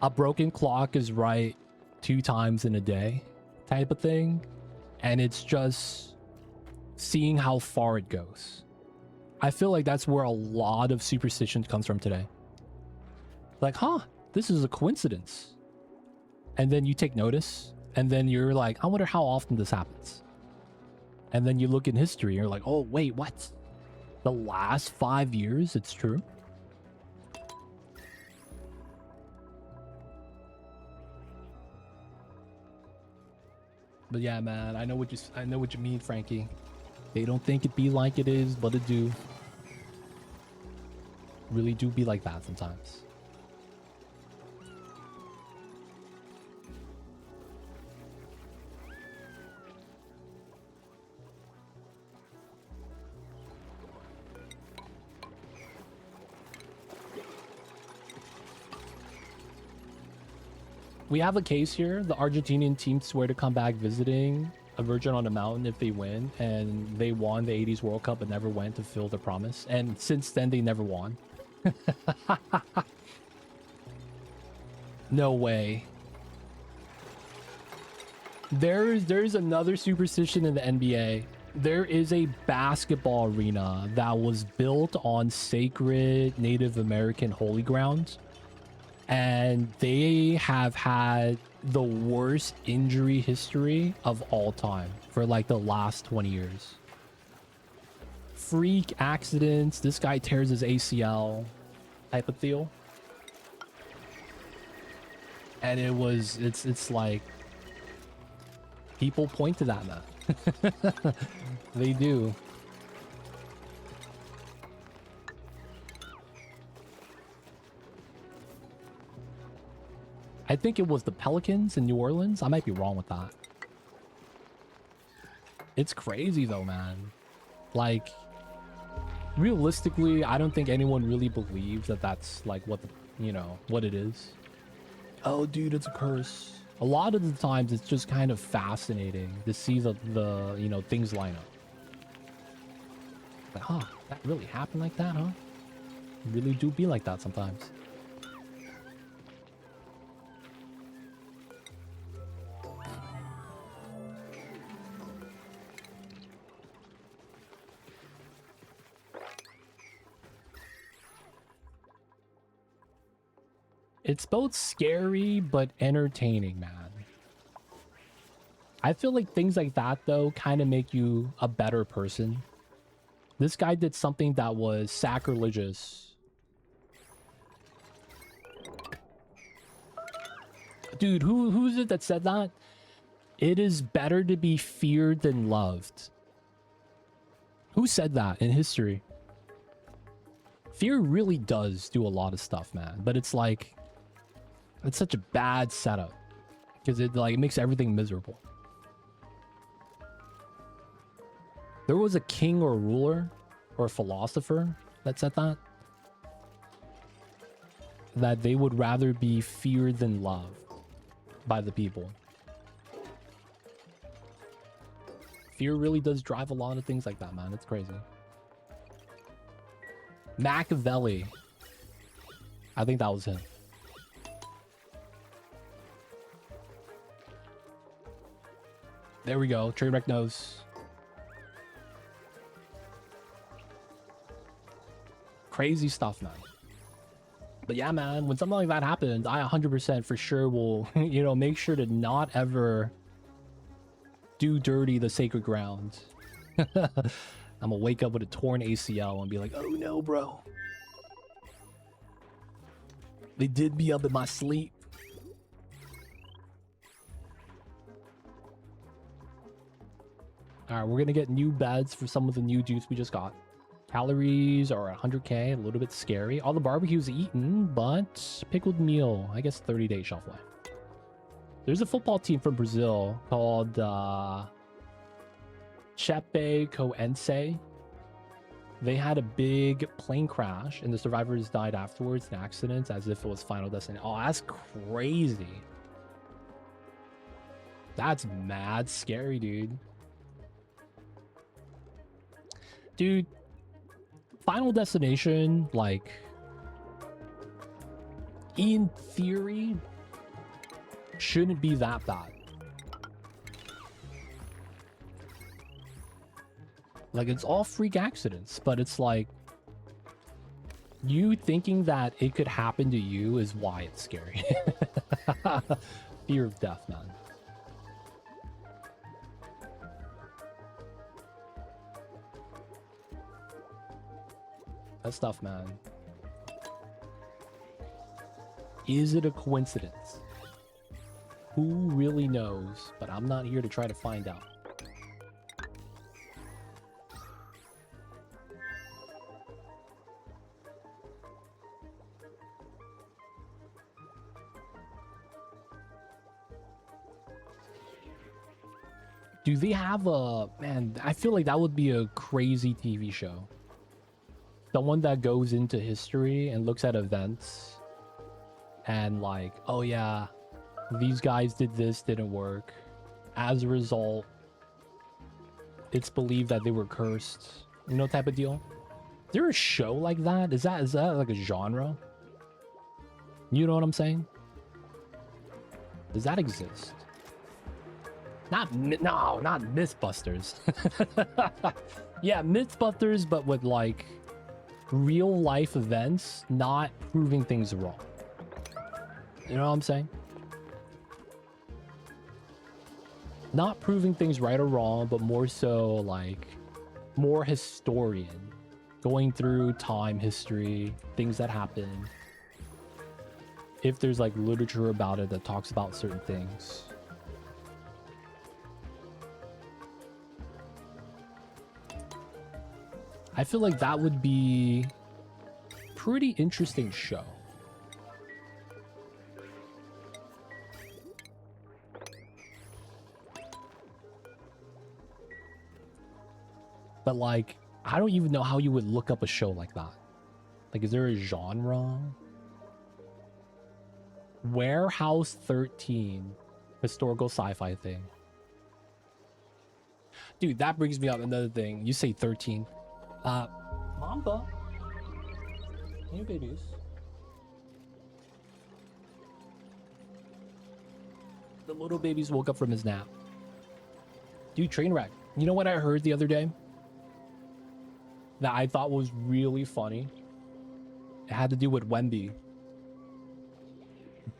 a broken clock is right 2 times in a day type of thing. And it's just seeing how far it goes. I feel like that's where a lot of superstition comes from today. Like, huh, this is a coincidence. And then you take notice, and then you're like, I wonder how often this happens. And then you look in history, and you're like, oh, wait, what? The last 5 years, it's true? But yeah, man, I know what you mean, Frankie. They don't think it be like it is, but it do. Really do be like that sometimes. We have a case here. The Argentinian team swear to come back visiting a virgin on a mountain if they win, and they won the 80s World Cup but never went to fulfill their promise. And since then, they never won. No way. There's another superstition in the NBA. There is a basketball arena that was built on sacred Native American holy ground. And they have had the worst injury history of all time for like the last 20 years. Freak accidents, this guy tears his ACL type of deal. And it's like, people point to that, man. They do. I think it was the Pelicans in New Orleans. I might be wrong with that. It's crazy though, man. Like, realistically, I don't think anyone really believes that that's like what the, you know, what it is. Oh, dude, it's a curse. A lot of the times, it's just kind of fascinating to see the you know, things line up. Like, huh, that really happened like that, huh? It really do be like that sometimes. It's both scary but entertaining, man. I feel like things like that, though, kind of make you a better person. This guy did something that was sacrilegious. Dude, who's it that said that? It is better to be feared than loved. Who said that in history? Fear really does do a lot of stuff, man. But it's like, it's such a bad setup because it like makes everything miserable. There was a king or ruler or a philosopher that said that they would rather be feared than loved by the people. Fear really does drive a lot of things like that, man. It's crazy. Machiavelli. I think that was him. There we go. Trainwreck knows. Crazy stuff, man. But yeah, man, when something like that happens, I 100% for sure will, you know, make sure to not ever do dirty the sacred ground. I'm gonna wake up with a torn ACL and be like, oh no, bro. They did me up in my sleep. Alright, we're gonna get new beds for some of the new dupes we just got. Calories are 100k, a little bit scary. All the barbecues eaten, but pickled meal, I guess 30-day shelf life. There's a football team from Brazil called Chapecoense. They had a big plane crash and the survivors died afterwards in accidents as if it was Final Destination. Oh, that's crazy. That's mad scary, dude. Dude, Final Destination, like, in theory, shouldn't be that bad. Like, it's all freak accidents, but it's like, you thinking that it could happen to you is why it's scary. Fear of death, man. That stuff, man. Is it a coincidence? Who really knows? But I'm not here to try to find out. Do they have a... Man, I feel like that would be a crazy TV show. Someone that goes into history and looks at events and like, oh yeah, these guys did this, didn't work. As a result, it's believed that they were cursed. You know, type of deal. Is there a show like that? Is that like a genre? You know what I'm saying? Does that exist? Not Mythbusters. Yeah, Mythbusters, but with like real life events, not proving things wrong. You know what I'm saying? Not proving things right or wrong, but more so like more historian, going through time, history, things that happen. If there's like literature about it that talks about certain things. I feel like that would be a pretty interesting show. But like, I don't even know how you would look up a show like that. Like, is there a genre? Warehouse 13. Historical sci-fi thing. Dude, that brings me up another thing. You say 13. MAAmba. Hey, babies. The little babies woke up from his nap. Dude, train wreck. You know what I heard the other day? That I thought was really funny? It had to do with Wemby.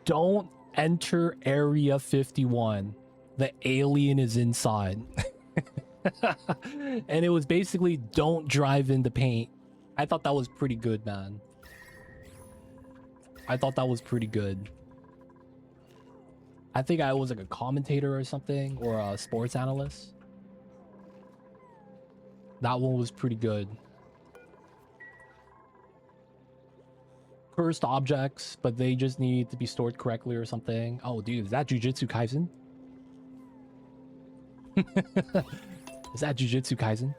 Don't enter Area 51. The alien is inside. And it was basically, don't drive into paint. I thought that was pretty good, man. I thought that was pretty good. I think I was like a commentator or something, or a sports analyst. That one was pretty good. Cursed objects, but they just need to be stored correctly or something. Oh, dude, is that Jujutsu Kaisen? Is that Jujutsu Kaisen?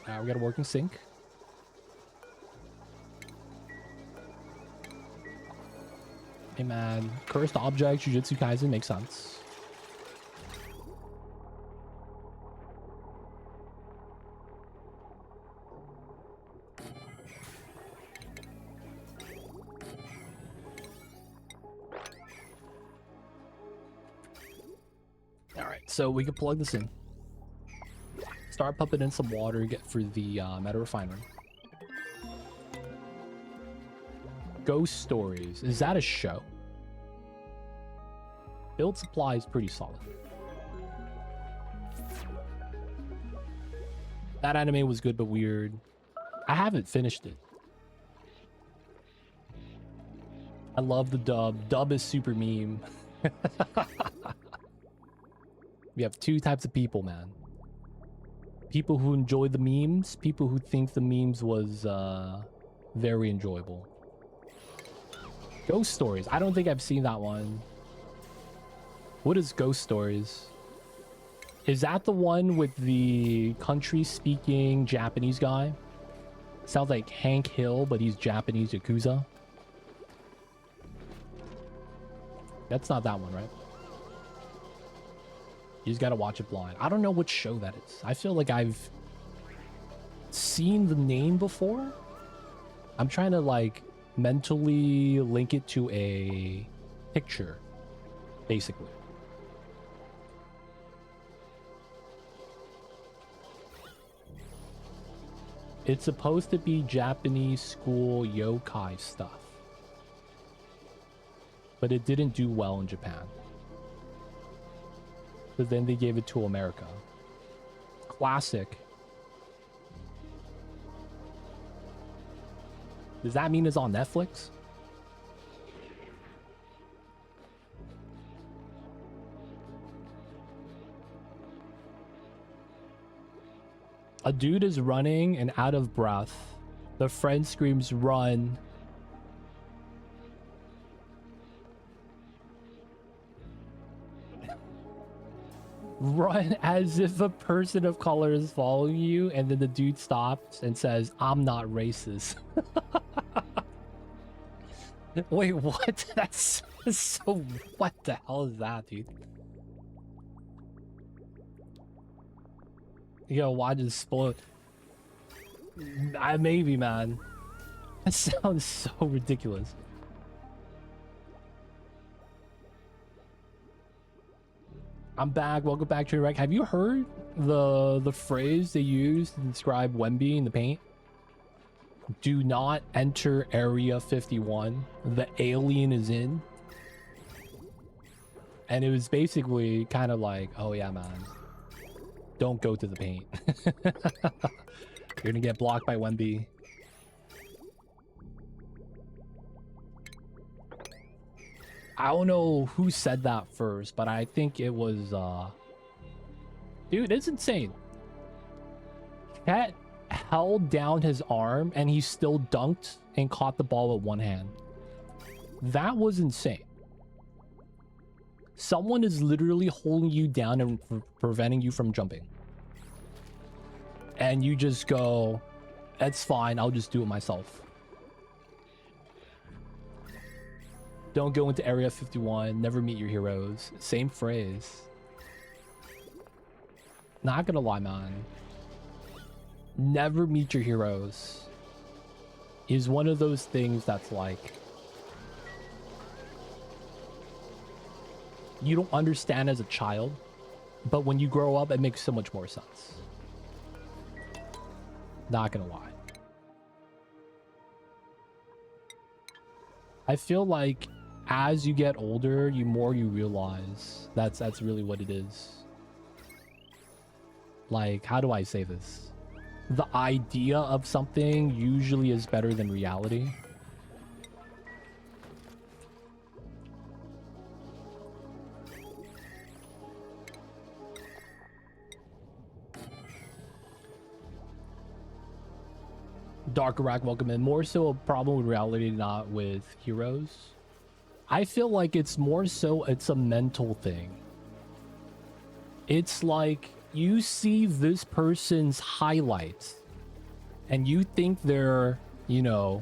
Alright, we got a working sink. Hey man, cursed object, Jujutsu Kaisen makes sense. Alright, so we can plug this in. Start pumping in some water, get for the meta refinery. Ghost Stories. Is that a show? Build supply is pretty solid. That anime was good but weird. I haven't finished it. I love the dub. Dub is super meme. We have two types of people, man. People who enjoy the memes, people who think the memes was very enjoyable. Ghost Stories. I don't think I've seen that one. What is Ghost Stories? Is that the one with the country-speaking Japanese guy? Sounds like Hank Hill, but he's Japanese Yakuza. That's not that one, right? You just gotta watch it blind. I don't know which show that is. I feel like I've seen the name before. I'm trying to like mentally link it to a picture, basically. It's supposed to be Japanese school yokai stuff, but it didn't do well in Japan. But then they gave it to America. Classic. Does that mean it's on Netflix? A dude is running and out of breath. The friend screams, "Run." Run as if a person of color is following you, and then the dude stops and says, "I'm not racist." Wait, what? That's so... What the hell is that, dude? Yo, why did it explode? Maybe, man. That sounds so ridiculous. I'm back. Welcome back to Rec. Have you heard the phrase they use to describe Wemby in the paint? Do not enter Area 51. The alien is in. And it was basically kind of like, oh yeah, man. Don't go to the paint. You're gonna get blocked by Wemby. I don't know who said that first, but I think it was, dude, it's insane. Cat held down his arm and he still dunked and caught the ball with one hand. That was insane. Someone is literally holding you down and preventing you from jumping. And you just go, that's fine, I'll just do it myself. Don't go into Area 51, never meet your heroes. Same phrase. Not gonna lie, man. Never meet your heroes is one of those things that's like, you don't understand as a child, but when you grow up, it makes so much more sense. Not gonna lie. I feel like as you get older, you realize that's really what it is. Like, how do I say this? The idea of something usually is better than reality. Dark Rack, welcome in. More so a problem with reality, not with heroes. I feel like it's more so it's a mental thing. It's like you see this person's highlights and you think they're, you know,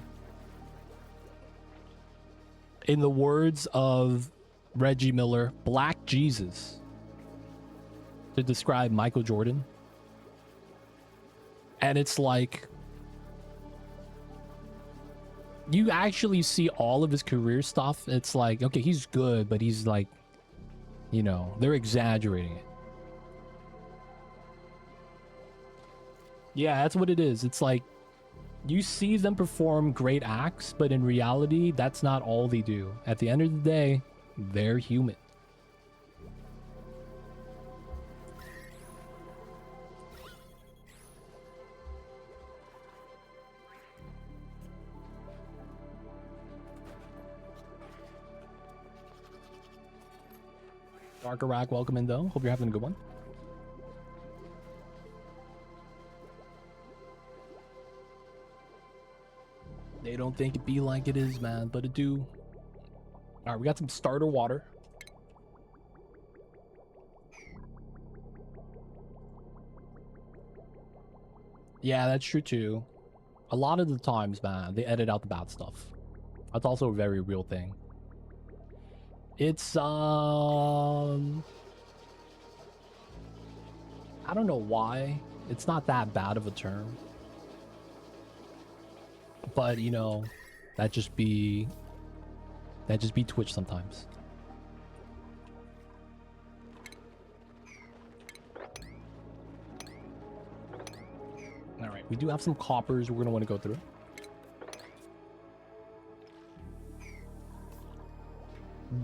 in the words of Reggie Miller, Black Jesus, to describe Michael Jordan. And it's like, you actually see all of his career stuff. It's like, okay, he's good, but he's like, you know, they're exaggerating it. Yeah, that's what it is. It's like, you see them perform great acts, but in reality, that's not all they do. At the end of the day, they're human. Dark Iraq, welcome in though. Hope you're having a good one. They don't think it be like it is, man, but it do. All right, we got some starter water. Yeah, that's true too. A lot of the times, man, they edit out the bad stuff. That's also a very real thing. It's, I don't know why. It's not that bad of a term. But, you know, that just be Twitch sometimes. All right, we do have some coppers we're going to want to go through.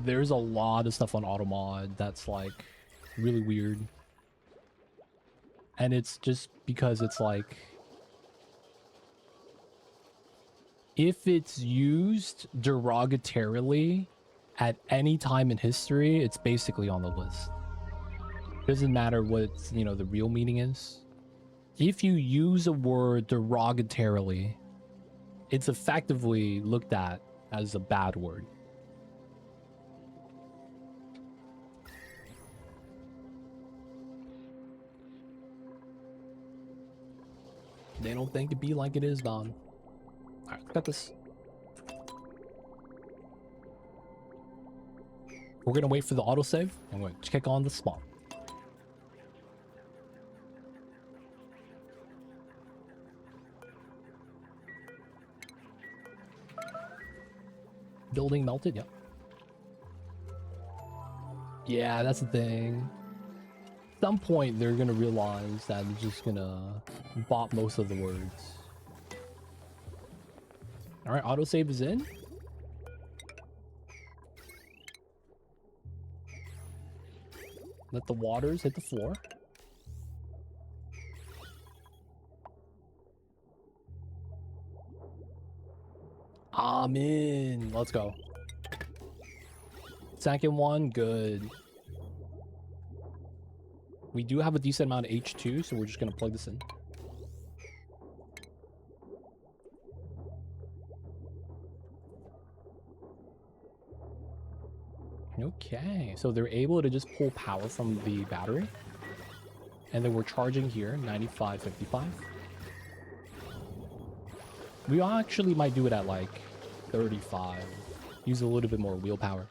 There's a lot of stuff on Automod that's like really weird. And it's just because it's like, if it's used derogatorily at any time in history, it's basically on the list. Doesn't matter what, you know, the real meaning is. If you use a word derogatorily, it's effectively looked at as a bad word. They don't think it be like it is, Don. Alright, got this. We're gonna wait for the autosave. I'm gonna check on the spawn. Building melted, yep. Yeah, that's the thing. At some point, they're gonna realize that they're just gonna bop most of the words. Alright, autosave is in. Let the waters hit the floor. I'm in. Let's go. Second one, good. We do have a decent amount of H2, so we're just gonna plug this in. Okay, so they're able to just pull power from the battery. And then we're charging here, 95.55. We actually might do it at like 35. Use a little bit more wheel power.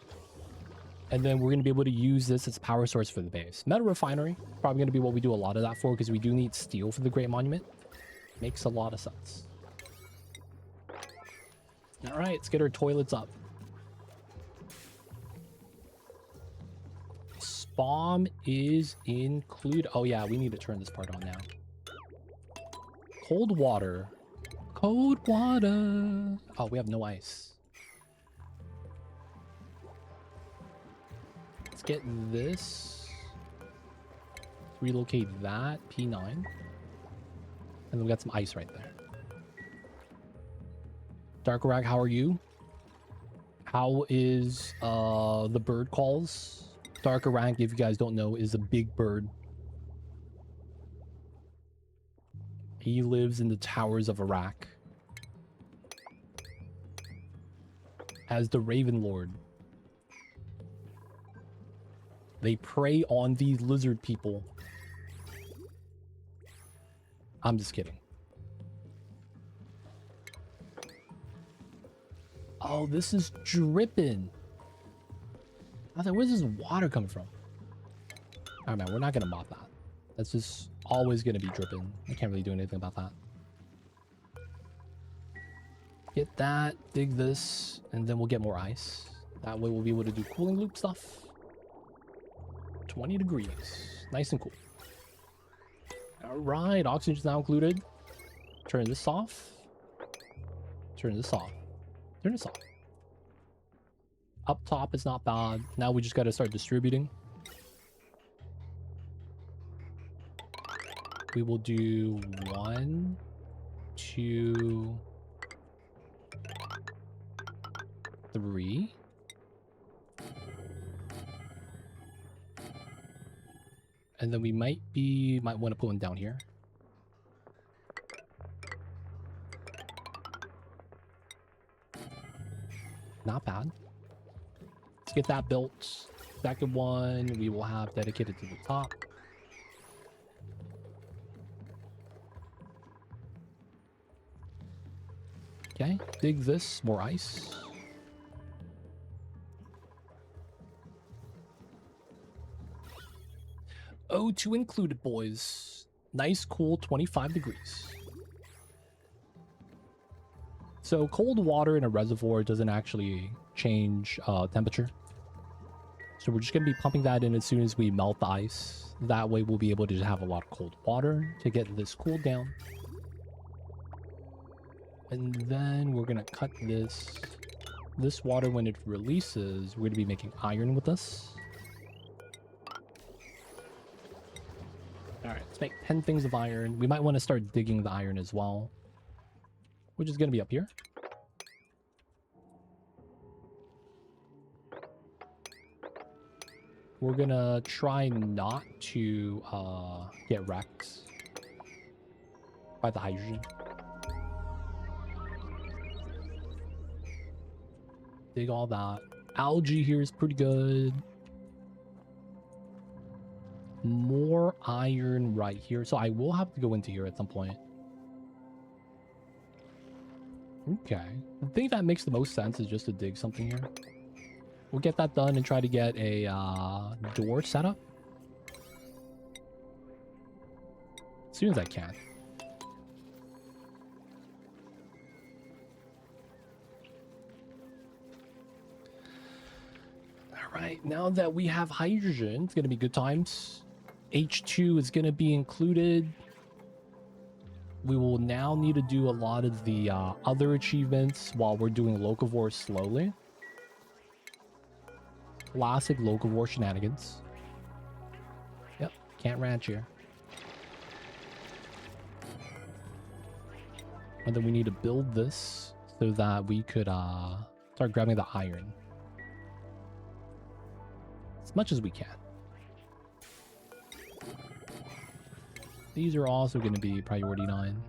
And then we're going to be able to use this as a power source for the base. Metal refinery, probably going to be what we do a lot of that for, because we do need steel for the Great Monument. Makes a lot of sense. All right, let's get our toilets up. Spawn is included. Oh yeah, we need to turn this part on now. Cold water. Cold water. Oh, we have no ice. Let's get this. Relocate that. P9. And then we got some ice right there. Darkarag, how are you? How is the bird calls? Darkarag, if you guys don't know, is a big bird. He lives in the towers of Iraq as the Raven Lord. They prey on these lizard people. I'm just kidding. Oh, this is dripping. I was like, where's this water coming from? All right, man, we're not gonna mop that. That's just always gonna be dripping. I can't really do anything about that. Get that, dig this, and then we'll get more ice. That way we'll be able to do cooling loop stuff. 20 degrees. Nice and cool. All right, oxygen's now included. Turn this off. Turn this off. Turn this off. Up top is not bad. Now we just got to start distributing. We will do 1, 2, 3. And then we might want to put one down here. Not bad. Let's get that built. Second one we will have dedicated to the top. Okay, dig this, more ice. O2 included, boys. Nice, cool, 25 degrees. So cold water in a reservoir doesn't actually change temperature. So we're just going to be pumping that in as soon as we melt the ice. That way we'll be able to have a lot of cold water to get this cooled down. And then we're going to cut this water when it releases. We're going to be making iron with this. Alright, let's make 10 things of iron. We might want to start digging the iron as well, which is going to be up here. We're going to try not to get wrecked by the hydrogen. Dig all that. Algae here is pretty good. More iron right here. So I will have to go into here at some point. Okay. I think that makes the most sense is just to dig something here. We'll get that done and try to get a door set up as soon as I can. All right, now that we have hydrogen, it's going to be good times. H2 is going to be included. We will now need to do a lot of the other achievements while we're doing locavore slowly. Classic locavore shenanigans. Yep, can't ranch here. And then we need to build this so that we could start grabbing the iron as much as we can. These are also going to be priority 9.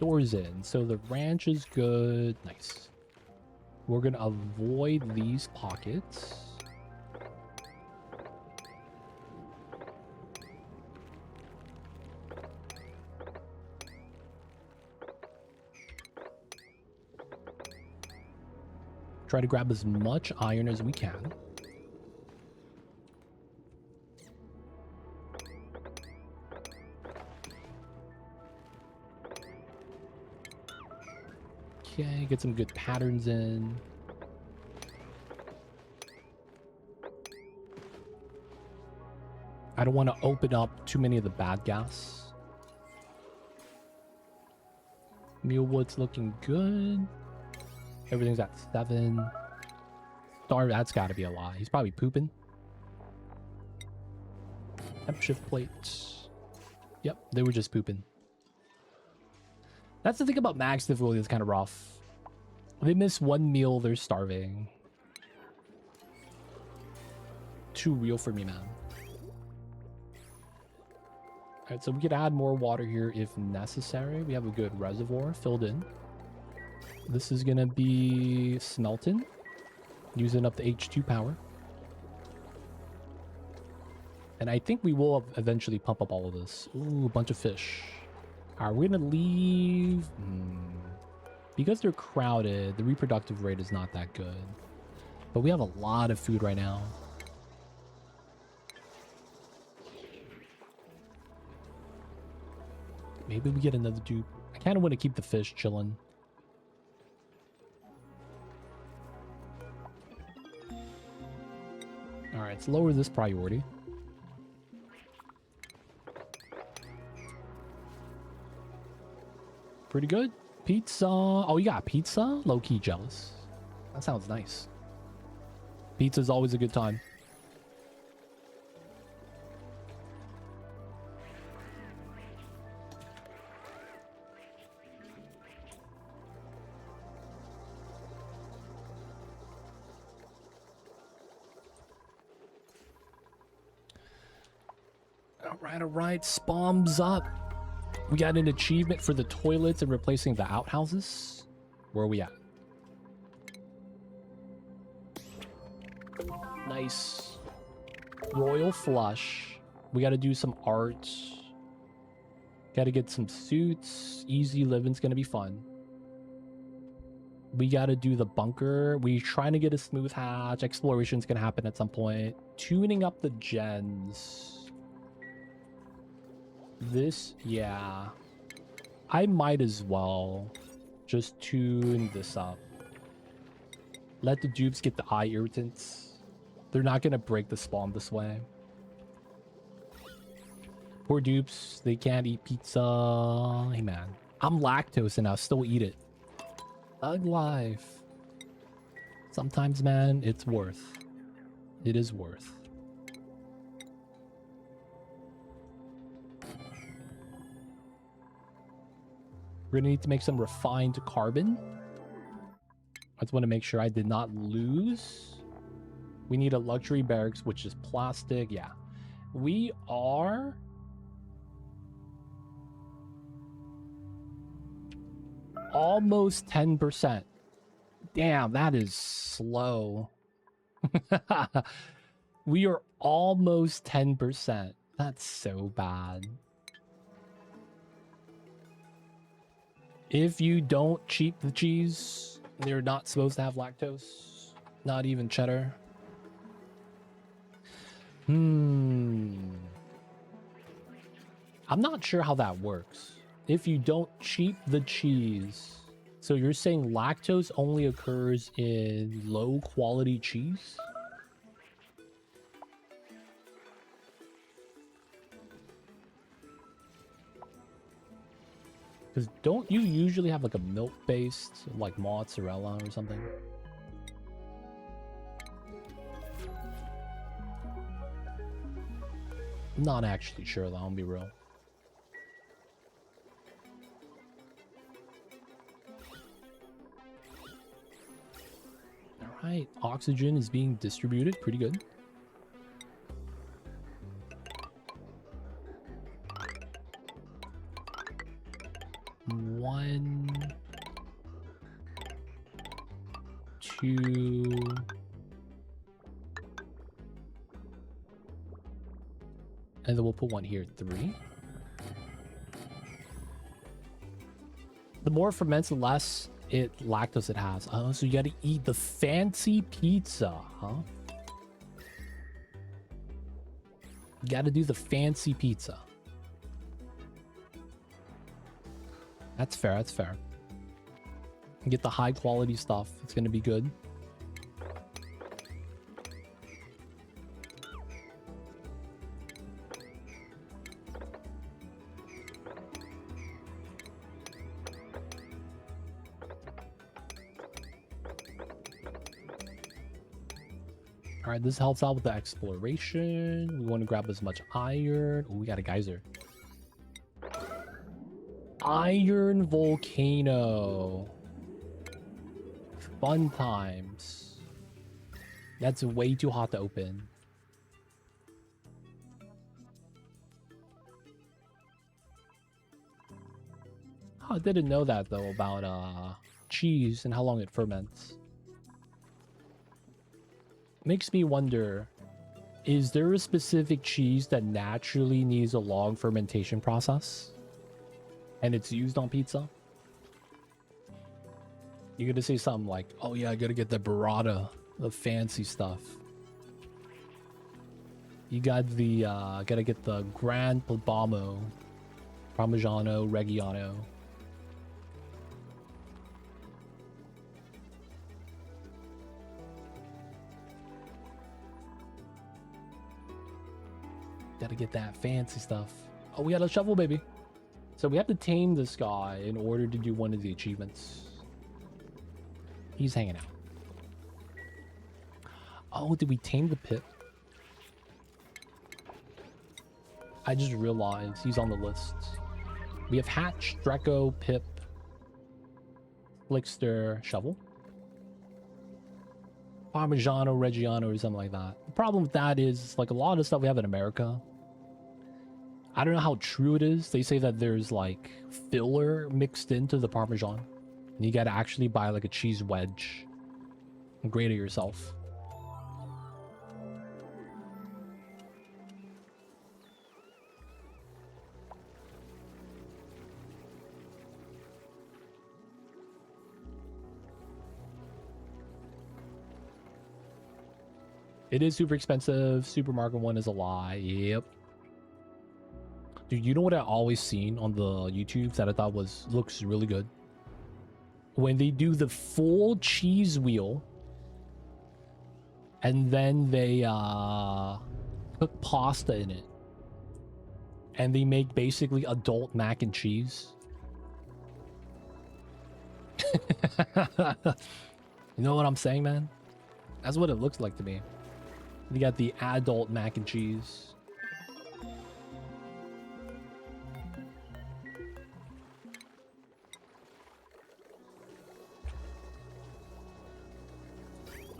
Doors in. So the ranch is good. Nice. We're going to avoid these pockets. Try to grab as much iron as we can. Okay, get some good patterns in. I don't want to open up too many of the bad gas. Mealwood's looking good. Everything's at 7. Star, that's got to be a lie. He's probably pooping. Temp shift plates. Yep, they were just pooping. That's the thing about max difficulty that's kind of rough. They miss one meal, they're starving. Too real for me, man. Alright, so we could add more water here if necessary. We have a good reservoir filled in. This is gonna be smelting, using up the H2 power. And I think we will eventually pump up all of this. Ooh, a bunch of fish. Alright, we're gonna leave. Because they're crowded, the reproductive rate is not that good. But we have a lot of food right now. Maybe we get another dupe. I kind of want to keep the fish chilling. Alright, let's lower this priority. Pretty good. Pizza. Oh, you got pizza? Low-key jealous. That sounds nice. Pizza's always a good time. Alright, spawns up. We got an achievement for the toilets and replacing the outhouses. Where are we at? Nice. Royal flush. We got to do some art. Got to get some suits. Easy living's going to be fun. We got to do the bunker. We trying to get a smooth hatch. Exploration's going to happen at some point. Tuning up the gens. This, yeah. I might as well just tune this up. Let the dupes get the eye irritants. They're not going to break the spawn this way. Poor dupes. They can't eat pizza. Hey, man. I'm lactose and I'll still eat it. Thug life. Sometimes, man, it's worth. It is worth. We're gonna need to make some refined carbon. I just want to make sure I did not lose. We need a luxury barracks, which is plastic. Yeah. We are... almost 10%. Damn, that is slow. We are almost 10%. That's so bad. If you don't cheat the cheese, they're not supposed to have lactose. Not even cheddar. I'm not sure how that works. If you don't cheat the cheese. So you're saying lactose only occurs in low quality cheese? Because don't you usually have like a milk-based, like mozzarella or something? I'm not actually sure though, I'll be real. Alright, oxygen is being distributed, pretty good. One, two, and then we'll put one here, 3. The more ferments, the less lactose it has. Oh, so you gotta eat the fancy pizza, huh? You gotta do the fancy pizza. That's fair, that's fair. Get the high quality stuff. It's gonna be good. All right, this helps out with the exploration. We want to grab as much iron. Oh, we got a geyser. Iron volcano. Fun times. That's way too hot to open. Oh, I didn't know that though about cheese and how long it ferments. Makes me wonder, is there a specific cheese that naturally needs a long fermentation process? And it's used on pizza? You're gonna say something like, oh yeah, I gotta get the burrata, the fancy stuff. You got the, gotta get the Gran Parmigiano Reggiano. Gotta get that fancy stuff. Oh, we got a shovel, baby. So we have to tame this guy in order to do one of the achievements. He's hanging out. Oh, did we tame the pit? I just realized he's on the list. We have Hatch, Draco, Pip, Flickster, Shovel. Parmigiano Reggiano or something like that. The problem with that is, like, a lot of stuff we have in America, I don't know how true it is. They say that there's like filler mixed into the Parmesan. And you gotta actually buy like a cheese wedge and grate it yourself. It is super expensive. Supermarket one is a lie. Yep. Dude, you know what I always seen on the YouTube that I thought looks really good? When they do the full cheese wheel and then they put pasta in it and they make basically adult mac and cheese. You know what I'm saying, man? That's what it looks like to me. You got the adult mac and cheese.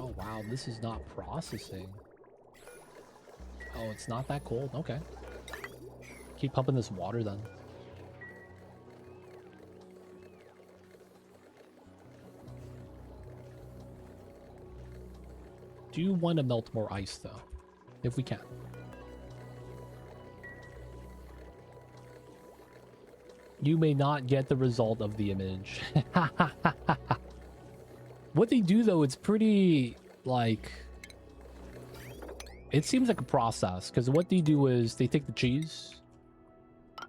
Oh wow, this is not processing. Oh, it's not that cold. Okay. Keep pumping this water then. Do want to melt more ice though, if we can. You may not get the result of the image. What they do though, it's pretty like, it seems like a process, because what they do is they take the cheese,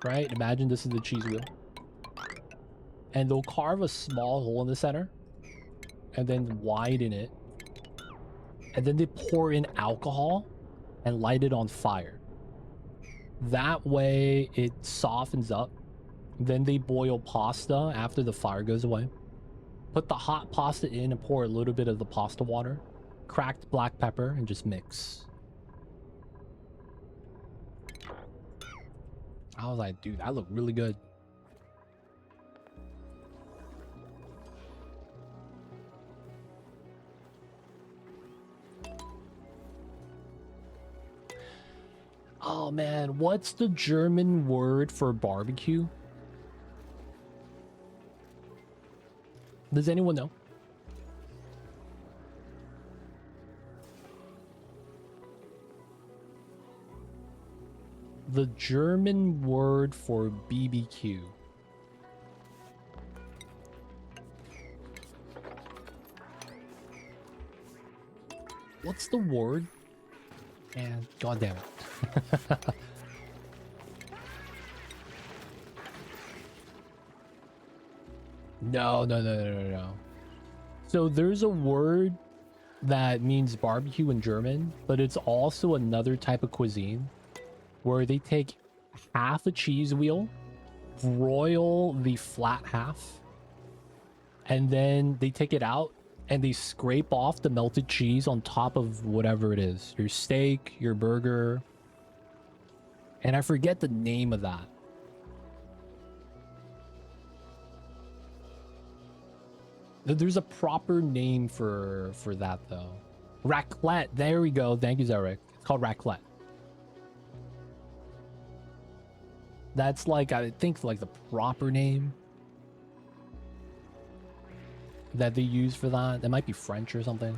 right? Imagine this is the cheese wheel, and they'll carve a small hole in the center and then widen it, and then they pour in alcohol and light it on fire. That way it softens up. Then they boil pasta after the fire goes away. Put the hot pasta in and pour a little bit of the pasta water, cracked black pepper, and just mix. I was like, dude, that looked really good. Oh man, what's the German word for barbecue? Does anyone know? The German word for BBQ. What's the word? And god damn it. No. So there's a word that means barbecue in German, but it's also another type of cuisine where they take half a cheese wheel, broil the flat half, and then they take it out and they scrape off the melted cheese on top of whatever it is. Your steak, your burger. And I forget the name of that. There's a proper name for that though. Raclette. There we go. Thank you, Zarek. It's called raclette. That's like, I think, like the proper name that they use for that. It might be French or something.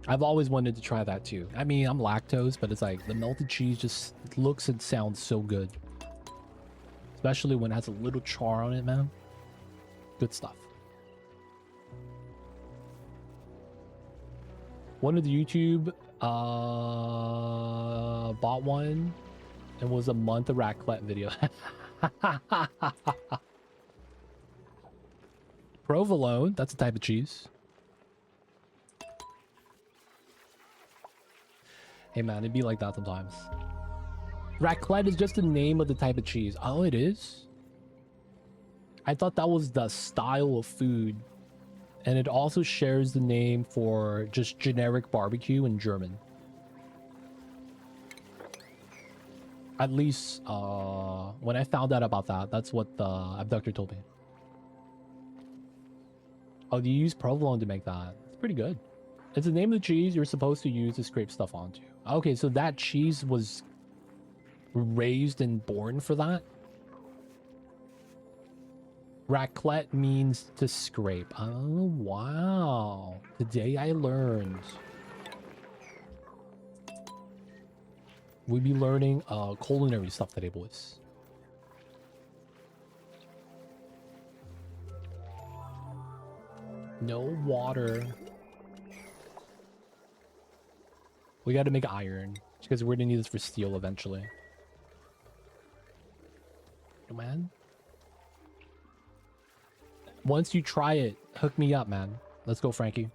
I've always wanted to try that too. I mean, I'm lactose, but it's like the melted cheese just looks and sounds so good. Especially when it has a little char on it, man. Good stuff. One of the YouTube bought one and was a month of raclette video. Provolone, that's a type of cheese. Hey man, it'd be like that sometimes. Raclette is just the name of the type of cheese. Oh, it is? I thought that was the style of food. And it also shares the name for just generic barbecue in German. At least when I found out about that, that's what the abductor told me. Oh, do you use provolone to make that? It's pretty good. It's the name of the cheese you're supposed to use to scrape stuff onto. Okay, so that cheese was raised and born for that? Raclette means to scrape. Oh, wow. Today I learned. We'll be learning culinary stuff today, boys. No water. We got to make iron because we're gonna need this for steel eventually. Oh, man. Once you try it, hook me up, man. Let's go, Frankie.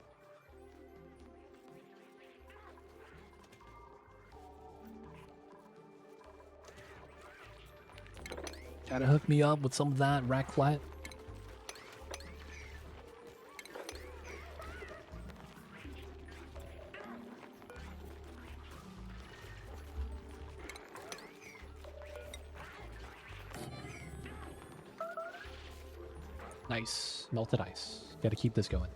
Gotta hook me up with some of that raclette. Nice. Melted ice. Gotta keep this going.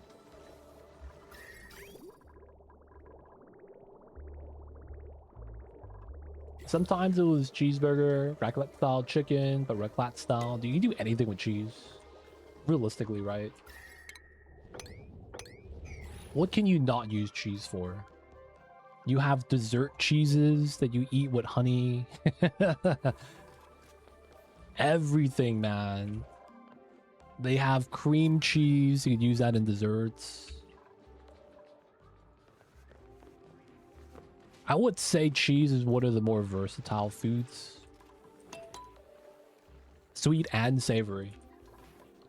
Sometimes it was cheeseburger, raclette style chicken, but raclette style. Do you do anything with cheese? Realistically, right? What can you not use cheese for? You have dessert cheeses that you eat with honey. Everything, man. They have cream cheese. You could use that in desserts. I would say cheese is one of the more versatile foods. Sweet and savory.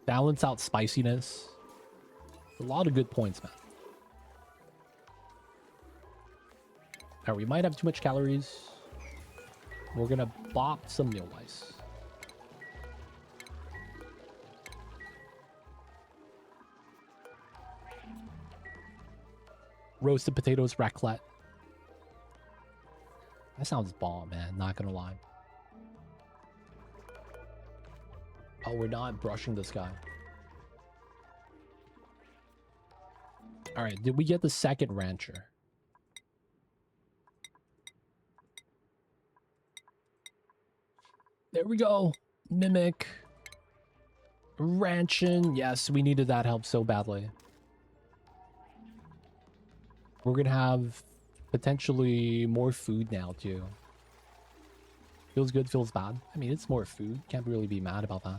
Balance out spiciness. A lot of good points, man. Alright, we might have too much calories. We're gonna bop some meal ice. Roasted potatoes, raclette. That sounds bomb, man. Not gonna lie. Oh, we're not brushing this guy. Alright, did we get the second rancher? There we go. Mimic. Ranchin. Yes, we needed that help so badly. We're gonna have potentially more food now too. Feels good, feels bad. I mean, it's more food. Can't really be mad about that.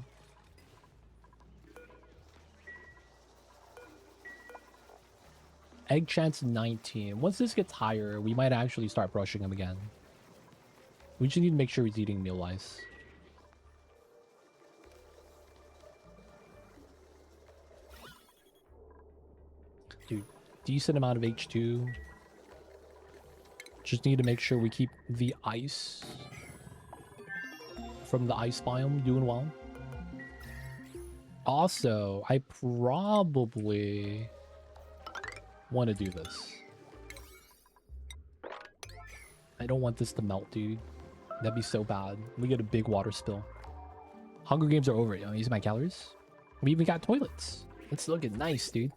Egg chance 19. Once this gets higher, we might actually start brushing him again. We just need to make sure he's eating meal ice. Dude, decent amount of H2. Just need to make sure we keep the ice from the ice biome doing well. Also, I probably want to do this. I don't want this to melt, dude. That'd be so bad. We get a big water spill. Hunger Games are over. I'm using my calories. We even got toilets. It's looking nice, dude.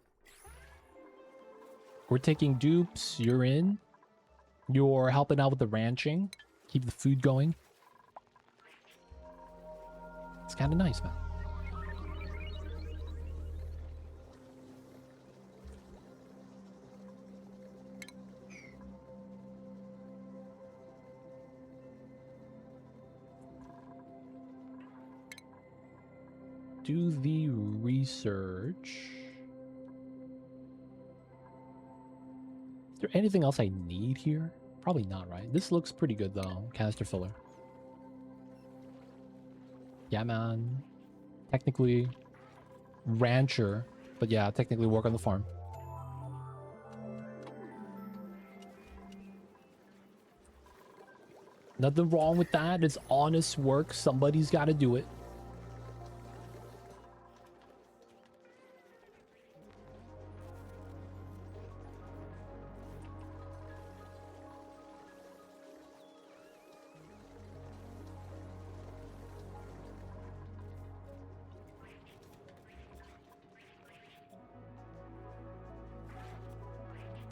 We're taking dupes. You're in. You're helping out with the ranching. Keep the food going. It's kind of nice, man. Do the research. Is there anything else I need here? Probably not, right? This looks pretty good though. Canister filler. Yeah, man. Technically rancher, but yeah, technically work on the farm. Nothing wrong with that. It's honest work. Somebody's got to do it.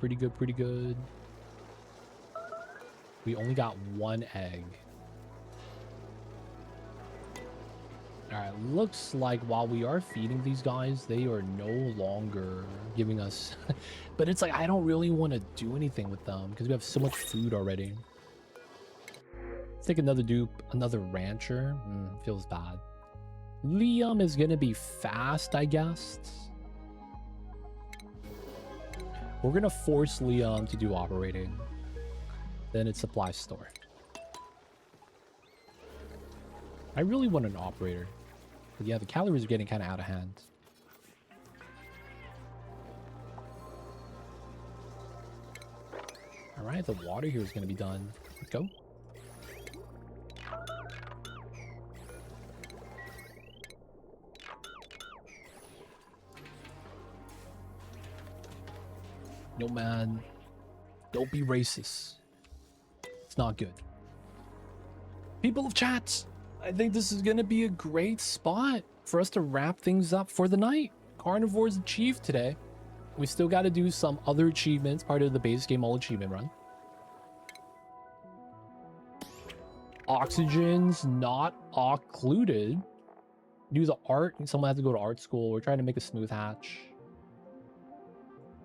Pretty good, pretty good. We only got one egg. Alright, looks like while we are feeding these guys, they are no longer giving us... But it's like, I don't really want to do anything with them because we have so much food already. Let's take another dupe, another rancher. Feels bad. Liam is going to be fast, I guess. We're going to force Liam to do operating. Then it's supply store. I really want an operator. But yeah, the calories are getting kind of out of hand. Alright, the water here is going to be done. Let's go. No, man. Don't be racist. It's not good. People of chat, I think this is going to be a great spot for us to wrap things up for the night. Carnivore's achieved today. We still got to do some other achievements, part of the base game all achievement run. Oxygen's not occluded. Do the art. Someone has to go to art school. We're trying to make a smooth hatch.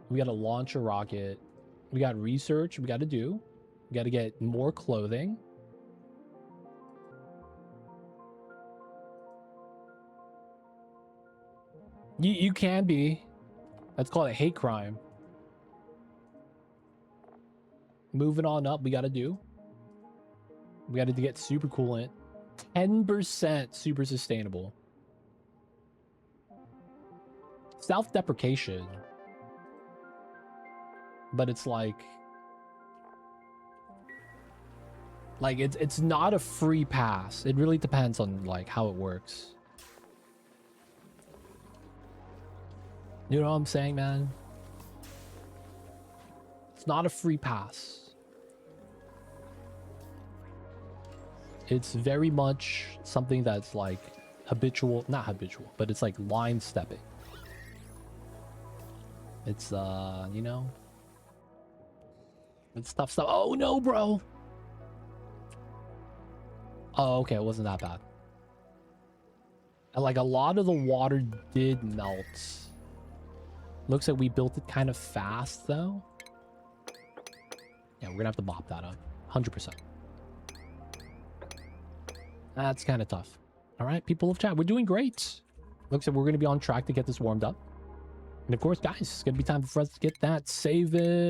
We got to launch a rocket. We got research we got to do. We got to get more clothing. You can be. That's called a hate crime. Moving on up, we got to do. We got to get super coolant. 10% super sustainable. Self-deprecation. But it's like it's not a free pass. It really depends on like how it works. You know what I'm saying, man? It's not a free pass. It's very much something that's like habitual, not habitual, but it's like line stepping. It's you know, it's tough stuff. Oh no, bro. Oh, okay, it wasn't that bad. And like a lot of the water did melt. Looks like we built it kind of fast though. Yeah, we're gonna have to mop that up. 100%. That's kind of tough. All right, people of chat, we're doing great. Looks like we're gonna be on track to get this warmed up. And of course, guys, it's gonna be time for us to get that saving.